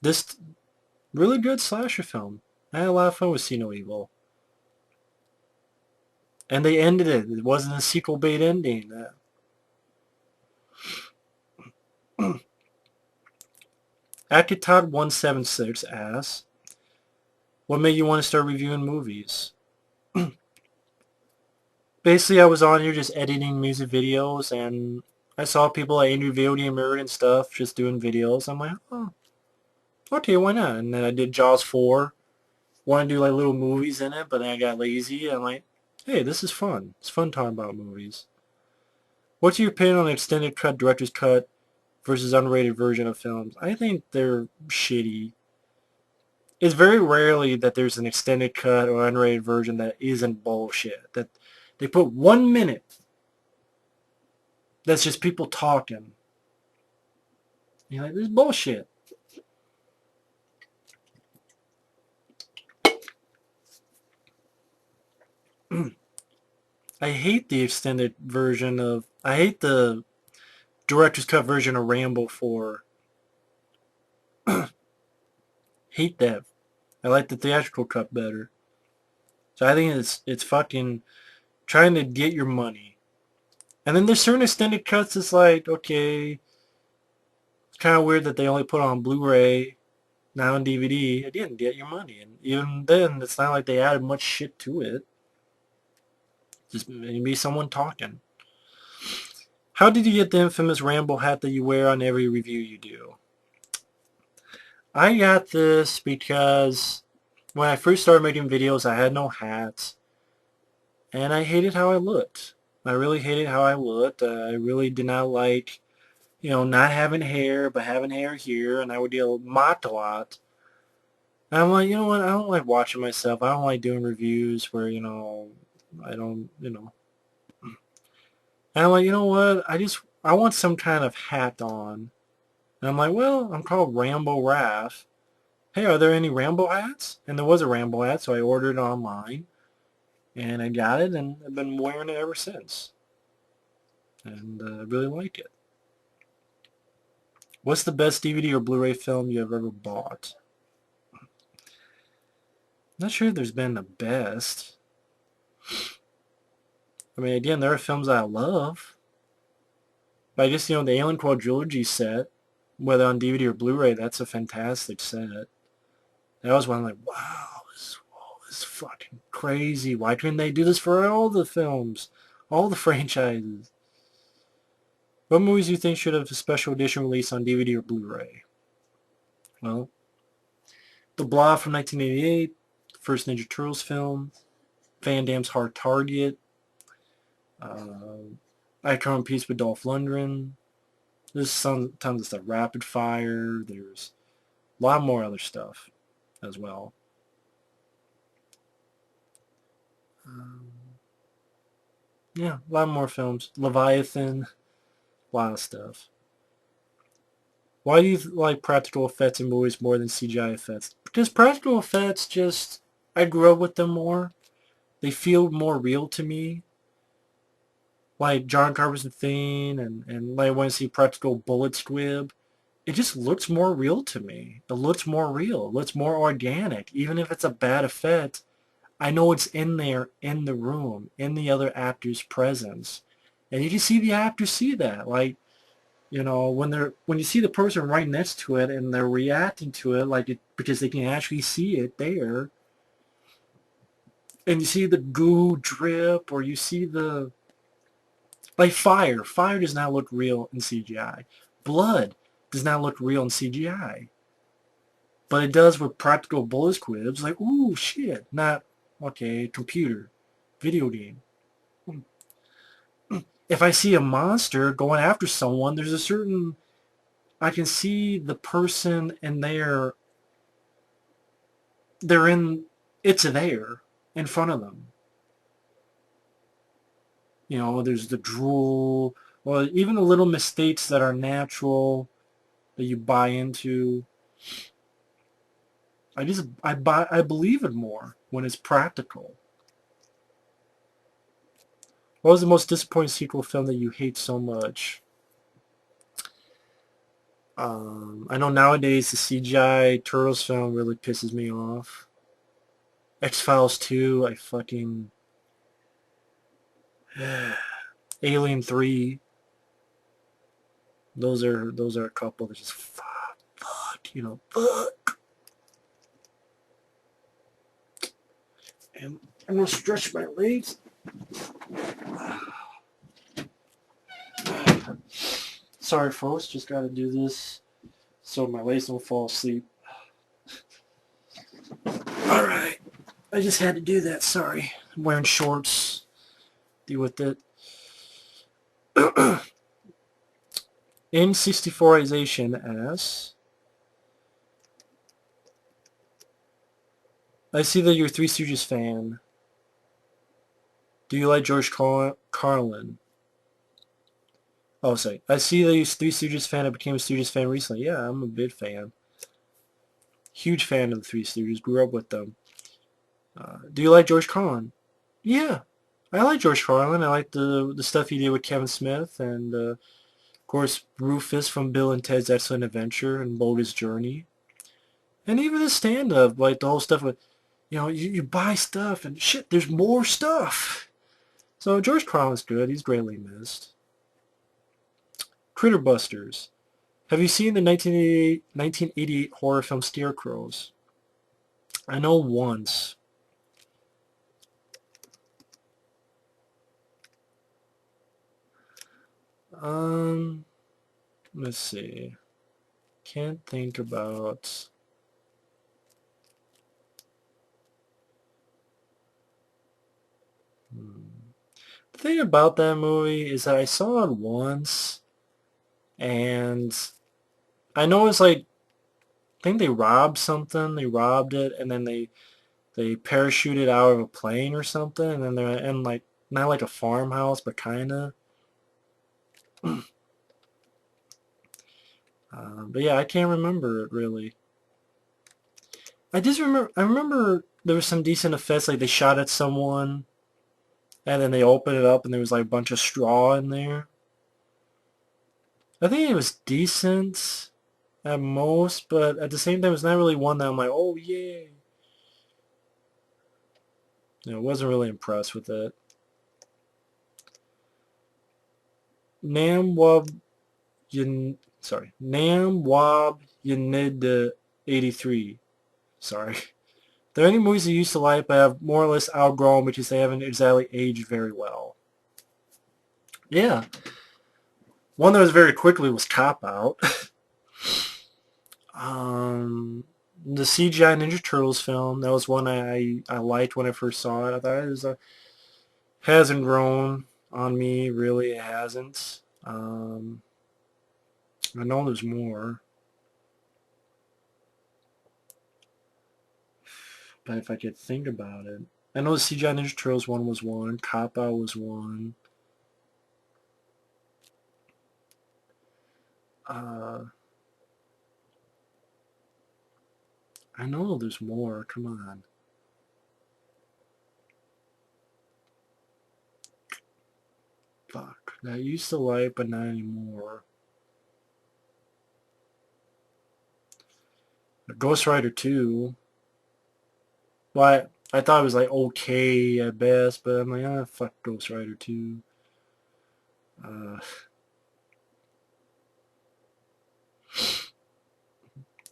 this really good slasher film. I had a lot of fun with See No Evil. And they ended it. It wasn't a sequel bait ending. Akitot176 asks, what made you want to start reviewing movies? Basically, I was on here just editing music videos, and I saw people like Andrew Vildy and Mirror and stuff just doing videos. I'm like, oh, okay, why not? And then I did Jaws 4. Wanted to do like little movies in it, but then I got lazy. And I'm like, hey, this is fun. It's fun talking about movies. What's your opinion on the extended cut, director's cut versus unrated version of films? I think they're shitty. It's very rarely that there's an extended cut or unrated version that isn't bullshit. That they put 1 minute that's just people talking. You're like, this is bullshit. I hate the extended version of... I hate the director's cut version of Rambo 4. Hate that. I like the theatrical cut better. So I think it's fucking trying to get your money. And then there's certain extended cuts that's like, okay, it's kind of weird that they only put on Blu-ray, not on DVD. It didn't get your money. And even then, it's not like they added much shit to it. Just maybe someone talking. How did you get the infamous Rambo hat that you wear on every review you do? I got this because when I first started making videos, I had no hats. And I hated how I looked. I really hated how I looked. I really did not like, not having hair, but having hair here. And I would get mocked a lot. And I'm like, you know what? I don't like watching myself. I don't like doing reviews where, I don't, And I'm like, you know what? I want some kind of hat on. And I'm like, well, I'm called Rambo Raff. Hey, are there any Rambo hats? And there was a Rambo hat, so I ordered it online. And I got it, and I've been wearing it ever since. And I really like it. What's the best DVD or Blu-ray film you have ever bought? Not sure if there's been the best. I mean, again, there are films I love. But I just, the Alien Quadrilogy set, whether on DVD or Blu-ray, that's a fantastic set. That was one I'm like, wow, this is fucking crazy. Why couldn't they do this for all the films? All the franchises? What movies do you think should have a special edition release on DVD or Blu-ray? Well, The Blob from 1988, the first Ninja Turtles film, Van Damme's Hard Target, I Come in Peace with Dolph Lundgren. There's some tons of stuff. Rapid Fire. There's a lot more other stuff as well. Yeah, a lot more films. Leviathan. A lot of stuff. Why do you like practical effects in movies more than CGI effects? Because practical effects just... I grew up with them more. They feel more real to me. Like John Carpenter's Thing and like when I see practical bullet squib, it just looks more real to me. It looks more real. It looks more organic. Even if it's a bad effect, I know it's in there, in the room, in the other actor's presence. And you can see the actors see that. Like, when you see the person right next to it and they're reacting to it, because they can actually see it there. And you see the goo drip, or you see the... Like fire. Fire does not look real in CGI. Blood does not look real in CGI. But it does with practical bullet squibs. Like, ooh, shit. Not, okay, computer. Video game. If I see a monster going after someone, there's a certain... I can see the person and they're in... It's there in front of them. There's the drool, or even the little mistakes that are natural that you buy into. I believe it more when it's practical. What was the most disappointing sequel film that you hate so much? I know nowadays the CGI Turtles film really pisses me off. X-Files 2, I fucking... Alien 3. Those are a couple that just fuck, fuck. And I'm gonna stretch my legs. Sorry, folks, just gotta do this so my legs don't fall asleep. Alright, I just had to do that, sorry. I'm wearing shorts. Deal with it. N64ization asks, I see that you're a Three Stooges fan. Do you like George Carlin? Oh, sorry. I see that you're a Three Stooges fan. I became a Stooges fan recently. Yeah, I'm a big fan. Huge fan of the Three Stooges. Grew up with them. Do you like George Carlin? Yeah, I like George Carlin. I like the stuff he did with Kevin Smith, and of course Rufus from Bill and Ted's Excellent Adventure and Bogus Journey, and even the stand-up, like the whole stuff with, you buy stuff and shit. There's more stuff. So George Carlin's good. He's greatly missed. Critter Busters. Have you seen the 1988 horror film Scarecrows? I know once. Um, let's see. Can't think about. The thing about that movie is that I saw it once, and I know it's like, I think they robbed something. They robbed it, and then they parachuted out of a plane or something, and then they're in like, not like a farmhouse, but kinda. But yeah, I can't remember it really. I remember there was some decent effects, like they shot at someone, and then they opened it up, and there was like a bunch of straw in there. I think it was decent at most, but at the same time, it's not really one that I'm like, oh yeah. Wasn't really impressed with it. Nam Wab Nam Wab Yanid 83. Sorry. There are any movies you used to like but have more or less outgrown because they haven't exactly aged very well? Yeah. One that was very quickly was Cop Out. um, the CGI Ninja Turtles film, that was one I liked when I first saw it. I thought it was hasn't grown on me, really. It hasn't. I know there's more, but if I could think about it. I know the CGI Ninja Turtles one was one. Cop Out was one. Uh, I know there's more. Come on. Fuck. I used to like, but not anymore. Ghost Rider 2. Well, I thought it was like okay at best, but I'm like, fuck Ghost Rider 2. Uh,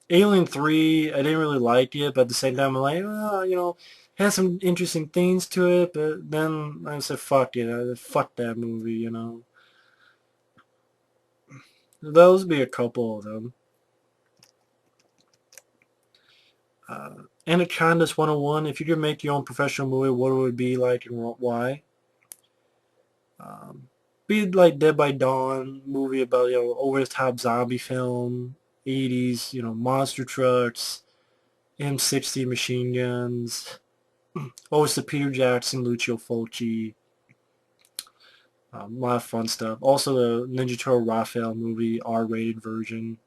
Alien 3, I didn't really like it, but at the same time, I'm like, oh, has some interesting things to it, but then I said, fuck it, fuck that movie. Those would be a couple of them. Anaconda's 101, if you could make your own professional movie, what would it be like and why? Um, be like Dead by Dawn movie about, over the top zombie film, 80s, monster trucks, M60 machine guns. Oh, it's the Peter Jackson, Lucio Fulci. A lot of fun stuff. Also the Ninja Turtle Raphael movie, R-rated version.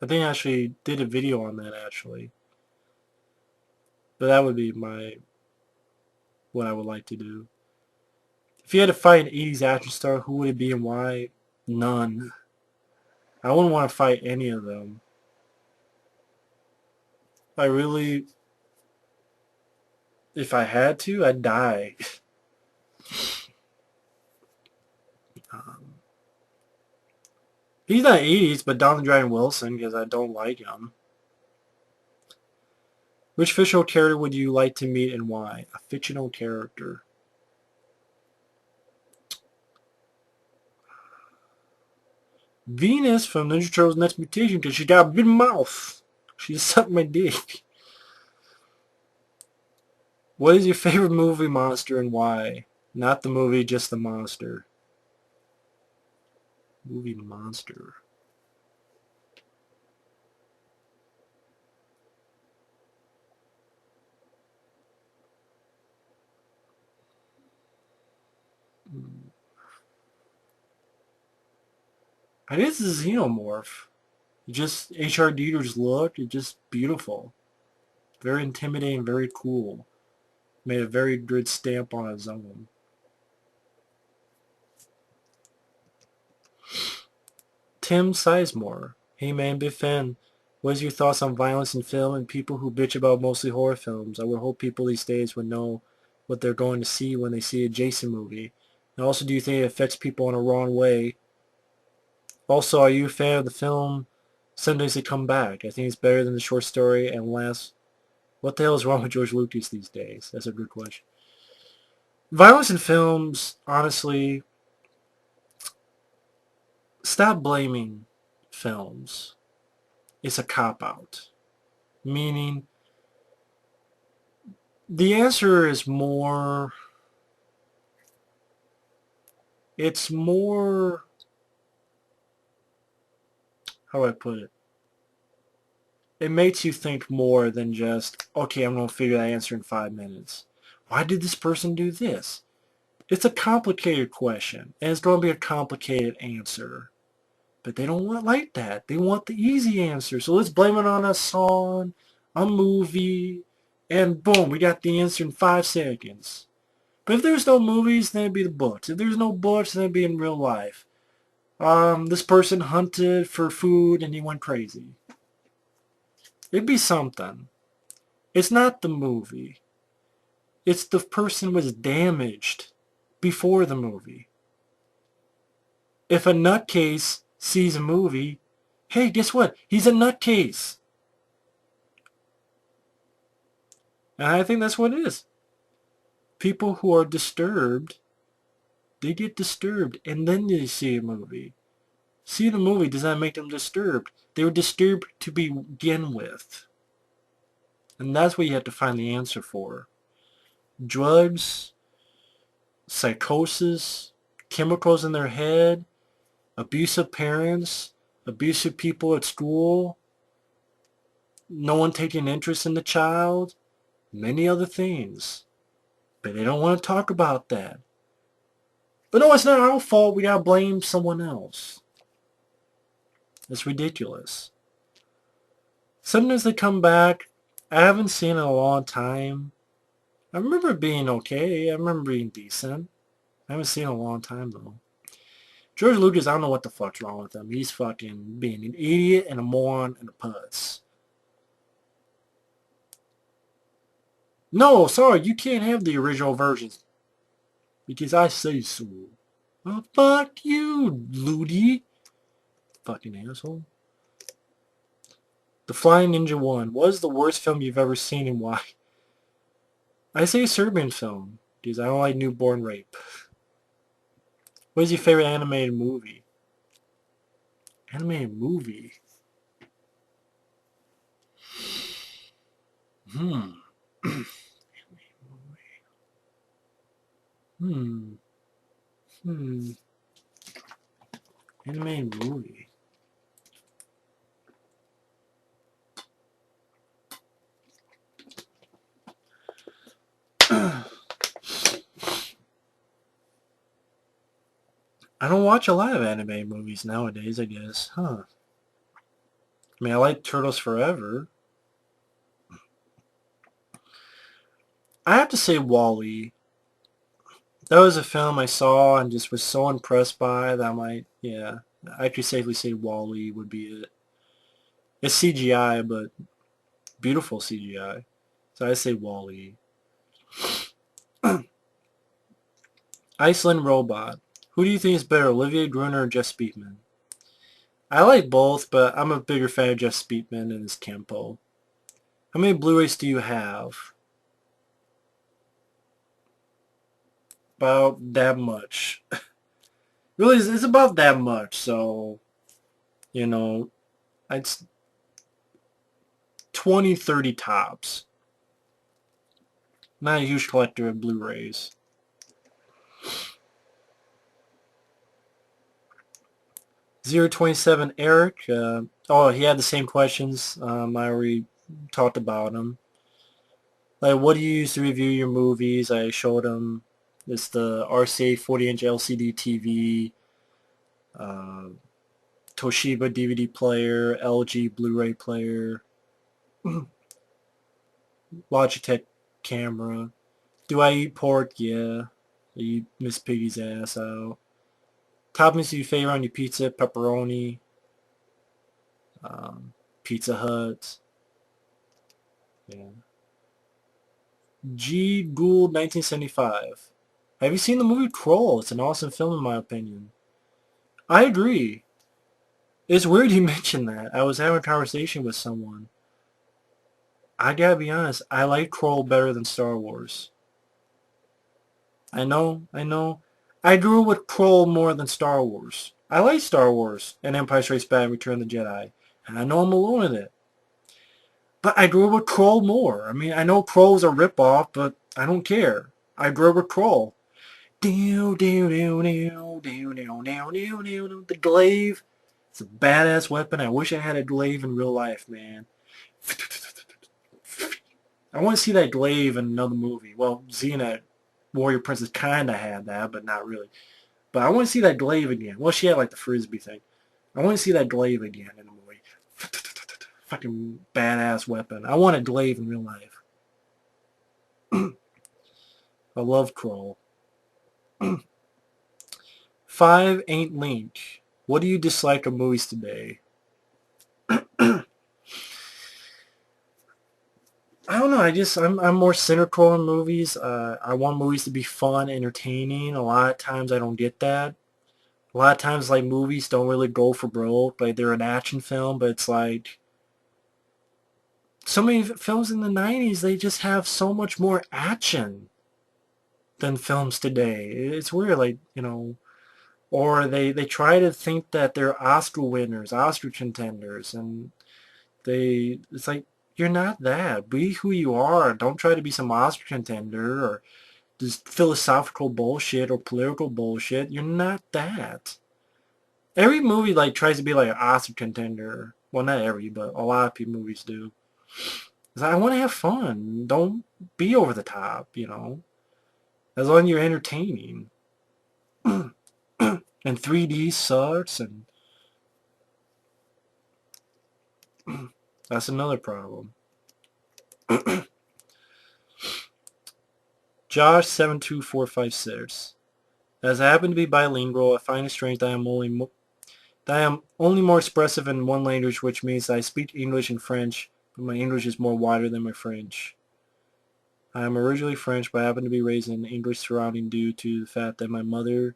I think I actually did a video on that actually. But that would be what I would like to do. If you had to fight an 80s action star, who would it be and why? None. I wouldn't want to fight any of them. I really, if I had to, I'd die. Um, he's not 80s, but Don the Dragon Wilson, because I don't like him. Which fictional character would you like to meet and why? A fictional character. Venus from Ninja Turtles Next Mutation, because she got a big mouth. She sucked my dick. What is your favorite movie monster and why? Not the movie, just the monster. Movie monster. I guess it's a xenomorph. Just H.R. Dieter's look, it's just beautiful. Very intimidating, very cool. Made a very good stamp on his own. Tim Sizemore. Hey man, big fan. What is your thoughts on violence in film and people who bitch about mostly horror films? I would hope people these days would know what they're going to see when they see a Jason movie. And also, do you think it affects people in a wrong way? Also, are you a fan of the film Sometimes They Come Back? I think it's better than the short story and last. What the hell is wrong with George Lucas these days? That's a good question. Violence in films, honestly, stop blaming films. It's a cop-out. Meaning, the answer is more... It's more... How do I put it? It makes you think more than just, okay, I'm going to figure that answer in 5 minutes. Why did this person do this? It's a complicated question, and it's going to be a complicated answer. But they don't want like that. They want the easy answer. So let's blame it on a song, a movie, and boom, we got the answer in 5 seconds. But if there's no movies, then it'd be the books. If there's no books, then it'd be in real life. This person hunted for food and he went crazy. It'd be something. It's not the movie. It's the person was damaged before the movie. If a nutcase sees a movie, hey, guess what? He's a nutcase. And I think that's what it is. People who are disturbed, they get disturbed and then they see a movie. See the movie does not make them disturbed. They were disturbed to begin with. And that's what you have to find the answer for. Drugs, psychosis, chemicals in their head, abusive parents, abusive people at school, no one taking interest in the child, many other things. But they don't want to talk about that. But no, it's not our fault. We gotta blame someone else. It's ridiculous. Sometimes they come back. I haven't seen it in a long time. I remember it being okay. I remember being decent. I haven't seen it in a long time, though. George Lucas, I don't know what the fuck's wrong with him. He's fucking being an idiot and a moron and a putz. No, sorry, you can't have the original versions. Because I say so. Well, fuck you, Ludi. Fucking asshole. The Flying Ninja 1. What is the worst film you've ever seen and why? I say a Serbian film. Because I don't like newborn rape. What is your favorite animated movie? Animated movie? Hmm. Hmm. Hmm. Animated movie. I don't watch a lot of anime movies nowadays, I guess. Huh. I mean, I like Turtles Forever. I have to say Wall-E. That was a film I saw and just was so impressed by that I might, yeah, I could safely say Wall-E would be it. It's CGI, but beautiful CGI. So I say Wall-E. Iceland Robot. Who do you think is better, Olivia Gruner or Jeff Speakman? I like both, but I'm a bigger fan of Jeff Speakman and his Kempo. How many Blu-rays do you have? About that much. Really, it's about that much, so, you know, it's 20, 30 tops. Not a huge collector of Blu-rays. .027 Eric. Oh, he had the same questions. I already talked about them. Like, what do you use to review your movies? I showed him. It's the RCA 40-inch LCD TV, uh, Toshiba DVD player, LG Blu-ray player, Logitech camera. Do I eat pork? Yeah. I eat Miss Piggy's ass out. Toppings you favor on your pizza? Pepperoni. Um, Pizza Hut. Yeah. G. Gould, 1975. Have you seen the movie Troll? It's an awesome film in my opinion. I agree. It's weird you mentioned that. I was having a conversation with someone. I gotta be honest, I like Troll better than Star Wars. I know, I know. I grew with Troll more than Star Wars. I like Star Wars and Empire Strikes Back and Return of the Jedi. And I know I'm alone in it. But I grew up with Troll more. I mean, I know Troll's a ripoff, but I don't care. I grew up with Troll. The glaive. It's a badass weapon. I wish I had a glaive in real life, man. I want to see that glaive in another movie. Well, Xena, Warrior Princess, kind of had that, but not really. But I want to see that glaive again. Well, she had like the frisbee thing. I want to see that glaive again in the movie. Fucking badass weapon. I want a glaive in real life. I love Kroll. 5 ain't Link. What do you dislike of movies today? I don't know. I'm more cynical in movies. I want movies to be fun, entertaining. A lot of times I don't get that. A lot of times like movies don't really go for broke. Like they're an action film, but it's like so many films in the 90s, they just have so much more action than films today. It's weird, like, or they try to think that they're Oscar winners, Oscar contenders, and it's like, you're not that. Be who you are. Don't try to be some Oscar contender or just philosophical bullshit or political bullshit. You're not that. Every movie like tries to be like an Oscar contender. Well, not every, but a lot of people movies do. I want to have fun. Don't be over the top. As long as you're entertaining. And 3D sucks, and that's another problem. Josh72456. As I happen to be bilingual, I find it strange that I am only more expressive in one language, which means I speak English and French, but my English is more wider than my French. I am originally French, but I happen to be raised in English surrounding due to the fact that my mother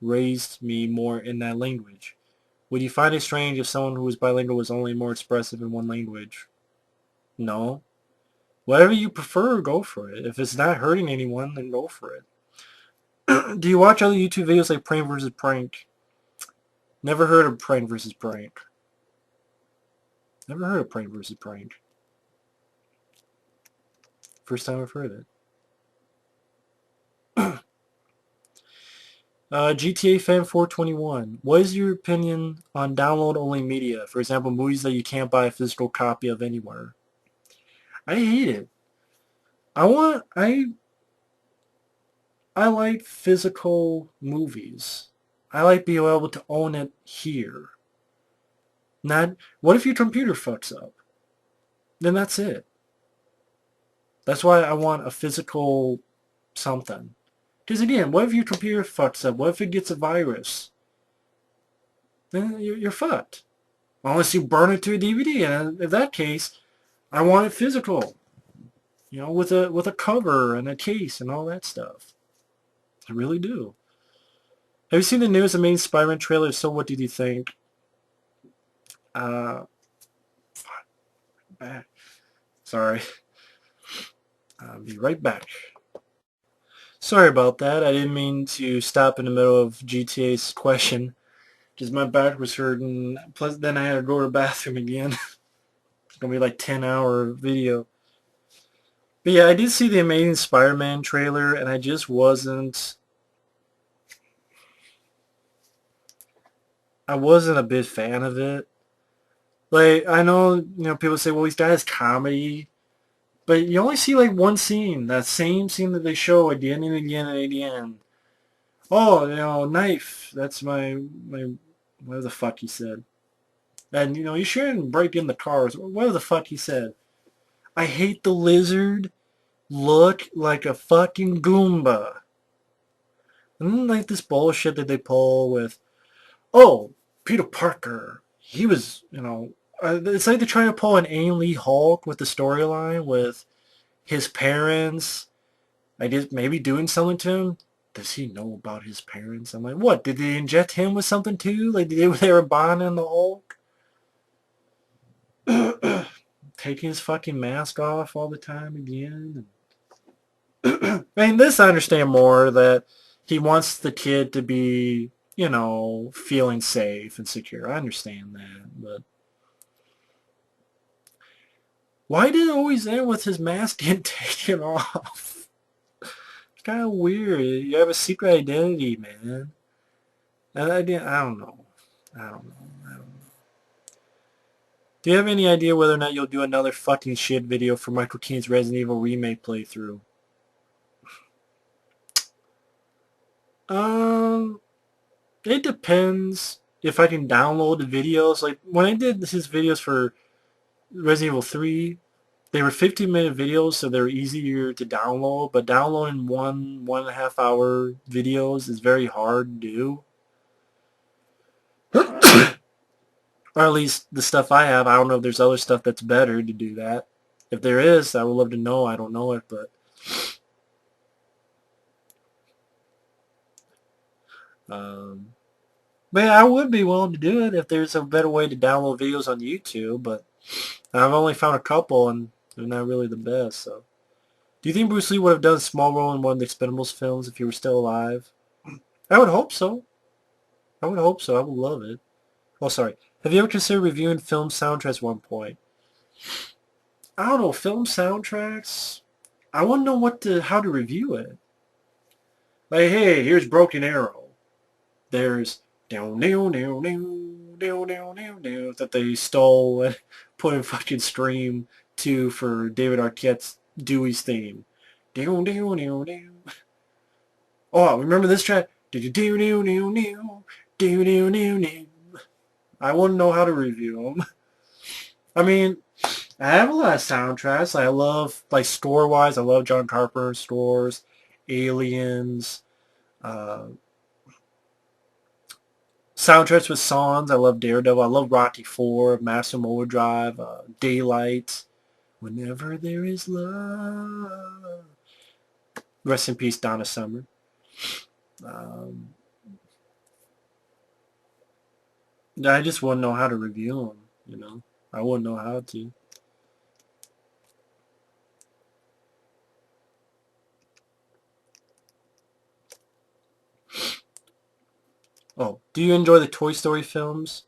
raised me more in that language. Would you find it strange if someone who was bilingual was only more expressive in one language? No. Whatever you prefer, go for it. If it's not hurting anyone, then go for it. Do you watch other YouTube videos like Prank vs. Prank? Never heard of Prank vs. Prank. Never heard of Prank vs. Prank. First time I've heard it. GTA Fan 421. What is your opinion on download-only media? For example, movies that you can't buy a physical copy of anywhere. I hate it. I like physical movies. I like being able to own it here. Not, what if your computer fucks up? Then that's it. That's why I want a physical something. Because again, what if your computer fucks up? What if it gets a virus? Then you're fucked. Unless you burn it to a DVD. And in that case, I want it physical. With a cover and a case and all that stuff. I really do. Have you seen the newest Amazing Spider-Man trailer? If so, what did you think? Back. Sorry. I'll be right back. Sorry about that. I didn't mean to stop in the middle of GTA's question. Because my back was hurting. Plus, then I had to go to the bathroom again. It's going to be like 10-hour video. But yeah, I did see the Amazing Spider-Man trailer, and I just wasn't... I wasn't a big fan of it. Like, I know, people say, well, he's got his comedy. But you only see, like, one scene. That same scene that they show again and again and again. Oh, knife. That's my, whatever the fuck he said. And, you shouldn't break in the cars. Whatever the fuck he said. I hate the lizard. look like a fucking Goomba. And then, like this bullshit that they pull with, oh, Peter Parker, he was, it's like they're trying to pull an Ang Lee Hulk with the storyline with his parents, I guess maybe doing something to him. Does he know about his parents? I'm like, what? Did they inject him with something too? Like they were bonding the Hulk? Taking his fucking mask off all the time again. I mean, this I understand more that he wants the kid to be, feeling safe and secure. I understand that, but why did it always end with his mask getting taken off? It's kind of weird. You have a secret identity, man. And I don't know. I don't know. I don't know. Do you have any idea whether or not you'll do another fucking shit video for Michael Keaton's Resident Evil Remake playthrough? Um, it depends if I can download the videos. Like, when I did his videos for Resident Evil 3, they were 15-minute videos, so they're easier to download, but downloading 1.5 hour videos is very hard to do. Or at least the stuff I have. I don't know if there's other stuff that's better to do that. If there is, I would love to know. I don't know it, but um, but yeah, I would be willing to do it if there's a better way to download videos on YouTube, but I've only found a couple and they're not really the best. So, do you think Bruce Lee would have done a small role in one of the Expendables films if he were still alive? I would hope so. I would hope so. I would love it. Oh, sorry. Have you ever considered reviewing film soundtracks at one point? I don't know. Film soundtracks? I wouldn't know how to review it. Like, hey, here's Broken Arrow. There's down down down down down down down down that they stole and put in fucking Stream 2 for David Arquette's Dewey's theme. Down down down down. Oh, remember this track? Do do do do do do do do do. I wouldn't know how to review them. I mean, I have a lot of soundtracks. I love, like, score-wise, I love John Carpenter's scores, Aliens, uh, soundtracks with songs. I love Daredevil. I love Rocky 4, Maximum Overdrive, Daylight, Whenever There Is Love. Rest in peace, Donna Summer. Um, I just wouldn't know how to review them. I wouldn't know how to. Oh, do you enjoy the Toy Story films?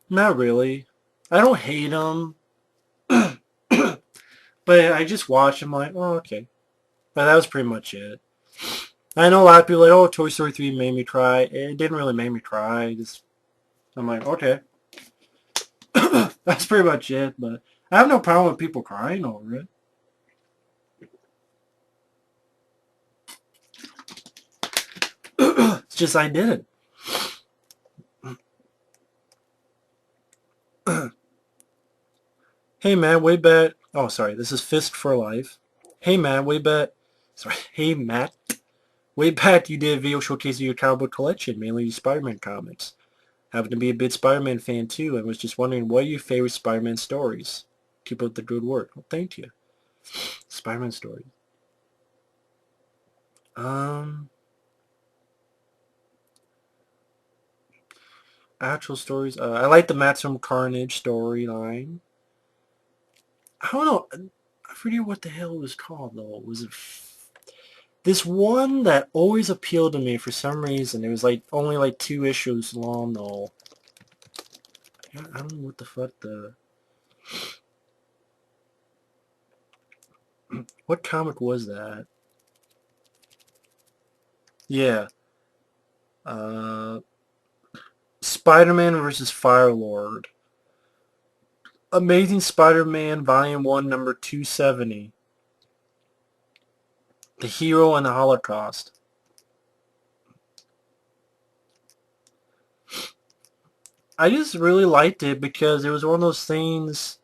Not really. I don't hate them, but I just watch them like, oh, okay. But that was pretty much it. I know a lot of people are like, oh, Toy Story 3 made me cry. It didn't really make me cry. I'm like, okay. That's pretty much it, but I have no problem with people crying over it. It's just I didn't. Hey man, way back. Oh, sorry. This is Fist for Life. Hey man, way back. Sorry. Hey Matt. Way back you did a video showcasing your comic book collection, mainly Spider-Man comics. Happen to be a big Spider-Man fan too, and was just wondering what are your favorite Spider-Man stories? Keep up the good work. Well, thank you. Spider-Man stories. Um, Actual stories. I like the Maximum Carnage storyline. I don't know. I forget what the hell it was called though. Was it this one that always appealed to me for some reason? It was like only like 2 issues long though. I don't know what the fuck what comic was that? Yeah. Uh, Spider-Man versus Firelord. Amazing Spider-Man Volume 1, number 270. The Hero and the Holocaust. I just really liked it because it was one of those things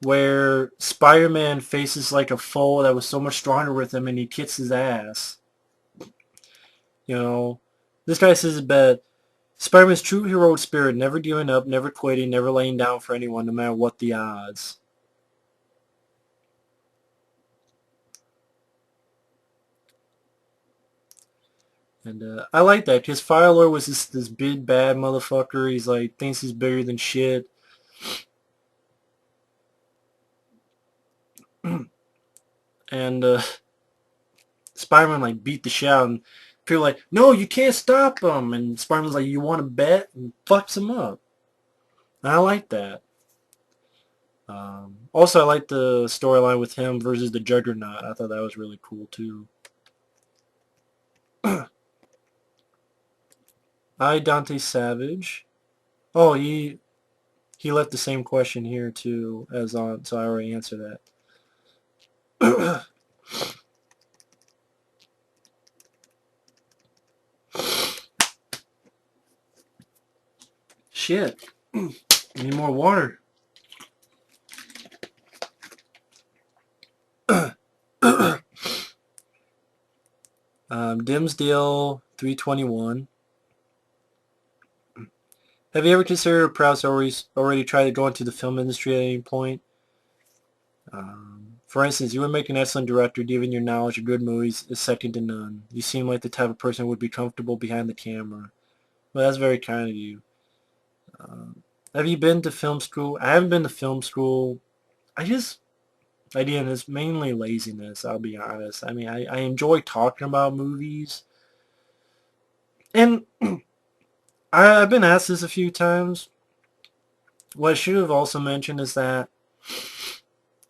where Spider-Man faces like a foe that was so much stronger with him and he kicks his ass. You know, this guy says it best. Spider-Man's true heroic spirit, never giving up, never quitting, never laying down for anyone, no matter what the odds. And I like that because Firelord was this big bad motherfucker. He's like thinks he's bigger than shit. And Spider-Man like beat the shit out, and people are like, no, you can't stop him. And Spider-Man's like, you want to bet? And fucks him up. And I like that. Also, I like the storyline with him versus the Juggernaut. I thought that was really cool too. I Dante Savage. Oh, he left the same question here too as on, so I already answered that. Shit. Need more water. Dimsdale 321. Have you ever considered or perhaps already tried to go into the film industry at any point? For instance, you would make an excellent director given your knowledge of good movies is second to none. You seem like the type of person who would be comfortable behind the camera. Well, that's very kind of you. Have you been to film school? I haven't been to film school. Again, it's mainly laziness, I'll be honest. I mean, I enjoy talking about movies. And I've been asked this a few times. What I should have also mentioned is that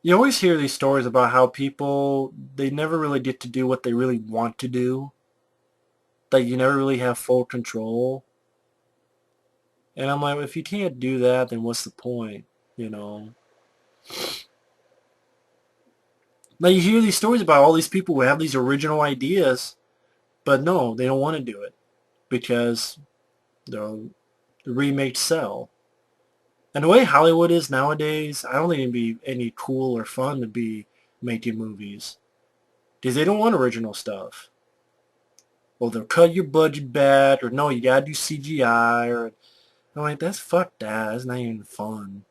you always hear these stories about how people, they never really get to do what they really want to do. That you never really have full control. And I'm like, if you can't do that, then what's the point? You know? Like you hear these stories about all these people who have these original ideas, but no, they don't want to do it because the remakes sell. And the way Hollywood is nowadays, I don't think it'd be any cool or fun to be making movies because they don't want original stuff. Well, they'll cut your budget back, or no, you gotta do CGI, or I'm like, that's fuck that. That's not even fun.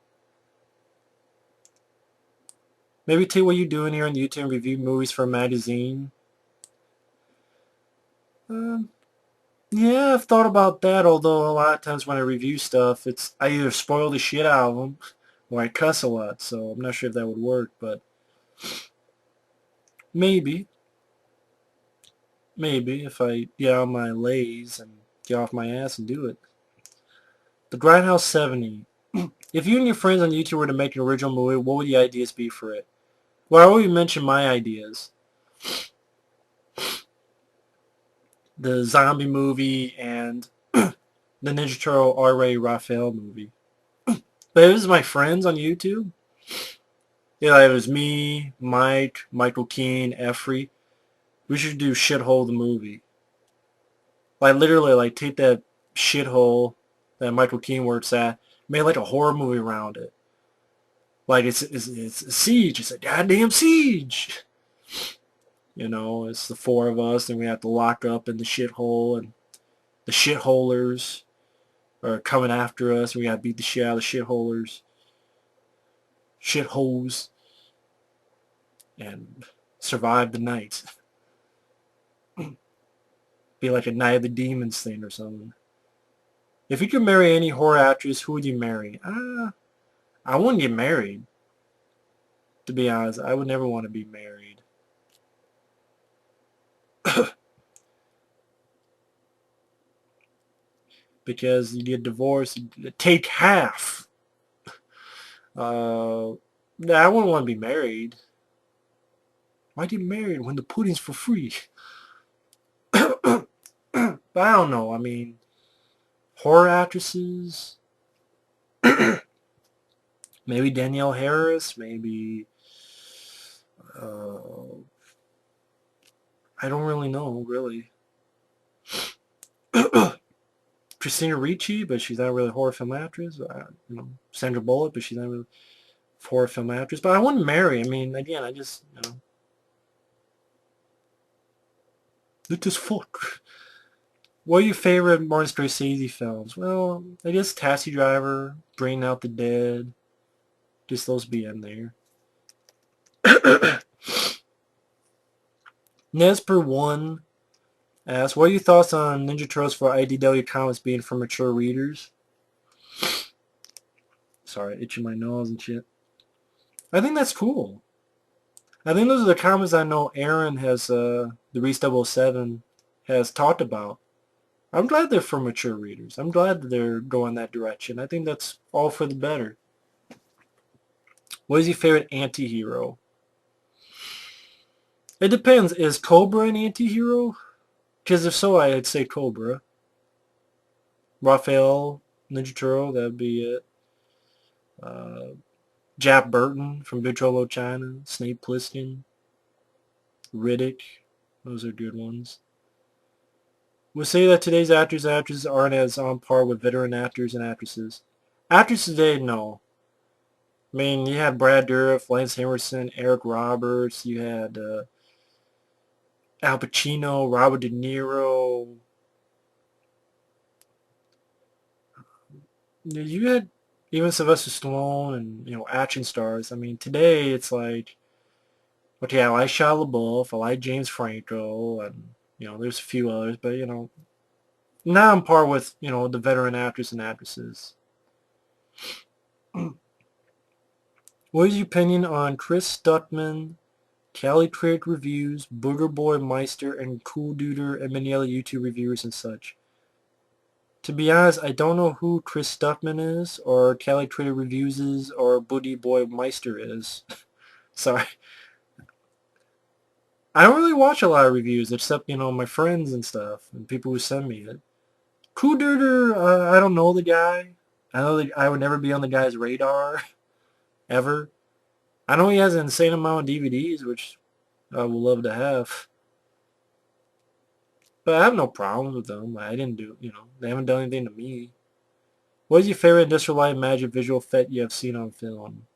Maybe take what you're doing here on YouTube and review movies for a magazine. Um, yeah, I've thought about that. Although a lot of times when I review stuff, I either spoil the shit out of them or I cuss a lot. So I'm not sure if that would work, but maybe, maybe if I get on my lays and get off my ass and do it. The Grindhouse 70. If you and your friends on YouTube were to make an original movie, what would the ideas be for it? Well, I already mentioned my ideas. The zombie movie and the Ninja Turtle R-rated Raphael movie. But it was my friends on YouTube. Yeah, it was me, Mike, Michael Keane, Effrey. We should do Shithole the movie. Like literally, like take that shithole that Michael Keane works at, make like a horror movie around it. Like it's a siege. It's a goddamn siege. You know, it's the four of us, and we have to lock up in the shithole, and the shitholers are coming after us, and we gotta beat the shit out of the shitholers, shitholes, and survive the night. Be like a Night of the Demons thing or something. If you could marry any horror actress, who would you marry? I wouldn't get married. To be honest, I would never want to be married. Because you get divorced, you take half. Uh, nah, I wouldn't want to be married. Why get married when the pudding's for free? But I don't know. I mean, horror actresses. Maybe Danielle Harris. Maybe. Uh, I don't really know, really. Christina Ricci, but she's not really a horror film actress. Sandra Bullock, but she's not really. horror film actress, but I wouldn't marry. I mean, again, I just, it is fuck. What are your favorite Martin Scorsese films? Well, I guess Taxi Driver, Bringing Out the Dead, just those be in there. Nesper1 asks, what are your thoughts on Ninja Turtles for IDW comics being for mature readers? Sorry, itching my nose and shit. I think that's cool. I think those are the comics I know Aaron has, the Reese 007, has talked about. I'm glad they're for mature readers. I'm glad that they're going that direction. I think that's all for the better. What is your favorite anti-hero? It depends. Is Cobra an anti-hero? Because if so, I'd say Cobra. Raphael, Ninja Turtle, that'd be it. Uh, Jack Burton from Big Trouble in China. Snape Plissken. Riddick. Those are good ones. We'll say that today's actors and actresses aren't as on par with veteran actors and actresses. Actors today, no. I mean, you had Brad Dourif, Lance Henriksen, Eric Roberts. You had Al Pacino, Robert De Niro. You had even Sylvester Stallone and, action stars. I mean, today it's like, okay, I like Shia LaBeouf, I like James Franco, and, there's a few others, but, not on par with, the veteran actors and actresses. What is your opinion on Chris Stuckman, Cali Critic Reviews, Booger Boy Meister, and Cool Duder, and many other YouTube reviewers and such? To be honest, I don't know who Chris Stuckman is, or Cali Critic Reviews is, or Boogie Boy Meister is. Sorry. I don't really watch a lot of reviews, except, my friends and stuff, and people who send me it. Cool Duder, I don't know the guy. I know that I would never be on the guy's radar, ever. I know he has an insane amount of DVDs, which I would love to have. But I have no problems with them. I didn't do, they haven't done anything to me. What is your favorite Industrial Light and Magic visual effect you have seen on film?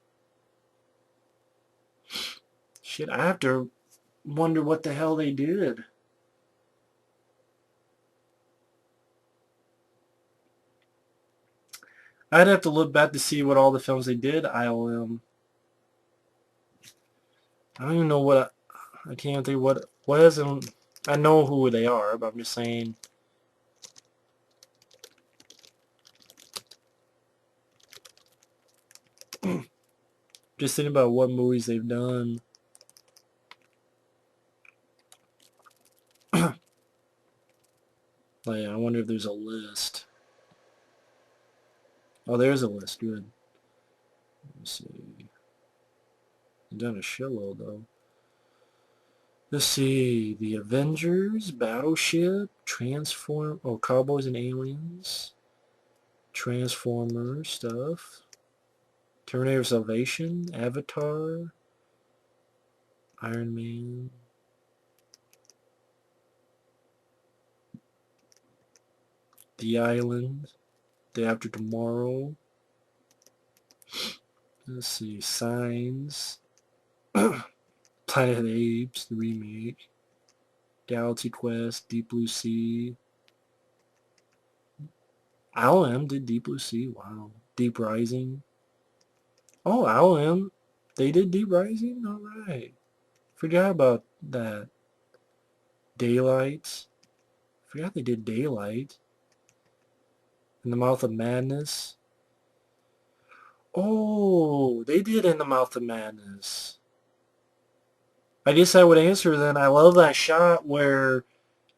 Shit, I have to wonder what the hell they did. I'd have to look back to see what all the films they did ILM. I don't even know what I can't think what isn't. I know who they are, but I'm just saying. Just thinking about what movies they've done. Like, I wonder if there's a list. Oh, there's a list. Good. Let's see. They've done a shitload though. Let's see. The Avengers, Battleship, Cowboys and Aliens, Transformers stuff, Terminator Salvation, Avatar, Iron Man, The Island, Day After Tomorrow. Let's see. Signs, Planet of the Apes, the remake, Galaxy Quest, Deep Blue Sea. ILM did Deep Blue Sea. Wow. Deep Rising. Oh, ILM. They did Deep Rising? Alright. Forgot about that. Daylight. Forgot they did Daylight. In the Mouth of Madness. Oh, they did In the Mouth of Madness. I guess I would answer then. I love that shot where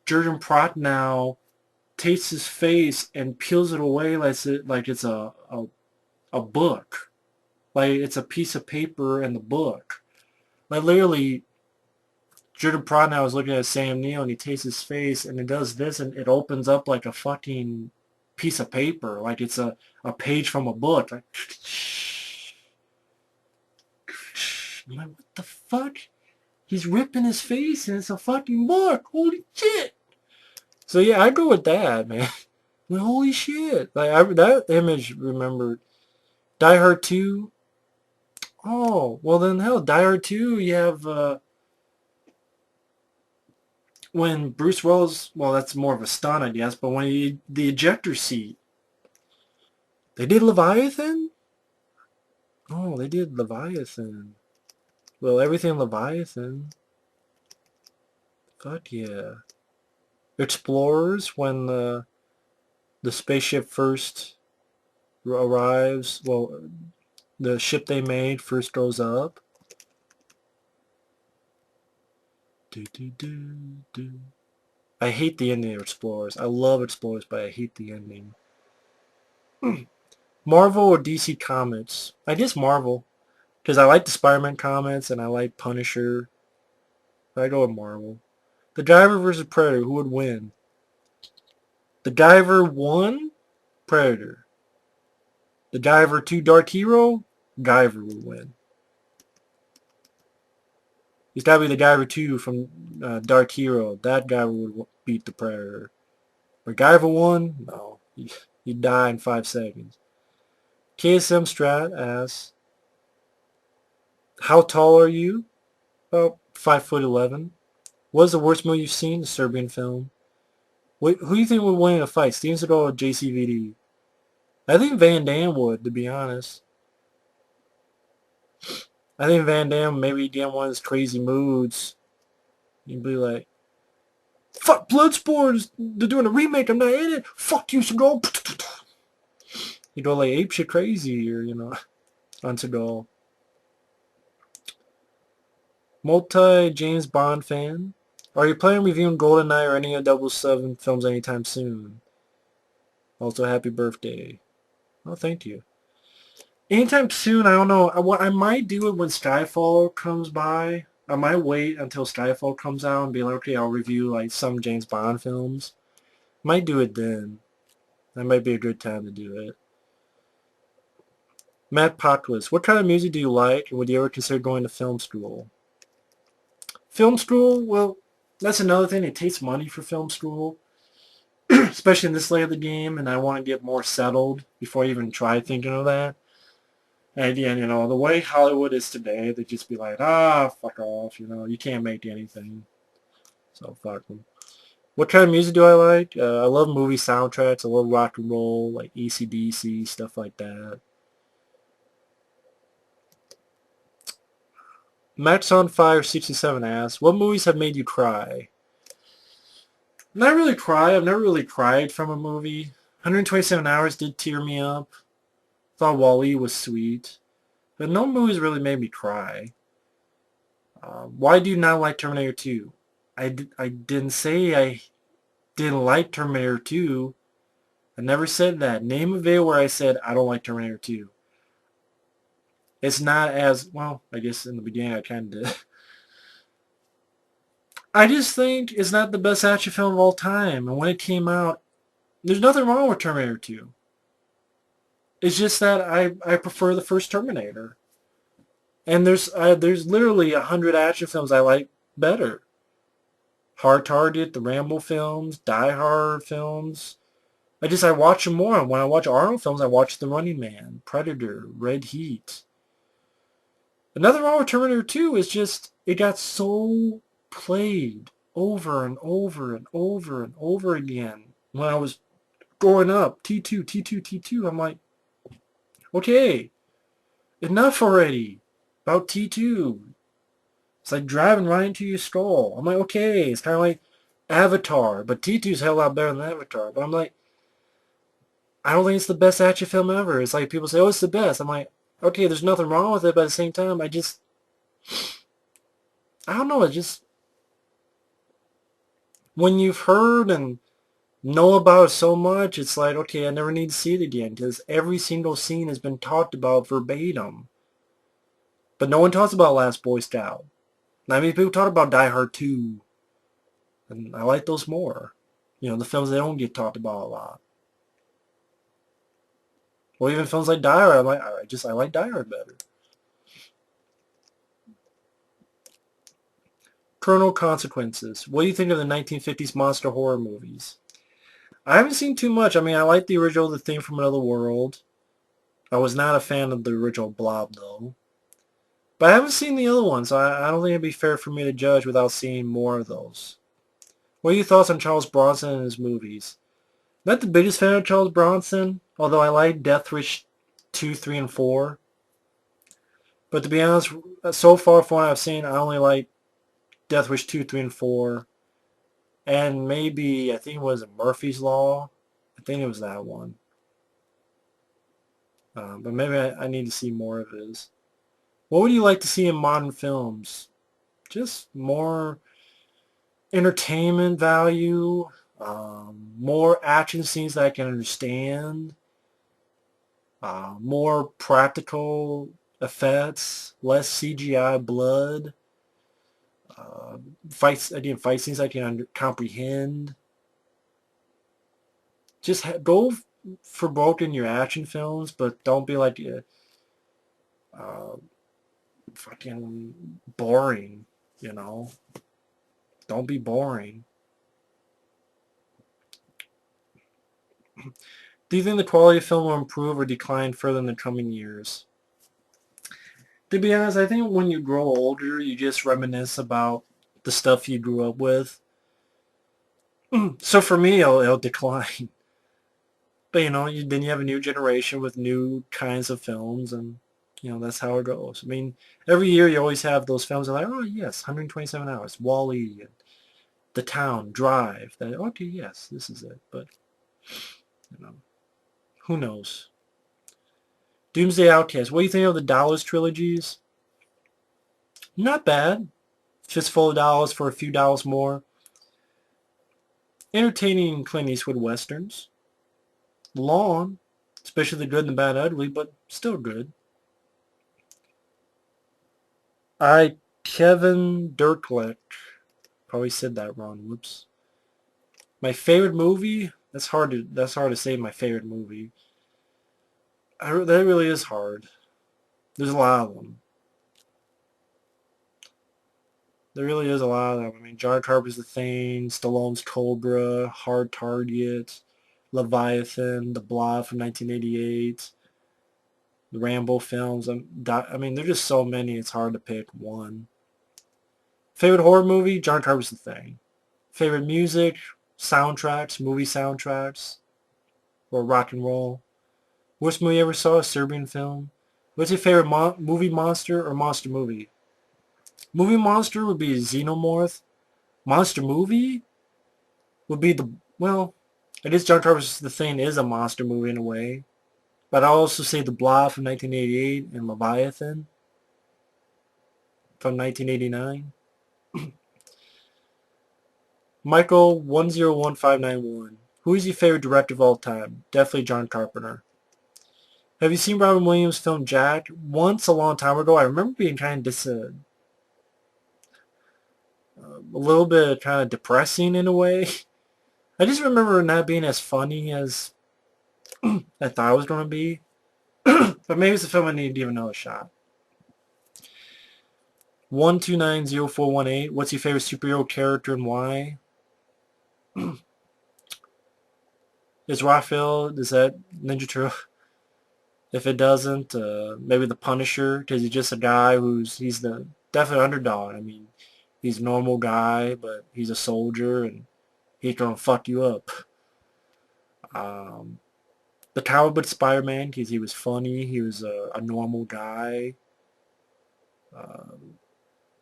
Jurgen Prochnow takes his face and peels it away like it's a book. Like it's a piece of paper in the book. Like literally, Jurgen Prochnow is looking at Sam Neill and he takes his face and it does this and it opens up like a fucking piece of paper. Like it's a page from a book. Like, I'm like, what the fuck? He's ripping his face and it's a fucking book. Holy shit. So yeah, I go with that, man. Like, holy shit. Like that image remembered. Die Hard 2. Oh, well then hell, Die Hard 2, you have when Bruce Willis, well that's more of a stunt I guess, but when the ejector seat, they did Leviathan? Oh, they did Leviathan. Well, everything Leviathan. Fuck yeah. Explorers, when the spaceship first arrives, well, the ship they made first goes up. Do, do, do, do. I hate the ending of Explorers. I love Explorers, but I hate the ending. Marvel or DC Comics? I guess Marvel, because I like the Spider-Man comics and I like Punisher. I go with Marvel. The Guyver versus Predator, who would win? The Guyver 1, Predator. The Guyver 2, Dark Hero, Guyver would win. He's got to be the Guyver 2 from Dark Hero. That guy would beat the Predator. But Guyver 1, no. He'd die in 5 seconds. KSM Strat asks, how tall are you? About 5'11". What is the worst movie you've seen? The Serbian film. Who do you think would win in a fight? Steven Seagal or JCVD? I think Van Damme would, to be honest. I think Van Damme maybe get one of his crazy moods. He'd be like, fuck Bloodsport, they're doing a remake, I'm not in it. Fuck you, Seagal. He'd go like apeshit crazy or, on Seagal. Multi-James Bond fan. Are you planning on reviewing GoldenEye or any of 007 films anytime soon? Also, happy birthday. Oh, thank you. Anytime soon, I don't know. I might do it when Skyfall comes by. I might wait until Skyfall comes out and be like, okay, I'll review like some James Bond films. Might do it then. That might be a good time to do it. Matt Potless, what kind of music do you like, and would you ever consider going to film school? Film school? Well, that's another thing. It takes money for film school, especially in this late of the game, and I want to get more settled before I even try thinking of that. And again, the way Hollywood is today, they just be like, fuck off, you can't make anything. So fuck them. What kind of music do I like? I love movie soundtracks. I love rock and roll, like AC/DC, stuff like that. Max on Fire 67 asks, what movies have made you cry? Not really cry. I've never really cried from a movie. 127 Hours did tear me up. Thought Wall-E was sweet. But no movies really made me cry. Why do you not like Terminator 2? I didn't say I didn't like Terminator 2. I never said that. Name a video where I said I don't like Terminator 2. It's not as, well, I guess in the beginning I kind of did. I just think it's not the best action film of all time. And when it came out, there's nothing wrong with Terminator 2. It's just that I prefer the first Terminator. And there's literally 100 action films I like better. Hard Target, the Rambo films, Die Hard films. I watch them more. When I watch Arnold films, I watch The Running Man, Predator, Red Heat. Another wrong with Terminator 2 is just it got so played over and over and over and over again. When I was growing up, T2, T2, T2, I'm like, okay, enough already about T2. It's like driving right into your skull. I'm like, okay, it's kind of like Avatar, but T2's hell lot better than Avatar. But I'm like, I don't think it's the best action film ever. It's like people say, oh, it's the best. I'm like, okay, there's nothing wrong with it, but at the same time, I don't know, when you've heard and know about it so much, it's like, okay, I never need to see it again because every single scene has been talked about verbatim. But no one talks about Last Boy Scout. I mean, people talk about Die Hard 2, and I like those more. The films that don't get talked about a lot. Or even films like Die Hard, I like Die Hard better. Colonel Consequences. What do you think of the 1950s monster horror movies? I haven't seen too much. I mean, I like the original The Thing from Another World. I was not a fan of the original Blob, though. But I haven't seen the other ones, so I don't think it'd be fair for me to judge without seeing more of those. What are your thoughts on Charles Bronson and his movies? Not the biggest fan of Charles Bronson, although I like Death Wish 2, 3, and 4. But to be honest, so far from what I've seen, I only like Death Wish 2, 3, and 4. And maybe, I think it was Murphy's Law. I think it was that one. But maybe I need to see more of his. What would you like to see in modern films? Just more entertainment value, more action scenes that I can understand, more practical effects, less CGI blood, uh, fight scenes I can comprehend. Just go for broke in your action films, but don't be like uh, fucking boring, you know? Don't be boring. Do you think the quality of film will improve or decline further in the coming years? To be honest, I think when you grow older, you just reminisce about the stuff you grew up with. So for me, it'll decline. But then you have a new generation with new kinds of films, and that's how it goes. I mean, every year you always have those films that are like, oh yes, 127 hours, Wall-E, and The Town, Drive. That okay, yes, this is it. But you know, who knows? Doomsday Outcast. What do you think of the Dollars trilogies? Not bad. Fistful of dollars for a few dollars more. Entertaining Clint Eastwood westerns. Long, especially the good and the bad ugly, but still good. Kevin Dirkleck. Probably said that wrong. Whoops. My favorite movie? That's hard to say my favorite movie. That really is hard. There's a lot of them. There really is a lot of them. I mean, John Carpenter's The Thing, Stallone's Cobra, Hard Target, Leviathan, The Blob from 1988, the Rambo films. I mean, there's just so many. It's hard to pick one. Favorite horror movie? John Carpenter's The Thing. Favorite music? Soundtracks, movie soundtracks, or rock and roll. Worst movie you ever saw? A Serbian film. What's your favorite movie monster or monster movie? Movie monster would be Xenomorph. Monster movie would be well, I guess John Carpenter's The Thing is a monster movie in a way. But I'll also say The Blob from 1988 and Leviathan from 1989. Michael 101591. Who is your favorite director of all time? Definitely John Carpenter. Have you seen Robin Williams' film Jack? Once a long time ago. I remember being kind of a little bit kind of depressing in a way. I just remember it not being as funny as I thought it was going to be. But maybe it's a film I need to give another shot. 1290418. What's your favorite superhero character and why? Is Raphael, is that Ninja Turtle? If it doesn't, maybe the Punisher, because he's just a guy he's the definite underdog. I mean, he's a normal guy, but he's a soldier, and he's gonna fuck you up. Um, the comic book Spider-Man, because he was funny, he was a normal guy.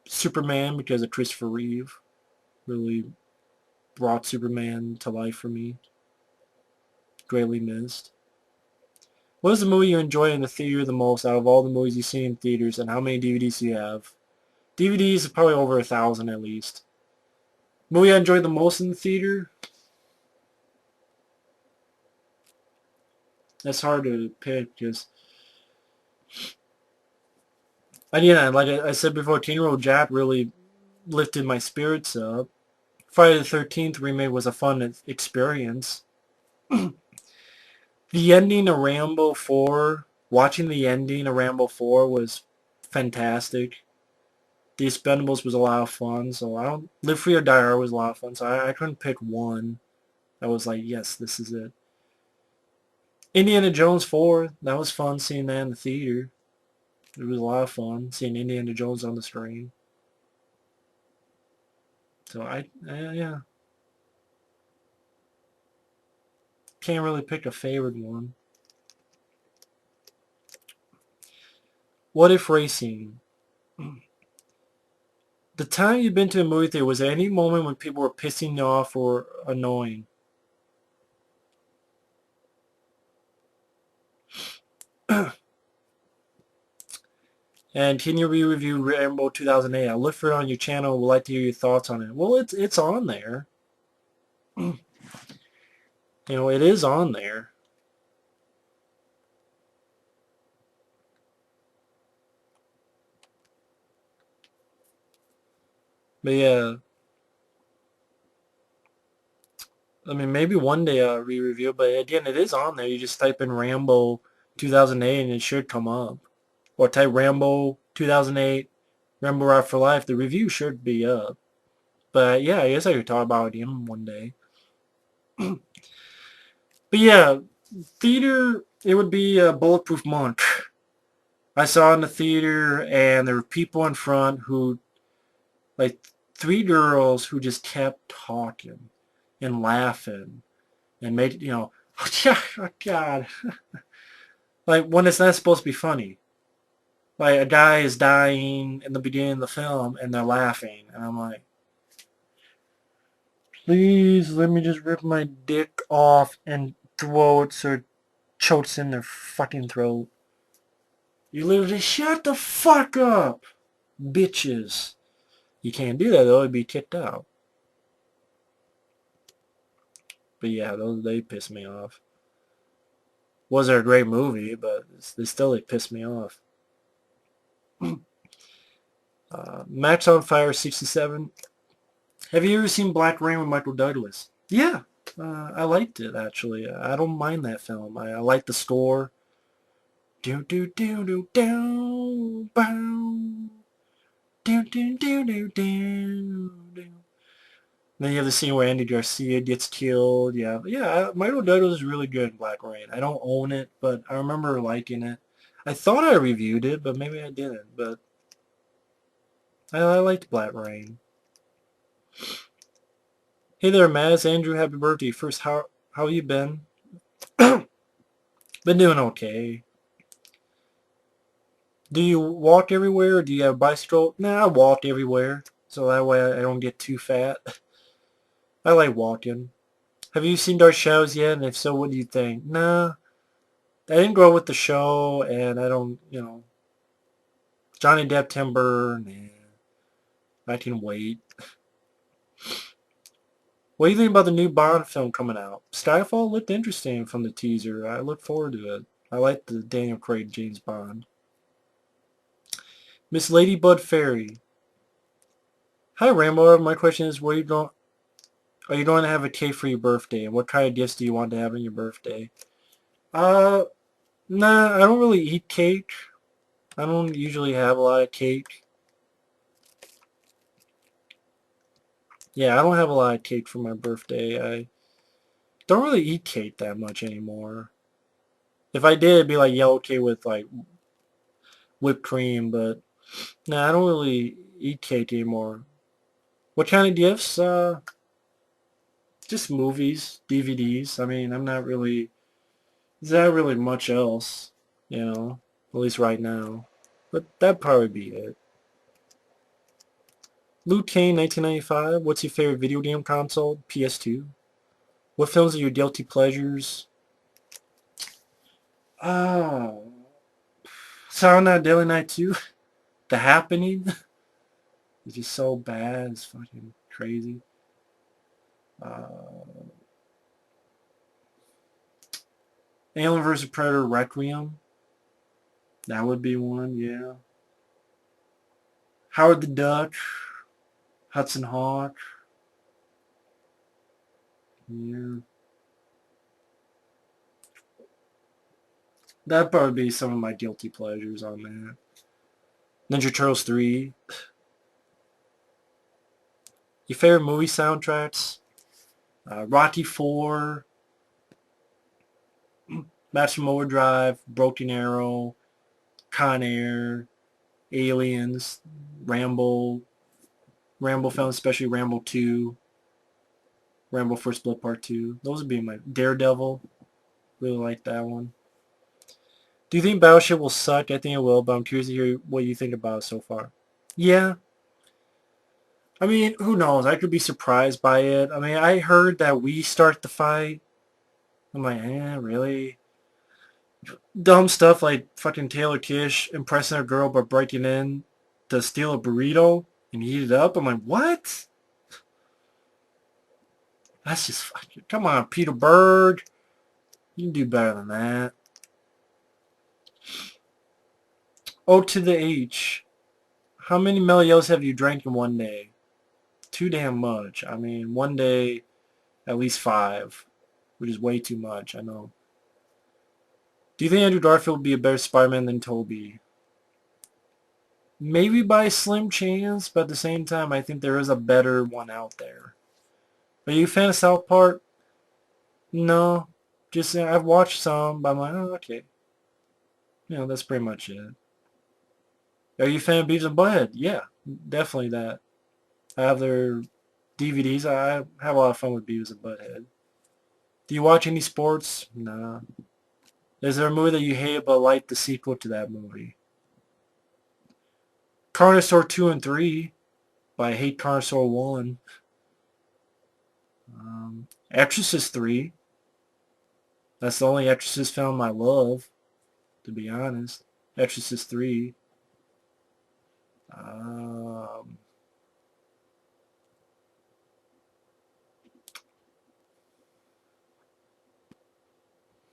Superman, because of Christopher Reeve, really brought Superman to life for me. Greatly missed. What is the movie you enjoy in the theater the most out of all the movies you've seen in theaters, and how many DVDs do you have? DVDs is probably over 1,000 at least. Movie I enjoyed the most in the theater? That's hard to pick because, again, like I said before, Teen Road Jack really lifted my spirits up. Friday the 13th remake was a fun experience. The ending of Rambo 4, watching the ending of Rambo 4 was fantastic. The Expendables was a lot of fun, so I don't... Live Free or Die Hard was a lot of fun, so I couldn't pick one. I was like, yes, this is it. Indiana Jones 4, that was fun seeing that in the theater. It was a lot of fun seeing Indiana Jones on the screen. So yeah, can't really pick a favorite one. What if racing? The time you've been to a movie theater, was there any moment when people were pissing you off or annoying? And can you re-review Rambo 2008? I'll look for it on your channel. Would like to hear your thoughts on it. Well, it's on there. It is on there. But yeah, I mean, maybe one day I'll re-review it. But again, it is on there. You just type in Rambo 2008 and it should come up. Or type Rambo 2008, Rambo Ride for Life. The review should be up. But yeah, I guess I could talk about him one day. But yeah, theater, it would be a Bulletproof Monk. I saw it in the theater, and there were people in front who, like, three girls who just kept talking and laughing and made, oh God. Like, when it's not supposed to be funny. Like, a guy is dying in the beginning of the film, and they're laughing, and I'm like, please let me just rip my dick off and throw it so it chokes in their fucking throat. You literally shut the fuck up, bitches. You can't do that though; it'd be kicked out. But yeah, they piss me off. Wasn't a great movie, but they piss me off. Max on Fire 67. Have you ever seen Black Rain with Michael Douglas? Yeah, I liked it actually. I don't mind that film. I like the score. Do do do do do bow. Do do do do do do. Then you have the scene where Andy Garcia gets killed. Yeah, Michael Douglas is really good in Black Rain. I don't own it, but I remember liking it. I thought I reviewed it, but maybe I didn't. But I liked Black Rain. Hey there, Maz. Andrew, happy birthday. First, how you been? Been doing okay. Do you walk everywhere, or do you have a bicycle? Nah, I walk everywhere, so that way I don't get too fat. I like walking. Have you seen Dark Shadows yet? And if so, what do you think? Nah, I didn't grow up with the show, and I don't, Johnny Depp Timber, nah, I can wait. What do you think about the new Bond film coming out? Skyfall looked interesting from the teaser. I look forward to it. I like the Daniel Craig James Bond. Miss Ladybud Fairy. Hi Rambo. My question is, are you going to have a cake for your birthday? And what kind of gifts do you want to have on your birthday? Uh, nah, I don't really eat cake. I don't usually have a lot of cake. Yeah, I don't have a lot of cake for my birthday. I don't really eat cake that much anymore. If I did, it'd be like yellow cake with like whipped cream, but nah, I don't really eat cake anymore. What kind of gifts? Just movies, DVDs. I mean, there's not really much else, at least right now. But that'd probably be it. Luke Kane, 1995. What's your favorite video game console? PS2. What films are your guilty pleasures? Oh, Saturday Night, Daily Night 2. The Happening. It's just so bad. It's fucking crazy. Uh, Alien vs. Predator Requiem. That would be one, yeah. Howard the Duck. Hudson Hawk. Yeah. That'd probably be some of my guilty pleasures on that. Ninja Turtles 3. Your favorite movie soundtracks? Rocky 4. Maximum Overdrive. Broken Arrow. Con Air, Aliens, Rambo, Rambo films, especially Rambo 2, Rambo First Blood Part 2. Those would be my Daredevil. Really like that one. Do you think Battleship will suck? I think it will, but I'm curious to hear what you think about it so far. Yeah. I mean, who knows? I could be surprised by it. I mean, I heard that we start the fight. I'm like, really? Dumb stuff like fucking Taylor Kish impressing a girl by breaking in to steal a burrito and eat it up. I'm like, what? That's just fucking... Come on, Peter Berg. You can do better than that. O to the H. How many Melios have you drank in one day? Too damn much. I mean, one day, at least 5, which is way too much, I know. Do you think Andrew Garfield would be a better Spider-Man than Tobey? Maybe by a slim chance, but at the same time, I think there is a better one out there. Are you a fan of South Park? No. Just, I've watched some, but I'm like, oh, okay. That's pretty much it. Are you a fan of Beavis and Butthead? Yeah, definitely that. I have their DVDs. I have a lot of fun with Beavis and Butthead. Do you watch any sports? Nah. Is there a movie that you hate but like the sequel to that movie? Carnosaur 2 and 3, but I hate Carnosaur 1. Exorcist 3. That's the only Exorcist film I love, to be honest. Exorcist 3. Um,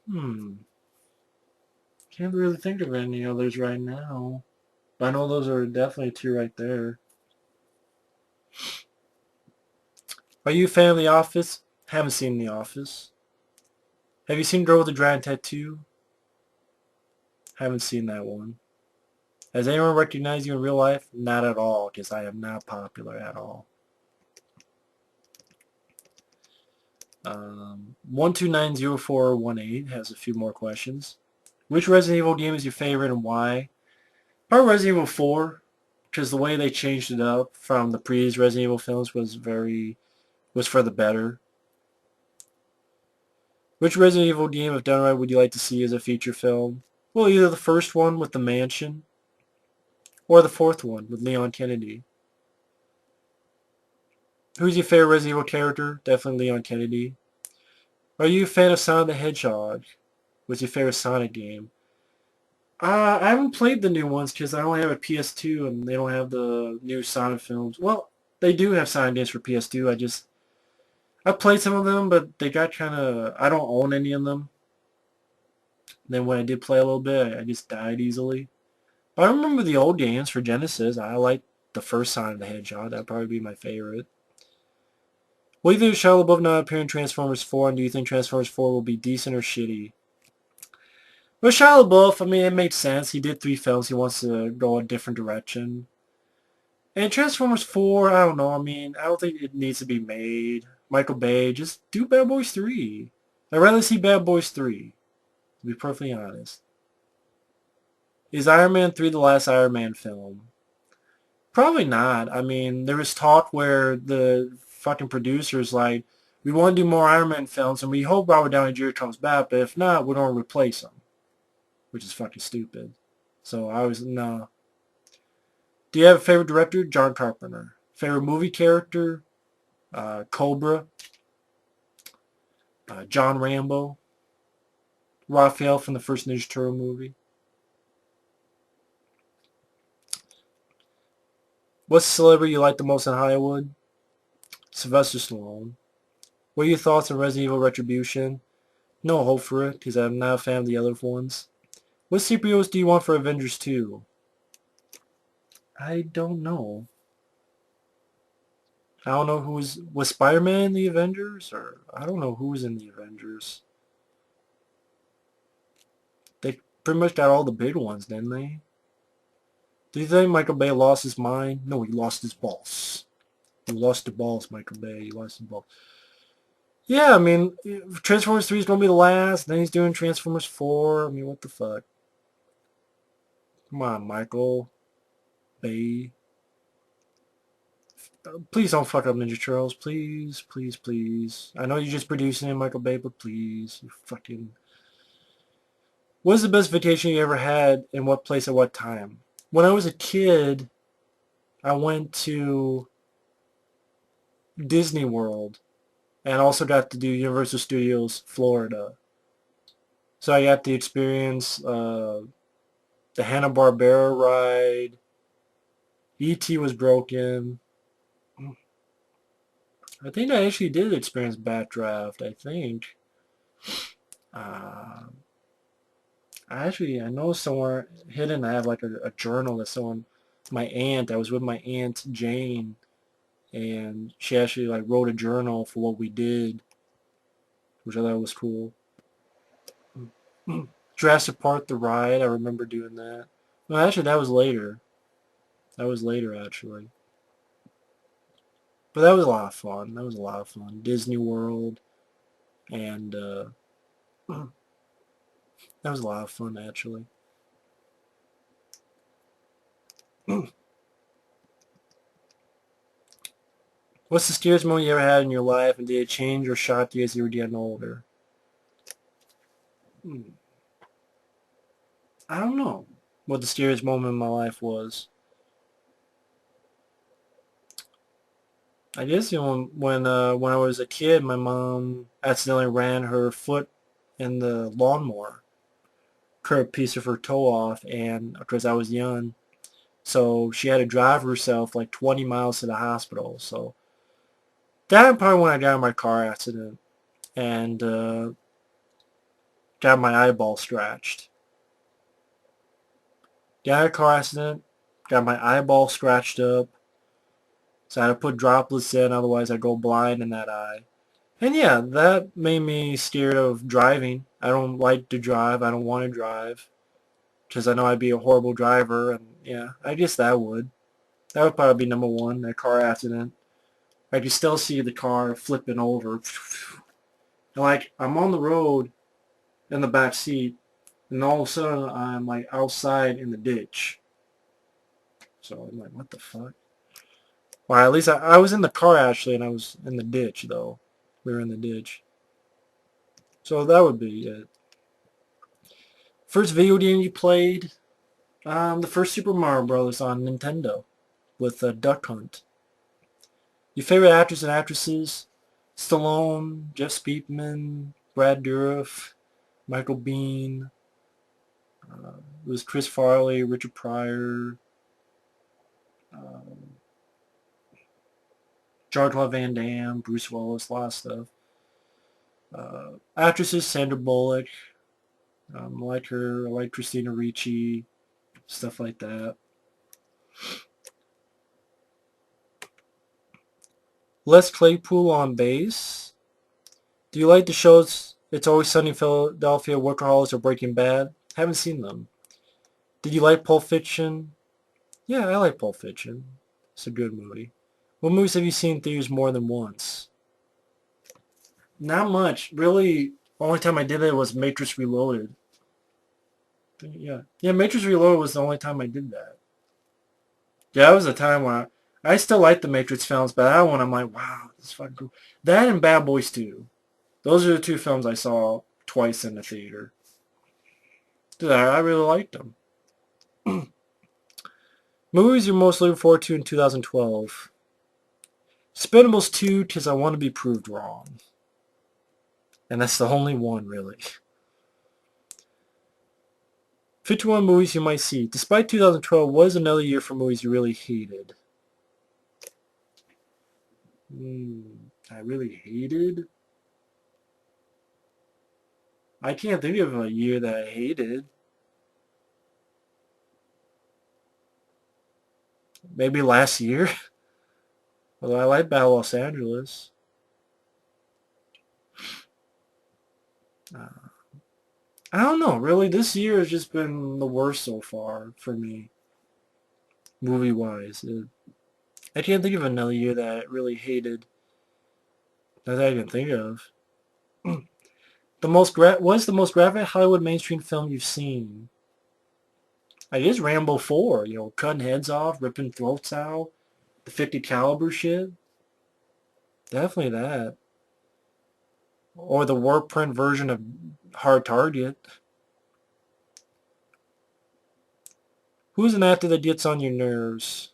hmm. Can't really think of any others right now. But I know those are definitely 2 right there. Are you a fan of The Office? Haven't seen The Office. Have you seen Girl with the Dragon Tattoo? Haven't seen that one. Has anyone recognized you in real life? Not at all, because I am not popular at all. 12900418 has a few more questions. Which Resident Evil game is your favorite and why? Probably Resident Evil 4, because the way they changed it up from the previous Resident Evil films was for the better. Which Resident Evil game, if done right, would you like to see as a feature film? Well, either the first one with the mansion, or the fourth one with Leon Kennedy. Who's your favorite Resident Evil character? Definitely Leon Kennedy. Are you a fan of Sonic the Hedgehog? What's your favorite Sonic game? I haven't played the new ones because I only have a PS2 and they don't have the new Sonic films. Well, they do have Sonic games for PS2. I played some of them, but they got kind of... I don't own any of them. Then when I did play a little bit, I just died easily. But I remember the old games for Genesis. I liked the first Sonic the Hedgehog. That'd probably be my favorite. What do you think of Shia LaBeouf not appearing in Transformers 4, and do you think Transformers 4 will be decent or shitty? Well, Shia LaBeouf, I mean, it makes sense. He did 3 films. He wants to go a different direction. And Transformers 4, I don't know. I mean, I don't think it needs to be made. Michael Bay, just do Bad Boys 3. I'd rather see Bad Boys 3, to be perfectly honest. Is Iron Man 3 the last Iron Man film? Probably not. I mean, there was talk where the fucking producers like, we want to do more Iron Man films, and we hope Robert Downey Jr. comes back, but if not, we're going to replace him. Which is fucking stupid. So I was, no. Do you have a favorite director? John Carpenter. Favorite movie character? Cobra. John Rambo. Raphael from the first Ninja Turtle movie. What's the celebrity you like the most in Hollywood? Sylvester Stallone. What are your thoughts on Resident Evil Retribution? No hope for it, because I'm not a fan of the other ones. What superheroes do you want for Avengers 2? I don't know. I don't know was Spider-Man in the Avengers? Or I don't know who was in the Avengers. They pretty much got all the big ones, didn't they? Do you think Michael Bay lost his mind? No, he lost his balls. He lost the balls, Michael Bay. He lost his balls. Yeah, I mean, Transformers 3 is going to be the last. Then he's doing Transformers 4. I mean, what the fuck? Come on, Michael Bay. Please don't fuck up Ninja Turtles. Please, please, please. I know you're just producing it, Michael Bay, but please. You fucking... What is the best vacation you ever had, and what place at what time? When I was a kid, I went to Disney World and also got to do Universal Studios Florida. So I got to experience the Hanna-Barbera ride. E.T. was broken. I think I actually did experience Backdraft, I think. Uh, I know somewhere hidden I have like a journal that someone, I was with my aunt Jane, and she actually like wrote a journal for what we did, which I thought was cool. Jurassic Park the ride, I remember doing that. No, actually that was later. That was later actually. But that was a lot of fun. That was a lot of fun. Disney World, and that was a lot of fun actually. What's the scariest moment you ever had in your life, and did it change or shock you as you were getting older? I don't know what the scariest moment in my life was. I guess when I was a kid, my mom accidentally ran her foot in the lawnmower, cut a piece of her toe off, and because I was young, so she had to drive herself like 20 miles to the hospital. So that probably when I got in my car accident and got my eyeball scratched. Got in a car accident, got my eyeball scratched up, so I had to put droplets in, otherwise I'd go blind in that eye. And yeah, that made me scared of driving. I don't like to drive. I don't want to drive because I know I'd be a horrible driver. And yeah, I guess that would. That would probably be number one, a car accident. I could still see the car flipping over. And like, I'm on the road in the back seat, and all of a sudden I'm like outside in the ditch. So I'm like, what the fuck? Well, at least I was in the car actually, and I was in the ditch though. We were in the ditch. So that would be it. First video game you played? The first Super Mario Bros. On Nintendo with Duck Hunt. Your favorite actors and actresses? Stallone, Jeff Speakman, Brad Dourif, Michael Biehn. It was Chris Farley, Richard Pryor, um, Jean-Claude Van Damme, Bruce Willis, a lot of stuff. Actresses, Sandra Bullock. I like her. I like Christina Ricci, stuff like that. Les Claypool on bass. Do you like the shows It's Always Sunny in Philadelphia, Workaholics, or Breaking Bad? Haven't seen them. Did you like Pulp Fiction? Yeah, I like Pulp Fiction. It's a good movie. What movies have you seen in theaters more than once? Not much. Really, the only time I did it was Matrix Reloaded. Yeah. Yeah, Matrix Reloaded was the only time I did that. Yeah, that was a time when I still like the Matrix films, but that one I'm like, wow, this is fucking cool. That and Bad Boys 2. Those are the two films I saw twice in the theater. Dude, I really liked them. Movies you're most looking forward to in 2012. Expendables 2, because I want to be proved wrong. And that's the only one, really. 51 movies you might see. Despite 2012, was another year for movies you really hated? I really hated? I can't think of a year that I hated. Maybe last year. Although I like Battle Los Angeles. Uh, I don't know. Really, this year has just been the worst so far for me, movie-wise. I can't think of another year that I really hated that I can think of. What's the most graphic Hollywood mainstream film you've seen? It is Rambo 4, you know, cutting heads off, ripping throats out, the 50 caliber shit. Definitely that. Or the war print version of Hard Target. Who's an actor that gets on your nerves?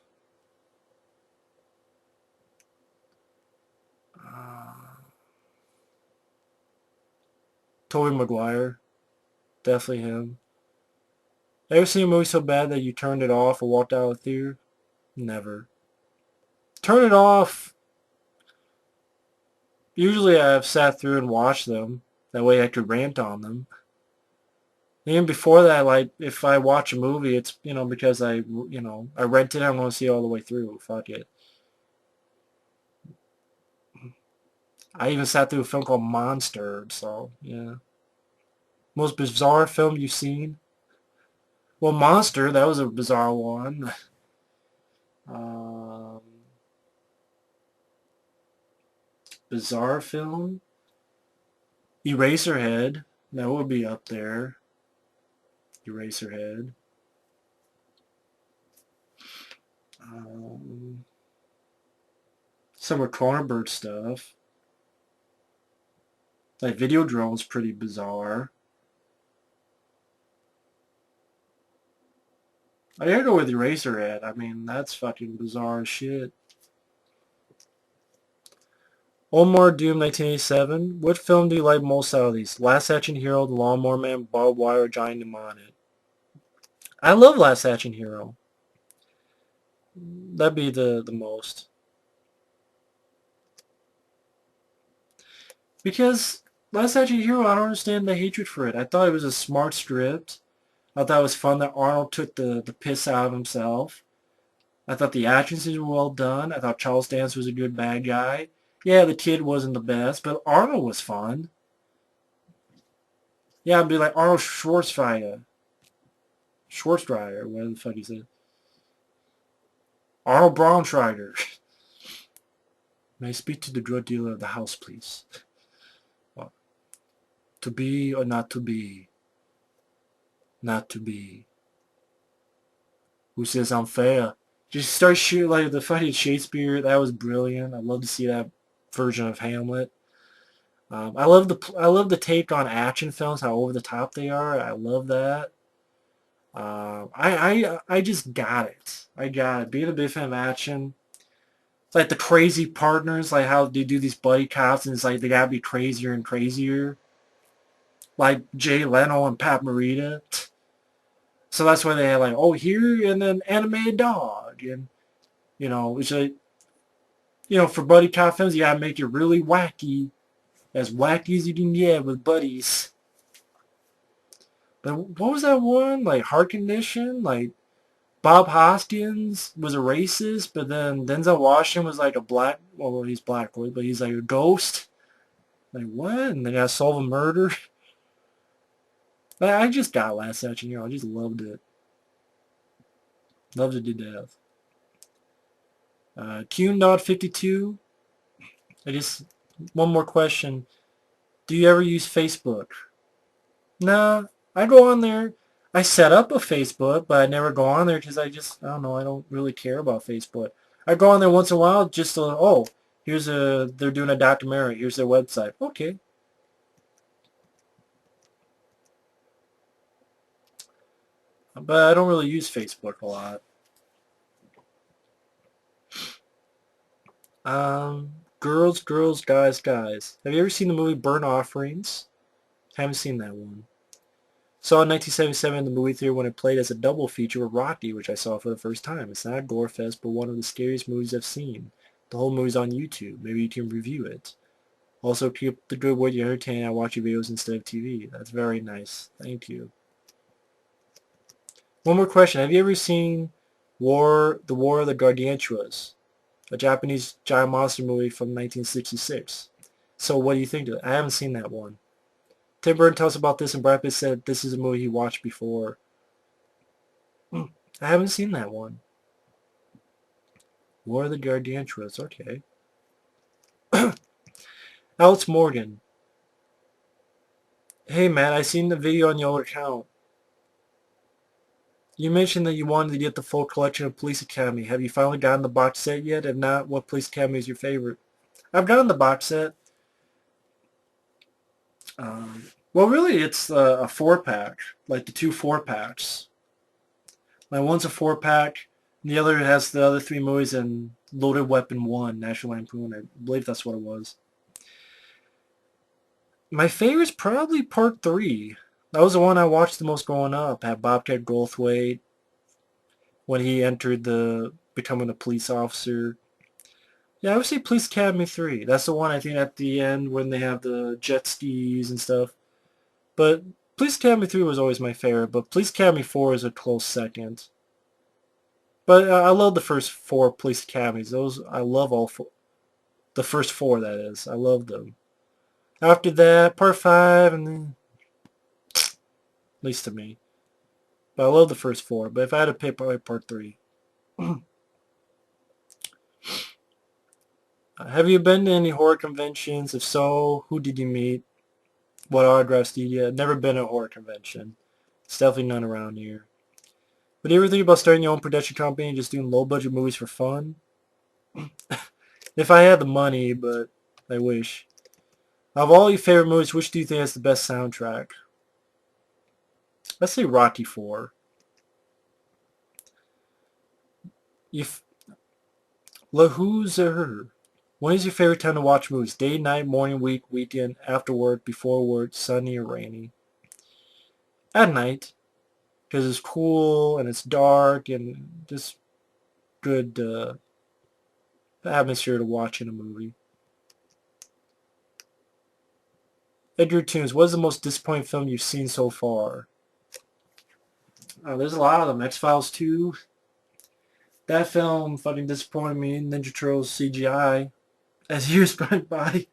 Uh, Tobey Maguire. Definitely him. Ever seen a movie so bad that you turned it off or walked out of the theater? Never. Turn it off. Usually I've sat through and watched them. That way I could rant on them. Even before that, like, if I watch a movie, it's, you know, because I rented it, I'm going to see it all the way through. Fuck it. I even sat through a film called Monster, so, yeah. Most bizarre film you've seen? Well, Monster, that was a bizarre one. Um, bizarre film? Eraserhead, that would be up there. Eraserhead. Um, some of Cronenberg stuff. Like Videodrome's pretty bizarre. I gotta go with Eraserhead. I mean, that's fucking bizarre as shit. Omar Doom 1987. What film do you like most out of these? Last Action Hero, The Lawnmower Man, Barbed Wire, Giant Mnemonic. I love Last Action Hero. That'd be the most. Because Last Action Hero, I don't understand the hatred for it. I thought it was a smart script. I thought it was fun that Arnold took the piss out of himself. I thought the action scenes were well done. I thought Charles Dance was a good bad guy. Yeah, the kid wasn't the best, but Arnold was fun. Yeah, I'd be like Arnold Schwarzenegger. Schwarzenegger, whatever the fuck he said. Arnold Braunschweiger. May I speak to the drug dealer of the house, please? Well, to be or not to be? Not to be. Who says I'm fair? Just start shooting like the fucking Shakespeare. That was brilliant. I'd love to see that version of Hamlet. I love the take on action films, how over the top they are. I love that. I just got it. I got it. Being a big fan of action, it's like the crazy partners, like how they do these buddy cops, and it's like they gotta be crazier and crazier, like Jay Leno and Pat Morita. So that's why they had like, oh, here and an animated dog, and which like, for buddy cop films, you gotta make it really as wacky as you can get with buddies. But what was that one? Like Heart Condition? Like Bob Hoskins was a racist, but then Denzel Washington was like a black, well, he's black, but he's like a ghost. Like what? And they gotta solve a murder. I just got Last Action Hero. I just loved it. Loved it to death. Q-Nod52. One more question. Do you ever use Facebook? Nah, I go on there. I set up a Facebook, but I never go on there because I don't know, I don't really care about Facebook. I go on there once in a while just to, oh, they're doing a documentary. Here's their website. Okay. But I don't really use Facebook a lot. Girls, girls, guys, guys. Have you ever seen the movie Burnt Offerings? Haven't seen that one. Saw in 1977 in the movie theater when it played as a double feature with Rocky, which I saw for the first time. It's not a gore fest, but one of the scariest movies I've seen. The whole movie's on YouTube. Maybe you can review it. Also, keep the good word, you're entertaining. I watch your videos instead of TV. That's very nice. Thank you. One more question. Have you ever seen The War of the Gargantuas? A Japanese giant monster movie from 1966. So what do you think of it? I haven't seen that one. Tim Burton tells us about this, and Brad Pitt said this is a movie he watched before. I haven't seen that one. War of the Gargantuas. Okay. Alex Morgan. Hey, man, I seen the video on your account. You mentioned that you wanted to get the full collection of Police Academy. Have you finally gotten the box set yet? If not, what Police Academy is your favorite? I've gotten the box set. Well, really, it's a four-pack, like the two four-packs. Like one's a four-pack, and the other has the other three movies and Loaded Weapon 1, National Lampoon. I believe that's what it was. My favorite's probably Part 3. That was the one I watched the most growing up. Had Bobcat Goldthwait when he entered the becoming a police officer. Yeah, I would say Police Academy 3. That's the one I think at the end when they have the jet skis and stuff. But Police Academy 3 was always my favorite, but Police Academy 4 is a close second. But I love the first four Police Academies. Those I love all four. The first four, that is. I love them. After that, Part 5, and then, at least to me. But I love the first four. But if I had to pick, probably Part 3. Have you been to any horror conventions? If so, who did you meet? What autographs did you get? Never been to a horror convention. It's definitely none around here. But do you ever think about starting your own production company and just doing low-budget movies for fun? If I had the money, but I wish. Of all your favorite movies, which do you think has the best soundtrack? Let's say Rocky 4. If Lahuzer. When is your favorite time to watch movies? Day, night, morning, week, weekend, after work, before work, sunny or rainy? At night, because it's cool and it's dark and just good atmosphere to watch in a movie. Edgar Tunes, what is the most disappointing film you've seen so far? There's a lot of them. X-Files 2. That film fucking disappointed me. Ninja Turtles CGI. As years went by.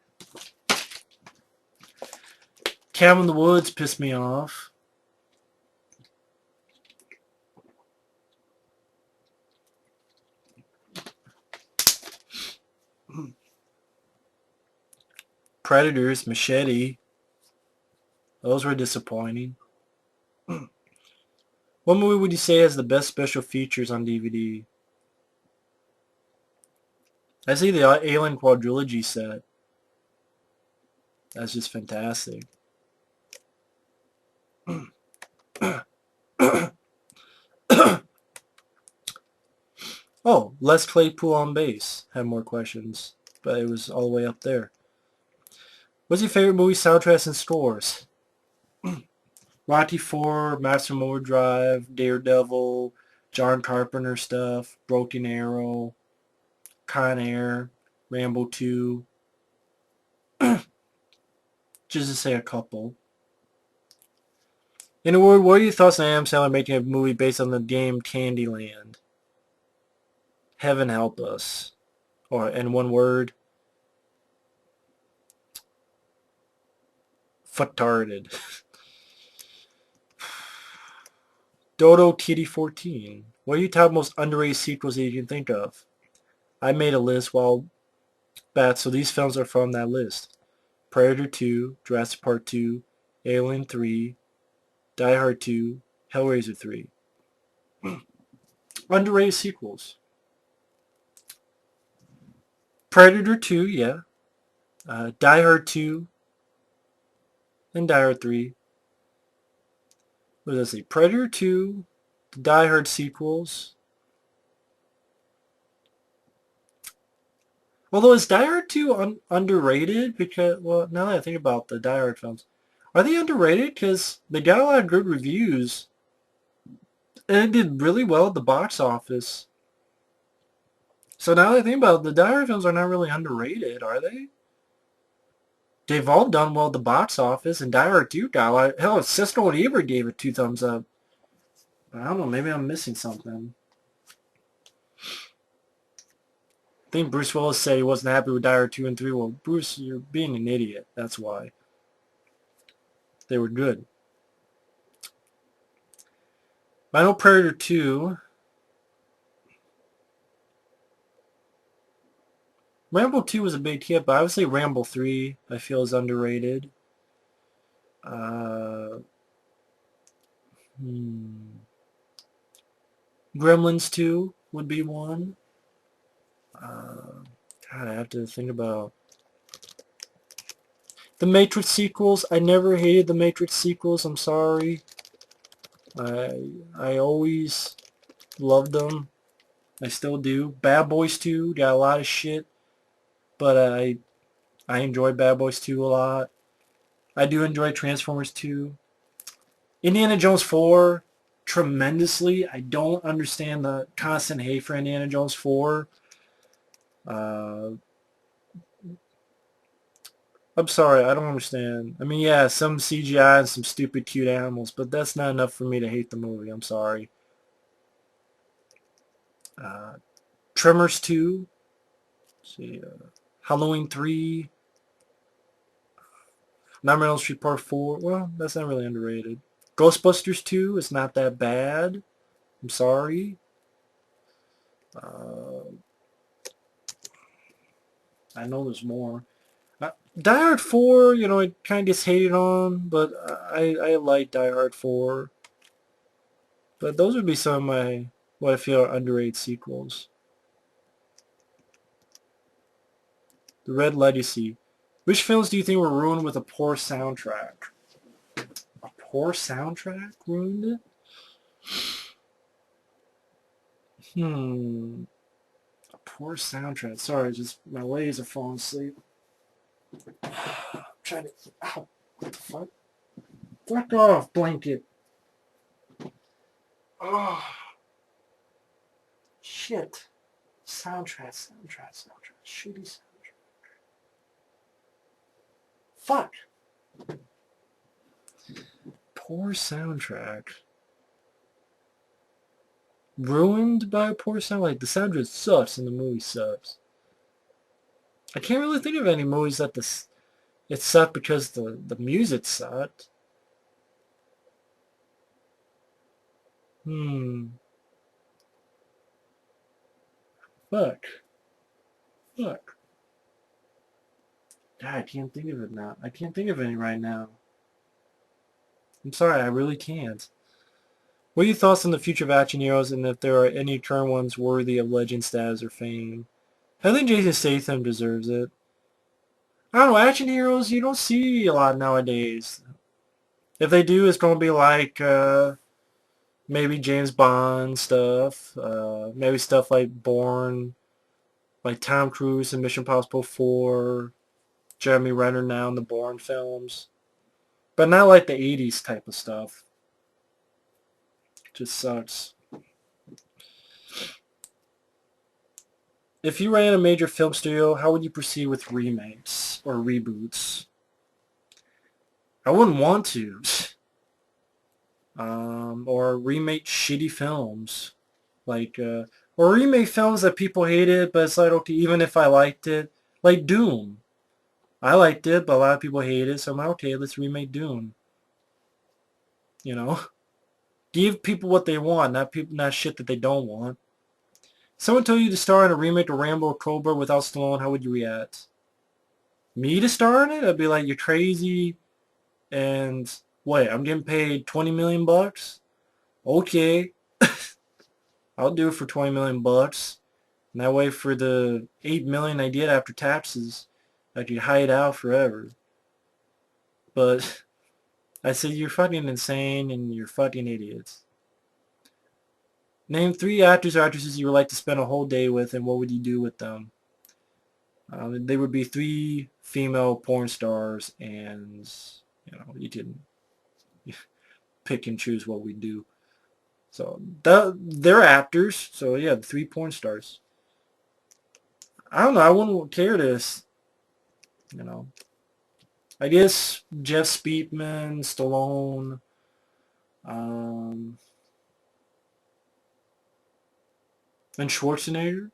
Cabin in the Woods pissed me off. Predators, Machete. Those were disappointing. What movie would you say has the best special features on DVD? I see the Alien Quadrilogy set. That's just fantastic. Oh, Les Claypool on bass. Had more questions, but it was all the way up there. What's your favorite movie soundtracks and scores? Rocky 4, Master Overdrive, Daredevil, John Carpenter stuff, Broken Arrow, Con Air, Rambo 2. Just to say a couple. In a word, what are your thoughts on Adam Sandler making a movie based on the game Candyland? Heaven help us. Or in one word, fucktarded. Dodo TD14. What are your top most underrated sequels that you can think of? I made a list while back, so these films are from that list. Predator 2, Jurassic Park 2, Alien 3, Die Hard 2, Hellraiser 3. Underrated sequels. Predator 2, yeah. Die Hard 2, and Die Hard 3. What does that say? Predator 2, the Die Hard sequels. Although is Die Hard 2 underrated? Because, well, now that I think about the Die Hard films, are they underrated? Because they got a lot of good reviews. And it did really well at the box office. So now that I think about it, the Die Hard films are not really underrated, are they? They've all done well at the box office, and Die Hard 2 got a lot. Hell, Siskel and Ebert gave it 2 thumbs up. I don't know, maybe I'm missing something. I think Bruce Willis said he wasn't happy with Die Hard 2 and 3. Well, Bruce, you're being an idiot. That's why. They were good. I know Predator 2. Rambo 2 was a big hit, but I would say Rambo 3 I feel is underrated. Uh, Gremlins 2 would be one. Uh, God, I have to think about the Matrix sequels. I never hated the Matrix sequels. I'm sorry. I always loved them. I still do. Bad Boys 2 got a lot of shit, but I enjoy Bad Boys 2 a lot. I do enjoy Transformers 2. Indiana Jones 4 tremendously. I don't understand the constant hate for Indiana Jones 4. Uh, I'm sorry, I don't understand. I mean, yeah, some CGI and some stupid cute animals, but that's not enough for me to hate the movie. I'm sorry. Uh, Tremors 2. Let's see, Halloween 3. Nightmare on Elm Street Part 4. Well, that's not really underrated. Ghostbusters 2 is not that bad. I'm sorry. Uh, I know there's more. Die Hard 4, it kind of gets hated on, but I like Die Hard 4. But those would be some of my, what I feel are underrated sequels. The Red Legacy. Which films do you think were ruined with a poor soundtrack? A poor soundtrack ruined it? A poor soundtrack. Sorry, just my legs are falling asleep. I'm trying to... Ow. What the fuck? Fuck off, blanket. Oh, shit. Soundtrack. Shitty soundtrack. Fuck. Poor soundtrack. Ruined by a poor sound? Like, the soundtrack sucks and the movie sucks. I can't really think of any movies that it sucked because the music sucked. Hmm. Fuck. Fuck. God, I can't think of it now. I can't think of any right now. I'm sorry, I really can't. What are your thoughts on the future of action heroes and if there are any current ones worthy of legend status or fame? I think Jason Statham deserves it. I don't know, action heroes you don't see a lot nowadays. If they do, it's going to be like maybe James Bond stuff, maybe stuff like Bourne, like Tom Cruise in Mission Impossible 4, Jeremy Renner now in the Bourne films. But not like the 80s type of stuff. It just sucks. If you ran a major film studio, how would you proceed with remakes or reboots? I wouldn't want to. Or remake shitty films. Like, or remake films that people hated, but it's like, okay, even if I liked it. Like Doom. I liked it, but a lot of people hate it, so I'm like, okay, let's remake Doom. You know? Give people what they want, not shit that they don't want. Someone told you to star in a remake of Rambo or Cobra without Stallone, how would you react? Me to star in it? I'd be like, you're crazy, and wait, I'm getting paid 20 million bucks? Okay, I'll do it for 20 million bucks. And that way for the 8 million I get after taxes, I could hide out forever. But I said, you're fucking insane and you're fucking idiots. Name 3 actors or actresses you would like to spend a whole day with, and what would you do with them? They would be 3 female porn stars, and you can pick and choose what we do. So they're actors. So yeah, the 3 porn stars. I don't know. I wouldn't care to, you know. I guess Jeff Speakman, Stallone, um, and Schwarzenegger.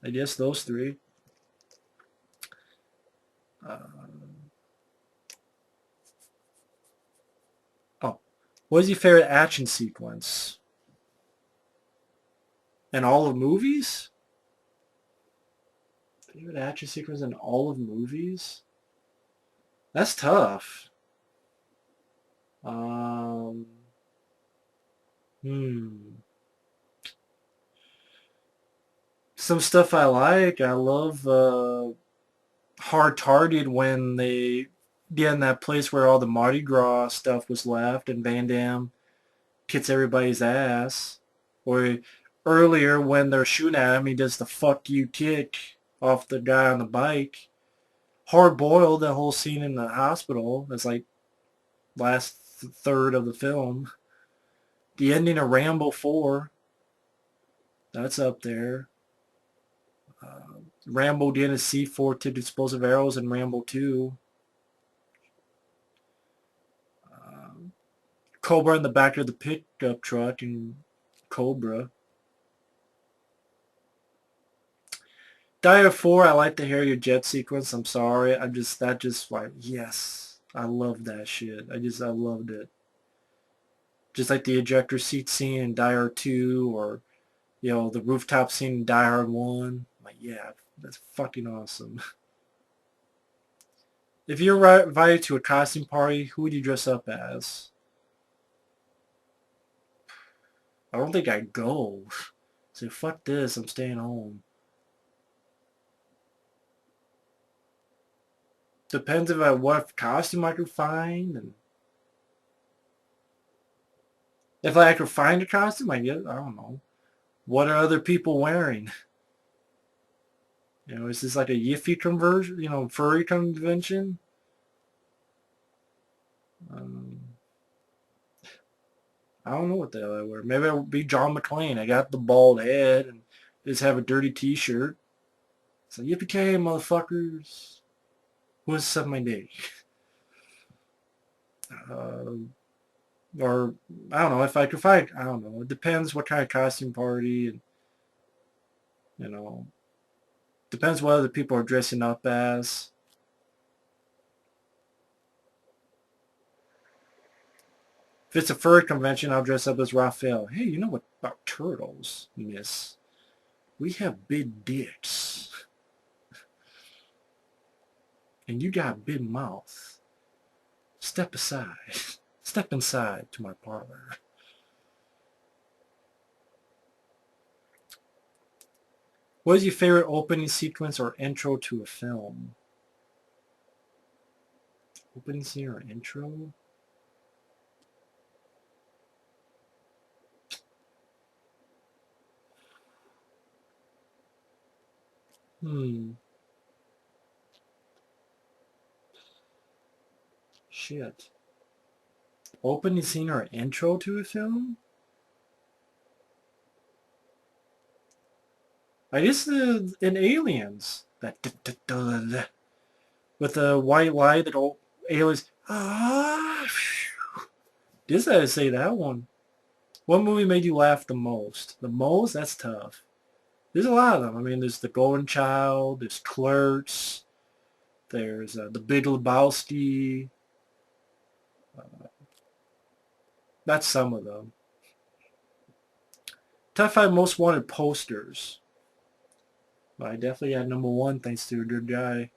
I guess those 3. Uh, oh, what is your favorite action sequence? In all of movies? Favorite action sequence in all of movies? That's tough. Um, hmm. Some stuff I like. I love Hard Target when they get in that place where all the Mardi Gras stuff was left and Van Damme kicks everybody's ass. Or earlier when they're shooting at him, he does the fuck you kick off the guy on the bike. Hard Boiled, that whole scene in the hospital, is like last third of the film. The ending of Rambo 4, that's up there. Rambo did a C4 tipped explosive arrows in Rambo 2. Cobra in the back of the pickup truck in Cobra. Die of 4, I like the Harrier jet sequence. I'm sorry. That just like, yes. I love that shit. I loved it. Just like the ejector seat scene in Die Hard 2 or, the rooftop scene in Die Hard 1. Like, yeah, that's fucking awesome. If you're invited to a costume party, who would you dress up as? I don't think I'd go. So fuck this, I'm staying home. Depends if what costume I could find, and if I could find a costume, I guess, I don't know. What are other people wearing? Is this like a Yiffy conversion, furry convention? Um, I don't know what the hell I wear. Maybe I would be John McClane. I got the bald head and just have a dirty t-shirt. So yippee-ki-yay, motherfuckers. Who has sucked my dick? Or, I don't know, if I could find, I don't know. It depends what kind of costume party and, depends what other people are dressing up as. If it's a furry convention, I'll dress up as Raphael. Hey, you know what about turtles, miss? We have big dicks. And you got a big mouth. Step aside. Step inside to my parlor. What is your favorite opening sequence or intro to a film? Opening scene or intro? Shit. Opening scene or intro to a film? I guess in Aliens. That with the white light that all aliens. Just had to say that one. What movie made you laugh the most? The most? That's tough. There's a lot of them. I mean, there's The Golden Child, there's Clerks, there's The Big Lebowski. That's some of them. Top 5 most wanted posters. Well, I definitely had number 1 thanks to a good guy.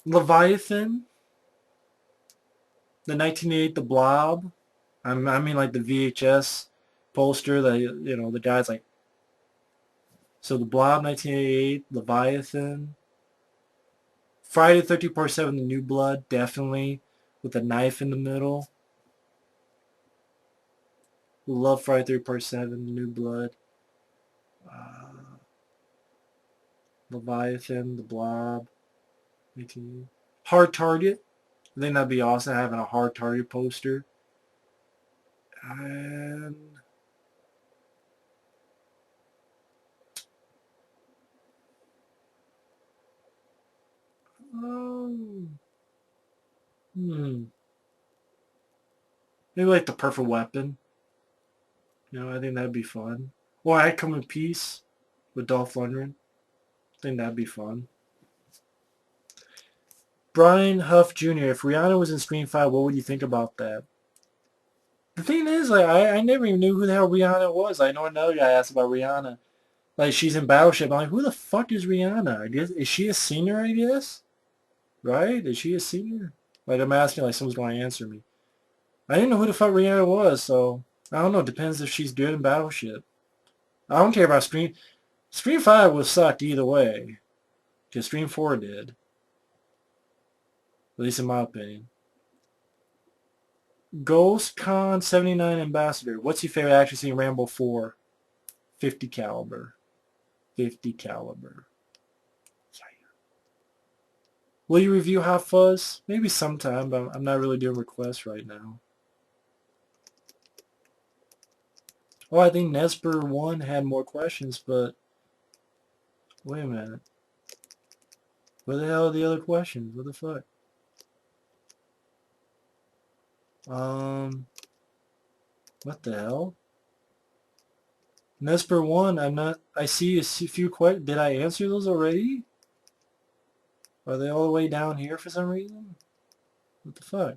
Leviathan. The 1988 The Blob. I mean like the VHS poster that, the guy's like. So The Blob, 1988, Leviathan. Friday the 13th Part 7, The New Blood, definitely, with a knife in the middle. Love Friday the 13th Part 7, The New Blood. Leviathan, The Blob. Hard Target. I think that'd be awesome, having a Hard Target poster. And maybe like The Perfect Weapon. I think that'd be fun. Or I Come in Peace with Dolph Lundgren. I think that'd be fun. Brian Huff Jr., if Rihanna was in Scream 5, what would you think about that? The thing is, like, I never even knew who the hell Rihanna was. I know another guy asked about Rihanna. Like, she's in Battleship. I'm like, who the fuck is Rihanna? I guess, is she a singer, I guess? Right? Is she a singer? Like, I'm asking, like, someone's going to answer me. I didn't know who the fuck Rihanna was, so I don't know. It depends if she's good in Battleship. I don't care about Scream. Scream 5 was sucked either way. Because Scream 4 did. At least in my opinion. GhostCon 79 Ambassador. What's your favorite actress in Rambo 4? 50 caliber. 50 caliber. Will you review Hot Fuzz? Maybe sometime, but I'm not really doing requests right now. Oh, I think Nesper 1 had more questions, but wait a minute. Where the hell are the other questions? What the fuck? What the hell? Nesper 1, I see a few questions. Did I answer those already? Are they all the way down here for some reason? What the fuck?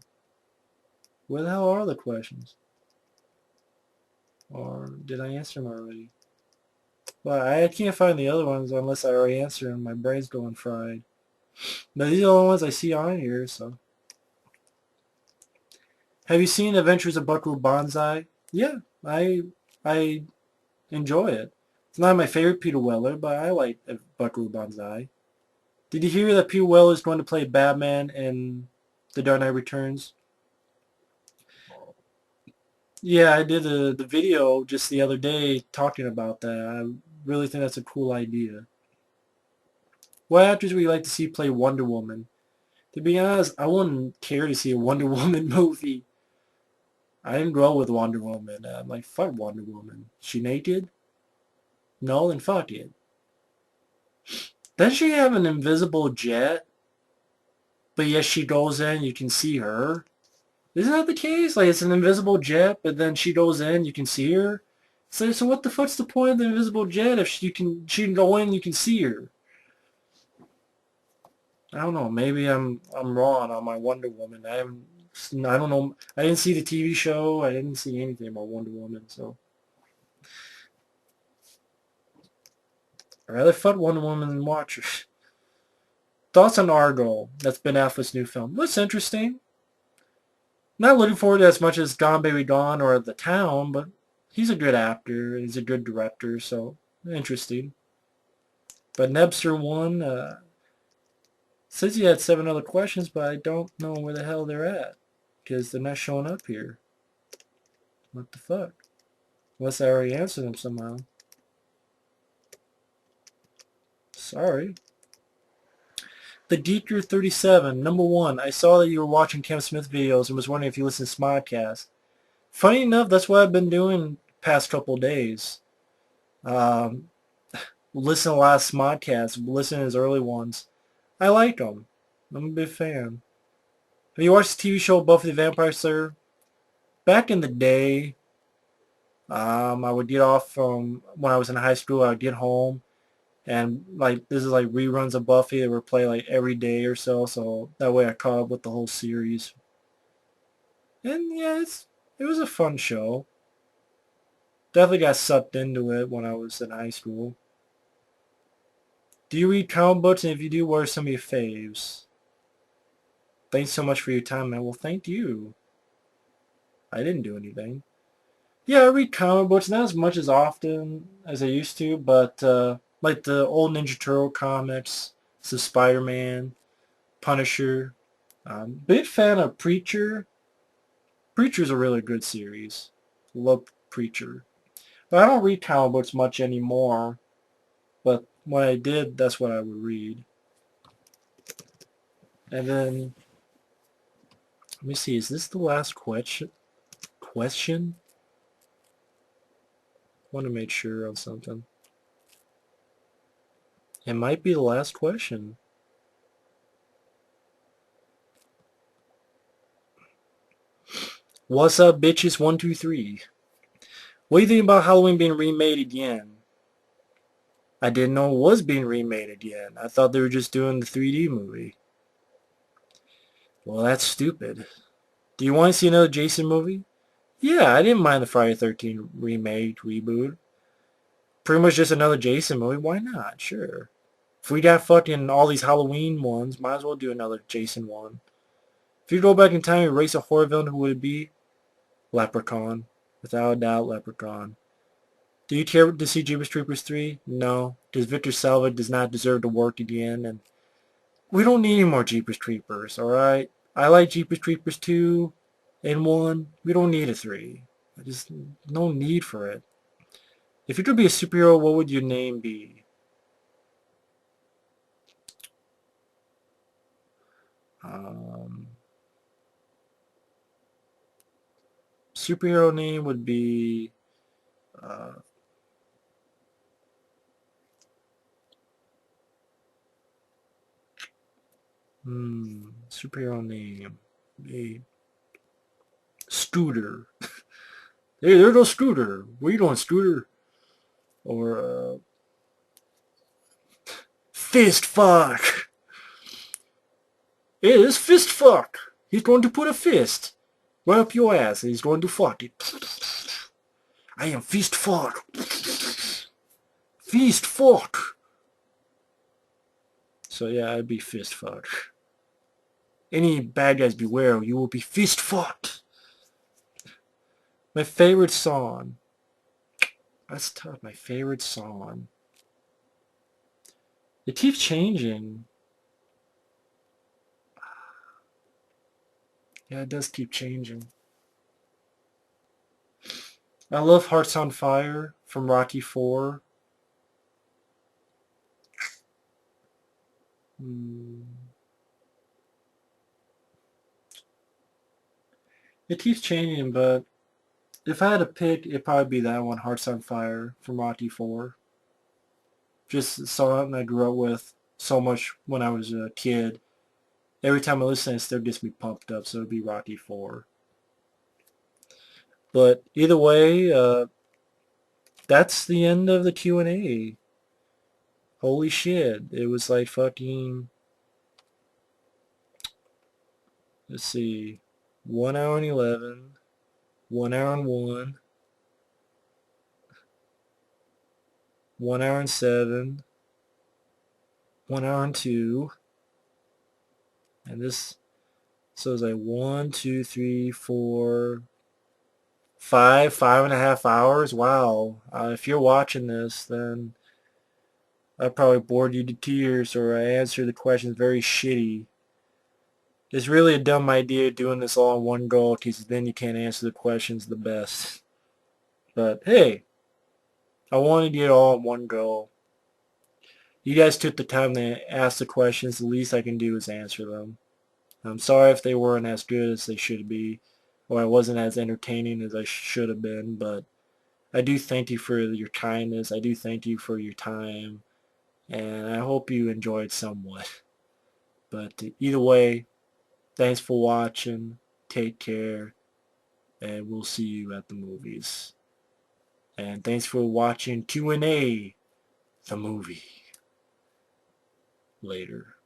Where the hell are the questions? Or did I answer them already? Well, I can't find the other ones unless I already answered them. My brain's going fried. But these are the only ones I see on here, so. Have you seen Adventures of Buckaroo Banzai? Yeah, I enjoy it. It's not my favorite Peter Weller, but I like Buckaroo Banzai. Did you hear that Peter Weller is going to play Batman in The Dark Knight Returns? Yeah, I did the video just the other day talking about that. I really think that's a cool idea. What actors would you like to see play Wonder Woman? To be honest, I wouldn't care to see a Wonder Woman movie. I didn't grow up with Wonder Woman. I'm like, fuck Wonder Woman. She naked? No, then fuck it. Doesn't she have an invisible jet? But yes, she goes in, you can see her. Isn't that the case? Like, it's an invisible jet, but then she goes in, you can see her. So what the fuck's the point of the invisible jet if she can go in, you can see her? I don't know. Maybe I'm wrong on my Wonder Woman. I don't know. I didn't see the TV show. I didn't see anything about Wonder Woman. So I'd rather fuck Wonder Woman than watch her. Thoughts on Argo? That's Ben Affleck's new film. Looks interesting. Not looking forward to it as much as Gone Baby Gone or The Town, but he's a good actor. He's a good director, so interesting. But Nebster won. Says he had 7 other questions, but I don't know where the hell they're at because they're not showing up here. What the fuck? Unless I already answered them somehow. Sorry. The Deeker 37, number 1. I saw that you were watching Cam Smith videos and was wondering if you listen to Smodcast. Funny enough, that's what I've been doing past couple days. Listen to a lot of Smodcasts. Listen to his early ones. I like them. I'm a big fan. Have you watched the TV show Buffy the Vampire Slayer? Back in the day, I would get off from when I was in high school. I would get home, and like this is like reruns of Buffy that were play like every day or so. So that way I caught up with the whole series. And yeah, it was a fun show. Definitely got sucked into it when I was in high school. Do you read comic books? And if you do, what are some of your faves? Thanks so much for your time, man. Well, thank you. I didn't do anything. Yeah, I read comic books, not as much as often as I used to, but like the old Ninja Turtle comics, some Spider-Man, Punisher. Big fan of Preacher. Preacher's a really good series. Love Preacher. But I don't read comic books much anymore, but when I did, that's what I would read. And then, let me see, is this the last question? Want to make sure on something. It might be the last question. What's up, bitches? 1, 2, 3. What do you think about Halloween being remade again? I didn't know it was being remade again. I thought they were just doing the 3D movie. Well, that's stupid. Do you want to see another Jason movie? Yeah, I didn't mind the Friday the 13th remake, reboot. Pretty much just another Jason movie. Why not? Sure. If we got fucking all these Halloween ones, might as well do another Jason one. If you go back in time and erase a horror villain, who would it be? Leprechaun. Without a doubt, Leprechaun. Do you care to see Jeepers Creepers 3? No, because Victor Salva does not deserve to work again, and we don't need any more Jeepers Creepers, alright? I like Jeepers Creepers 2 and 1. We don't need a 3. I just, no need for it. If you could be a superhero, what would your name be? Um, Superhero name would be uh, superhero name. A Scooter. Hey, there's no Scooter. What are you doing, Scooter? Or Fist Fuck. Hey, this Fist Fuck. He's going to put a fist right up your ass and he's going to fuck it. I am Fist Fuck. Fist Fuck. So yeah, I'd be Fist Fuck. Any bad guys beware, you will be Fist Fucked. My favorite song. That's tough. My favorite song. It keeps changing. Yeah, it does keep changing. I love Hearts on Fire from Rocky 4. It keeps changing, but if I had to pick, it'd probably be that one, Hearts on Fire from Rocky 4. Just something I grew up with so much when I was a kid. Every time I listen, it still gets me pumped up, so it'd be Rocky 4. But either way, that's the end of the Q&A. Holy shit. It was like fucking, let's see, 1 hour and 11, 1 hour and 1, 1 hour and 7, 1 hour and 2, and this, so it's like 1, 2, 3, 4, 5, 5.5 hours. Wow. If you're watching this, then I probably bored you to tears or I answered the questions very shitty. It's really a dumb idea doing this all in one go because then you can't answer the questions the best. But hey, I wanted you all in one go. You guys took the time to ask the questions. The least I can do is answer them. I'm sorry if they weren't as good as they should be, or I wasn't as entertaining as I should have been, but I do thank you for your kindness. I do thank you for your time, and I hope you enjoyed somewhat. But either way, thanks for watching. Take care, and we'll see you at the movies. And thanks for watching Q&A, the movie. Later.